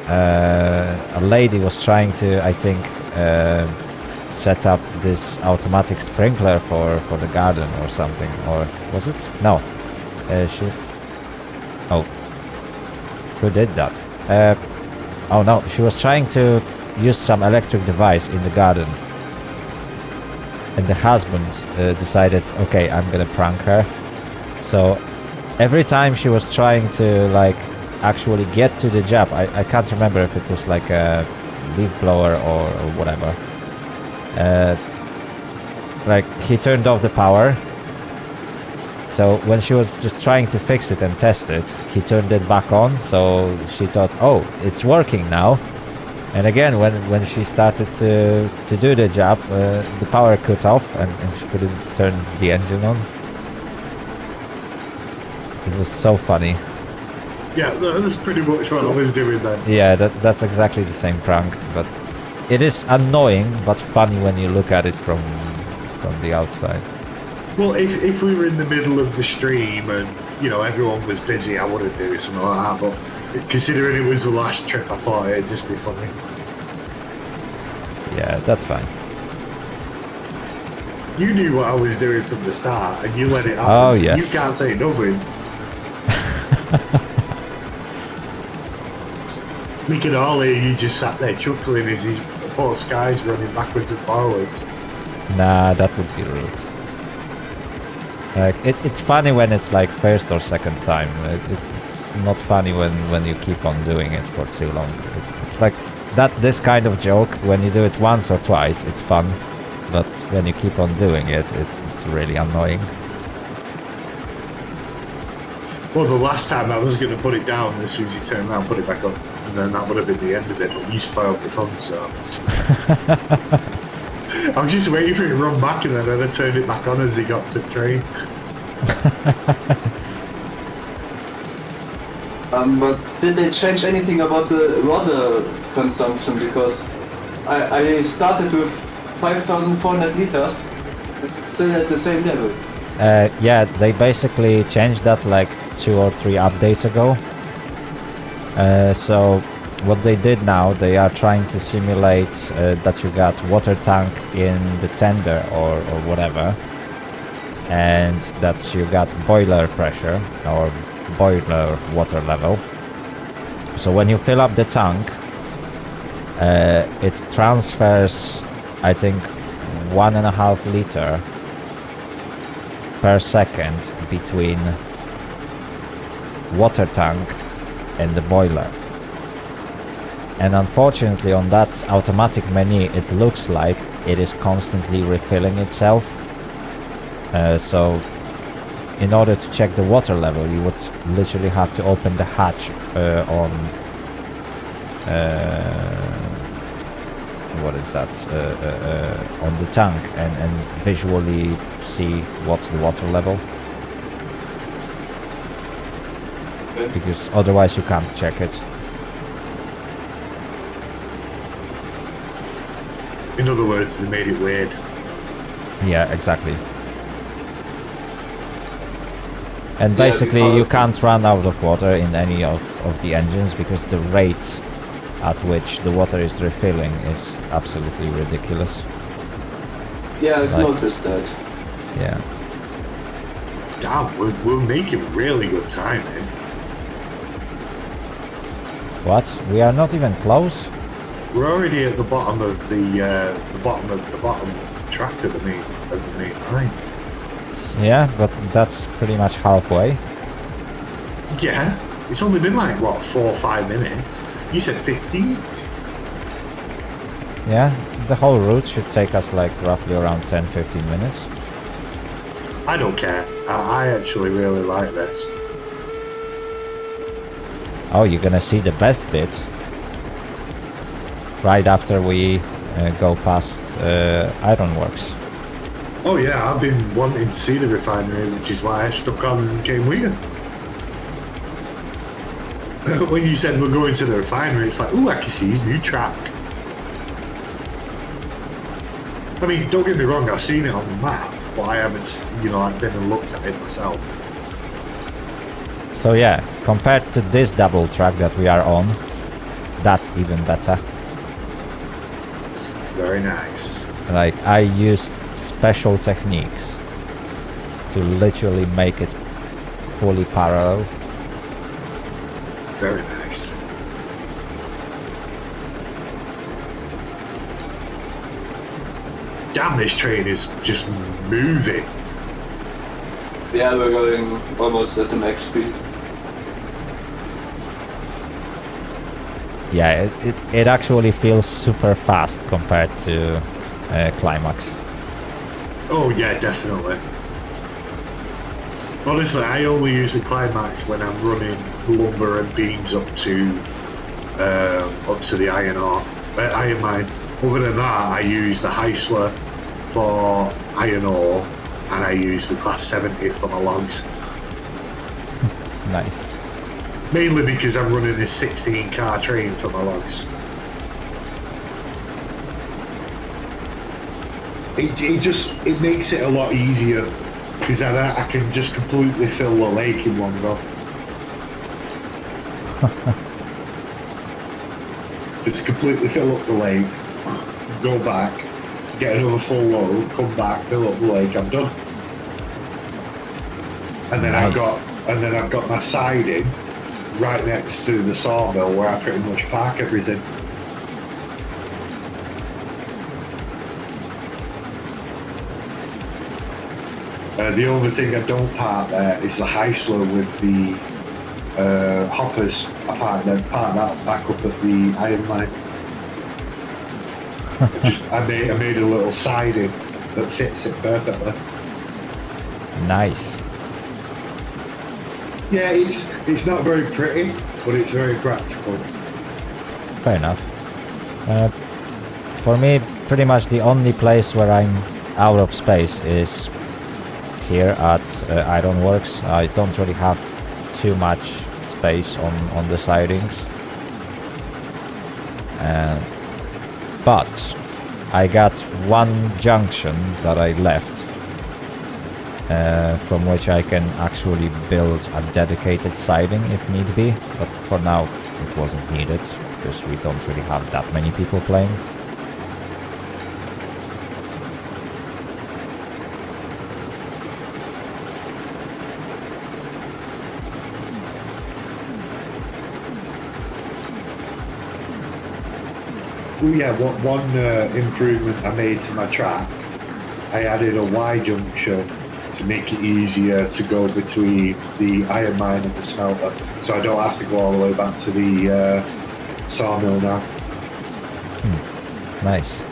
a lady was trying to, I think, set up this automatic sprinkler for the garden or something, or was it? No, who did that? Oh no, she was trying to use some electric device in the garden, and the husband decided, okay, I'm gonna prank her. So every time she was trying to like actually get to the job, I can't remember if it was like a leaf blower or whatever. Like he turned off the power. So when she was just trying to fix it and test it, he turned it back on. So she thought, oh, it's working now. And again, when she started to do the job, the power cut off and she couldn't turn the engine on. It was so funny. Yeah, that's pretty much what I was doing then. Yeah, that's exactly the same prank, but it is annoying but funny when you look at it from the outside. Well, if we were in the middle of the stream and, you know, everyone was busy, I wouldn't do something like that, but considering it was the last trip, I thought it'd just be funny. Yeah, that's fine. You knew what I was doing from the start, and you let it happen, Oh, so yes. you can't say nothing. We could all hear you just sat there chuckling as his poor Sky's running backwards and forwards. Nah, that would be rude. Like it's funny when it's like first or second time. It's not funny when you keep on doing it for too long. It's like that's this kind of joke. When you do it once or twice, it's fun, but when you keep on doing it, it's really annoying. Well, the last time I was going to put it down, as soon as he turned around, put it back up, and then that would have been the end of it, but you spoiled the fun, so... I was just waiting for it to run back, and then I turned it back on as he got to the train. But did they change anything about the water consumption? Because I started with 5,400 liters, it's still at the same level. Yeah, they basically changed that like 2 or 3 updates ago. So what they did now, they are trying to simulate that you got water tank in the tender or whatever, and that you got boiler pressure or boiler water level. So when you fill up the tank, it transfers, I think, 1.5 liter per second between water tank and the boiler. And unfortunately on that automatic menu it looks like it is constantly refilling itself. So in order to check the water level you would literally have to open the hatch on what is that, on the tank and visually see what's the water level, because otherwise you can't check it. In other words, they made it weird. Yeah, exactly. And basically you can't run out of water in any of the engines because the rate at which the water is refilling is absolutely ridiculous. Yeah, I've Like- noticed that. Yeah. Damn, we're making really good time, eh? What? We are not even close? We're already at the bottom of the bottom track of the main line. Yeah, but that's pretty much halfway. Yeah, it's only been like what 4 or 5 minutes. You said 15. Yeah, the whole route should take us like roughly around 10-15 minutes. I don't care. I actually really like this. Oh, you're gonna see the best bit right after we go past Ironworks. Oh yeah, I've been wanting to see the refinery, which is why I stuck on and came with you. When you said we're going to the refinery, it's like, ooh, I can see his new track. I mean, don't get me wrong, I've seen it on the map, but I haven't, I've been and looked at it myself. So yeah, compared to this double track that we are on, that's even better. Very nice. Like, I used special techniques to literally make it fully parallel. Very nice. Damn, this train is just moving. Yeah, we're going almost at the max speed. yeah, it actually feels super fast compared to Climax. Oh yeah, definitely. Honestly, I only use the Climax when I'm running lumber and beams up to the iron mine. Other than that, I use the Heisler for iron ore, and I use the Class 70 for my logs. Nice. Mainly because I'm running a 16-car train for my logs. It makes it a lot easier because then I can just completely fill the lake in one go. Just completely fill up the lake, go back, get another full load, come back, fill up the lake, I'm done. And then Nice. I've got my siding right next to the sawmill where I pretty much park everything. The only thing I don't park there is the Heisler with the hoppers. I park that back up at the iron mine. I made a little siding that fits it perfectly. Nice. Yeah, it's not very pretty, but it's very practical. Fair enough. For me, pretty much the only place where I'm out of space is here at Ironworks. I don't really have too much space on the sidings. But I got one junction that I left from which I can actually build a dedicated siding if need be, but for now it wasn't needed because we don't really have that many people playing. Oh yeah, one improvement I made to my track, I added a Y junction to make it easier to go between the iron mine and the smelter, so I don't have to go all the way back to the sawmill now. Nice.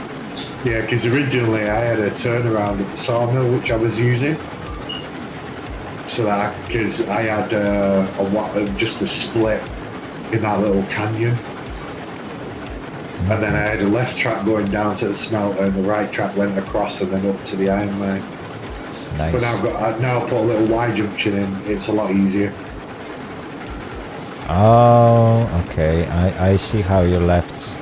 Yeah, because originally I had a turnaround at the sawmill which I was using, so that because I had just a split in that little canyon. And then I had a left track going down to the smelter, and the right track went across and then up to the iron mine. Nice. But I've now put a little Y junction in. It's a lot easier. Oh, okay. I see how you left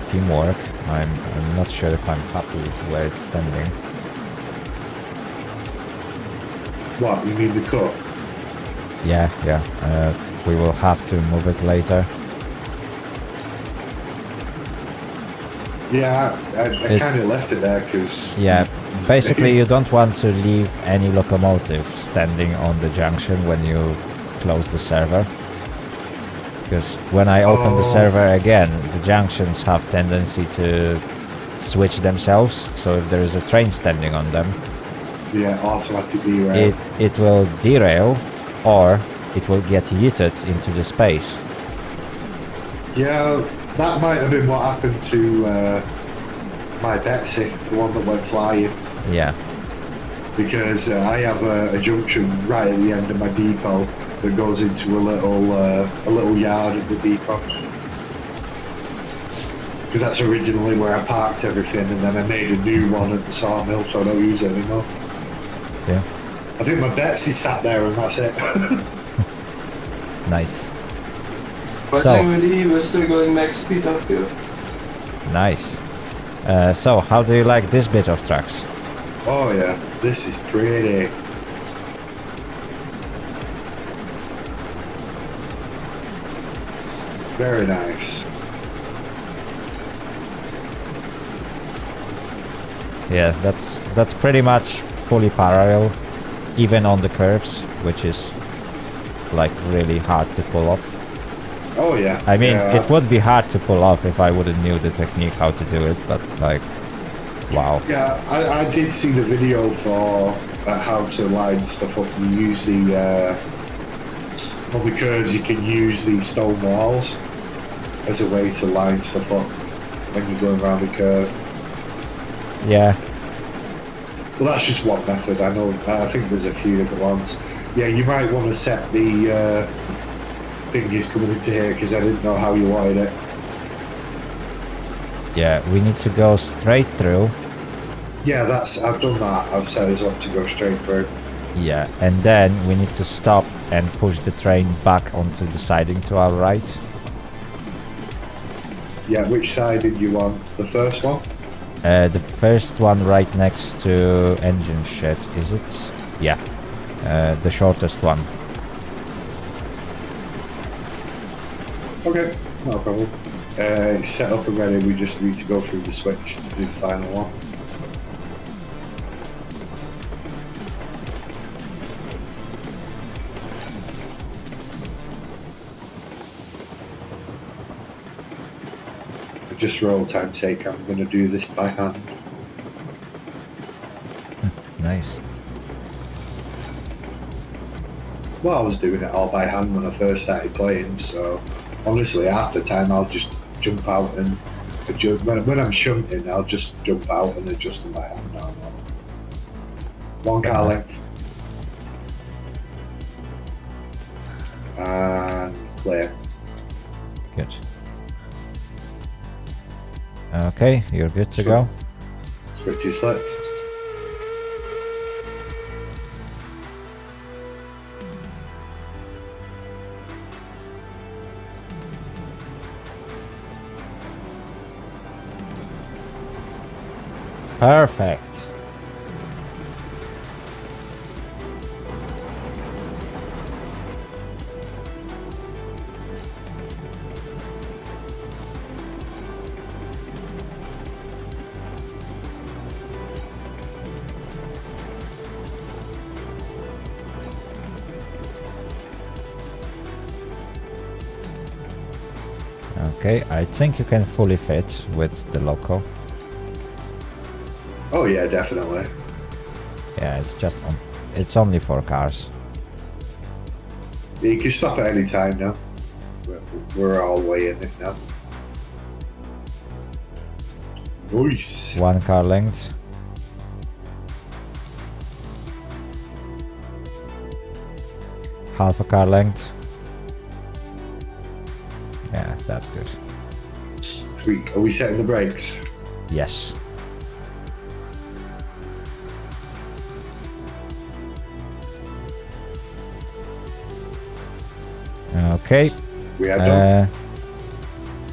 teamwork. I'm not sure if I'm happy with where it's standing. What, you mean the cut? Yeah. We will have to move it later. Yeah, I kind of left it there because... Yeah, basically you don't want to leave any locomotive standing on the junction when you close the server. Because when I open the server again, the junctions have tendency to switch themselves. So if there is a train standing on them, yeah, automatic derail. it will derail or it will get yeeted into the space. Yeah, that might have been what happened to my Betsy, the one that went flying. Yeah. Because I have a junction right at the end of my depot that goes into a little yard at the depot. Because that's originally where I parked everything, and then I made a new one at the sawmill, so I don't use it anymore. Yeah. I think my Betsy sat there, and that's it. Nice. But So- thankfully we're still going max speed up here. Nice. So, how do you like this bit of tracks? Oh yeah, this is pretty. Very nice. Yeah, that's pretty much fully parallel, even on the curves, which is like really hard to pull off. Oh yeah. I mean, yeah. it would be hard to pull off if I wouldn't knew the technique how to do it, but like, wow. Yeah, I did see the video for how to line stuff up. You use the on the curves. You can use the stone walls, as a way to line stuff up when you're going around a curve. Yeah. Well, that's just one method. I know. I think there's a few different ones. Yeah, you might want to set the thingies coming into here because I didn't know how you wanted it. Yeah, we need to go straight through. Yeah, I've done that. I've set us up to go straight through. Yeah, and then we need to stop and push the train back onto the siding to our right. Yeah, which side did you want? The first one? The first one right next to engine shed, is it? Yeah, the shortest one. Okay, not a problem. It's set up and ready. We just need to go through the switch to do the final one. Just for old time's sake, I'm going to do this by hand. Nice. Well, I was doing it all by hand when I first started playing, so honestly, half the time I'll just jump out and adjust. When I'm shunting, I'll just jump out and adjust them by hand now. One car length. And clear. Good. Okay, you're good to go. Switch is flipped. Perfect. Okay, I think you can fully fit with the loco. Oh yeah, definitely. Yeah, it's only 4 cars. Yeah, you can stop at any time now. We're all way in it now. Nice. 1 car length. Half a car length. Yeah, that's good. Sweet. Are we setting the brakes? Yes. Okay. We are done.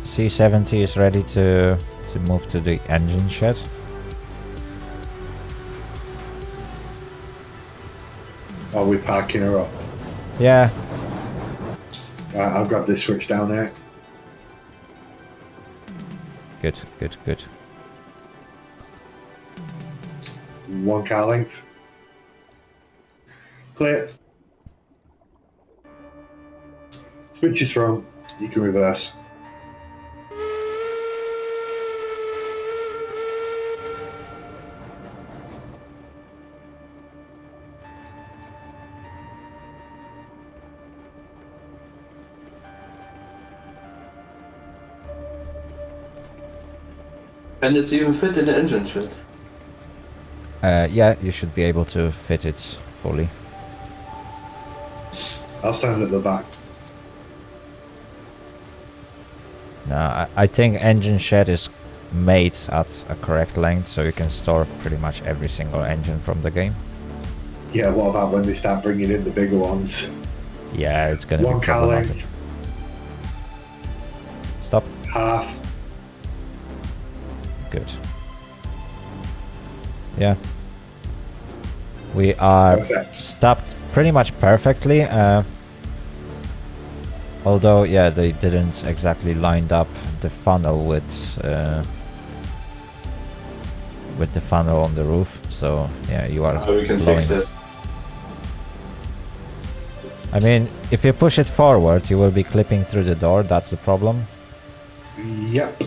C70 is ready to move to the engine shed. Are we parking her up? Yeah. I'll grab this switch down there. Good, good, good. 1 car length. Clear. Switch is thrown. You can reverse. Can this even fit in the engine shed? Yeah, you should be able to fit it fully. I'll stand at the back. No, I think engine shed is made at a correct length, so you can store pretty much every single engine from the game. Yeah, what about when they start bringing in the bigger ones? Yeah, it's gonna 1 be car problematic. length. Stop. Half. Good. Yeah. We are Perfect. stopped pretty much perfectly. Although, yeah, they didn't exactly lined up the funnel with the funnel on the roof. So yeah, you are We can blowing. fix that. I mean, if you push it forward, you will be clipping through the door. That's the problem. Yep.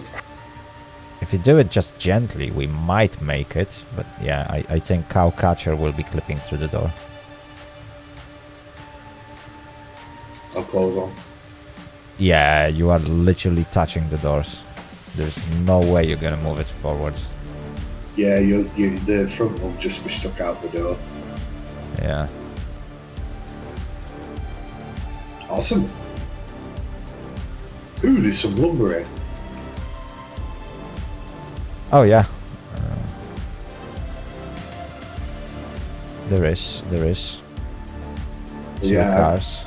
If you do it just gently, we might make it. But yeah, I think Cowcatcher will be clipping through the door. I'll close on. Yeah, you are literally touching the doors. There's no way you're gonna move it forward. Yeah, the front will just be stuck out the door. Yeah. Awesome. Ooh, there's some lumber here. Oh yeah. There is. Two Yeah. cars.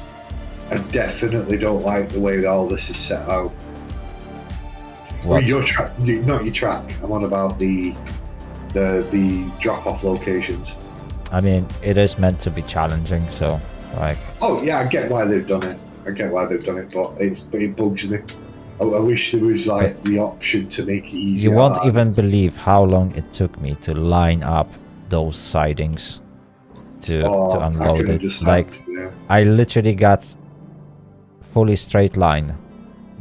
I definitely don't like the way that all this is set out. What? Well, your track, not your track. I'm on about the drop-off locations. I mean, it is meant to be challenging, so like. Oh yeah, I get why they've done it. But it bugs me. I wish there was like the option to make it easier. You won't even believe how long it took me to line up those sidings to unload it. Like, yeah. I literally got fully straight line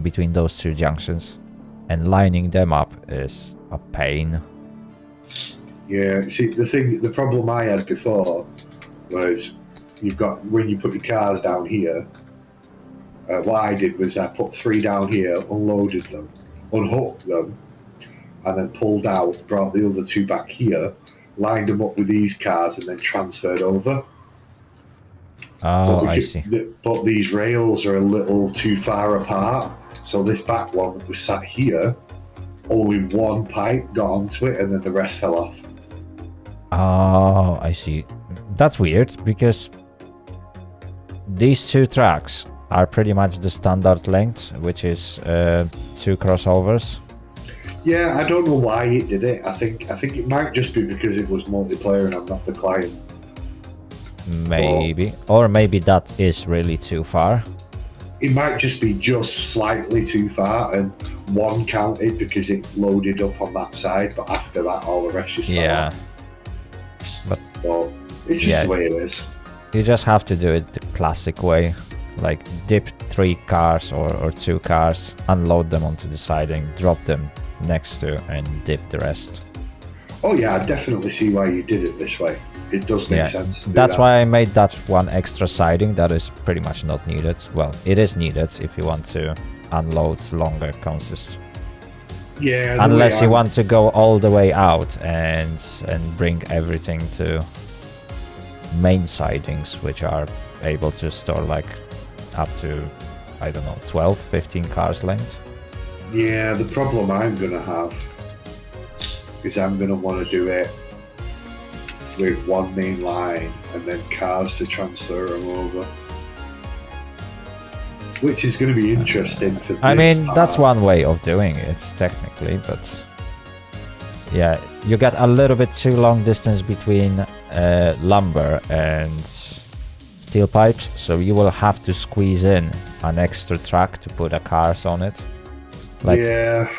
between those two junctions, and lining them up is a pain. Yeah, see, the problem I had before was when you put your cars down here, what I did was I put 3 down here, unloaded them, unhooked them, and then pulled out, brought the other 2 back here, lined them up with these cars, and then transferred over. Oh, I see. But these rails are a little too far apart, so this back one that was sat here, only one pipe got onto it, and then the rest fell off. Oh, I see. That's weird, because these 2 tracks are pretty much the standard length, which is 2 crossovers. Yeah, I don't know why it did it. I think it might just be because it was multiplayer and I'm not the client. Maybe. Or maybe that is really too far. It might just be just slightly too far, and one counted because it loaded up on that side, but after that all the rest just fell off. But it's just the way it is. You just have to do it the classic way. Like, dip 3 cars or 2 cars, unload them onto the siding, drop them next to, and dip the rest. Oh yeah, I definitely see why you did it this way. It does make sense to do That's that. why I made that one extra siding. That is pretty much not needed. Well, it is needed if you want to unload longer consists. Yeah. Unless you want to go all the way out and bring everything to main sidings, which are able to store like up to, I don't know, 12, 15 cars length. Yeah, the problem I'm going to have is I'm going to want to do it with one main line and then cars to transfer them over. Which is going to be interesting for this. I mean, that's one way of doing it, technically, but yeah, you got a little bit too long distance between lumber and steel pipes, so you will have to squeeze in an extra track to put a cars on it. Like, yeah.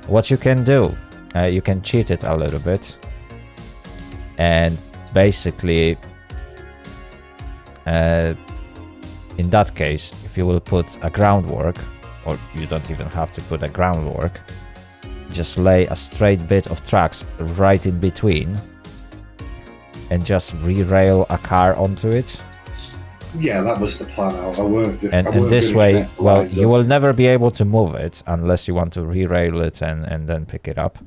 What you can do, you can cheat it a little bit, and basically, in that case, if you will put a groundwork, or you don't even have to put a groundwork, just lay a straight bit of tracks right in between, and just re-rail a car onto it. Yeah, that was the plan. I weren't. And this way, well, you will never be able to move it unless you want to re-rail it and then pick it up.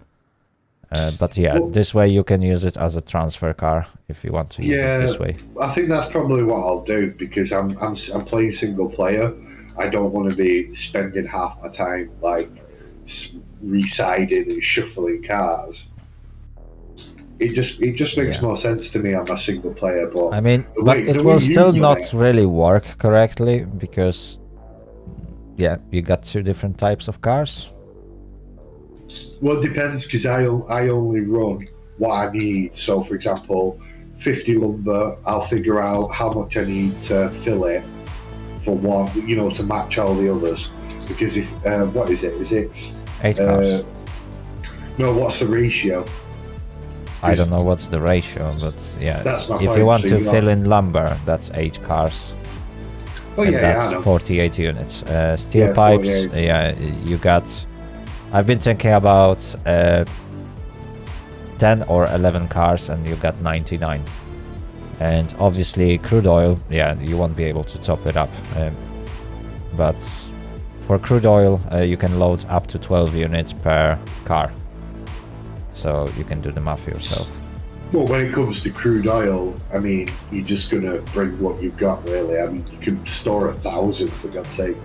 But yeah, this way you can use it as a transfer car if you want to use it this way. I think that's probably what I'll do, because I'm playing single player. I don't want to be spending half my time like residing and shuffling cars. It just makes more sense to me on my single player. But I mean, but it will still not really work correctly, because yeah, you got 2 different types of cars. Well, it depends, because I only run what I need. So, for example, 50 lumber, I'll figure out how much I need to fill it for one, to match all the others. Because if what is it? Is it 8 cars? No, what's the ratio? I don't know what's the ratio, but yeah, that's my if point. you want So to fill in lumber, that's 8 cars. Oh and yeah, that's I know. 48 units. Steel pipes, 48. yeah, you got. I've been thinking about 10 or 11 cars, and you got 99. And obviously, crude oil, yeah, you won't be able to top it up. But For crude oil, you can load up to 12 units per car. So you can do the math yourself. Well, when it comes to crude oil, I mean, you're just gonna bring what you've got, really. I mean, you can store 1,000, for God's sake.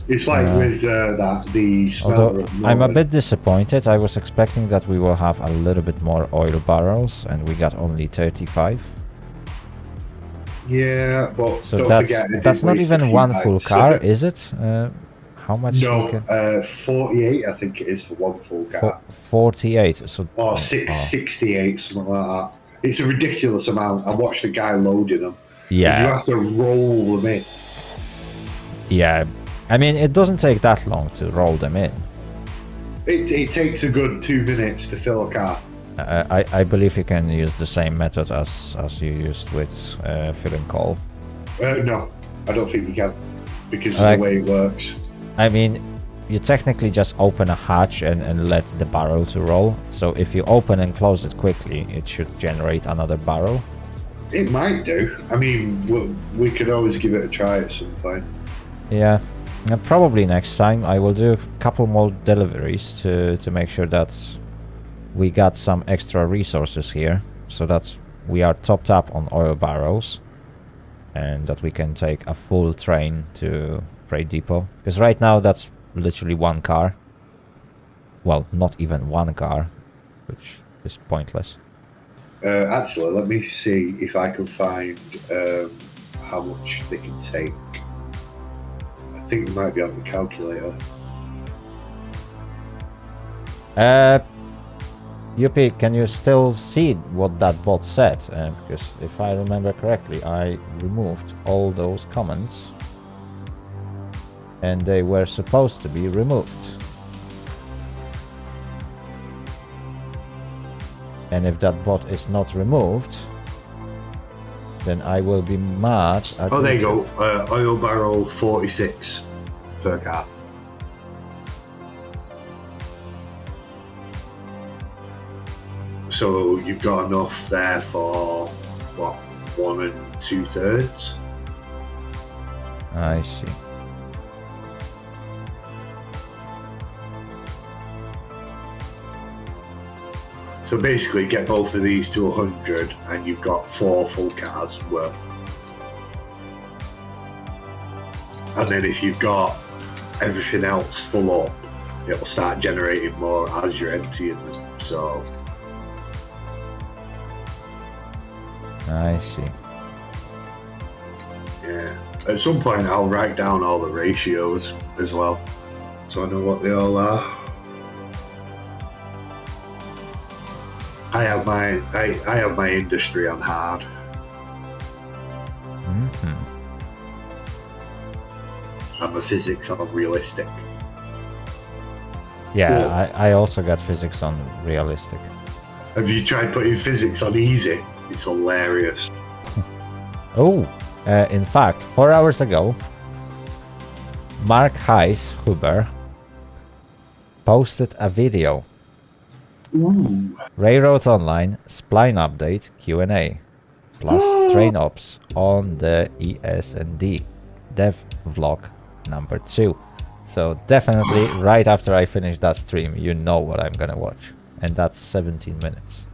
It's like with the smelter Although of I'm a Norway. bit disappointed. I was expecting that we will have a little bit more oil barrels, and we got only 35. Yeah, but So don't that's forget, it that's did not waste a even few one full nights. car, is it? How much? No, you can... 48, I think it is for one full car. 48. So Or oh. 68, something like that. It's a ridiculous amount. I watched a guy loading them. Yeah. You have to roll them in. Yeah. I mean, it doesn't take that long to roll them in. It takes a good 2 minutes to fill a car. I believe you can use the same method as you used with filling coal. No, I don't think you can, because of Like- the way it works. I mean, you technically just open a hatch and let the barrel to roll. So if you open and close it quickly, it should generate another barrel. It might do. I mean, we could always give it a try at some point. Yeah. Probably next time I will do a couple more deliveries to make sure that we got some extra resources here, so that we are topped up on oil barrels and that we can take a full train to freight depot. Because right now that's literally one car. Well, not even one car, which is pointless. Actually, let me see if I can find how much they can take. I think it might be on the calculator. Yuppie, can you still see what that bot said? Because if I remember correctly, I removed all those comments and they were supposed to be removed. And if that bot is not removed, then I will be mad at Oh, there you YouTube. go. Oil barrel 46 per car. So you've got enough there for what, 1 2/3? I see. So basically, get both of these to 100, and you've got 4 full cars worth. And then if you've got everything else full up, it'll start generating more as you're emptying them. So I see. yeah, at some point I'll write down all the ratios as well, so I know what they all are. I have my industry on hard. Mhm. And my physics on realistic. Yeah, Cool. I also got physics on realistic. Have you tried putting physics on easy? It's hilarious. Oh, in fact, 4 hours ago, Mark Heiss Huber posted a video. Ooh. Railroads Online spline update Q&A plus train ops on the ES&D dev vlog number 2. So definitely right after I finish that stream, you know what I'm gonna watch, and that's 17 minutes.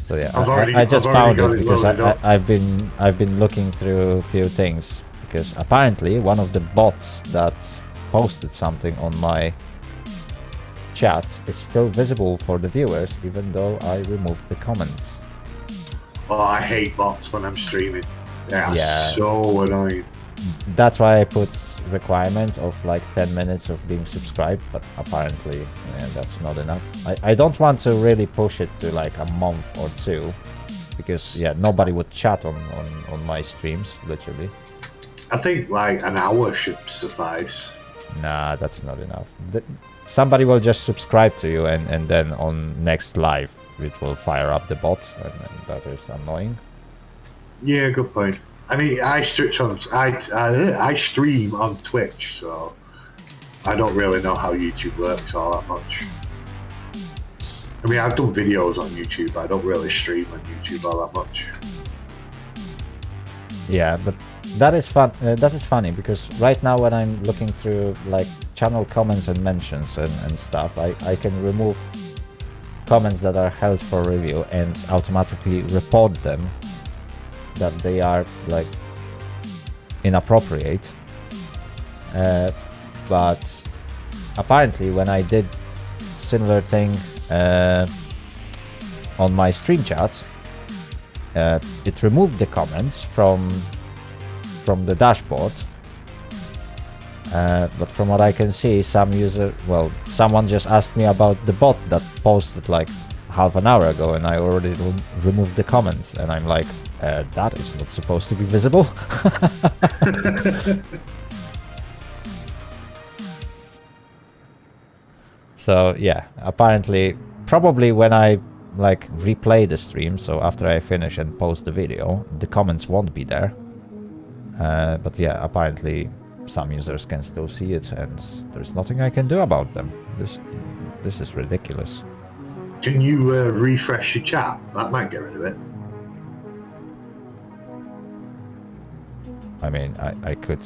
So yeah, I just found it because I've been looking through a few things, because apparently one of the bots that posted something on my chat is still visible for the viewers, even though I removed the comments. Oh, I hate bots when I'm streaming. They are Yeah. so annoying. That's why I put requirements of like 10 minutes of being subscribed, but apparently that's not enough. I don't want to really push it to like a month or 2, because yeah, nobody would chat on my streams, literally. I think like an hour should suffice. Nah, that's not enough. Somebody will just subscribe to you, and then on next live it will fire up the bot, and that is annoying. Yeah, good point. I mean, I stream on Twitch, so I don't really know how YouTube works all that much. I mean, I've done videos on YouTube, but I don't really stream on YouTube all that much. Yeah, but that is fun. That is funny because right now when I'm looking through like channel comments and mentions and stuff, I can remove comments that are held for review and automatically report them that they are like inappropriate. But apparently when I did similar thing on my stream chat, it removed the comments from the dashboard, but from what I can see, someone just asked me about the bot that posted like half an hour ago, and I already removed the comments, and I'm like, that is not supposed to be visible. So yeah, apparently, probably when I like replay the stream, so after I finish and post the video, the comments won't be there. But yeah, apparently some users can still see it, and there's nothing I can do about them. This is ridiculous. Can you refresh your chat? That might get rid of it. I mean, I could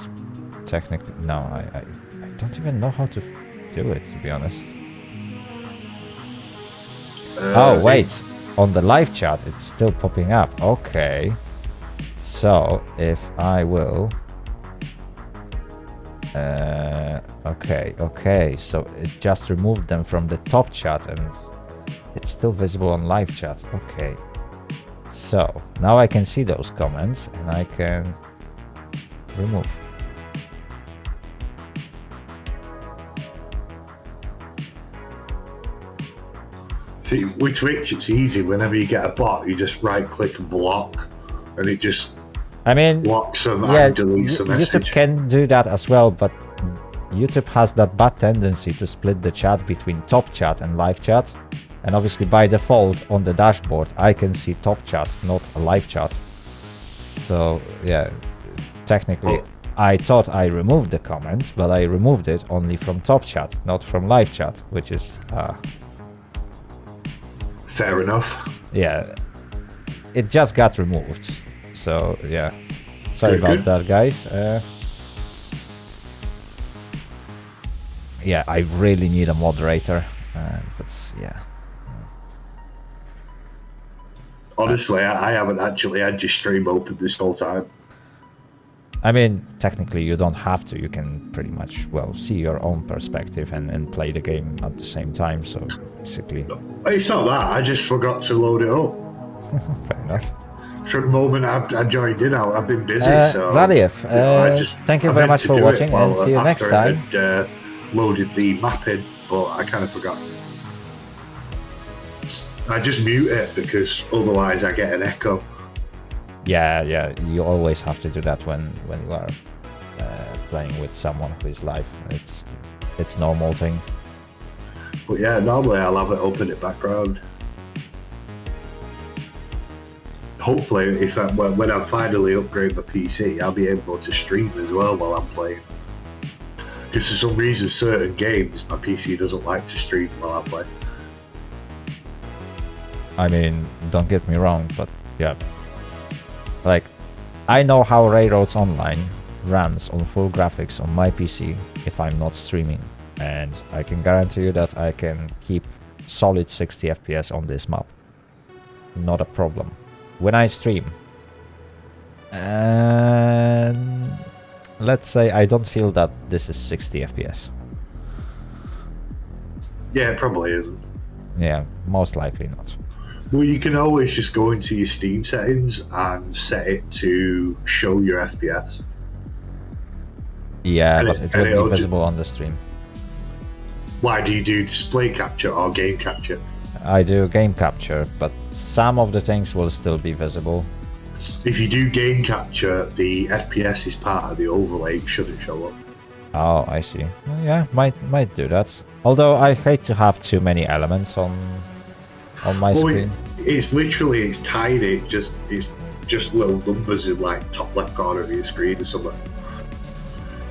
technically... No, I don't even know how to do it, to be honest. Oh, wait. On the live chat, it's still popping up. Okay. So, if I will... okay. So, it just removed them from the top chat, and it's still visible on live chat. Okay. So, now I can see those comments, and I can remove. See, with Twitch, it's easy. Whenever you get a bot, you just right-click and block, and it just blocks them and deletes the message. YouTube can do that as well, but YouTube has that bad tendency to split the chat between top chat and live chat. And obviously, by default, on the dashboard, I can see top chat, not a live chat. So, yeah, technically, I thought I removed the comments, but I removed it only from top chat, not from live chat, which is... Fair enough. Yeah, it just got removed. So yeah, sorry about that, guys. Yeah, I really need a moderator. But yeah. Honestly, I haven't actually had your stream open this whole time. I mean, technically you don't have to. You can pretty much, well, see your own perspective and play the game at the same time. So basically... It's not that. I just forgot to load it up. Fair enough. From the moment I joined in, I've been busy. So Radiev, thank you very much for watching, well, and see you next time. I loaded the map in, but I kind of forgot. I just mute it because otherwise I get an echo. Yeah, you always have to do that when you are playing with someone who is live. It's normal thing. But yeah, normally I'll have it open in background. Hopefully, when I finally upgrade my PC, I'll be able to stream as well while I'm playing. Because for some reason, certain games, my PC doesn't like to stream while I play. I mean, don't get me wrong, but yeah. Like, I know how Railroads Online runs on full graphics on my PC if I'm not streaming. And I can guarantee you that I can keep solid 60 FPS on this map. Not a problem. When I stream, and let's say I don't feel that this is 60 FPS. Yeah, it probably isn't. Yeah, most likely not. Well, you can always just go into your Steam settings and set it to show your FPS. Yeah, but it will be visible on the stream. Why do you do display capture or game capture? I do game capture, but some of the things will still be visible. If you do game capture, the FPS is part of the overlay, it shouldn't show up. Oh, I see. Well, yeah, might do that. Although I hate to have too many elements on my screen. It's tiny. It's just little numbers in like top left corner of your screen or something.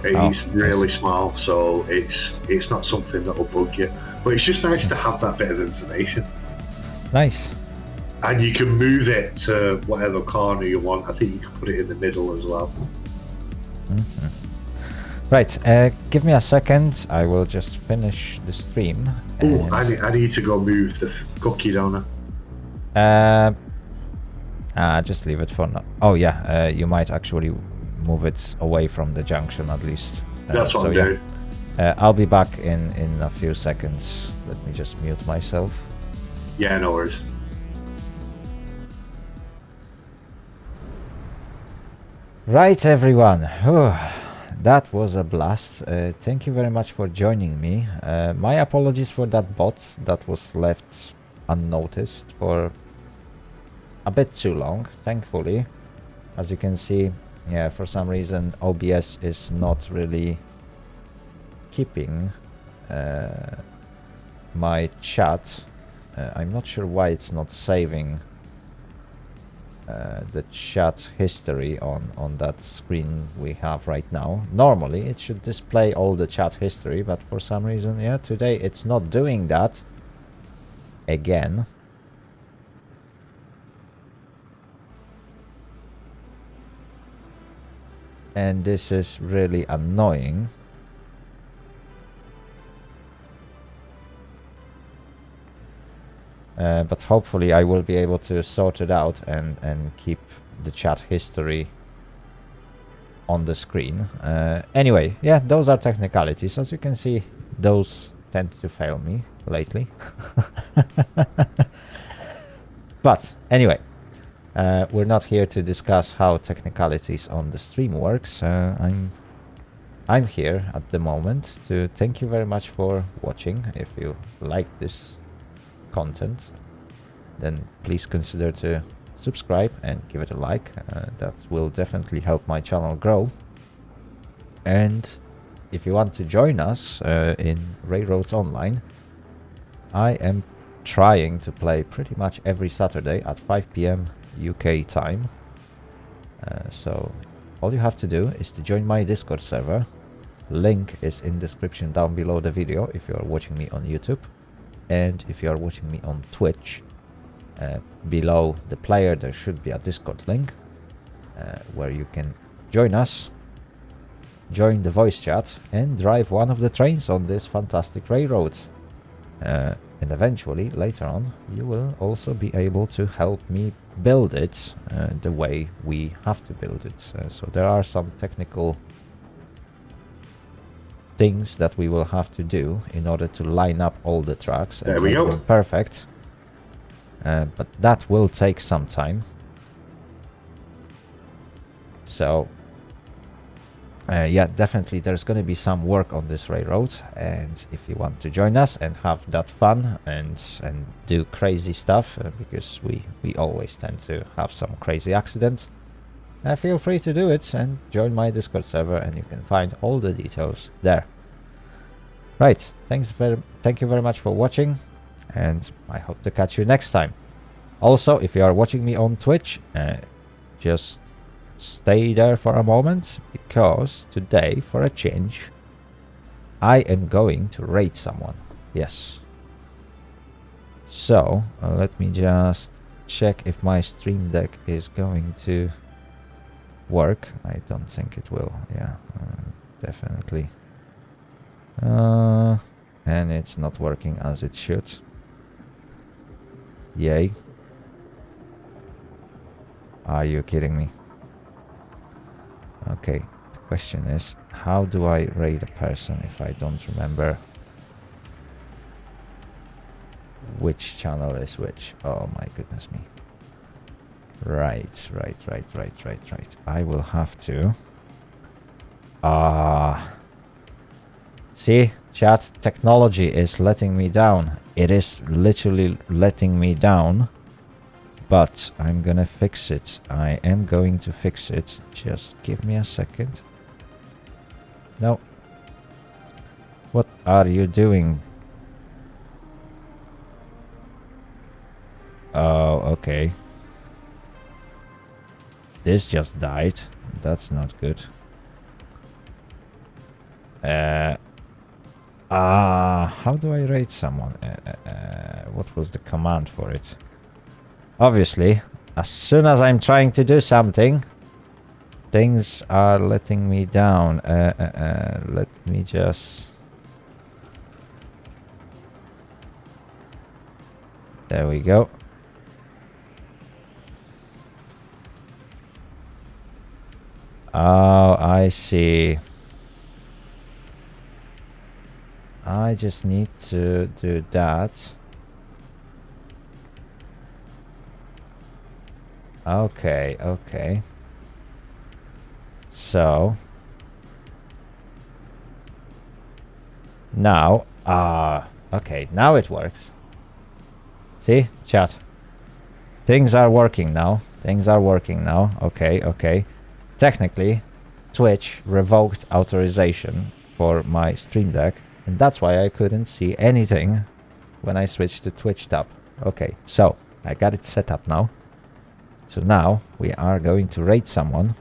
It's really small, so it's not something that'll bug you. But it's just nice to have that bit of information. Nice. And you can move it to whatever corner you want. I think you can put it in the middle as well. Right, give me a second. I will just finish the stream. Oh, I need to go move the cookie, don't I? Just leave it for now. Oh yeah, you might actually move it away from the junction at least. That's what I'm doing. I'll be back in a few seconds. Let me just mute myself. Yeah, no worries. Right, everyone. Whew, that was a blast. Thank you very much for joining me. My apologies for that bot that was left unnoticed for a bit too long, thankfully. As you can see, yeah, for some reason OBS is not really keeping my chat. I'm not sure why it's not saving the chat history on that screen we have right now. Normally it should display all the chat history, but for some reason, yeah, today it's not doing that again. And this is really annoying. But hopefully I will be able to sort it out and keep the chat history on the screen. Anyway, yeah, those are technicalities. As you can see, those tend to fail me lately. But anyway, we're not here to discuss how technicalities on the stream works. I'm here at the moment to thank you very much for watching. If you like this content, then please consider to subscribe and give it a like. That will definitely help my channel grow. And if you want to join us in Railroads Online, I am trying to play pretty much every Saturday at 5 PM UK time. So all you have to do is to join my Discord server. Link is in description down below the video if you are watching me on YouTube. And if you are watching me on Twitch, below the player there should be a Discord link where you can join us, join the voice chat, and drive one of the trains on this fantastic railroad. And eventually, later on, you will also be able to help me build it the way we have to build it. So there are some technical things that we will have to do in order to line up all the tracks and make them perfect. But that will take some time. So yeah, definitely there's going to be some work on this railroad, and if you want to join us and have that fun and do crazy stuff, because we always tend to have some crazy accidents, feel free to do it and join my Discord server, and you can find all the details there. Right, thank you very much for watching, and I hope to catch you next time. Also, if you are watching me on Twitch, just stay there for a moment, because today, for a change, I am going to raid someone. Yes. So, let me just check if my Stream Deck is going to work. I don't think it will. Yeah, definitely. And it's not working as it should. Yay. Are you kidding me? Okay, the question is, how do I raid a person if I don't remember which channel is which? Oh my goodness me. Right. I will have to... See, chat, technology is letting me down. It is literally letting me down. But I'm gonna fix it. I am going to fix it. Just give me a second. No. What are you doing? Oh, okay. This just died. That's not good. How do I rate someone? What was the command for it? obviously, as soon as I'm trying to do something, things are letting me down. Let me just... There we go. Oh, I see. I just need to do that. Okay, okay. So now, okay, now it works. See, chat. Things are working now. Things are working now. Okay, okay. Technically, Twitch revoked authorization for my Stream Deck, and that's why I couldn't see anything when I switched to Twitch tab. Okay, so I got it set up now. So now we are going to raid someone.